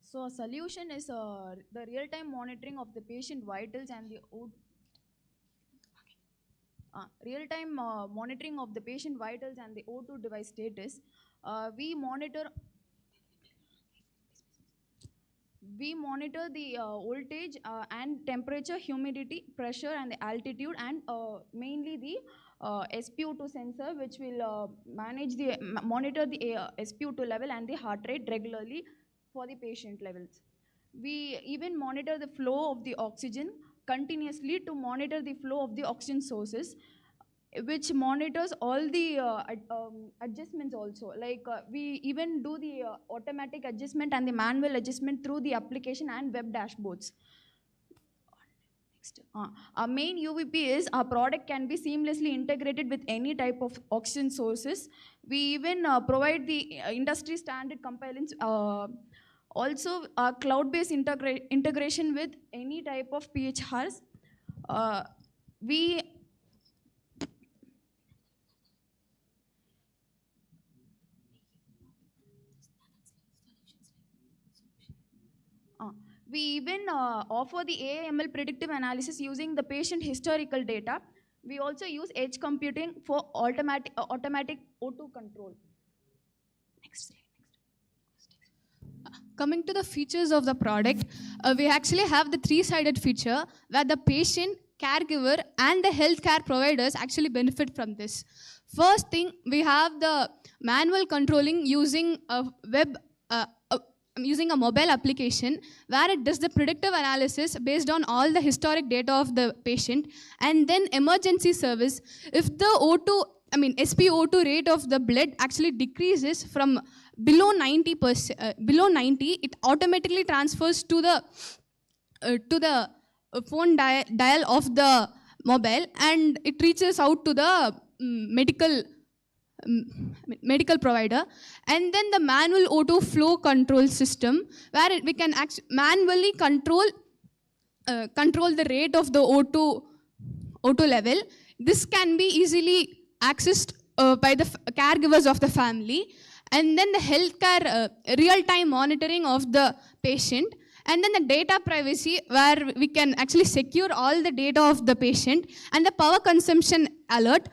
So a solution is the real-time monitoring of the patient vitals and the real-time monitoring of the patient vitals and the O2 device status. We monitor the voltage and temperature, humidity, pressure, and the altitude, and mainly the SpO2 sensor, which will monitor the SpO2 level and the heart rate regularly for the patient levels. We even monitor the flow of the oxygen continuously to monitor the flow of the oxygen sources, which monitors all the adjustments also. Like we even do the automatic adjustment and the manual adjustment through the application and web dashboards. Next, our main UVP is our product can be seamlessly integrated with any type of oxygen sources. We even provide the industry standard compilance. Also, cloud-based integration with any type of PHRs. We even offer the AI/ML predictive analysis using the patient historical data. We also use edge computing for automatic O2 control. Next slide. Coming to the features of the product, we actually have the three-sided feature where the patient, caregiver, and the healthcare providers actually benefit from this. First thing, we have the manual controlling using a using a mobile application where it does the predictive analysis based on all the historic data of the patient, and then emergency service. If the SpO2 rate of the blood actually decreases from below 90, it automatically transfers to the phone dial of the mobile, and it reaches out to the medical provider. And then the manual O2 flow control system, where we can manually control the rate of the O2 level. This can be easily accessed by the caregivers of the family. And then the healthcare real-time monitoring of the patient, And then the data privacy, where we can actually secure all the data of the patient, and the power consumption alert.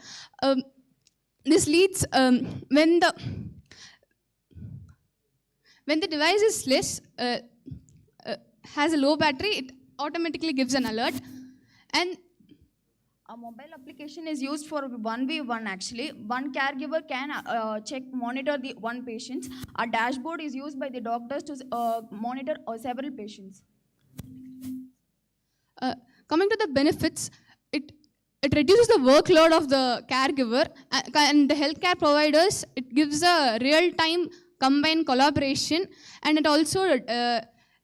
This leads when the device is less, has a low battery, it automatically gives an alert. And a mobile application is used for 1v1 actually. One caregiver can monitor the one patient. A dashboard is used by the doctors to monitor several patients. Coming to the benefits, it reduces the workload of the caregiver and the healthcare providers. It gives a real-time combined collaboration, and it also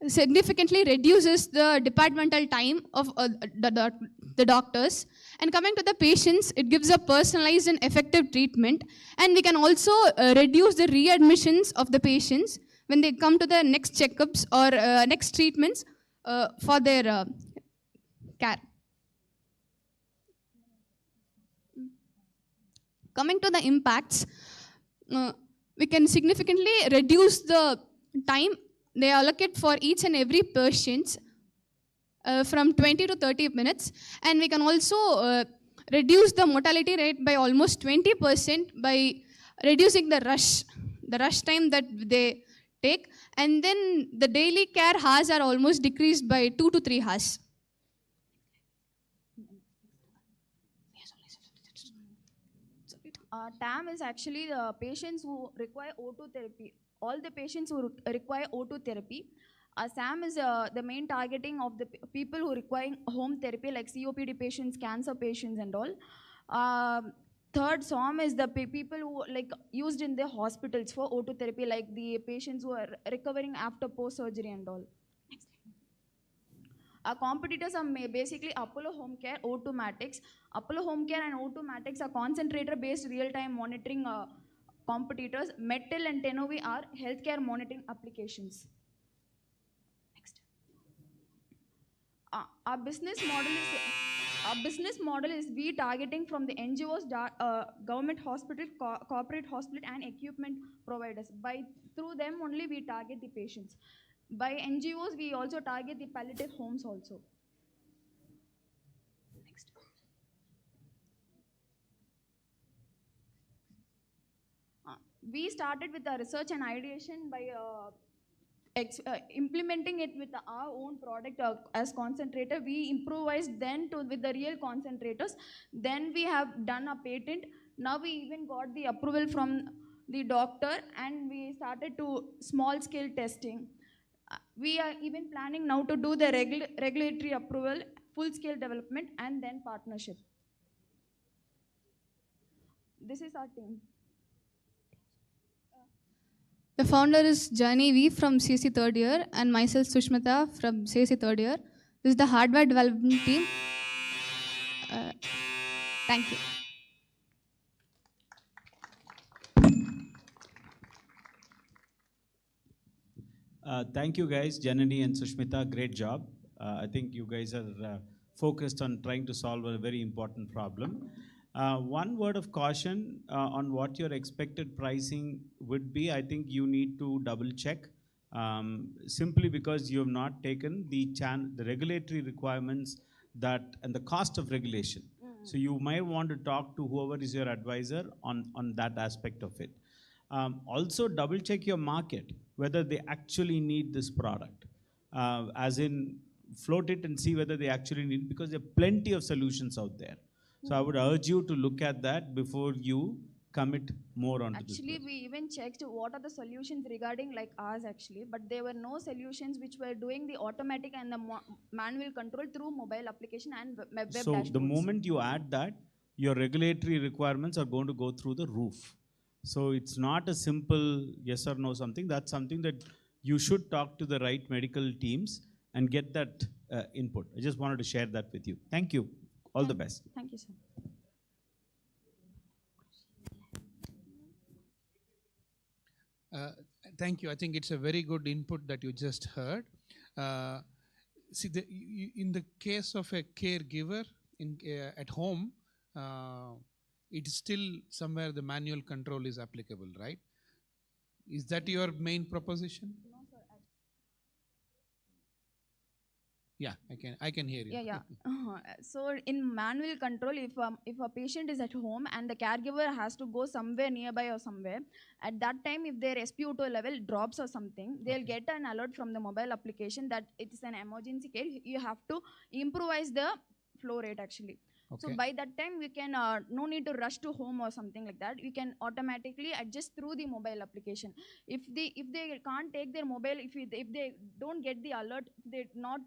significantly reduces the departmental time of the doctors. And coming to the patients, it gives a personalized and effective treatment. And we can also reduce the readmissions of the patients when they come to the next checkups or next treatments for their care. Coming to the impacts, we can significantly reduce the time they allocate for each and every patient from 20 to 30 minutes. And we can also reduce the mortality rate by almost 20% by reducing the rush time that they take. And then the daily care hours are almost decreased by 2 to 3 hours. TAM is actually the patients who require O2 therapy. All the patients who require O2 therapy. SAM is the main targeting of the people who require home therapy, like COPD patients, cancer patients and all. Third SOM is the people who used in the hospitals for O2 therapy, like the patients who are recovering after post-surgery and all. Our competitors are basically Apollo Home Care, O2matics. Apollo Home Care and O2matics are concentrator-based real-time monitoring competitors. Metal and Tenovi are healthcare monitoring applications. Next. Our business model is we targeting from the NGOs, government hospital, corporate hospital, and equipment providers. Through them only we target the patients. By NGOs, we also target the palliative homes also. Next. We started with the research and ideation by implementing it with our own product as concentrator. We improvised then with the real concentrators. Then we have done a patent. Now we even got the approval from the doctor, and we started to small scale testing. We are even planning now to do the regulatory approval, full-scale development, and then partnership. This is our team. The founder is Jani V from CSC third year, and myself Sushmita from CSC third year. This is the hardware development team. Thank you. Thank you guys, Janani and Sushmita, great job. I think you guys are focused on trying to solve a very important problem. One word of caution on what your expected pricing would be. I think you need to double check, simply because you have not taken the regulatory requirements and the cost of regulation. So you might want to talk to whoever is your advisor on that aspect of it. Also double check your market, whether they actually need this product. As in, float it and see whether they actually need it, because there are plenty of solutions out there. So I would urge you to look at that before you commit more onto this. Actually, we even checked what are the solutions regarding like ours actually, but there were no solutions which were doing the automatic and the manual control through mobile application and web dashboards. So the moment you add that, your regulatory requirements are going to go through the roof. So it's not a simple yes or no something. That's something that you should talk to the right medical teams and get that input. I just wanted to share that with you. Thank you. All the best. Thank you, sir. Thank you. I think it's a very good input that you just heard. See, in the case of a caregiver at home, it's still somewhere the manual control is applicable, right? Is that your main proposition? No, sir. Yeah, I can hear you. Yeah. So in manual control, if a patient is at home and the caregiver has to go somewhere nearby or somewhere, at that time if their SpO2 level drops or something, they'll get an alert from the mobile application that it is an emergency care. You have to improvise the flow rate actually. So Okay. by that time we can no need to rush to home or something like that. We can automatically adjust through the mobile application. If they can't take their mobile, if they don't get the alert, they're not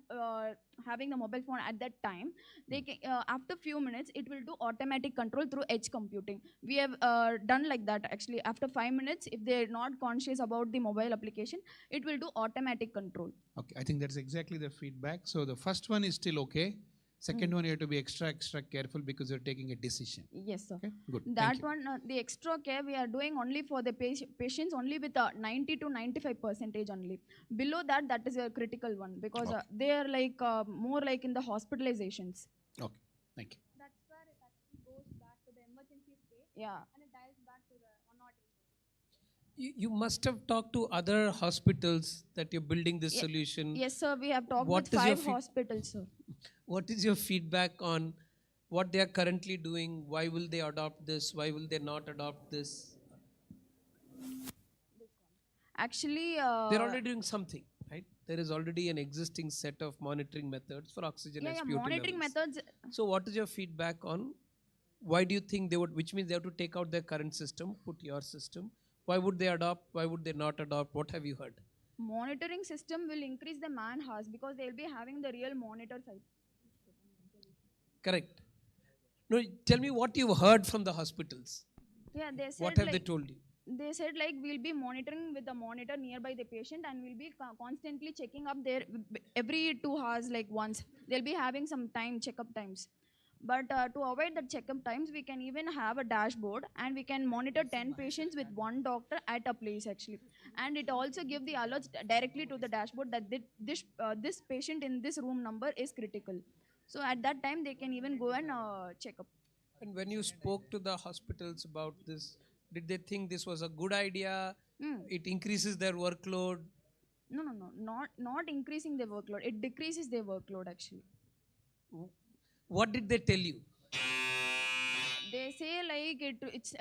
having the mobile phone at that time, they can, after few minutes it will do automatic control through edge computing. We have done like that actually. After 5 minutes, if they're not conscious about the mobile application, it will do automatic control. Okay, I think that's exactly the feedback. So the first one is still okay. Second one, you have to be extra careful because you're taking a decision. Yes, sir. Okay, good. That Thank you. one, the extra care we are doing only for the patients only with 90 to 95% only. Below that, that is a critical one because they are like more like in the hospitalizations. Okay, thank you. That's where it actually goes back to the emergency state. Yeah. And it dials back to the 108. You must have talked to other hospitals that you're building this solution. Yes, sir. We have talked What with is your 5 hospitals, sir. What is your feedback on what they are currently doing? Why will they adopt this? Why will they not adopt this? Actually, They're already doing something, right? There is already an existing set of monitoring methods for oxygen yeah, SpO2 monitoring levels. methods. So what is your feedback on why do you think they would, which means they have to take out their current system, put your system. Why would they adopt? Why would they not adopt? What have you heard? Monitoring system will increase the man hours because they will be having the real monitor side. Correct. No, tell me what you've heard from the hospitals. Yeah, they said What have like, they told you? They said like we'll be monitoring with the monitor nearby the patient and we'll be constantly checking up there every 2 hours like once. They'll be having some time checkup times. But to avoid the checkup times, we can even have a dashboard and we can monitor 10 patients with 1 doctor at a place actually. And it also give the alerts directly to the dashboard that this patient in this room number is critical. So at that time, they can even go and check up. And when you spoke to the hospitals about this, did they think this was a good idea? It increases their workload? No, not increasing their workload. It decreases their workload actually. What did they tell you? They say like it's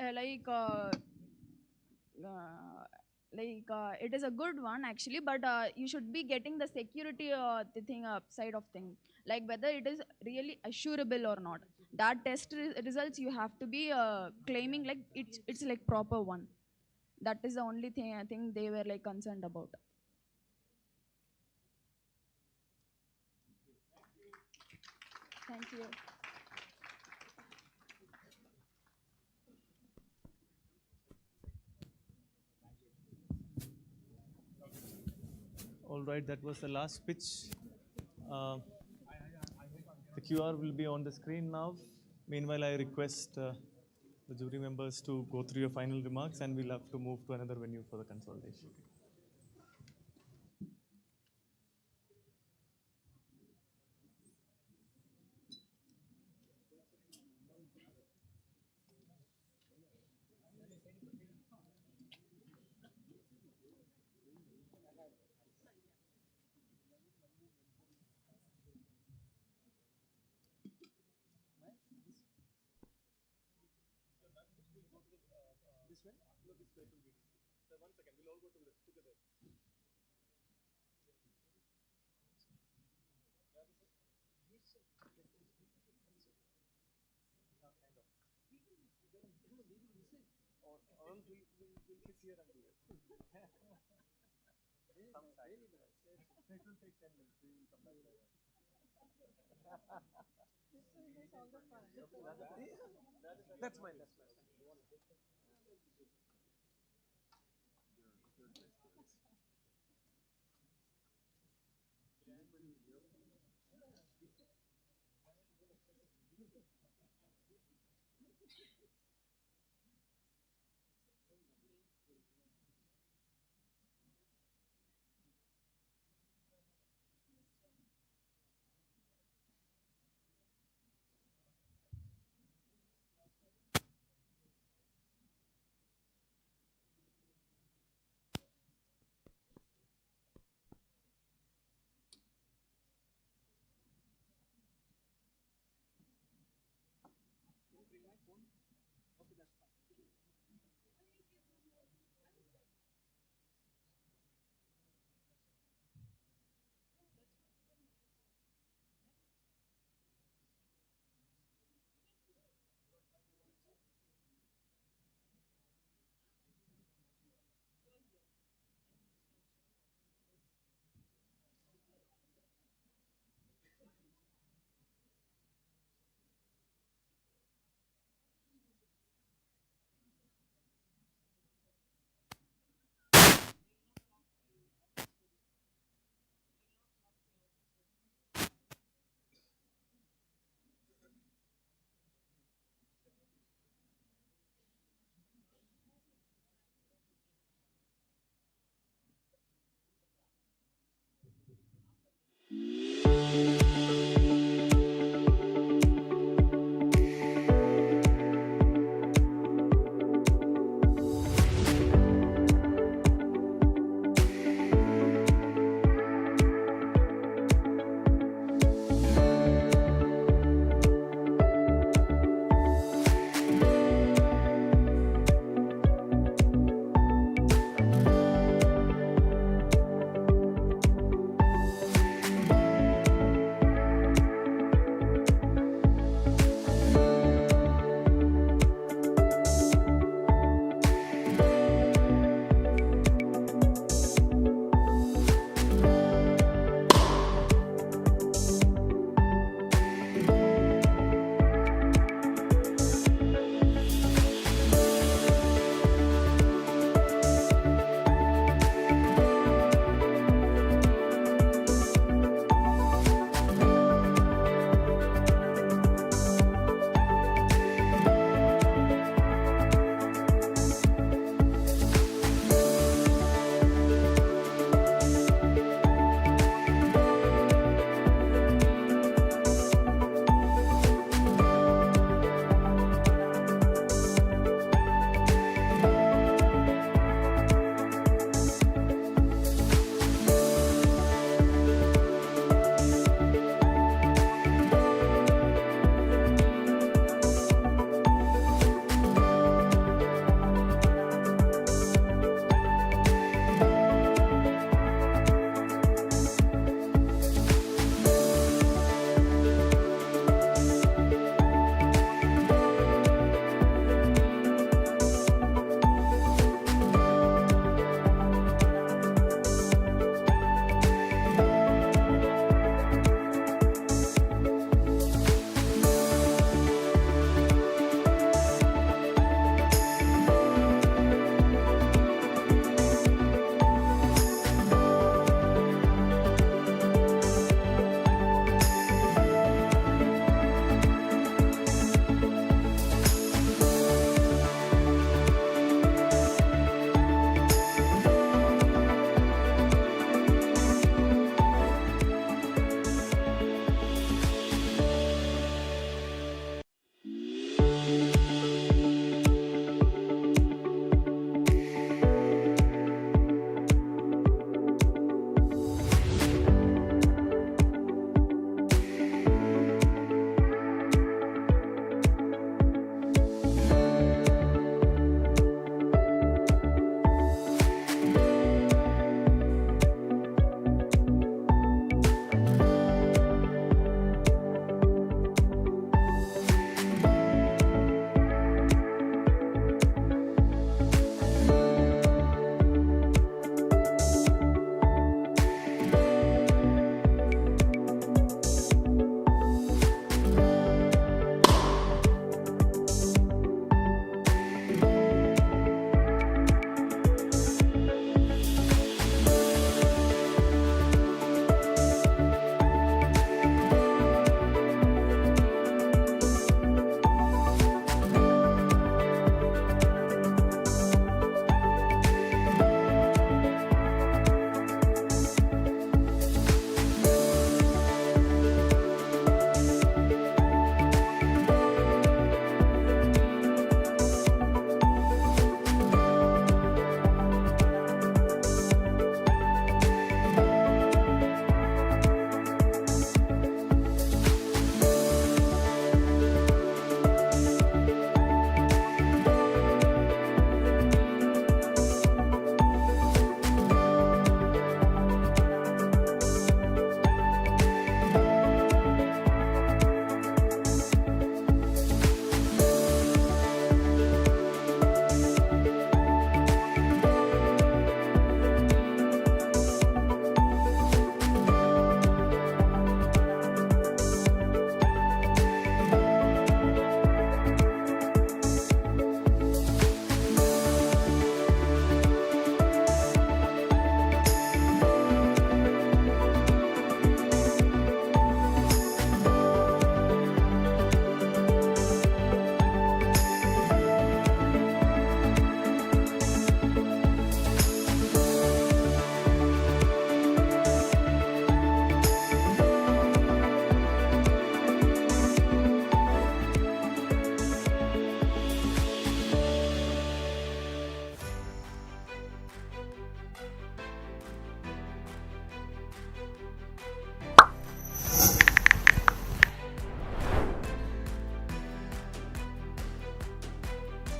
it is a good one actually, but you should be getting the security side of thing, like whether it is really assurable or not. That test results you have to be claiming like it's like proper one. That is the only thing I think they were like concerned about. Thank you. All right, that was the last pitch. The QR will be on the screen now. Meanwhile, I request the jury members to go through your final remarks and we'll have to move to another venue for the consolidation. That's mine.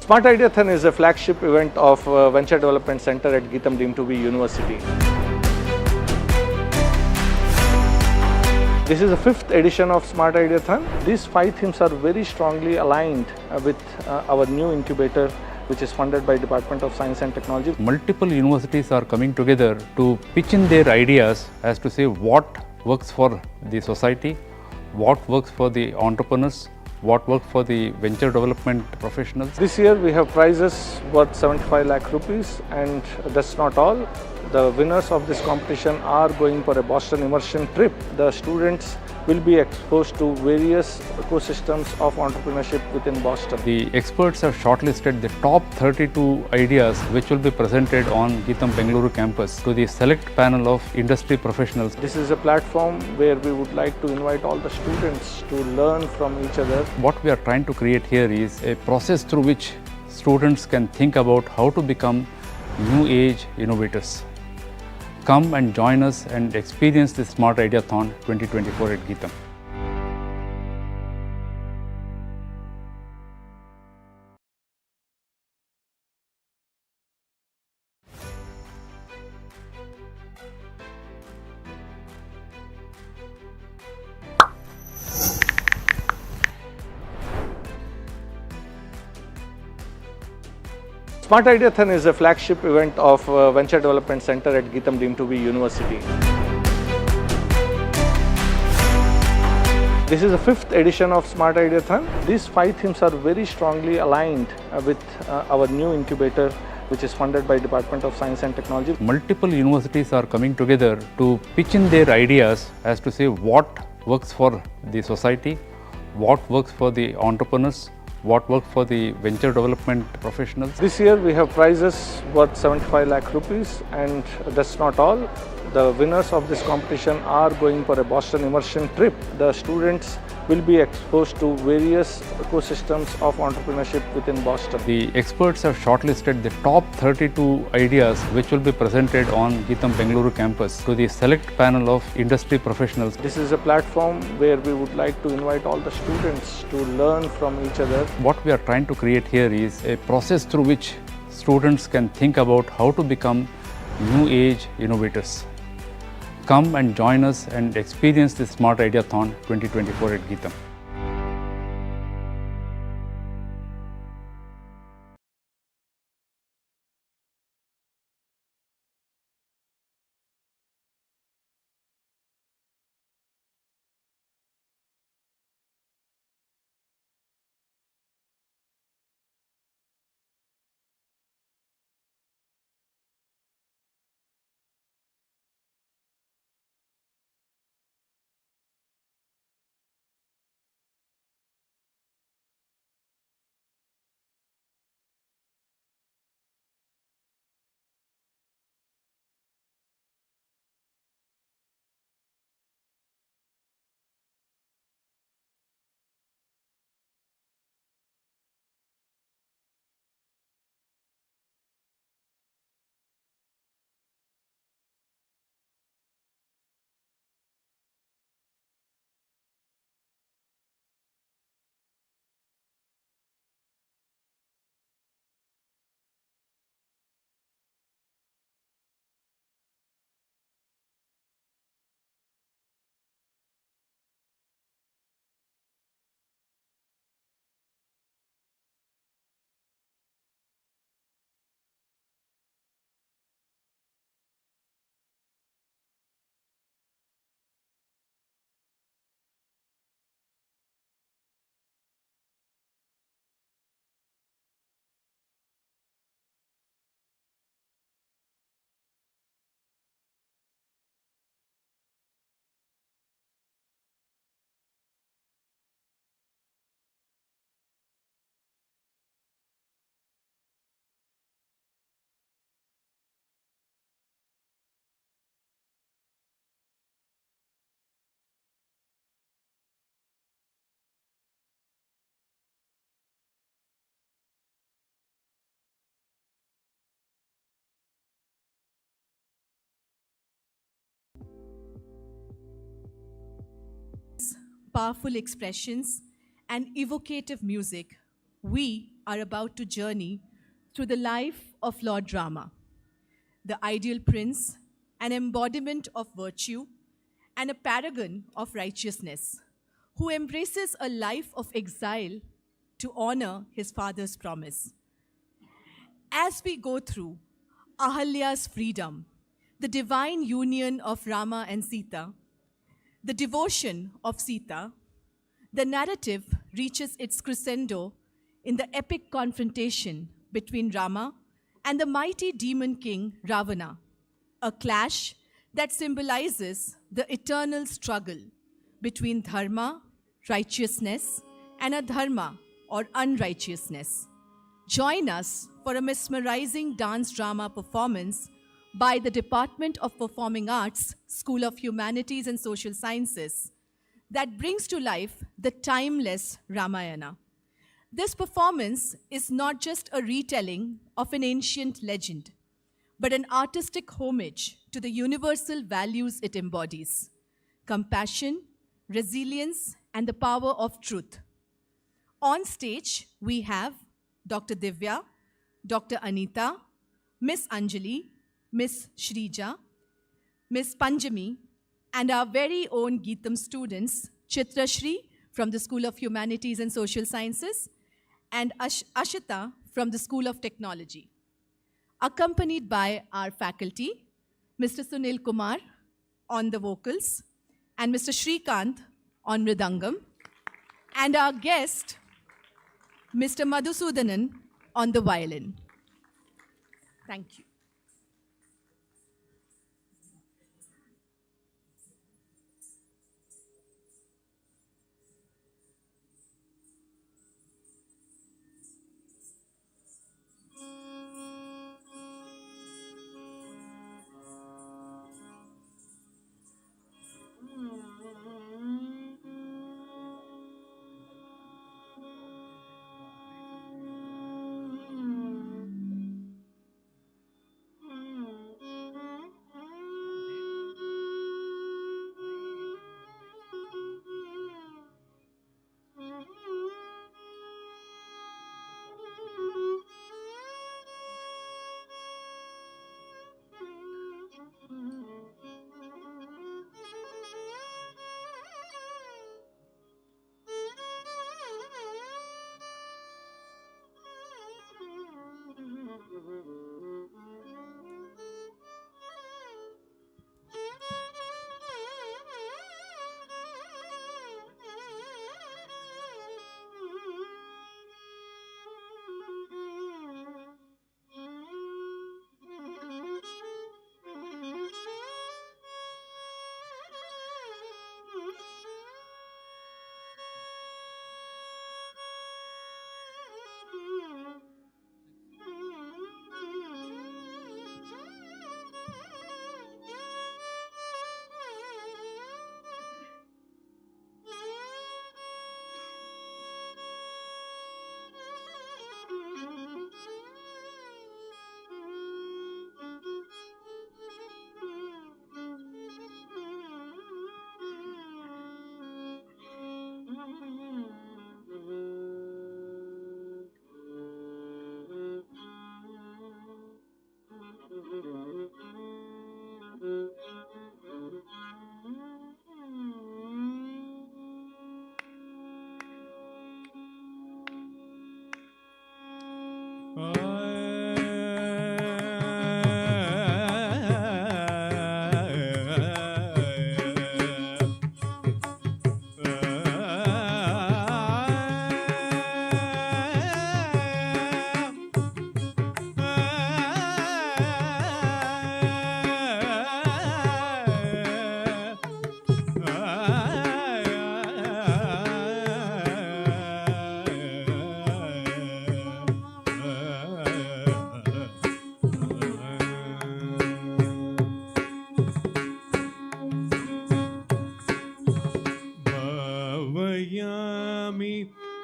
SmartIDEAthon is a flagship event of Venture Development Center at Geetham deemed to be University. This is the 5th edition of SmartIDEAthon. These 5 themes are very strongly aligned with our new incubator, which is funded by Department of Science and Technology. Multiple universities are coming together to pitch in their ideas as to say what works for the society, what works for the entrepreneurs, what works for the venture development professionals. This year we have prizes worth 75 lakh rupees, and that's not all. The winners of this competition are going for a Boston immersion trip. The students will be exposed to various ecosystems of entrepreneurship within Boston. The experts have shortlisted the top 32 ideas which will be presented on Geetham Bengaluru campus to the select panel of industry professionals. This is a platform where we would like to invite all the students to learn from each other. What we are trying to create here is a process through which students can think about how to become new age innovators. Come and join us and experience the SmartIDEAthon 2024 at Geetham. SmartIDEAthon is a flagship event of Venture Development Center at Geetham deemed to be University. This is the 5th edition of SmartIDEAthon. These 5 themes are very strongly aligned with our new incubator, which is funded by Department of Science and Technology. Multiple universities are coming together to pitch in their ideas as to say what works for the society, what works for the entrepreneurs, what works for the venture development professionals. This year we have prizes worth 75 lakh rupees, and that's not all. The winners of this competition are going for a Boston immersion trip. The students will be exposed to various ecosystems of entrepreneurship within Boston. The experts have shortlisted the top 32 ideas which will be presented on Geetham Bengaluru campus to the select panel of industry professionals. This is a platform where we would like to invite all the students to learn from each other. What we are trying to create here is a process through which students can think about how to become new age innovators. Come and join us and experience the SmartIDEAthon 2024 at Geetham. Powerful expressions and evocative music, we are about to journey through the life of Lord Rama, the ideal prince, an embodiment of virtue, and a paragon of righteousness, who embraces a life of exile to honor his father's promise. As we go through Ahalya's freedom, the divine union of Rama and Sita, the devotion of Sita, the narrative reaches its crescendo in the epic confrontation between Rama and the mighty demon king Ravana, a clash that symbolizes the eternal struggle between dharma, righteousness, and adharma or unrighteousness. Join us for a mesmerizing dance drama performance by the Department of Performing Arts, School of Humanities and Social Sciences, that brings to life the timeless Ramayana. This performance is not just a retelling of an ancient legend, but an artistic homage to the universal values it embodies: compassion, resilience, and the power of truth. On stage, we have Dr. Divya, Dr. Anita, Miss Anjali, Miss Shrija, Miss Panjami, and our very own Geetam students, Chitra Shri from the School of Humanities and Social Sciences, and Ashita from the School of Technology, accompanied by our faculty, Mr. Sunil Kumar on the vocals, and Mr. Shrikant on Mridangam, and our guest, Mr. Madhusudanan on the violin. Thank you.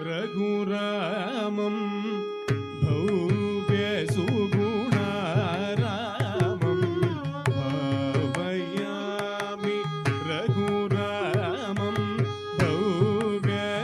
रघुरामं भव्यसुगुणारामं भावयामि रघुरामं भव्यसुगुणारामं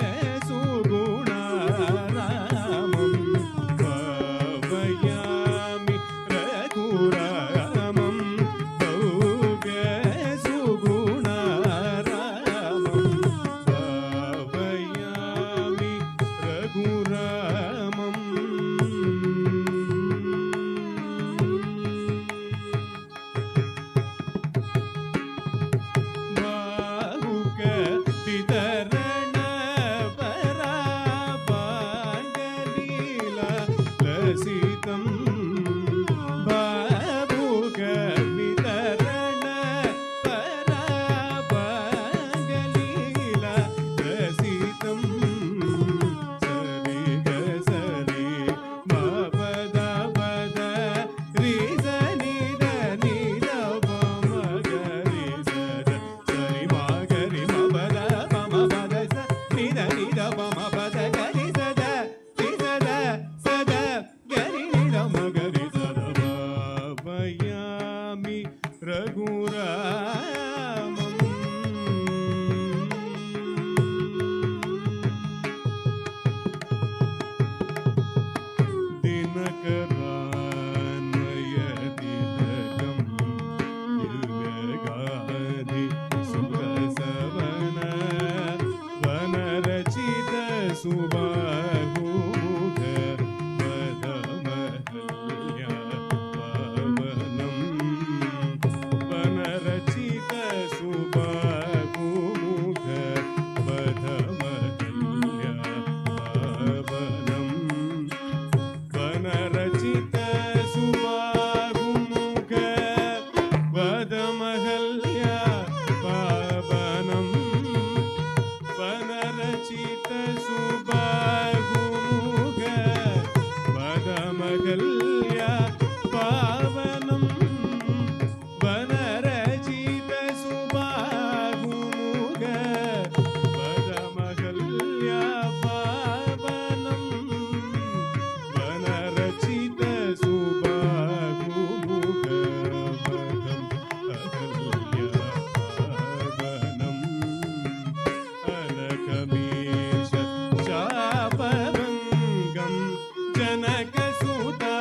सुबाहुमुख वदमहल्या पावनं वनरचित सुबाहुमुख वदमहल्या पावनं वनरचित सुबाहुमुख वदमहल्या पावनं वनरचित सुबाहुमुख वदमहल्या पावनं वनरचित सुबाहुमुख वदमहल्या पावनं वनरचित सुबाहुमुख वदमहल्या पावनं अनकमीश चापभङ्गं जनकसुता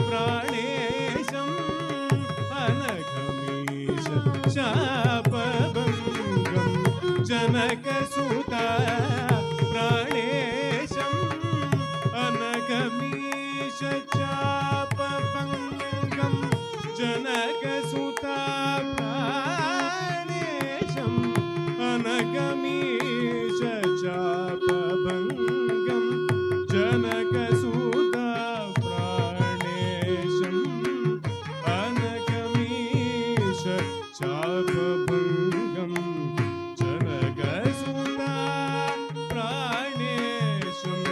प्राणेशम् अनकमीश चापभङ्गं जनकसुता प्राणेशम् अनकमीश चापभङ्गं जनकसुता प्राणेशम् अनगमीश चापभङ्गं जनकसुता प्राणेशम् अनगमीश चापभङ्गं जनकसुता प्राणेशम्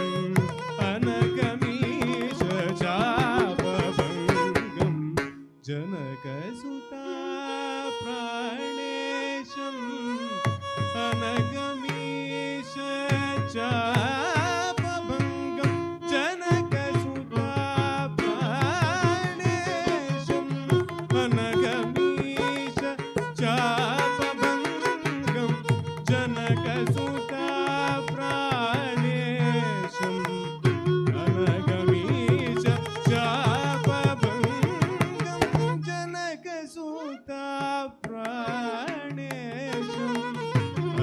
अनगमीश चापभङ्गं जनकसुता प्राणेशम् अनगमीश चापभङ्गं जनकसुता प्राणेशम् अनगमीश चापभङ्गं जनकसुता प्राणेशम् अनगमीश चापभङ्गं जनकसुता प्राणेशम्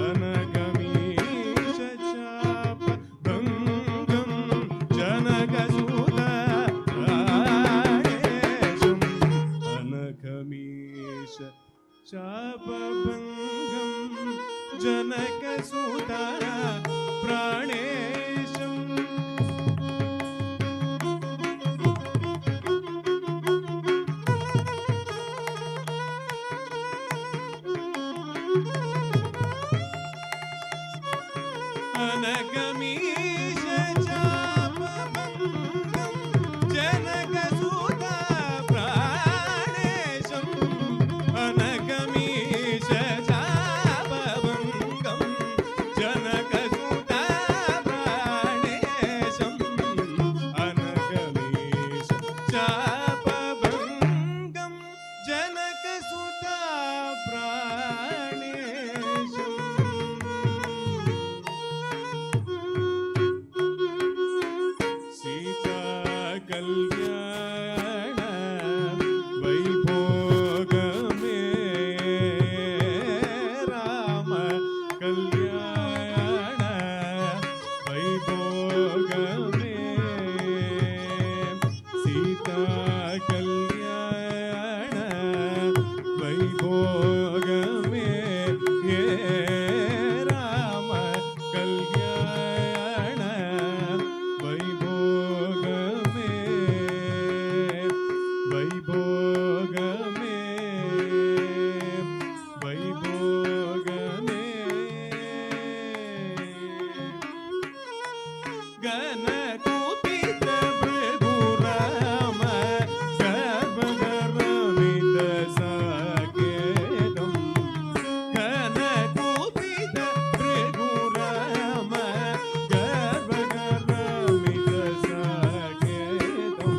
अनगमीश चापभङ्गं जनकसुता प्राणेशम् अनगमीश चापभङ्गं जनकसुता प्राणेशम् अनगमीश चापभङ्गं जनकसुता प्राणेशम् अनगमीश चापभङ्गं जनकसुता प्राणेशम् अनगमीश चापभङ्गं जनकसुता प्राणेशम् सीता कल्याण वैभोग में राम कल्याण वैभोग में सीता कल्याण वैभोग में ये राम कल्याण वैभोग में वैभोग में वैभोग में गणकुपित भृगु राम गर्भगर्मित साकेतं गणकुपित भृगु राम गर्भगर्मित साकेतं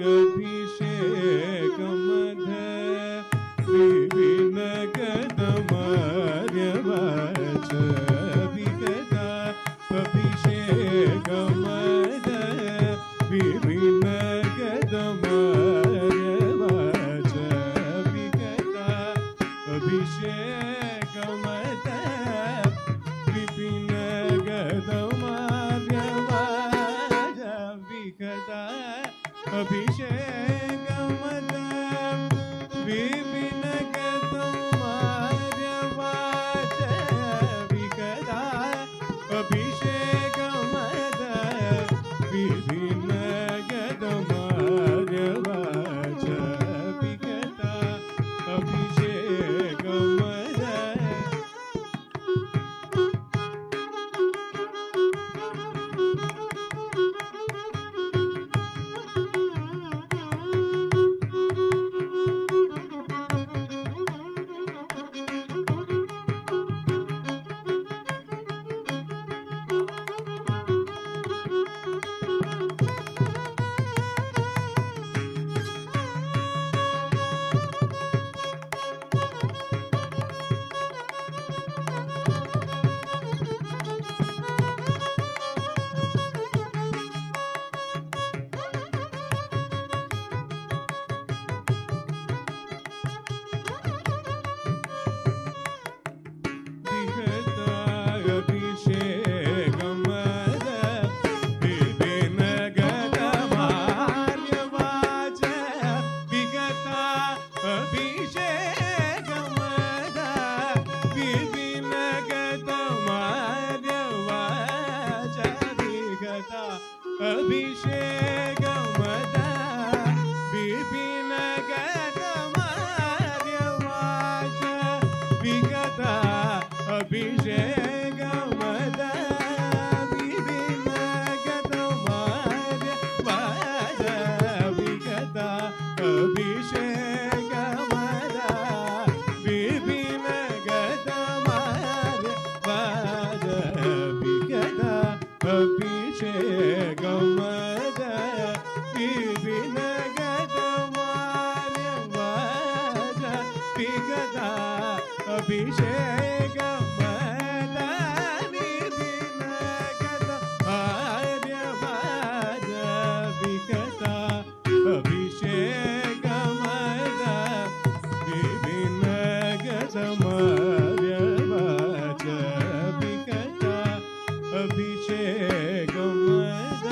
अभिषेकमध विपिनगतमार्यवाच विगता अभिषेकमद विपिनगतमार्यवाच विगता अभिषेकमद विपिनगतमार्यवाच विगता अभिषेकमद विपिनगतमार्यवाच विगता अभिषेकमद विपिनगतमार्यवाच विगता अभिषेकमद अभिषेकमद विपिनगतमार्यवाच विगता अभिषेकमद विपिनगतमार्यवाच विगता अभिषेकमद विपिनगतमार्यवाच विगता अभिषेकमद विपिनगतमार्यवाच विगता अभिषेकमद विपिनगतमार्यवाच विगता अभिषेकमद विपिनगतमार्यवाच विगता अभिषेकमद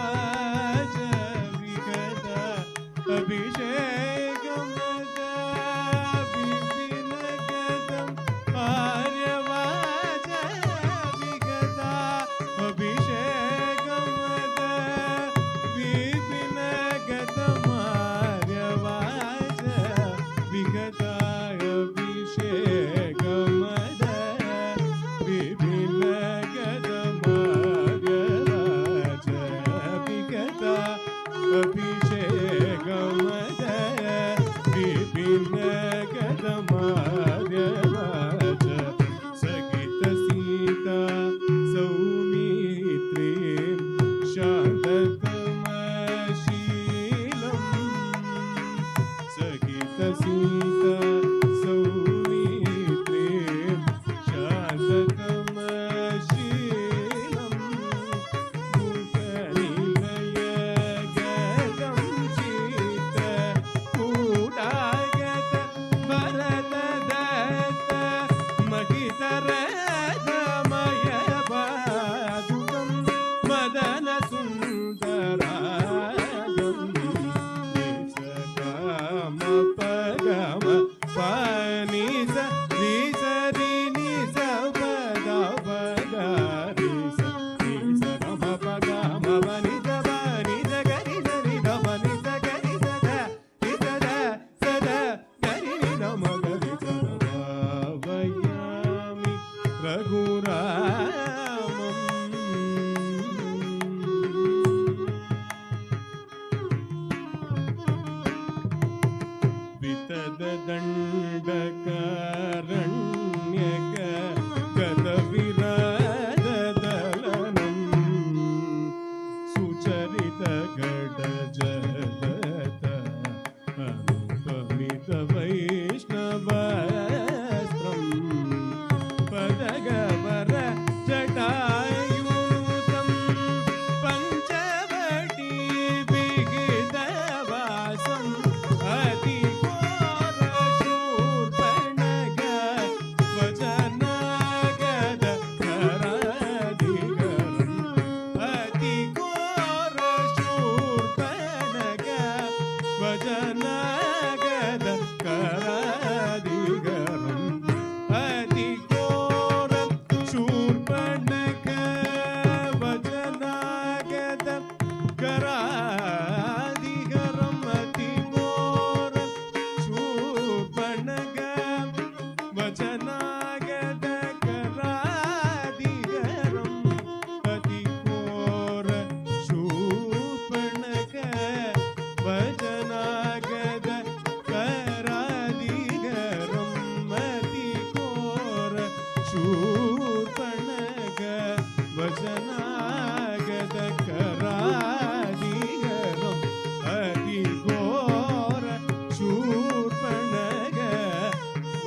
विपिनगतमार्यवाच विगता अभिषेकमद विपिनगतमार्यवाच विगता अभिषेकमद विपिनगतमार्यवाच विगता अभिषेकमद विपिनगतमार्यवाच विगता अभिषेकमद विपिनगतमार्यवाच सखित सीता सौमित्रीं शान्तकमशीलम् सखित सीता सौमित्रीं शान्तकमशीलम् मुखनिलयगतं चित्तकूटागत भरतदर्शनम्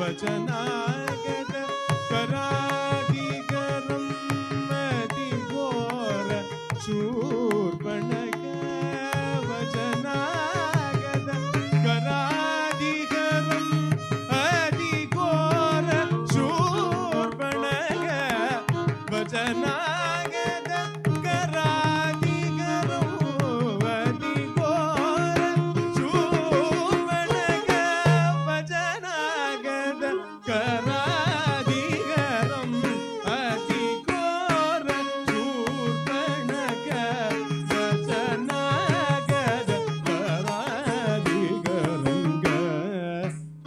वचनागत करादिगरं मदिघोर शूर्पणख वचनागत करादिगरं अदिघोर शूर्पणख वचनागत करादिगरं अदिघोर शूर्पणख वचनागत करादिगरं अतिघोर शूर्पणख वचनागत करादिगरं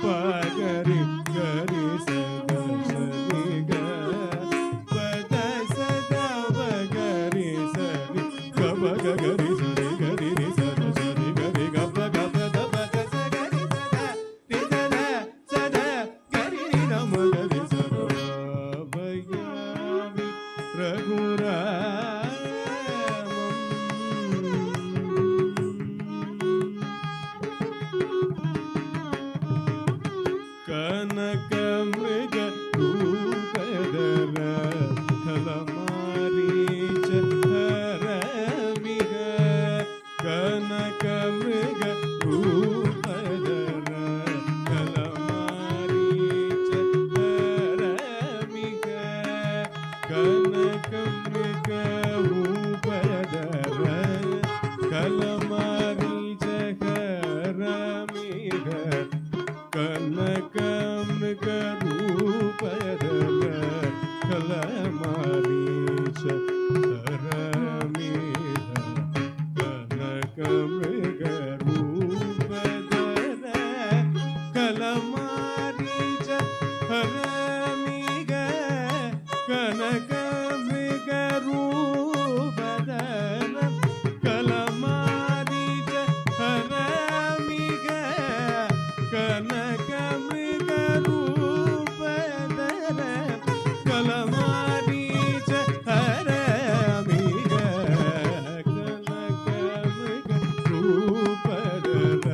पगरि गरि सदसरि ग पद सदा वगरि सरि गब गरि सरि गरि रि सदसरि गरि गब गब दब गस गरि सदा रि सदा सदा गरि रि नम गरि सदा भयामि कनक मृग रूपधर खलमारीच हरमिग कनक मृग रूपधर खलमारीच हरमिग कनक मृग रूपधर खलमारीच हरमिग कनक मृग रूपधर कलमारीच हरमिग कनक मृग रूपधर कलमारीच हरमिग कनक मृग रूपधर कलमारीच हरमिग कनक मृग रूपधर कलमारीच हरमिग कनक मृग रूपधर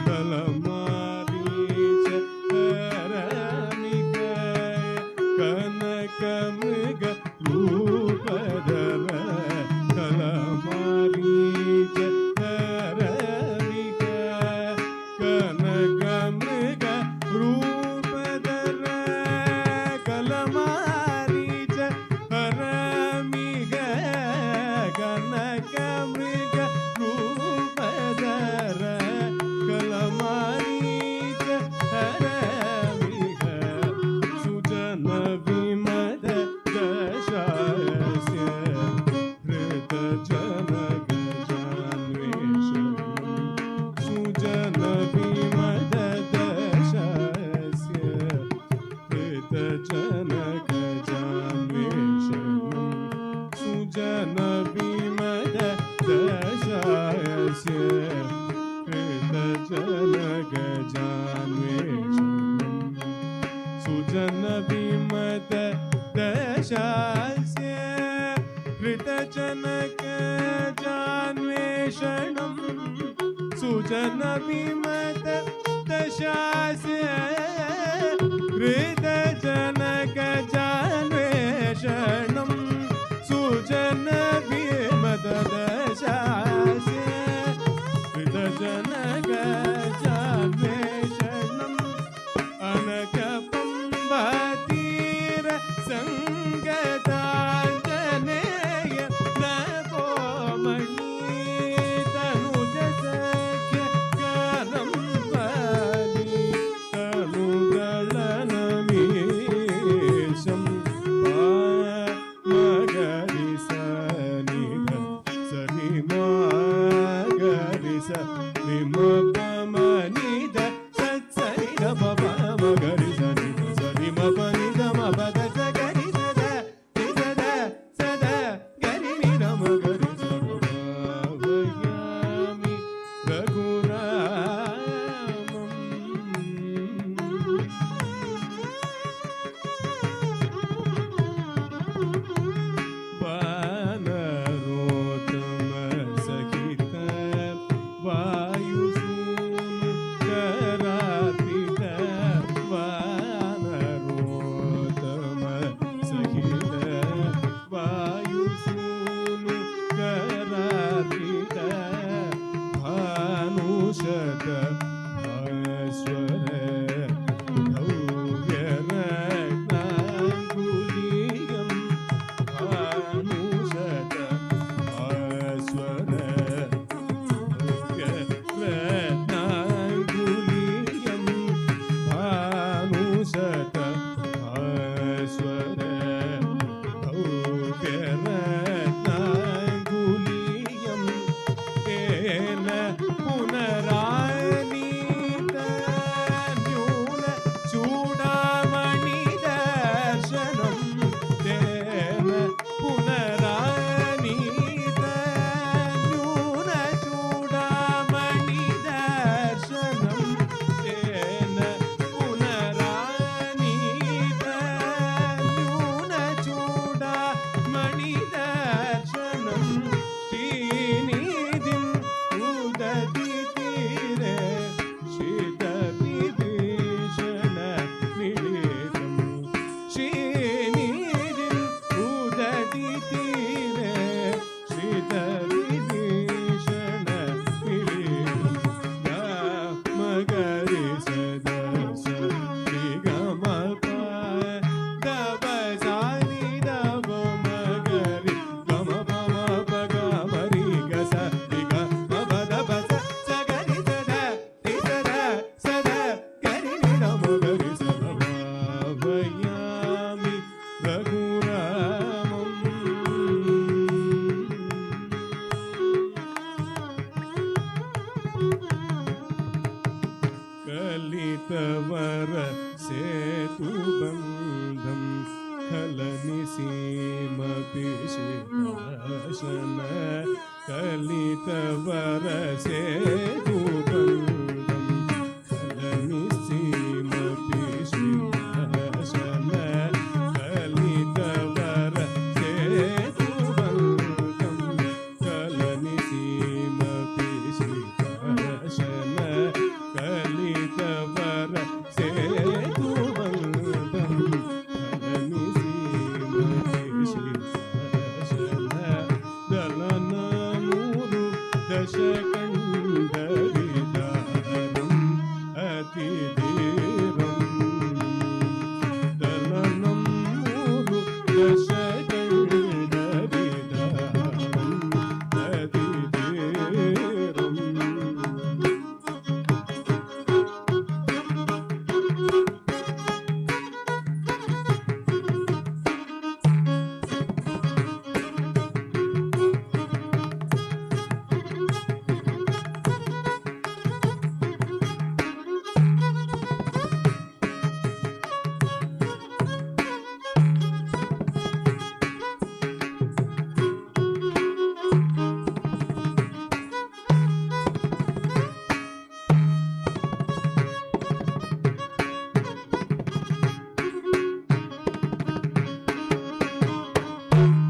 कलमारीच हरमिग कनक मृग रूपधर कलमारीच हरमिग कनक मृग रूपधर कलमारीच हरमिग कनक मृग रूपधर कलमारीच हरमिग सुजन विमद दशास्य हृत जनक जान्वेषणं सुजन विमद दशास्य हृत जनक जान्वेषणं सुजन विमद दशास्य हृत जनक जान्वेषणं सुजन विमद दशास्य हृत जनक जान्वेषणं सुजन विमद दशास्य हृत जनक जान्वेषणं सुजन विमद दशास्य हृत जनक जान्वेषणं अनक पंबतीर संगतांजनेय नभोमणि तनुज सख्य करं बलि तनुगळनमीशं मगरि सनि सनि मगरि सनि मपमनि द सत्सनि द पप मगरि सनि सनि मपनि द मपद सगरि सदा सदा सदा गरि नि द मगरि सदा भयामि रघुरामम् वानरोत्तम सहित वायुसून करातीत सेतुबन्धं खलनिसीमपिशिकाशन कलितवरसेतुबन्धं खलनिसीमपिशिकाशन कलितवरसेतुबन्धं खलनिसीमपिशिकाशन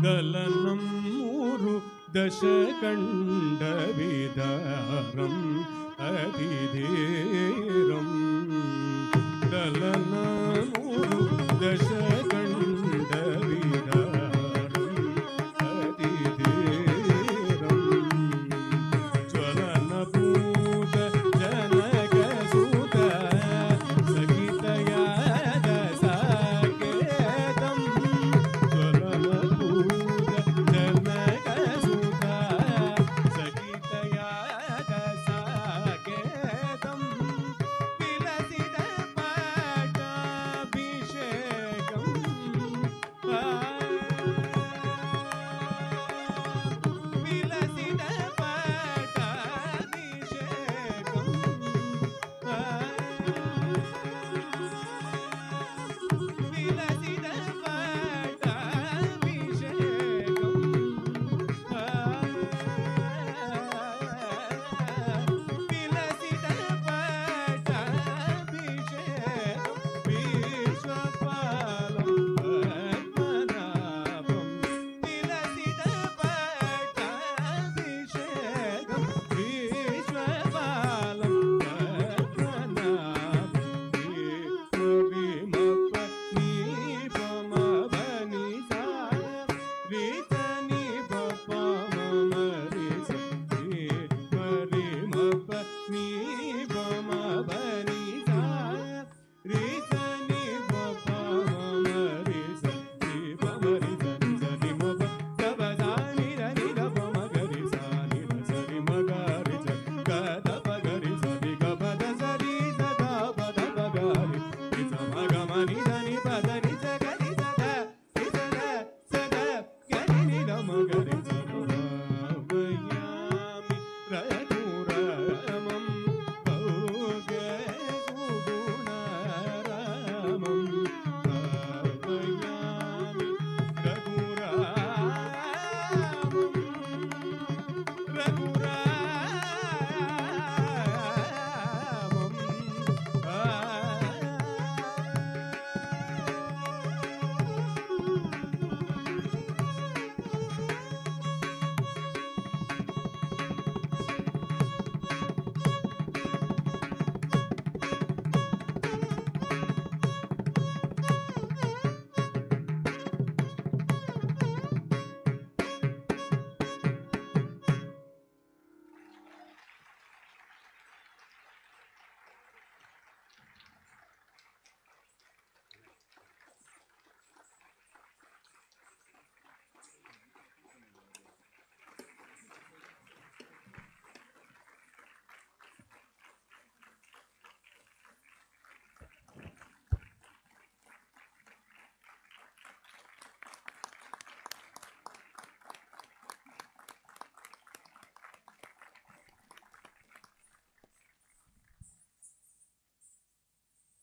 गलनं मूरु दशकण्डविदारम् अतिधीरम् गलनं मूरु दशकण्डविदारम् अतिधीरम् ज्वलनभूत जनकसुत सहितयाद साकेतम् विलसित पट्टाभिषेकम्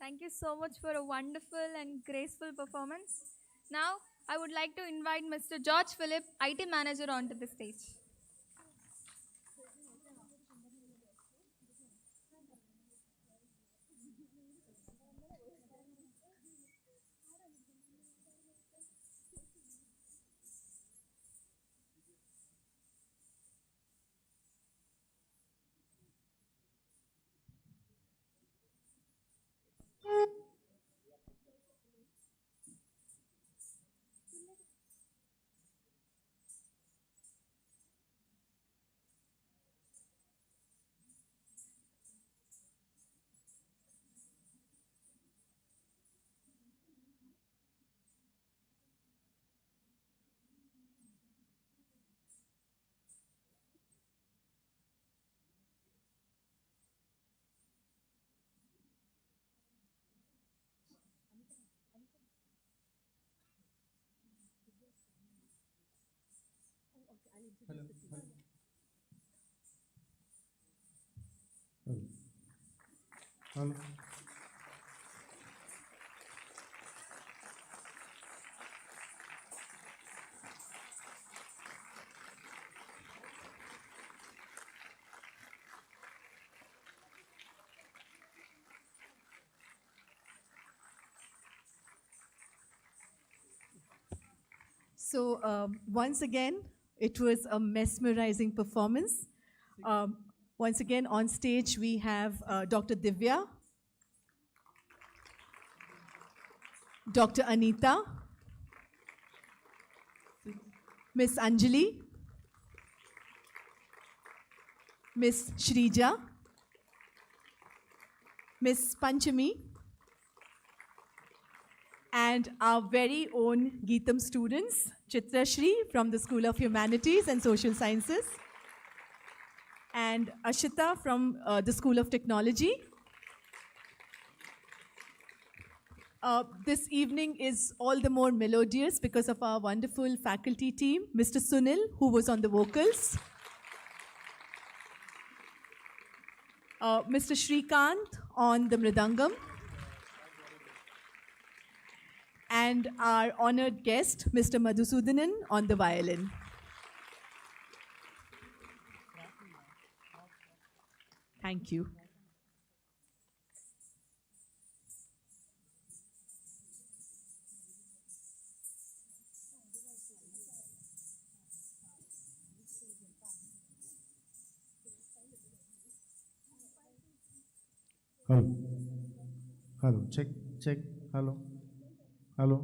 Thank you so much for a wonderful and graceful performance. Now, I would like to invite Mr. George Philip, IT Manager, onto the stage. Hello. Hello. Hello. So once again, it was a mesmerizing performance. Once again, on stage, we have Dr. Divya, Dr. Anita, Miss Anjali, Miss Shrija, Miss Panchami, and our very own Geetam students, Chitra Shri from the School of Humanities and Social Sciences, and Ashita from the School of Technology. This evening is all the more melodious because of our wonderful faculty team, Mr. Sunil, who was on the vocals, Mr. Shrikant on the mridangam, and our honored guest, Mr. Madhusudanan, on the violin. Thank you. Hello. Hello. Check. Check. Hello. Hello.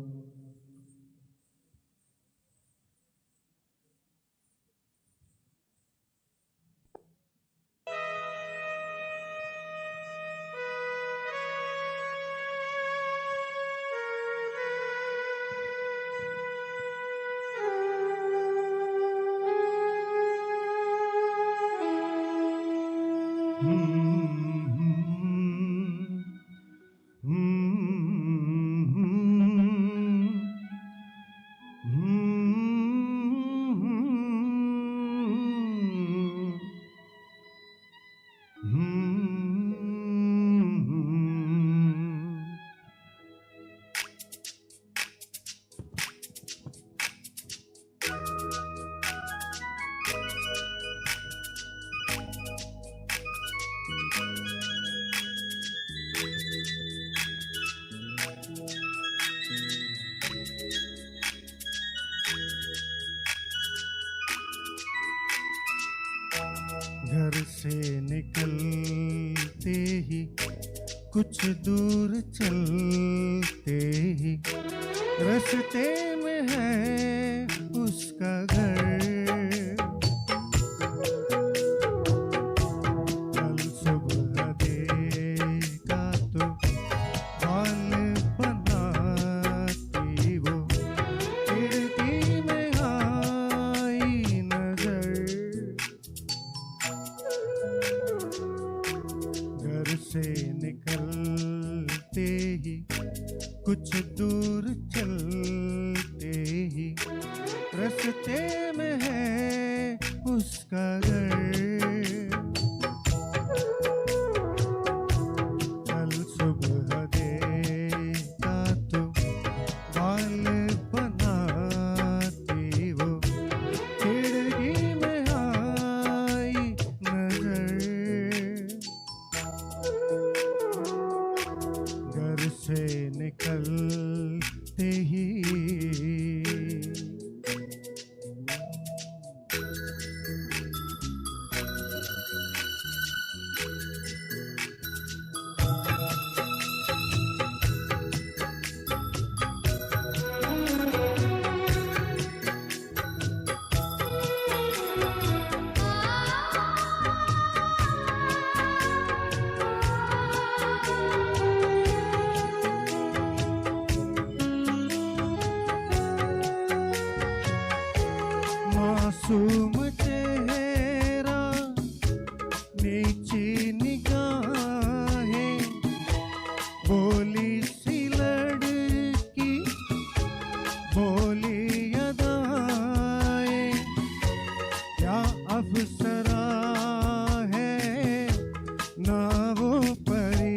घर से निकलते ही कुछ दूर चलते ही रास्ते में है उसका घर कल सुबह देखा तो हाल बनाती वो खिड़की में आई नजर घर से निकलते ही कुछ दूर चलते ही रास्ते में है उसका घर कल सुबह दे चलते ही मासूम चेहरा नीची निगाहें बोली सी लड़की बोली अदाएं क्या अफसरा है ना वो परी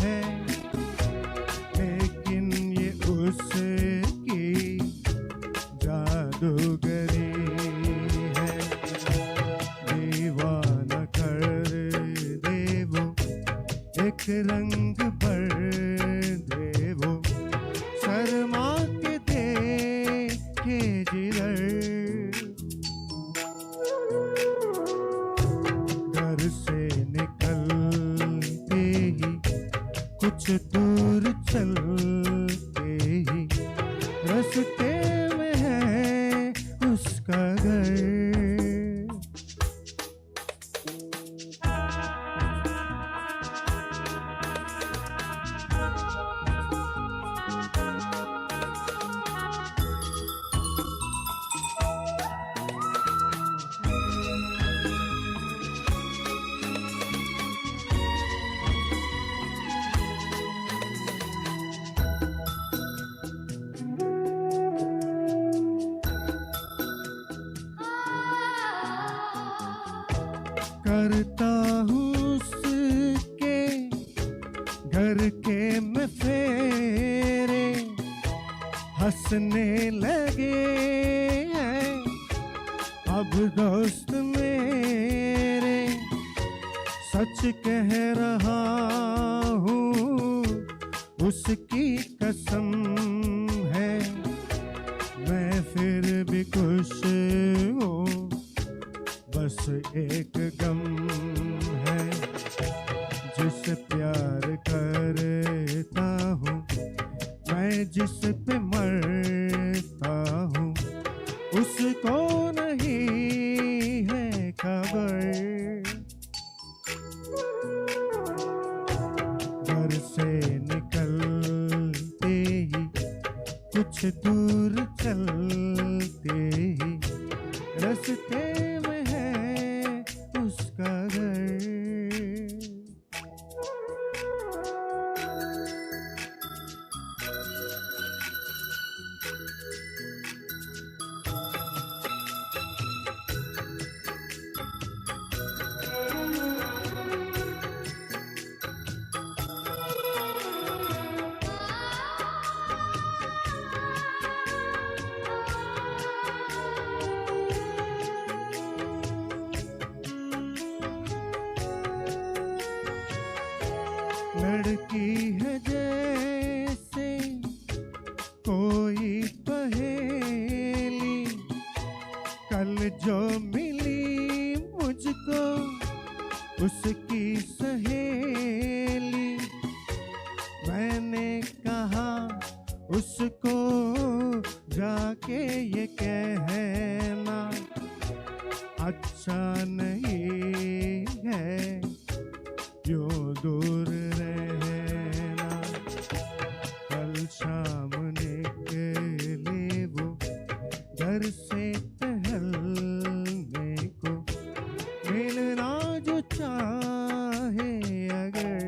है लेकिन ये उसकी जादूगरी है दीवाना कर दे वो एक रंग भर दे वो शर्मा के देखे जिधर घर से निकलते ही कुछ दूर चलते ही रास्ते में है उसका घर करता हूँ उसके घर के मैं फेरे हंसने लगे हैं अब दोस्त मेरे सच कह रहा हूँ उसकी कसम है मैं फिर भी खुश हूँ बस एक गम है जिस प्यार करता हूँ मैं जिस पे मरता हूँ उसको नहीं है खबर घर से निकलते ही कुछ दूर चलते ही रास्ते में है उसका घर लड़की है जैसे कोई पहेली कल जो मिली मुझको उसकी सहेली मैंने कहा उसको जाके ये कहना अच्छा नहीं है यूं दूर रहना कल शाम निकले वो घर से टहलने को मिलना जो चाहे अगर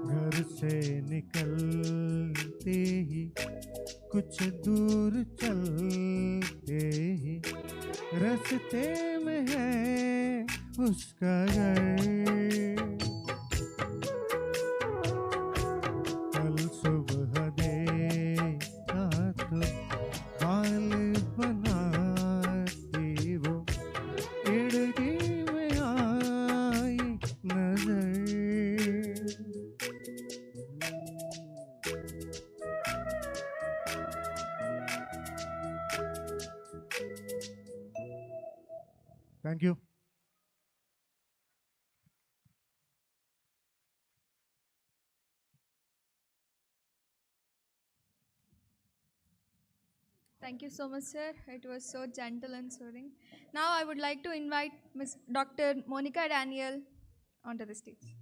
घर से निकलते ही कुछ दूर चलते ही रास्ते में है उसका घर कल सुबह देखा तो बाल बनाती वो खिड़की में आई नजर Thank you. Thank you so much, sir. It was so gentle and soothing. Now I would like to invite Ms. Dr. Monica Daniel onto the stage.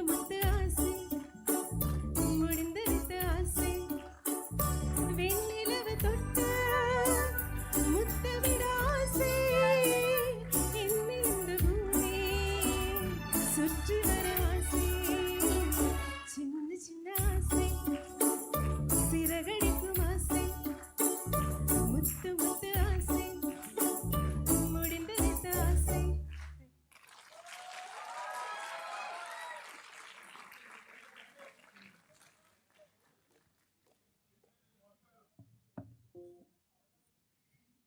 முத்து ஆசை முடிந்தெடுத்த ஆசை வெண்ணிலவு தொட்டு முத்தமிட ஆசை என்னை இந்த பூமி சுற்றி வர ஆசை சின்ன சின்ன ஆசை சிறகடிக்கும் ஆசை முத்து முத்து ஆசை முடிந்தெடுத்த ஆசை.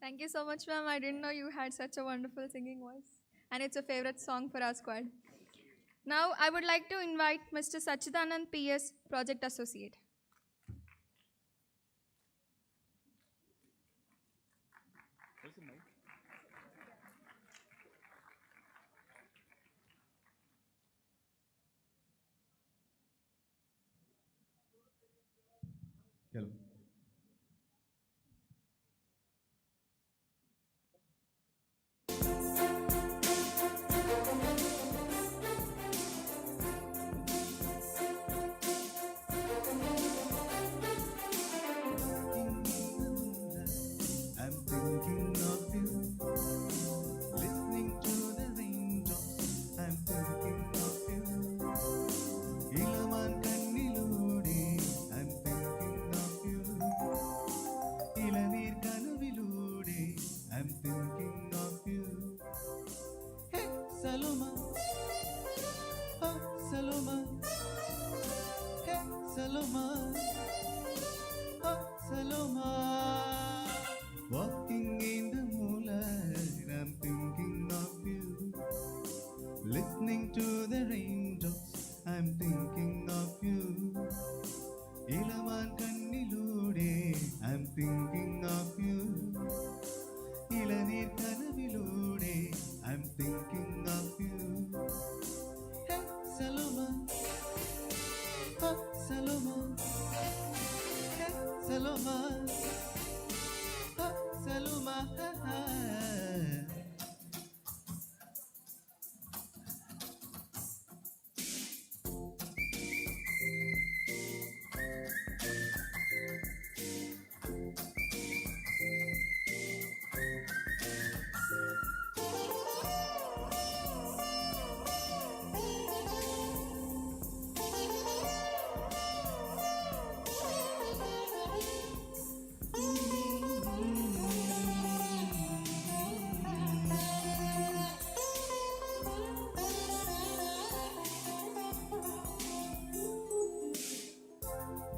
Thank you so much, ma'am. I didn't know you had such a wonderful singing voice. And it's a favorite song for our squad. Now, I would like to invite Mr. Sachidanand PS, Project Associate. Hello. I'm thinking of you, listening to the raindrops. I'm thinking of you. ഇളമാൻ കണ്ണിലൂടെ I'm thinking of you. ഇളനീർ കനവിലൂടെ I'm thinking of you. Hey, Saloma. Oh, Saloma. Hey, Saloma. Oh, Saloma. Walking in the moonlight, I'm thinking of you. Listening to the raindrops, I'm thinking of you. ഇളമാൻ കണ്ണിലൂടെ I'm thinking of you. ഇളനീർ കനവിലൂടെ I'm thinking of you. Hey, Saloma. Oh, Saloma. Hey, Saloma. Oh, Saloma.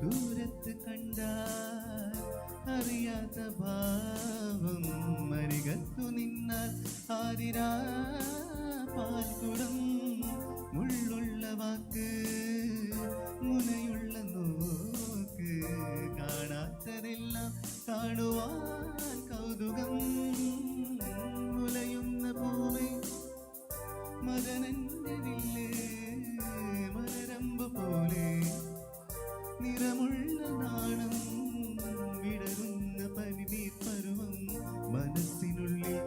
ദൂരത്ത് കണ്ടാൽ അറിയാത്ത ഭാവം മരികത്തു നിന്നാൽ ആതിരാ പാൽക്കുടം മുള്ളുള്ള വാക്ക് മുനയുള്ള നോക്ക് കാണാത്തതെല്ലാം കാണുവാൻ കൗതുകം മുലയുന്ന പൂവേ മദനന്റെ വില്ല് മലരമ്പ് പോലെ നിറമുള്ള നാണം വിടരുന്ന പനിനീർ പരുവം മനസ്സിനുള്ളിൽ.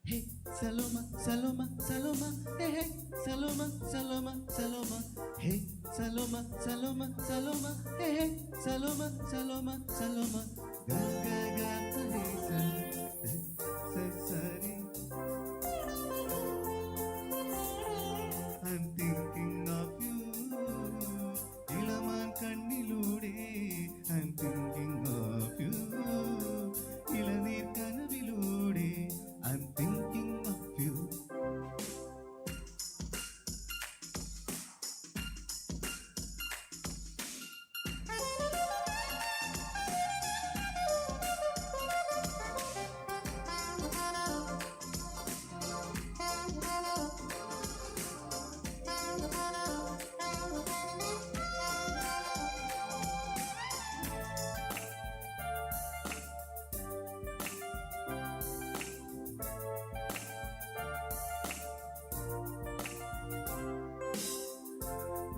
ഹേ സലോമ സലോമ സലോമ ഹേ ഹേ സലോമ സലോമ സലോമ ഹേ സലോമ സലോമ സലോമ ഹേ ഹേ സലോമ സലോമ സലോമ ഗ ഗ ഗ പരി സ സ സരി. I'm thinking of you. ഇളമാൻ കണ്ണിലൂടെ I'm thinking of you. ഇളനീർ കനവിലൂടെ I'm thinking of you.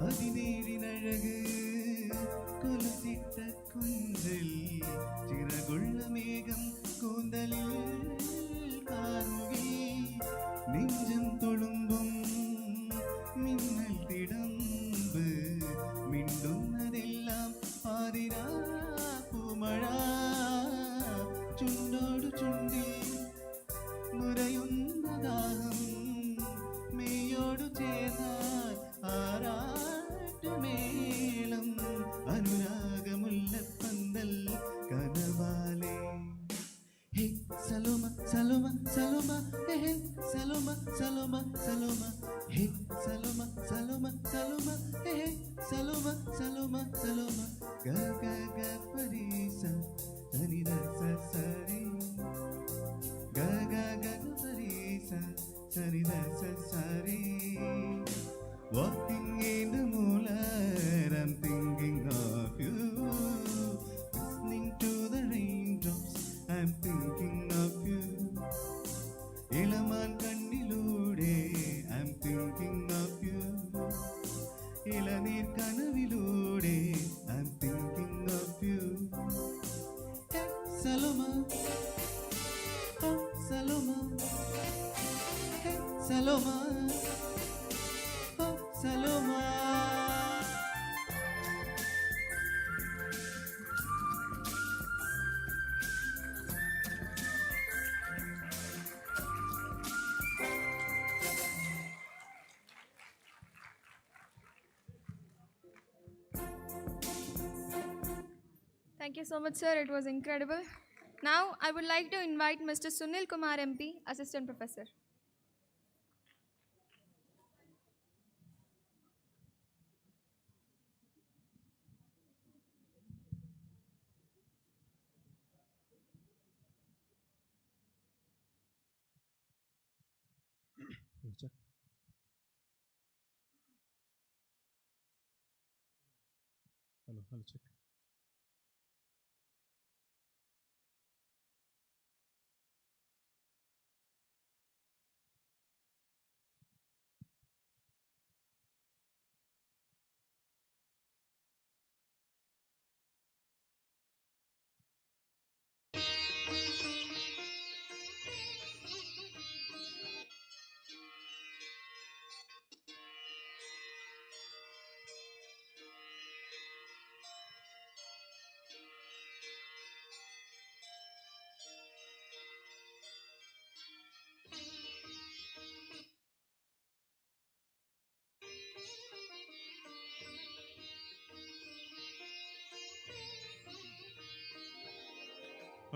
അതിനേരിനഴക് കൊലുത്തിട്ട കുഞ്ചൽ ചിറകുള്ള മേഘം കൂന്തലിൽ കാറുകി നെഞ്ചം തൊളുമ്പും മിന്നൽ തിടം Saloma, Saloma, Saloma, hey, hey, Saloma, Saloma, Saloma, ga ga ga parisa, sani da sa sari, ga ga ga parisa, sani da sa sari. Walking in the moonlight, I'm thinking of you. Listening to the raindrops, I'm thinking of you. Ilaman kannilude, I'm thinking of you. Ilanir kanavilude, I'm thinking of you. Hey, Saloma, oh Saloma, hey Saloma, oh Saloma. Thank you so much, sir. It was incredible. Now, I would like to invite Mr. Sunil Kumar MP, Assistant Professor. Hello, check. Hello, check.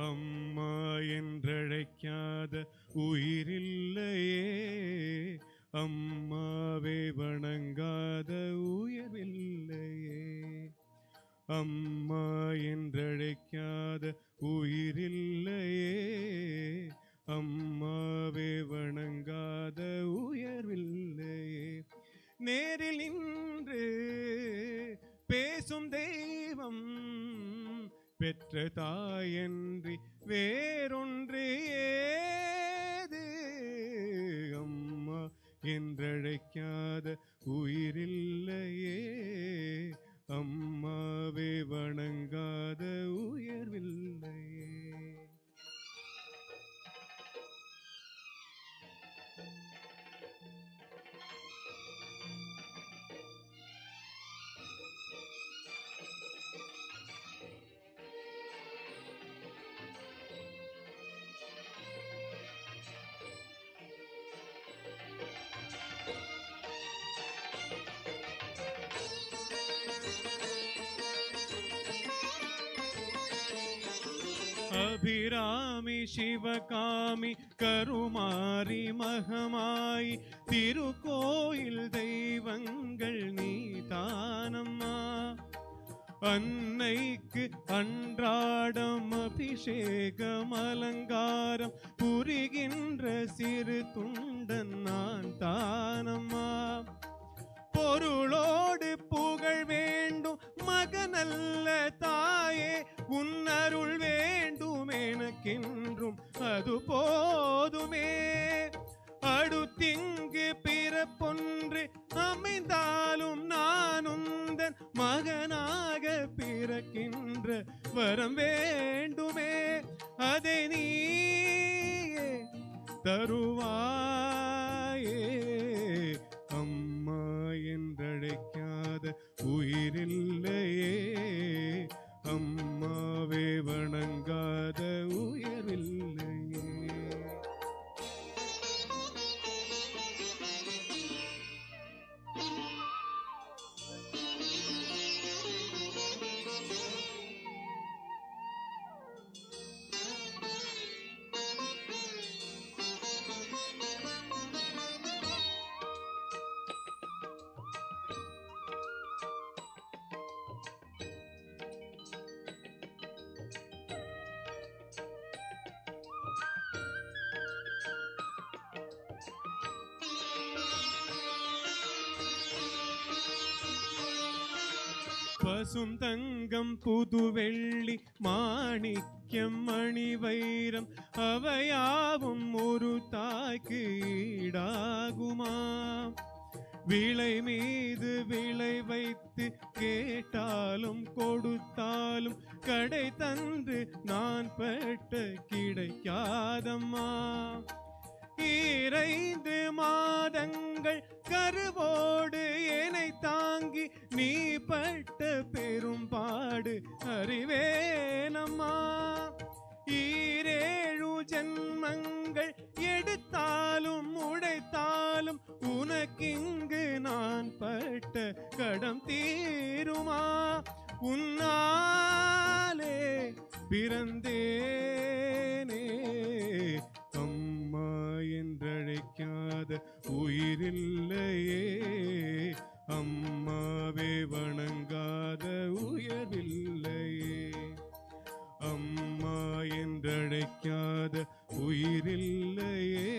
அம்மா என்றழைக்காத உயிரில்லையே, அம்மாவை வணங்காத உயர்வில்லையே. அம்மா என்றழைக்காத உயிரில்லையே, அம்மாவை வணங்காத உயர்வில்லையே. நேரில் நின்று பேசும் தெய்வம் பெற்ற தாயன்றி வேறொன்று ஏது. அம்மா என்றழைக்காத உயிரில்லையே, அம்மாவை வணங்காத உயர்வில்லையே. அபிராமி சிவகாமி கருமாரி மகமாயி திருக்கோயில் தெய்வங்கள் நீ தானம்மா. அன்னைக்கு அன்றாடம் அபிஷேகம் அலங்காரம் புரிகின்ற சிறு துண்டன் நான் தானம்மா. பொருளோடு புகழ் வேண்டும் மகனல்ல தாயே, உன்னருள் வேண்டும் எனக்கென்றும் அது போதுமே. அடுத்திங்கு பிறப்பொன்று அமைந்தாலும் நான் உந்தன் மகனாக பிறக்கின்ற வரம் வேண்டுமே. அதை நீயே தருவாயே. அம்மா என்றழைக்காத உயிரில்லையே, அம்மாவே வணங்காத உயர்வில்லையே. பசும் தங்கம் புது வெள்ளி மாணிக்கம் மணி வைரம் அவையாவும் ஒரு தாய்க்கு ஈடாகுமா? விளை மீது விளை வைத்து கேட்டாலும் கொடுத்தாலும் கடை தந்து நான் பெற்ற கிடைக்காதம்மா. 2 மாதங்கள் கருவோடு என்னை தாங்கி நீ பட்ட பெரும்பாடு அறிவேனம்மா. 7 ஜென்மங்கள் எடுத்தாலும் உடைத்தாலும் உனக்கிங்கு நான் பட்ட கடம் தீருமா? உன்னாலே பிறந்தேனே அம்மா என்றழைக்காத உயிரில்லையே, அம்மாவே வணங்காத உயர்வில்லையே. அம்மா என்றழைக்காத உயிரில்லையே,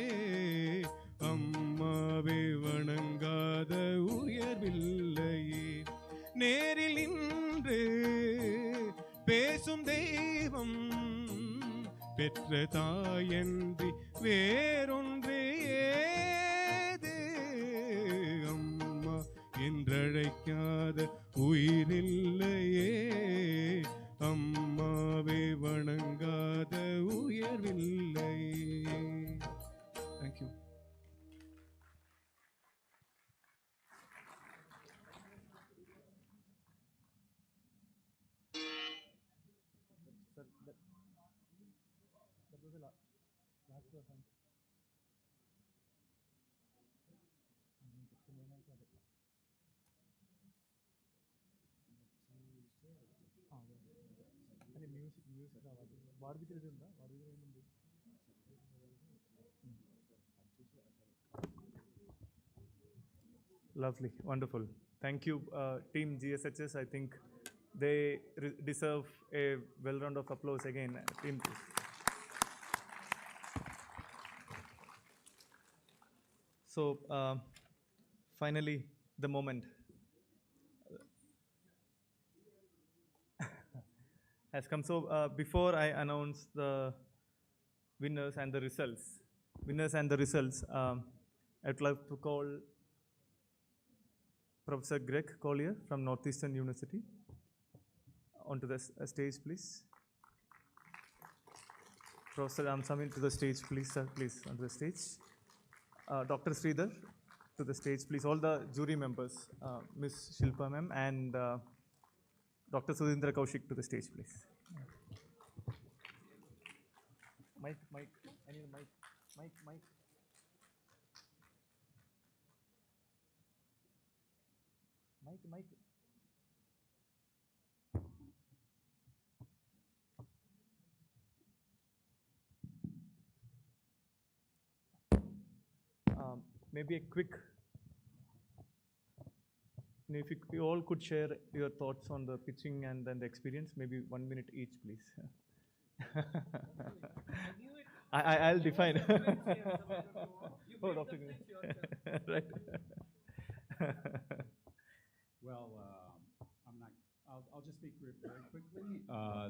அம்மாவே வணங்காத உயர்வில்லையே. நேரில் நின்று பேசும் தெய்வம் பெற்ற தாயன்றி வேறொன்று ஏது? அம்மா என்றழைக்காத உயிரில்லையே, அம்மாவே வணங்காத உயர்வில்லையே. Thank you. Lovely, wonderful. Thank you, team GSHS. I think they deserve a well round of applause again. Team, please. So, finally, the moment has come. So, before I announce the winners and the results, I'd like to call Professor Greg Collier from Northeastern University onto the stage, please. Professor Amsamin to the stage, please, sir, please, onto the stage. Dr. Sridhar to the stage, please. All the jury members, Ms. Shilpa ma'am and Dr. Sudhindra Kaushik to the stage, please. Mic, I need a mic. Mic. Maybe a quick, if you all could share your thoughts on the pitching and then the experience, maybe 1 minute each, please. I'll define. Oh, Dr. Right. Well, I'll just speak very quickly.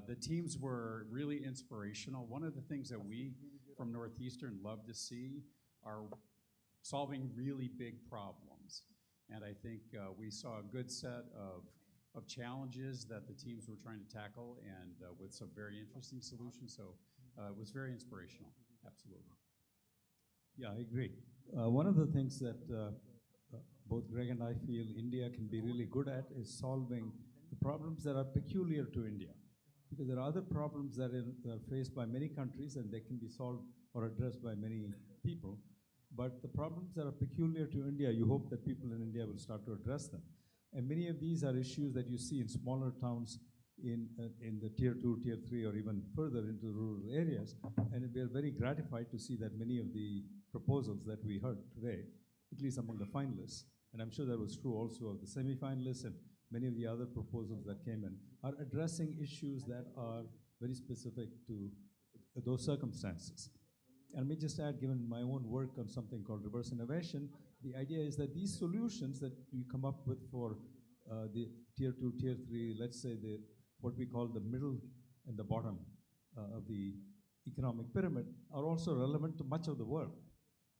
The teams were really inspirational. One of the things that we from Northeastern love to see are solving really big problems. And I think we saw a good set of challenges that the teams were trying to tackle and with some very interesting solutions. So it was very inspirational, absolutely. Yeah, I agree. One of the things that both Greg and I feel India can be really good at is solving the problems that are peculiar to India. Because there are other problems that are faced by many countries and they can be solved or addressed by many people. But the problems that are peculiar to India, you hope that people in India will start to address them. And many of these are issues that you see in smaller towns in the tier 2, tier 3, or even further into rural areas. And we are very gratified to see that many of the proposals that we heard today, at least among the finalists, and I'm sure that was true also of the semi-finalists and many of the other proposals that came in, are addressing issues that are very specific to those circumstances. And let me just add, given my own work on something called reverse innovation, the idea is that these solutions that you come up with for the tier 2, tier 3, let's say what we call the middle and the bottom of the economic pyramid are also relevant to much of the world,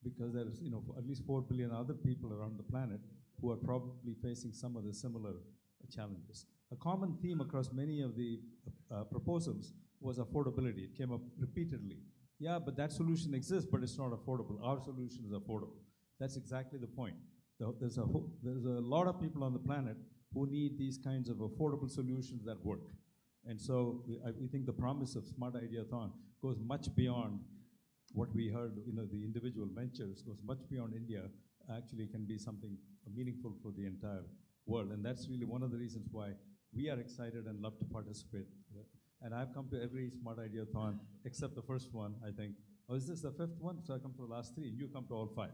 because there's at least 4 billion other people around the planet who are probably facing some of the similar challenges. A common theme across many of the proposals was affordability. It came up repeatedly. Yeah, but that solution exists, but it's not affordable. Our solution is affordable. That's exactly the point. There's a lot of people on the planet who need these kinds of affordable solutions that work. And so we think the promise of SmartIDEAthon goes much beyond what we heard, the individual ventures, goes much beyond India, actually can be something meaningful for the entire world. And that's really one of the reasons why we are excited and love to participate. And I've come to every SmartIDEAthon except the first one, I think. Oh, is this the fifth one? So I come to the last 3, and you come to all 5.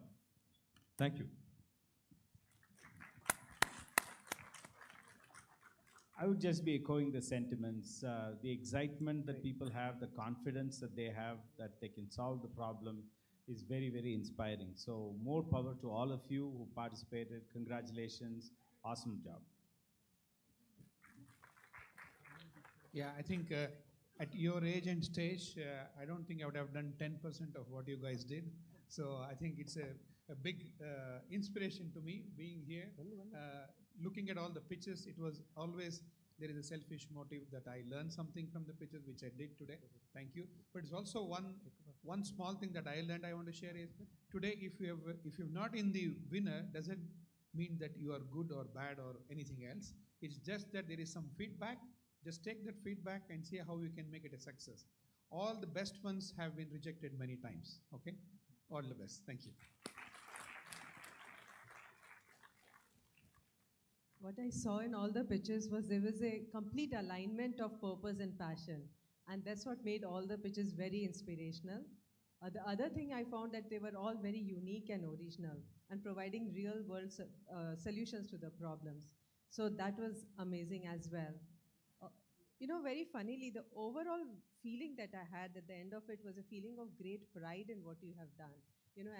Thank you. I would just be echoing the sentiments, the excitement that people have, the confidence that they have that they can solve the problem is very, very inspiring. So more power to all of you who participated. Congratulations. Awesome job. Yeah, I think at your age and stage, I don't think I would have done 10% of what you guys did. So I think it's a big inspiration to me being here. Looking at all the pitches, it was always, there is a selfish motive that I learned something from the pitches, which I did today. Thank you. But it's also one small thing that I learned I want to share is, today if you're not in the winner, doesn't mean that you are good or bad or anything else. It's just that there is some feedback. Just take that feedback and see how you can make it a success. All the best ones have been rejected many times, okay? All the best. Thank you. What I saw in all the pitches was there was a complete alignment of purpose and passion. And that's what made all the pitches very inspirational. The other thing I found that they were all very unique and original and providing real world solutions to the problems. So that was amazing as well. Very funnily, the overall feeling that I had at the end of it was a feeling of great pride in what you have done.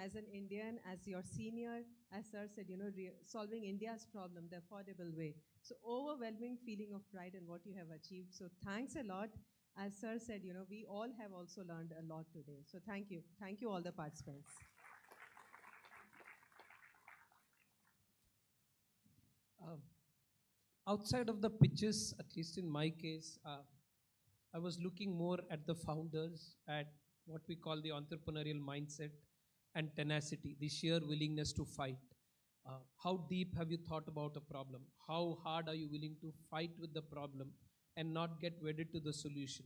As an Indian, as your senior, as sir said, solving India's problem the affordable way. So overwhelming feeling of pride in what you have achieved. So thanks a lot. As sir said, we all have also learned a lot today. So thank you. Thank you all the participants. Outside of the pitches, at least in my case, I was looking more at the founders, at what we call the entrepreneurial mindset and tenacity, the sheer willingness to fight. How deep have you thought about a problem? How hard are you willing to fight with the problem and not get wedded to the solution?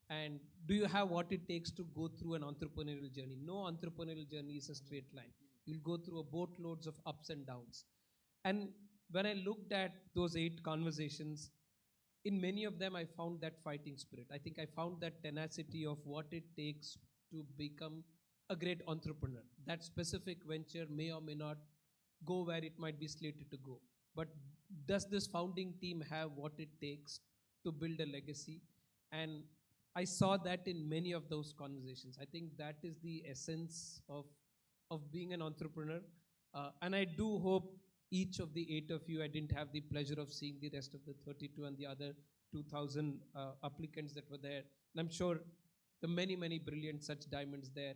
And do you have what it takes to go through an entrepreneurial journey? No entrepreneurial journey is a straight line. You'll go through a boatloads of ups and downs. And when I looked at those 8 conversations, in many of them I found that fighting spirit. I think I found that tenacity of what it takes to become a great entrepreneur. That specific venture may or may not go where it might be slated to go. But does this founding team have what it takes to build a legacy? And I saw that in many of those conversations. I think that is the essence of being an entrepreneur. And I do hope each of the 8 of you, I didn't have the pleasure of seeing the rest of the 32 and the other 2,000 applicants that were there. And I'm sure the many, many brilliant such diamonds there.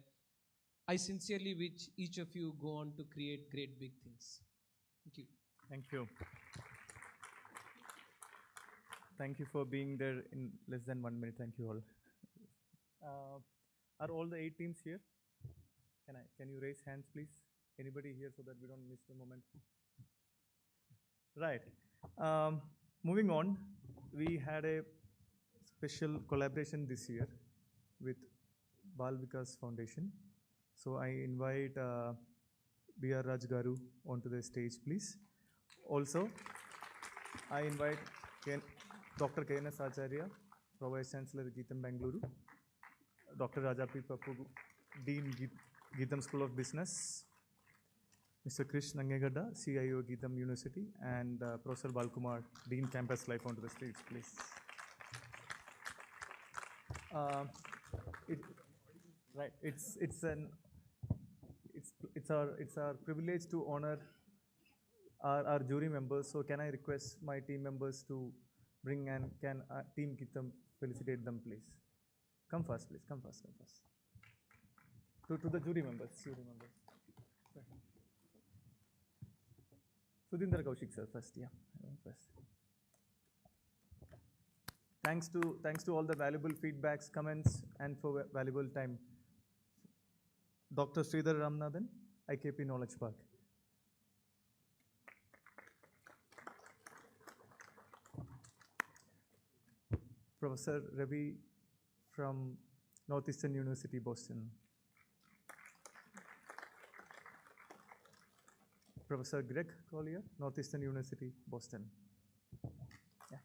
I sincerely wish each of you go on to create great big things. Thank you. Thank you. Thank you for being there in less than 1 minute. Thank you all. Are all the 8 teams here? Can you raise hands, please? Anybody here so that we don't miss the moment? Right. Moving on, we had a special collaboration this year with Bal Vikas Foundation. So I invite B.R. Raj Garu onto the stage, please. Also, I invite Dr. K.N.S. Acharya, Vice Chancellor, Geetham Bangalore, Dr. Rajapi Pappu, Dean, Geetham School of Business, Mr. Krish Nangegadda, CIO, Geetham University, and Professor Balkumar, Dean Campus Life, onto the stage, please. It's our privilege to honor our jury members. So can I request my team members to bring and can Team Kitam felicitate them, please? Come first, please. Come first. Come first. To the jury members. Sudhindra Kaushik sir first. Yeah, first. Thanks to all the valuable feedbacks, comments, and for valuable time. Dr. Sridhar Ramanathan, IKP Knowledge Park. Professor Ravi from Northeastern University, Boston. Professor Greg Collier, Northeastern University, Boston. Yeah.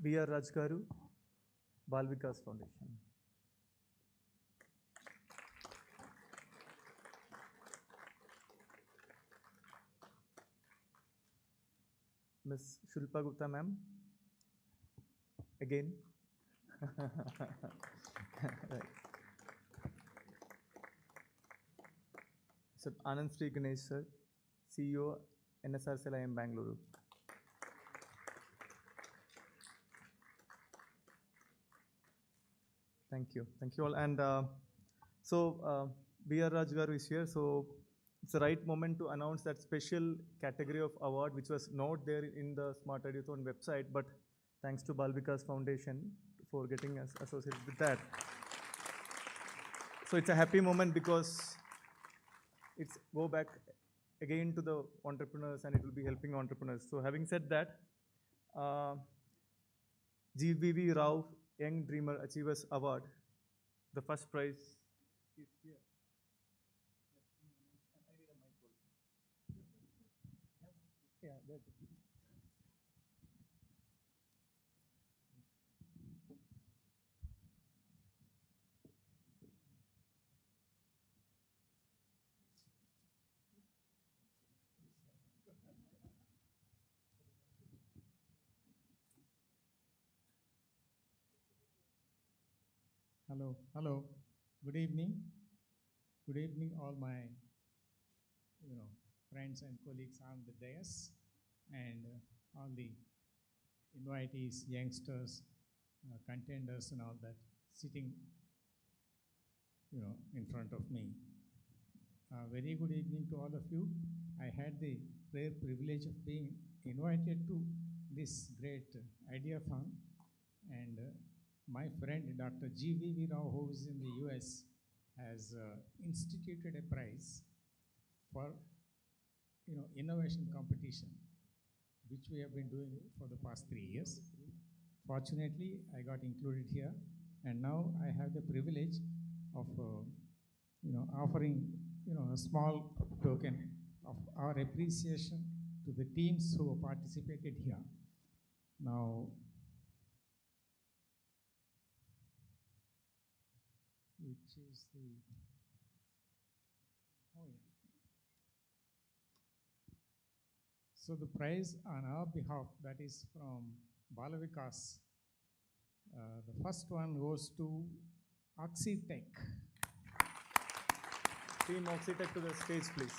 B.R. Rajgaru, Bal Vikas Foundation. Ms. Shilpa Gupta ma'am, again. Right. So Anand Sri Ganesh sir, CEO NSR IIM Bangalore. Thank you all. And B.R. Rajgaru is here, so it's the right moment to announce that special category of award which was not there in the SmartIDEAthon website, but thanks to Bal Vikas Foundation for getting us associated with that. So it's a happy moment because it's go back again to the entrepreneurs and it will be helping entrepreneurs. So having said that, GVV Rao Young Dreamer Achievers Award, the first prize is here. Yeah, that's it. Hello. Good evening. Good evening, all my friends and colleagues on the dais, and all the invitees, youngsters, contenders, and all that sitting, in front of me. Very good evening to all of you. I had the rare privilege of being invited to this great Ideathon, and my friend Dr. GVV Rao, who is in the US, has instituted a prize for innovation competition, which we have been doing for the past 3 years. Fortunately, I got included here, and now I have the privilege of offering a small token of our appreciation to the teams who participated here. Now, which is the, So the prize on our behalf, that is from Bal Vikas. The first one goes to Oxitech. Team Oxitech to the stage, please.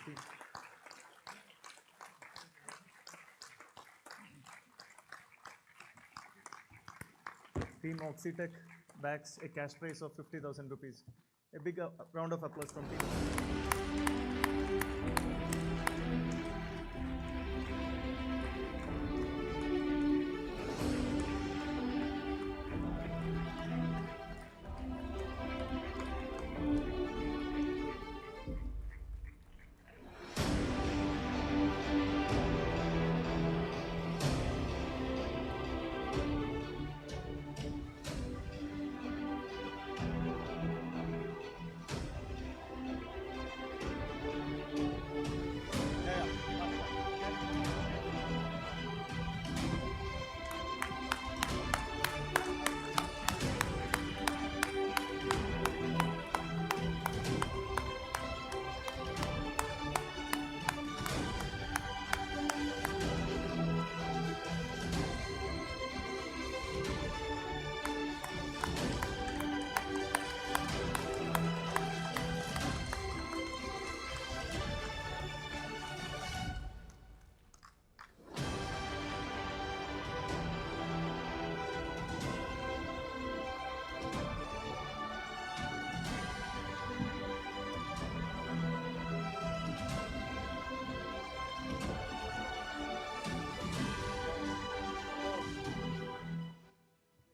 Team Oxitech backs a cash prize of 50,000 rupees. A big round of applause from team.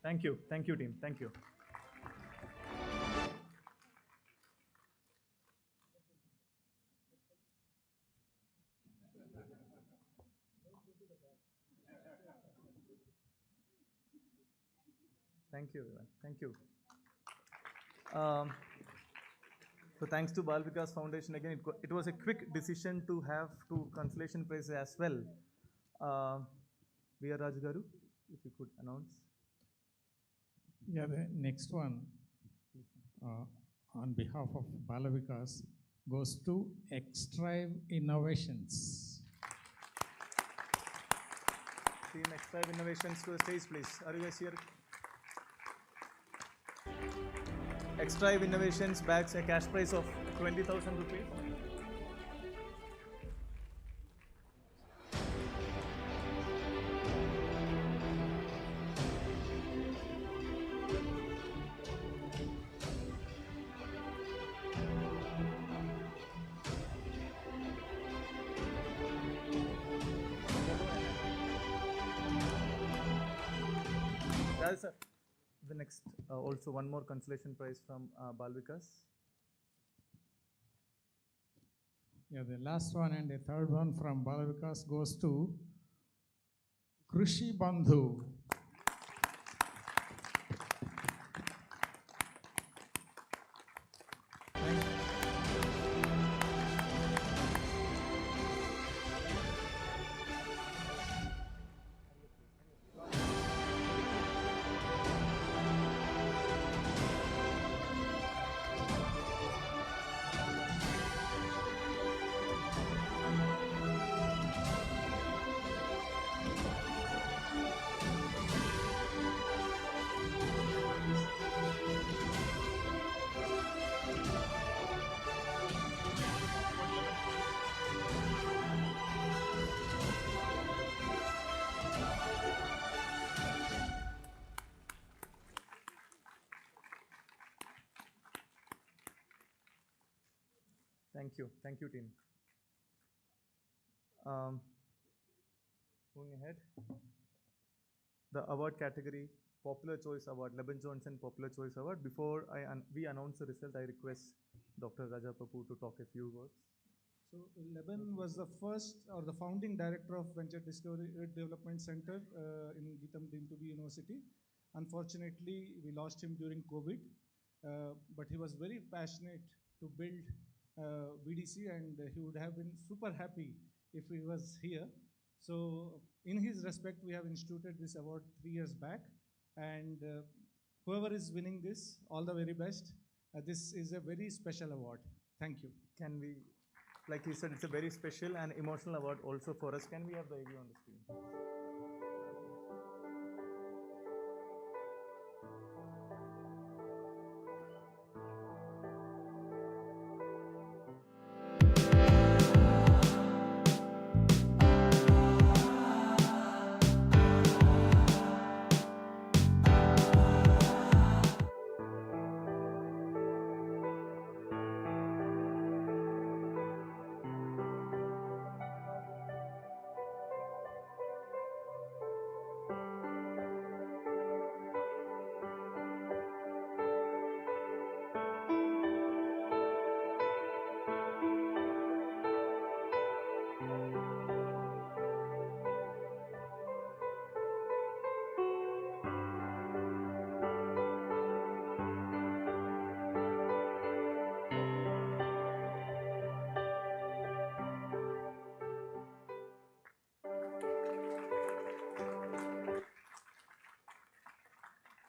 Thank you team, thank you. Thank you everyone, thank you. So thanks to Bal Vikas Foundation again, it was a quick decision to have two consolation prizes as well. V.R. Raju garu, if you could announce. Yeah, the next one on behalf of Bal Vikas goes to Xtrive Innovations. Team Xtrive Innovations to the stage, please. Are you guys here? Xtrive Innovations bags a cash prize of 20,000 rupees. Sir, the next, also one more consolation prize from Bal Vikas. Yeah, the last one and the third one from Bal Vikas goes to Krishi Bandhu. Thank you team. Moving ahead, the award category, Popular Choice Award, Leben Johnson Popular Choice Award. Before we announce the result, I request Dr. Raja Papu to talk a few words. So Leben was the first or the founding director of Venture Discovery Development Center in Geetam deemed to be University. Unfortunately, we lost him during COVID, but he was very passionate to build VDC, and he would have been super happy if he was here. So in his respect, we have instituted this award 3 years back, and whoever is winning this, all the very best. This is a very special award. Thank you. Can we, like he said, it's a very special and emotional award also for us. Can we have the AV on the screen?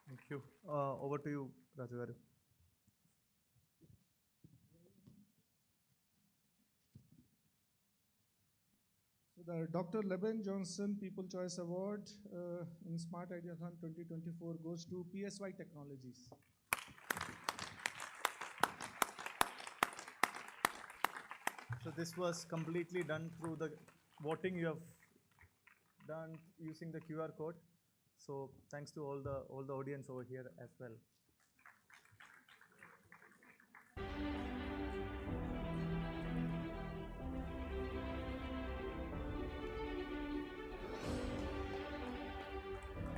Thank you. Over to you, Raju garu. So the Dr. Leben Johnson People Choice Award in SmartIDEAthon 2024 goes to PSY Technologies. So this was completely done through the voting you have done using the QR code. So thanks to all the audience over here as well.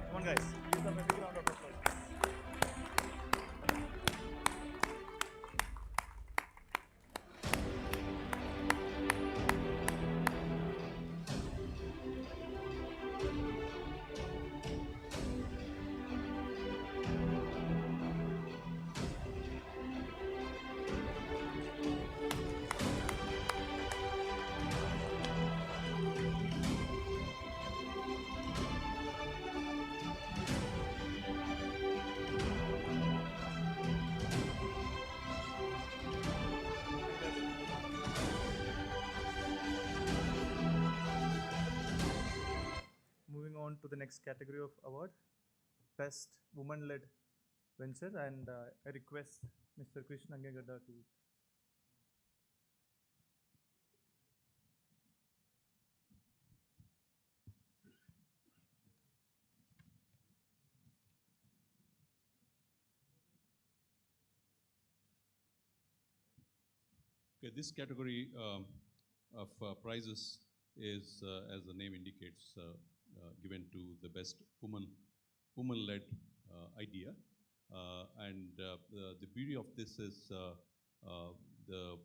Come on guys, give them a big round of applause. next category of award, Best Woman-Led Venture, and I request Mr. Krishna Angegada to. Okay, this category of prizes is, as the name indicates, given to the best woman-led idea. The beauty of this is the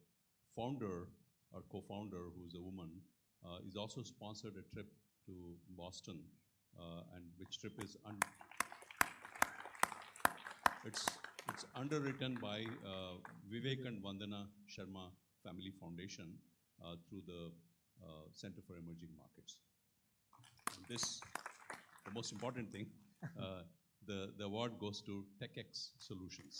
founder or co-founder, who's a woman, is also sponsored a trip to Boston, and which trip is it's underwritten by Vivek and Vandana Sharma Family Foundation through the Center for Emerging Markets. And this, the most important thing, the award goes to TechX Solutions.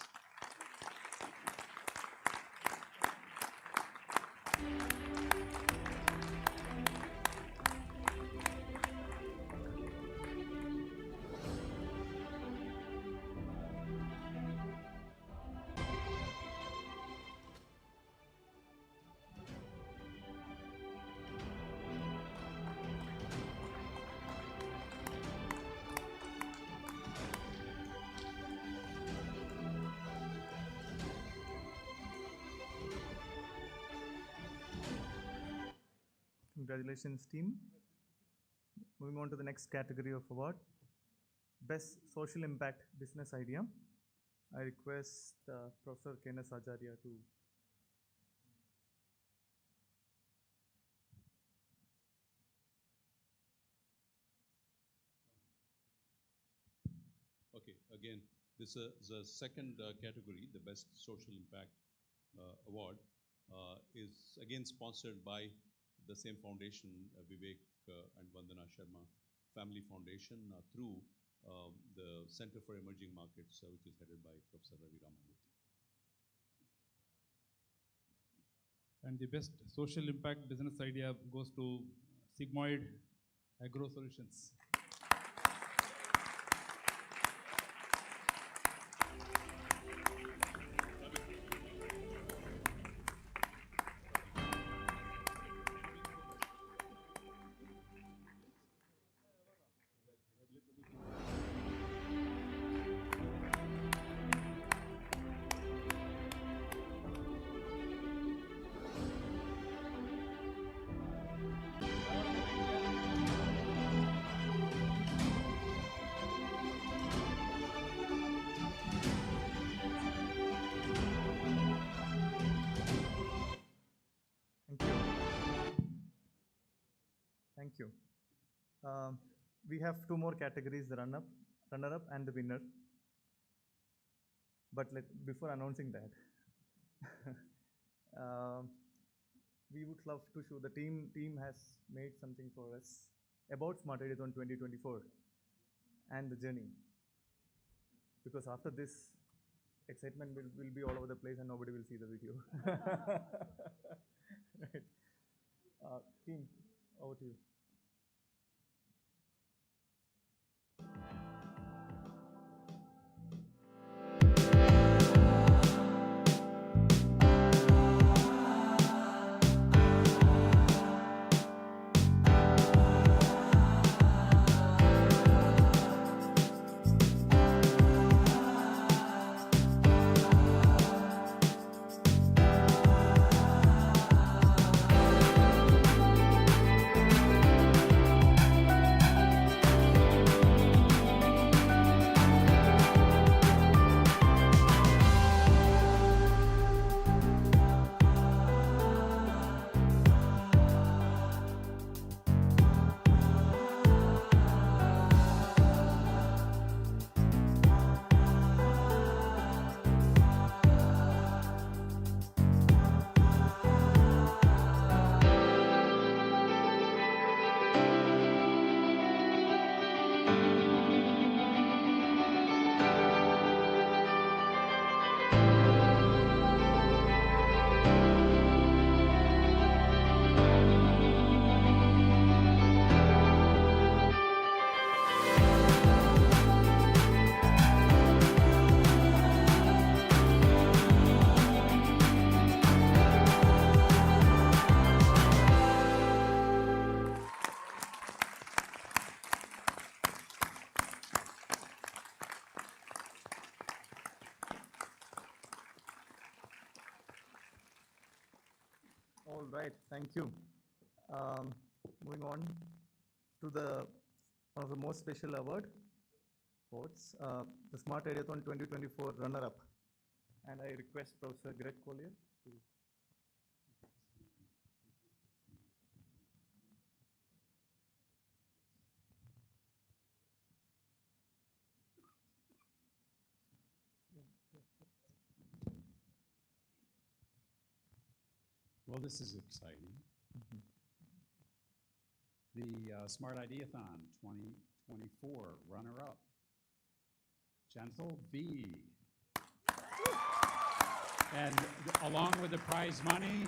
Congratulations, team. Moving on to the next category of award, Best Social Impact Business Idea. I request Professor K.N.S. Acharya to. Okay, again, this is the second category, the Best Social Impact Award, is again sponsored by the same foundation, Vivek and Vandana Sharma Family Foundation, through the Center for Emerging Markets, which is headed by Professor Ravi Ramamurthy. And the best social impact business idea goes to Sigmoid Agro Solutions. Thank you. We have two more categories, the runner-up and the winner. But before announcing that, we would love to show the team has made something for us about SmartIDEAthon 2024 and the journey. Because after this, excitement will be all over the place and nobody will see the video. Right. Team, over to you. Right, thank you. Moving on to one of the most special awards, the Smart Ideathon 2024 runner-up. And I request Professor Greg Collier to. Well, this is exciting. The Smart Ideathon 2024 runner-up, Gentle V. And along with the prize money,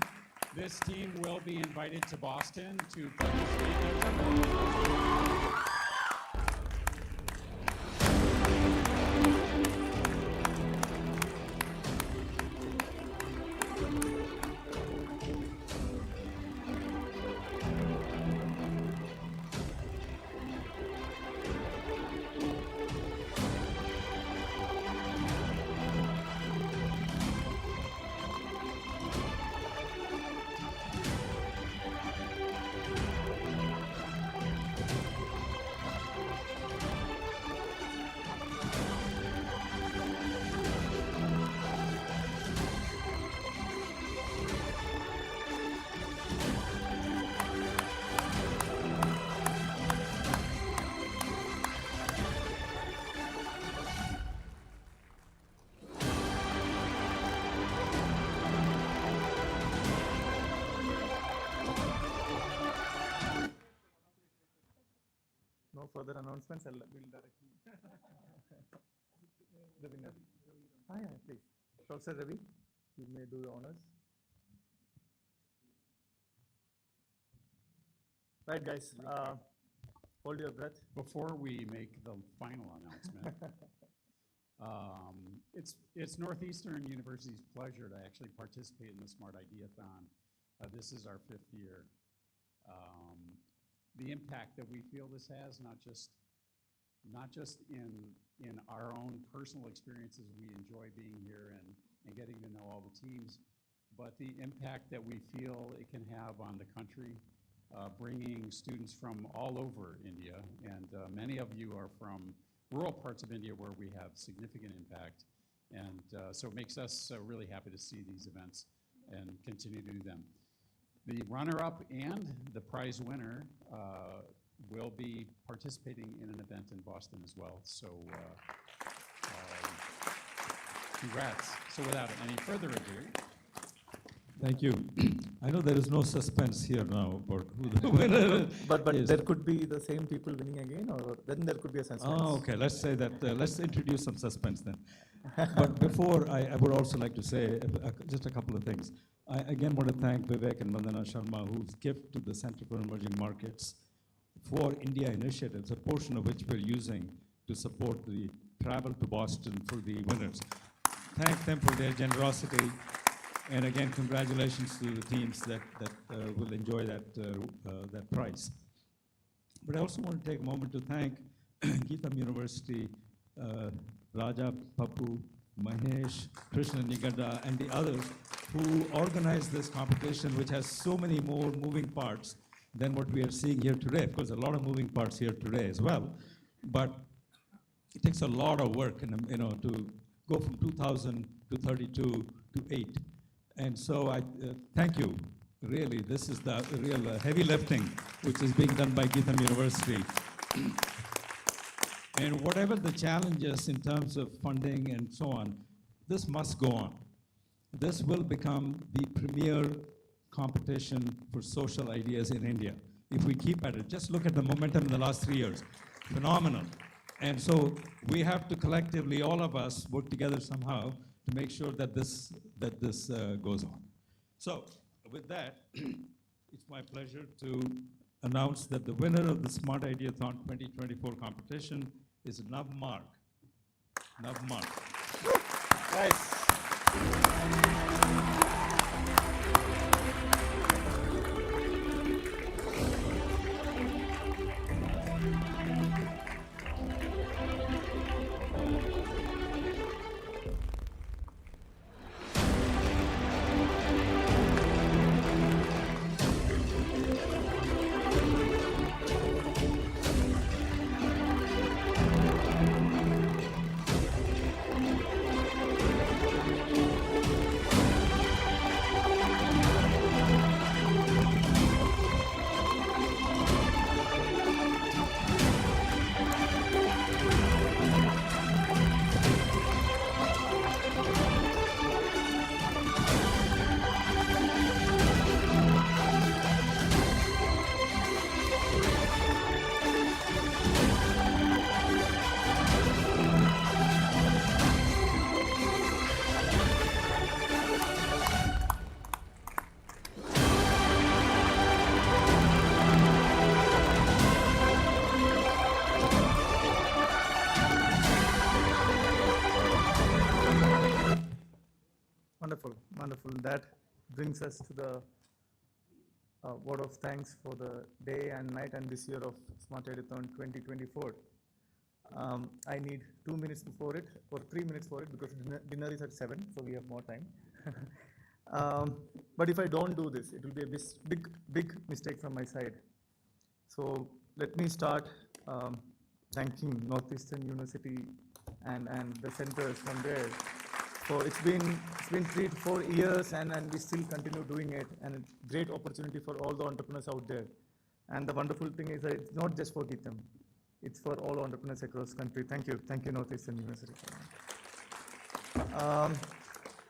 this team will be invited to Boston to participate. No further announcements. We'll directly. The winner. Yeah, please. Professor Ravi, you may do the honors. Right, guys. Hold your breath. Before we make the final announcement, it's Northeastern University's pleasure to actually participate in the Smart Ideathon. This is our 5th year. The impact that we feel this has, not just in our own personal experiences, we enjoy being here and getting to know all the teams, but the impact that we feel it can have on the country, bringing students from all over India, and many of you are from rural parts of India where we have significant impact, and so it makes us really happy to see these events and continue to do them. The runner-up and the prize winner will be participating in an event in Boston as well. So congrats. So without any further ado. Thank you. I know there is no suspense here now about who the winner but is. there could be the same people winning again, or then there could be a suspense. Oh, okay. Let's say that. Let's introduce some suspense then. But before, I would also like to say just a couple of things. I again want to thank Vivek and Vandana Sharma, whose gift to the Center for Emerging Markets for India initiatives, a portion of which we're using to support the travel to Boston for the winners. Thank them for their generosity. And again, congratulations to the teams that will enjoy that prize. But I also want to take a moment to thank Geetam University, Raja, Papu, Mahesh, Krishna Nigada, and the others who organized this competition, which has so many more moving parts than what we are seeing here today. Of course, a lot of moving parts here today as well, but it takes a lot of work, to go from 2,000 to 32 to 8. And so I thank you. Really, this is the real heavy lifting which is being done by Geetam University. And whatever the challenges in terms of funding and so on, this must go on. This will become the premier competition for social ideas in India. If we keep at it, just look at the momentum in the last 3 years. Phenomenal. And so we have to collectively, all of us, work together somehow to make sure that this goes on. So with that, it's my pleasure to announce that the winner of the Smart Ideathon 2024 competition is Navmark. Navmark. Nice. that brings us to the word of thanks for the day and night and this year of SmartIDEAthon 2024. I need 2 minutes before it, or 3 minutes for it, because dinner is at 7, so we have more time. But if I don't do this, it will be a big mistake from my side. So let me start thanking Northeastern University and the centers from there. So it's been 3 to 4 years, and we still continue doing it, and it's a great opportunity for all the entrepreneurs out there. And the wonderful thing is that it's not just for Gitam, it's for all entrepreneurs across the country. Thank you, Northeastern University.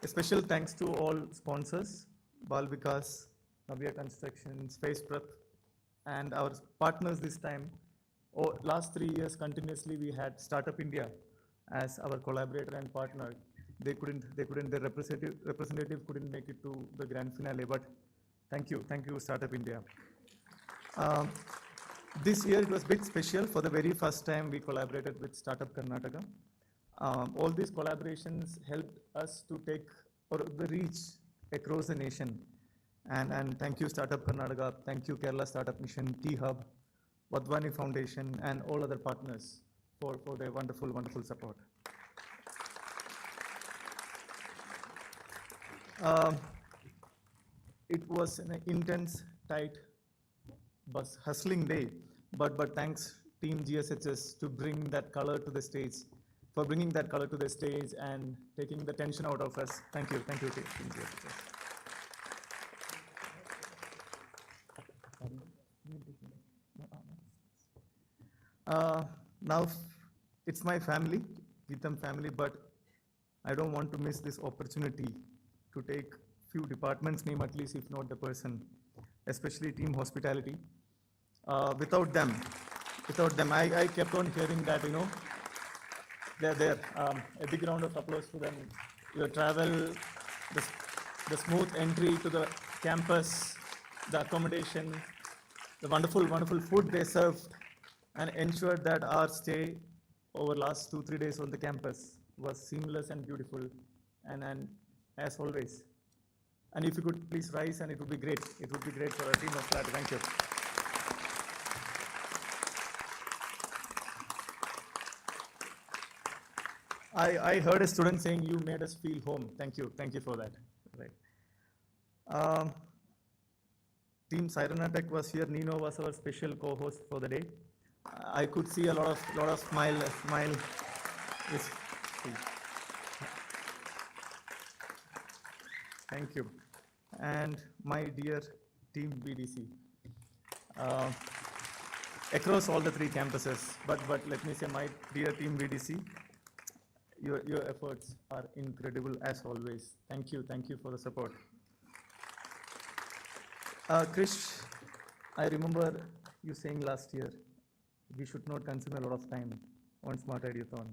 A special thanks to all sponsors, Bal Vikas, Navya Construction, Space Prep, and our partners this time. Last 3 years continuously we had Startup India as our collaborator and partner. Their representative couldn't make it to the grand finale, but thank you, Startup India. This year it was a bit special. For the very first time we collaborated with Startup Karnataka. All these collaborations helped us to take the reach across the nation. And thank you Startup Karnataka, thank you Kerala Startup Mission, T-Hub, Vadvani Foundation, and all other partners for their wonderful support. It was an intense, tight, hustling day, but thanks Team GSHS to bring that color to the stage, for bringing that color to the stage and taking the tension out of us. Thank you, Team GSHS. Now it's my family, Gitam family, but I don't want to miss this opportunity to take few departments' name, at least if not the person, especially Team Hospitality. Without them, I kept on hearing that, they're there. A big round of applause for them. Your travel, the smooth entry to the campus, the accommodation, the wonderful food they served, and ensured that our stay over last 2-3 days on the campus was seamless and beautiful, and as always. And if you could please rise, and it would be great. It would be great for our team of that. Thank you. I heard a student saying you made us feel home. Thank you for that. Right. Team Sirena Tech was here. Nino was our special co-host for the day. I could see a lot of smile. Yes. Thank you. And my dear Team BDC. Across all the 3 campuses, but let me say, my dear Team BDC, your efforts are incredible as always. Thank you for the support. Krish, I remember you saying last year, we should not consume a lot of time on SmartIDEAthon.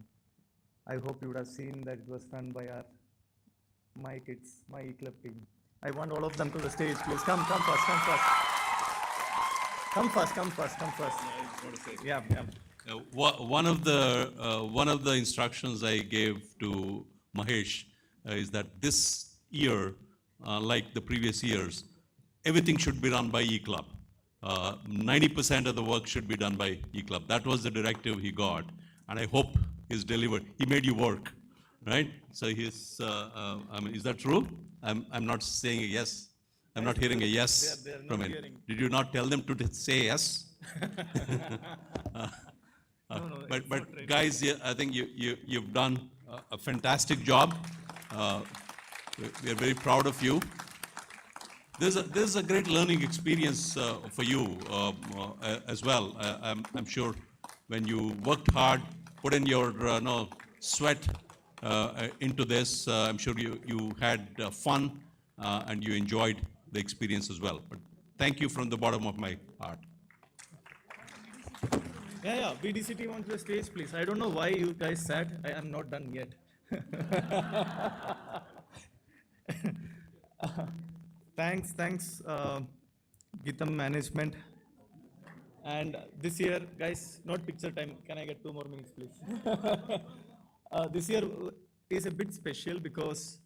I hope you would have seen that it was run by my kids, my e-club team. I want all of them to the stage, please. Come first. Yeah. One of the instructions I gave to Mahesh is that this year, like the previous years, everything should be run by e-club. 90% of the work should be done by e-club. That was the directive he got, and I hope he's delivered. He made you work, right? So he's. Is that true? I'm not saying a yes. I'm not hearing a yes from him. Did you not tell them to say yes? No, but guys, I think you've done a fantastic job. We are very proud of you. This is a great learning experience for you as well. I'm sure when you worked hard, put in your sweat into this, I'm sure you had fun and you enjoyed the experience as well. But thank you from the bottom of my heart. Yeah. BDC team onto the stage, please. I don't know why you guys sat. I am not done yet. Thanks, Gitam management. And this year, guys, not picture time. Can I get 2 more minutes, please? This year is a bit special because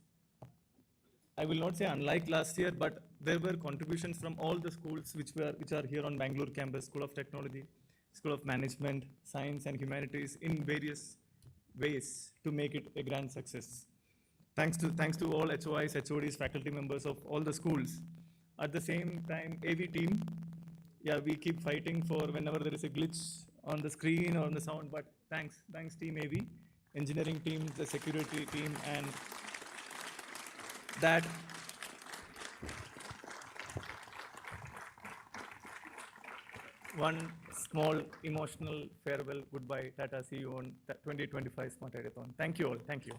I will not say unlike last year, but there were contributions from all the schools which are here on Bangalore campus, School of Technology, School of Management, Science and Humanities, in various ways to make it a grand success. Thanks to all HOIs, HODs, faculty members of all the schools. At the same time, AV team, yeah, we keep fighting for whenever there is a glitch on the screen or on the sound, but thanks team AV, engineering team, the security team, and that one small emotional farewell goodbye. Tata, see you on 2025 SmartIDEAthon. Thank you all. Thank you.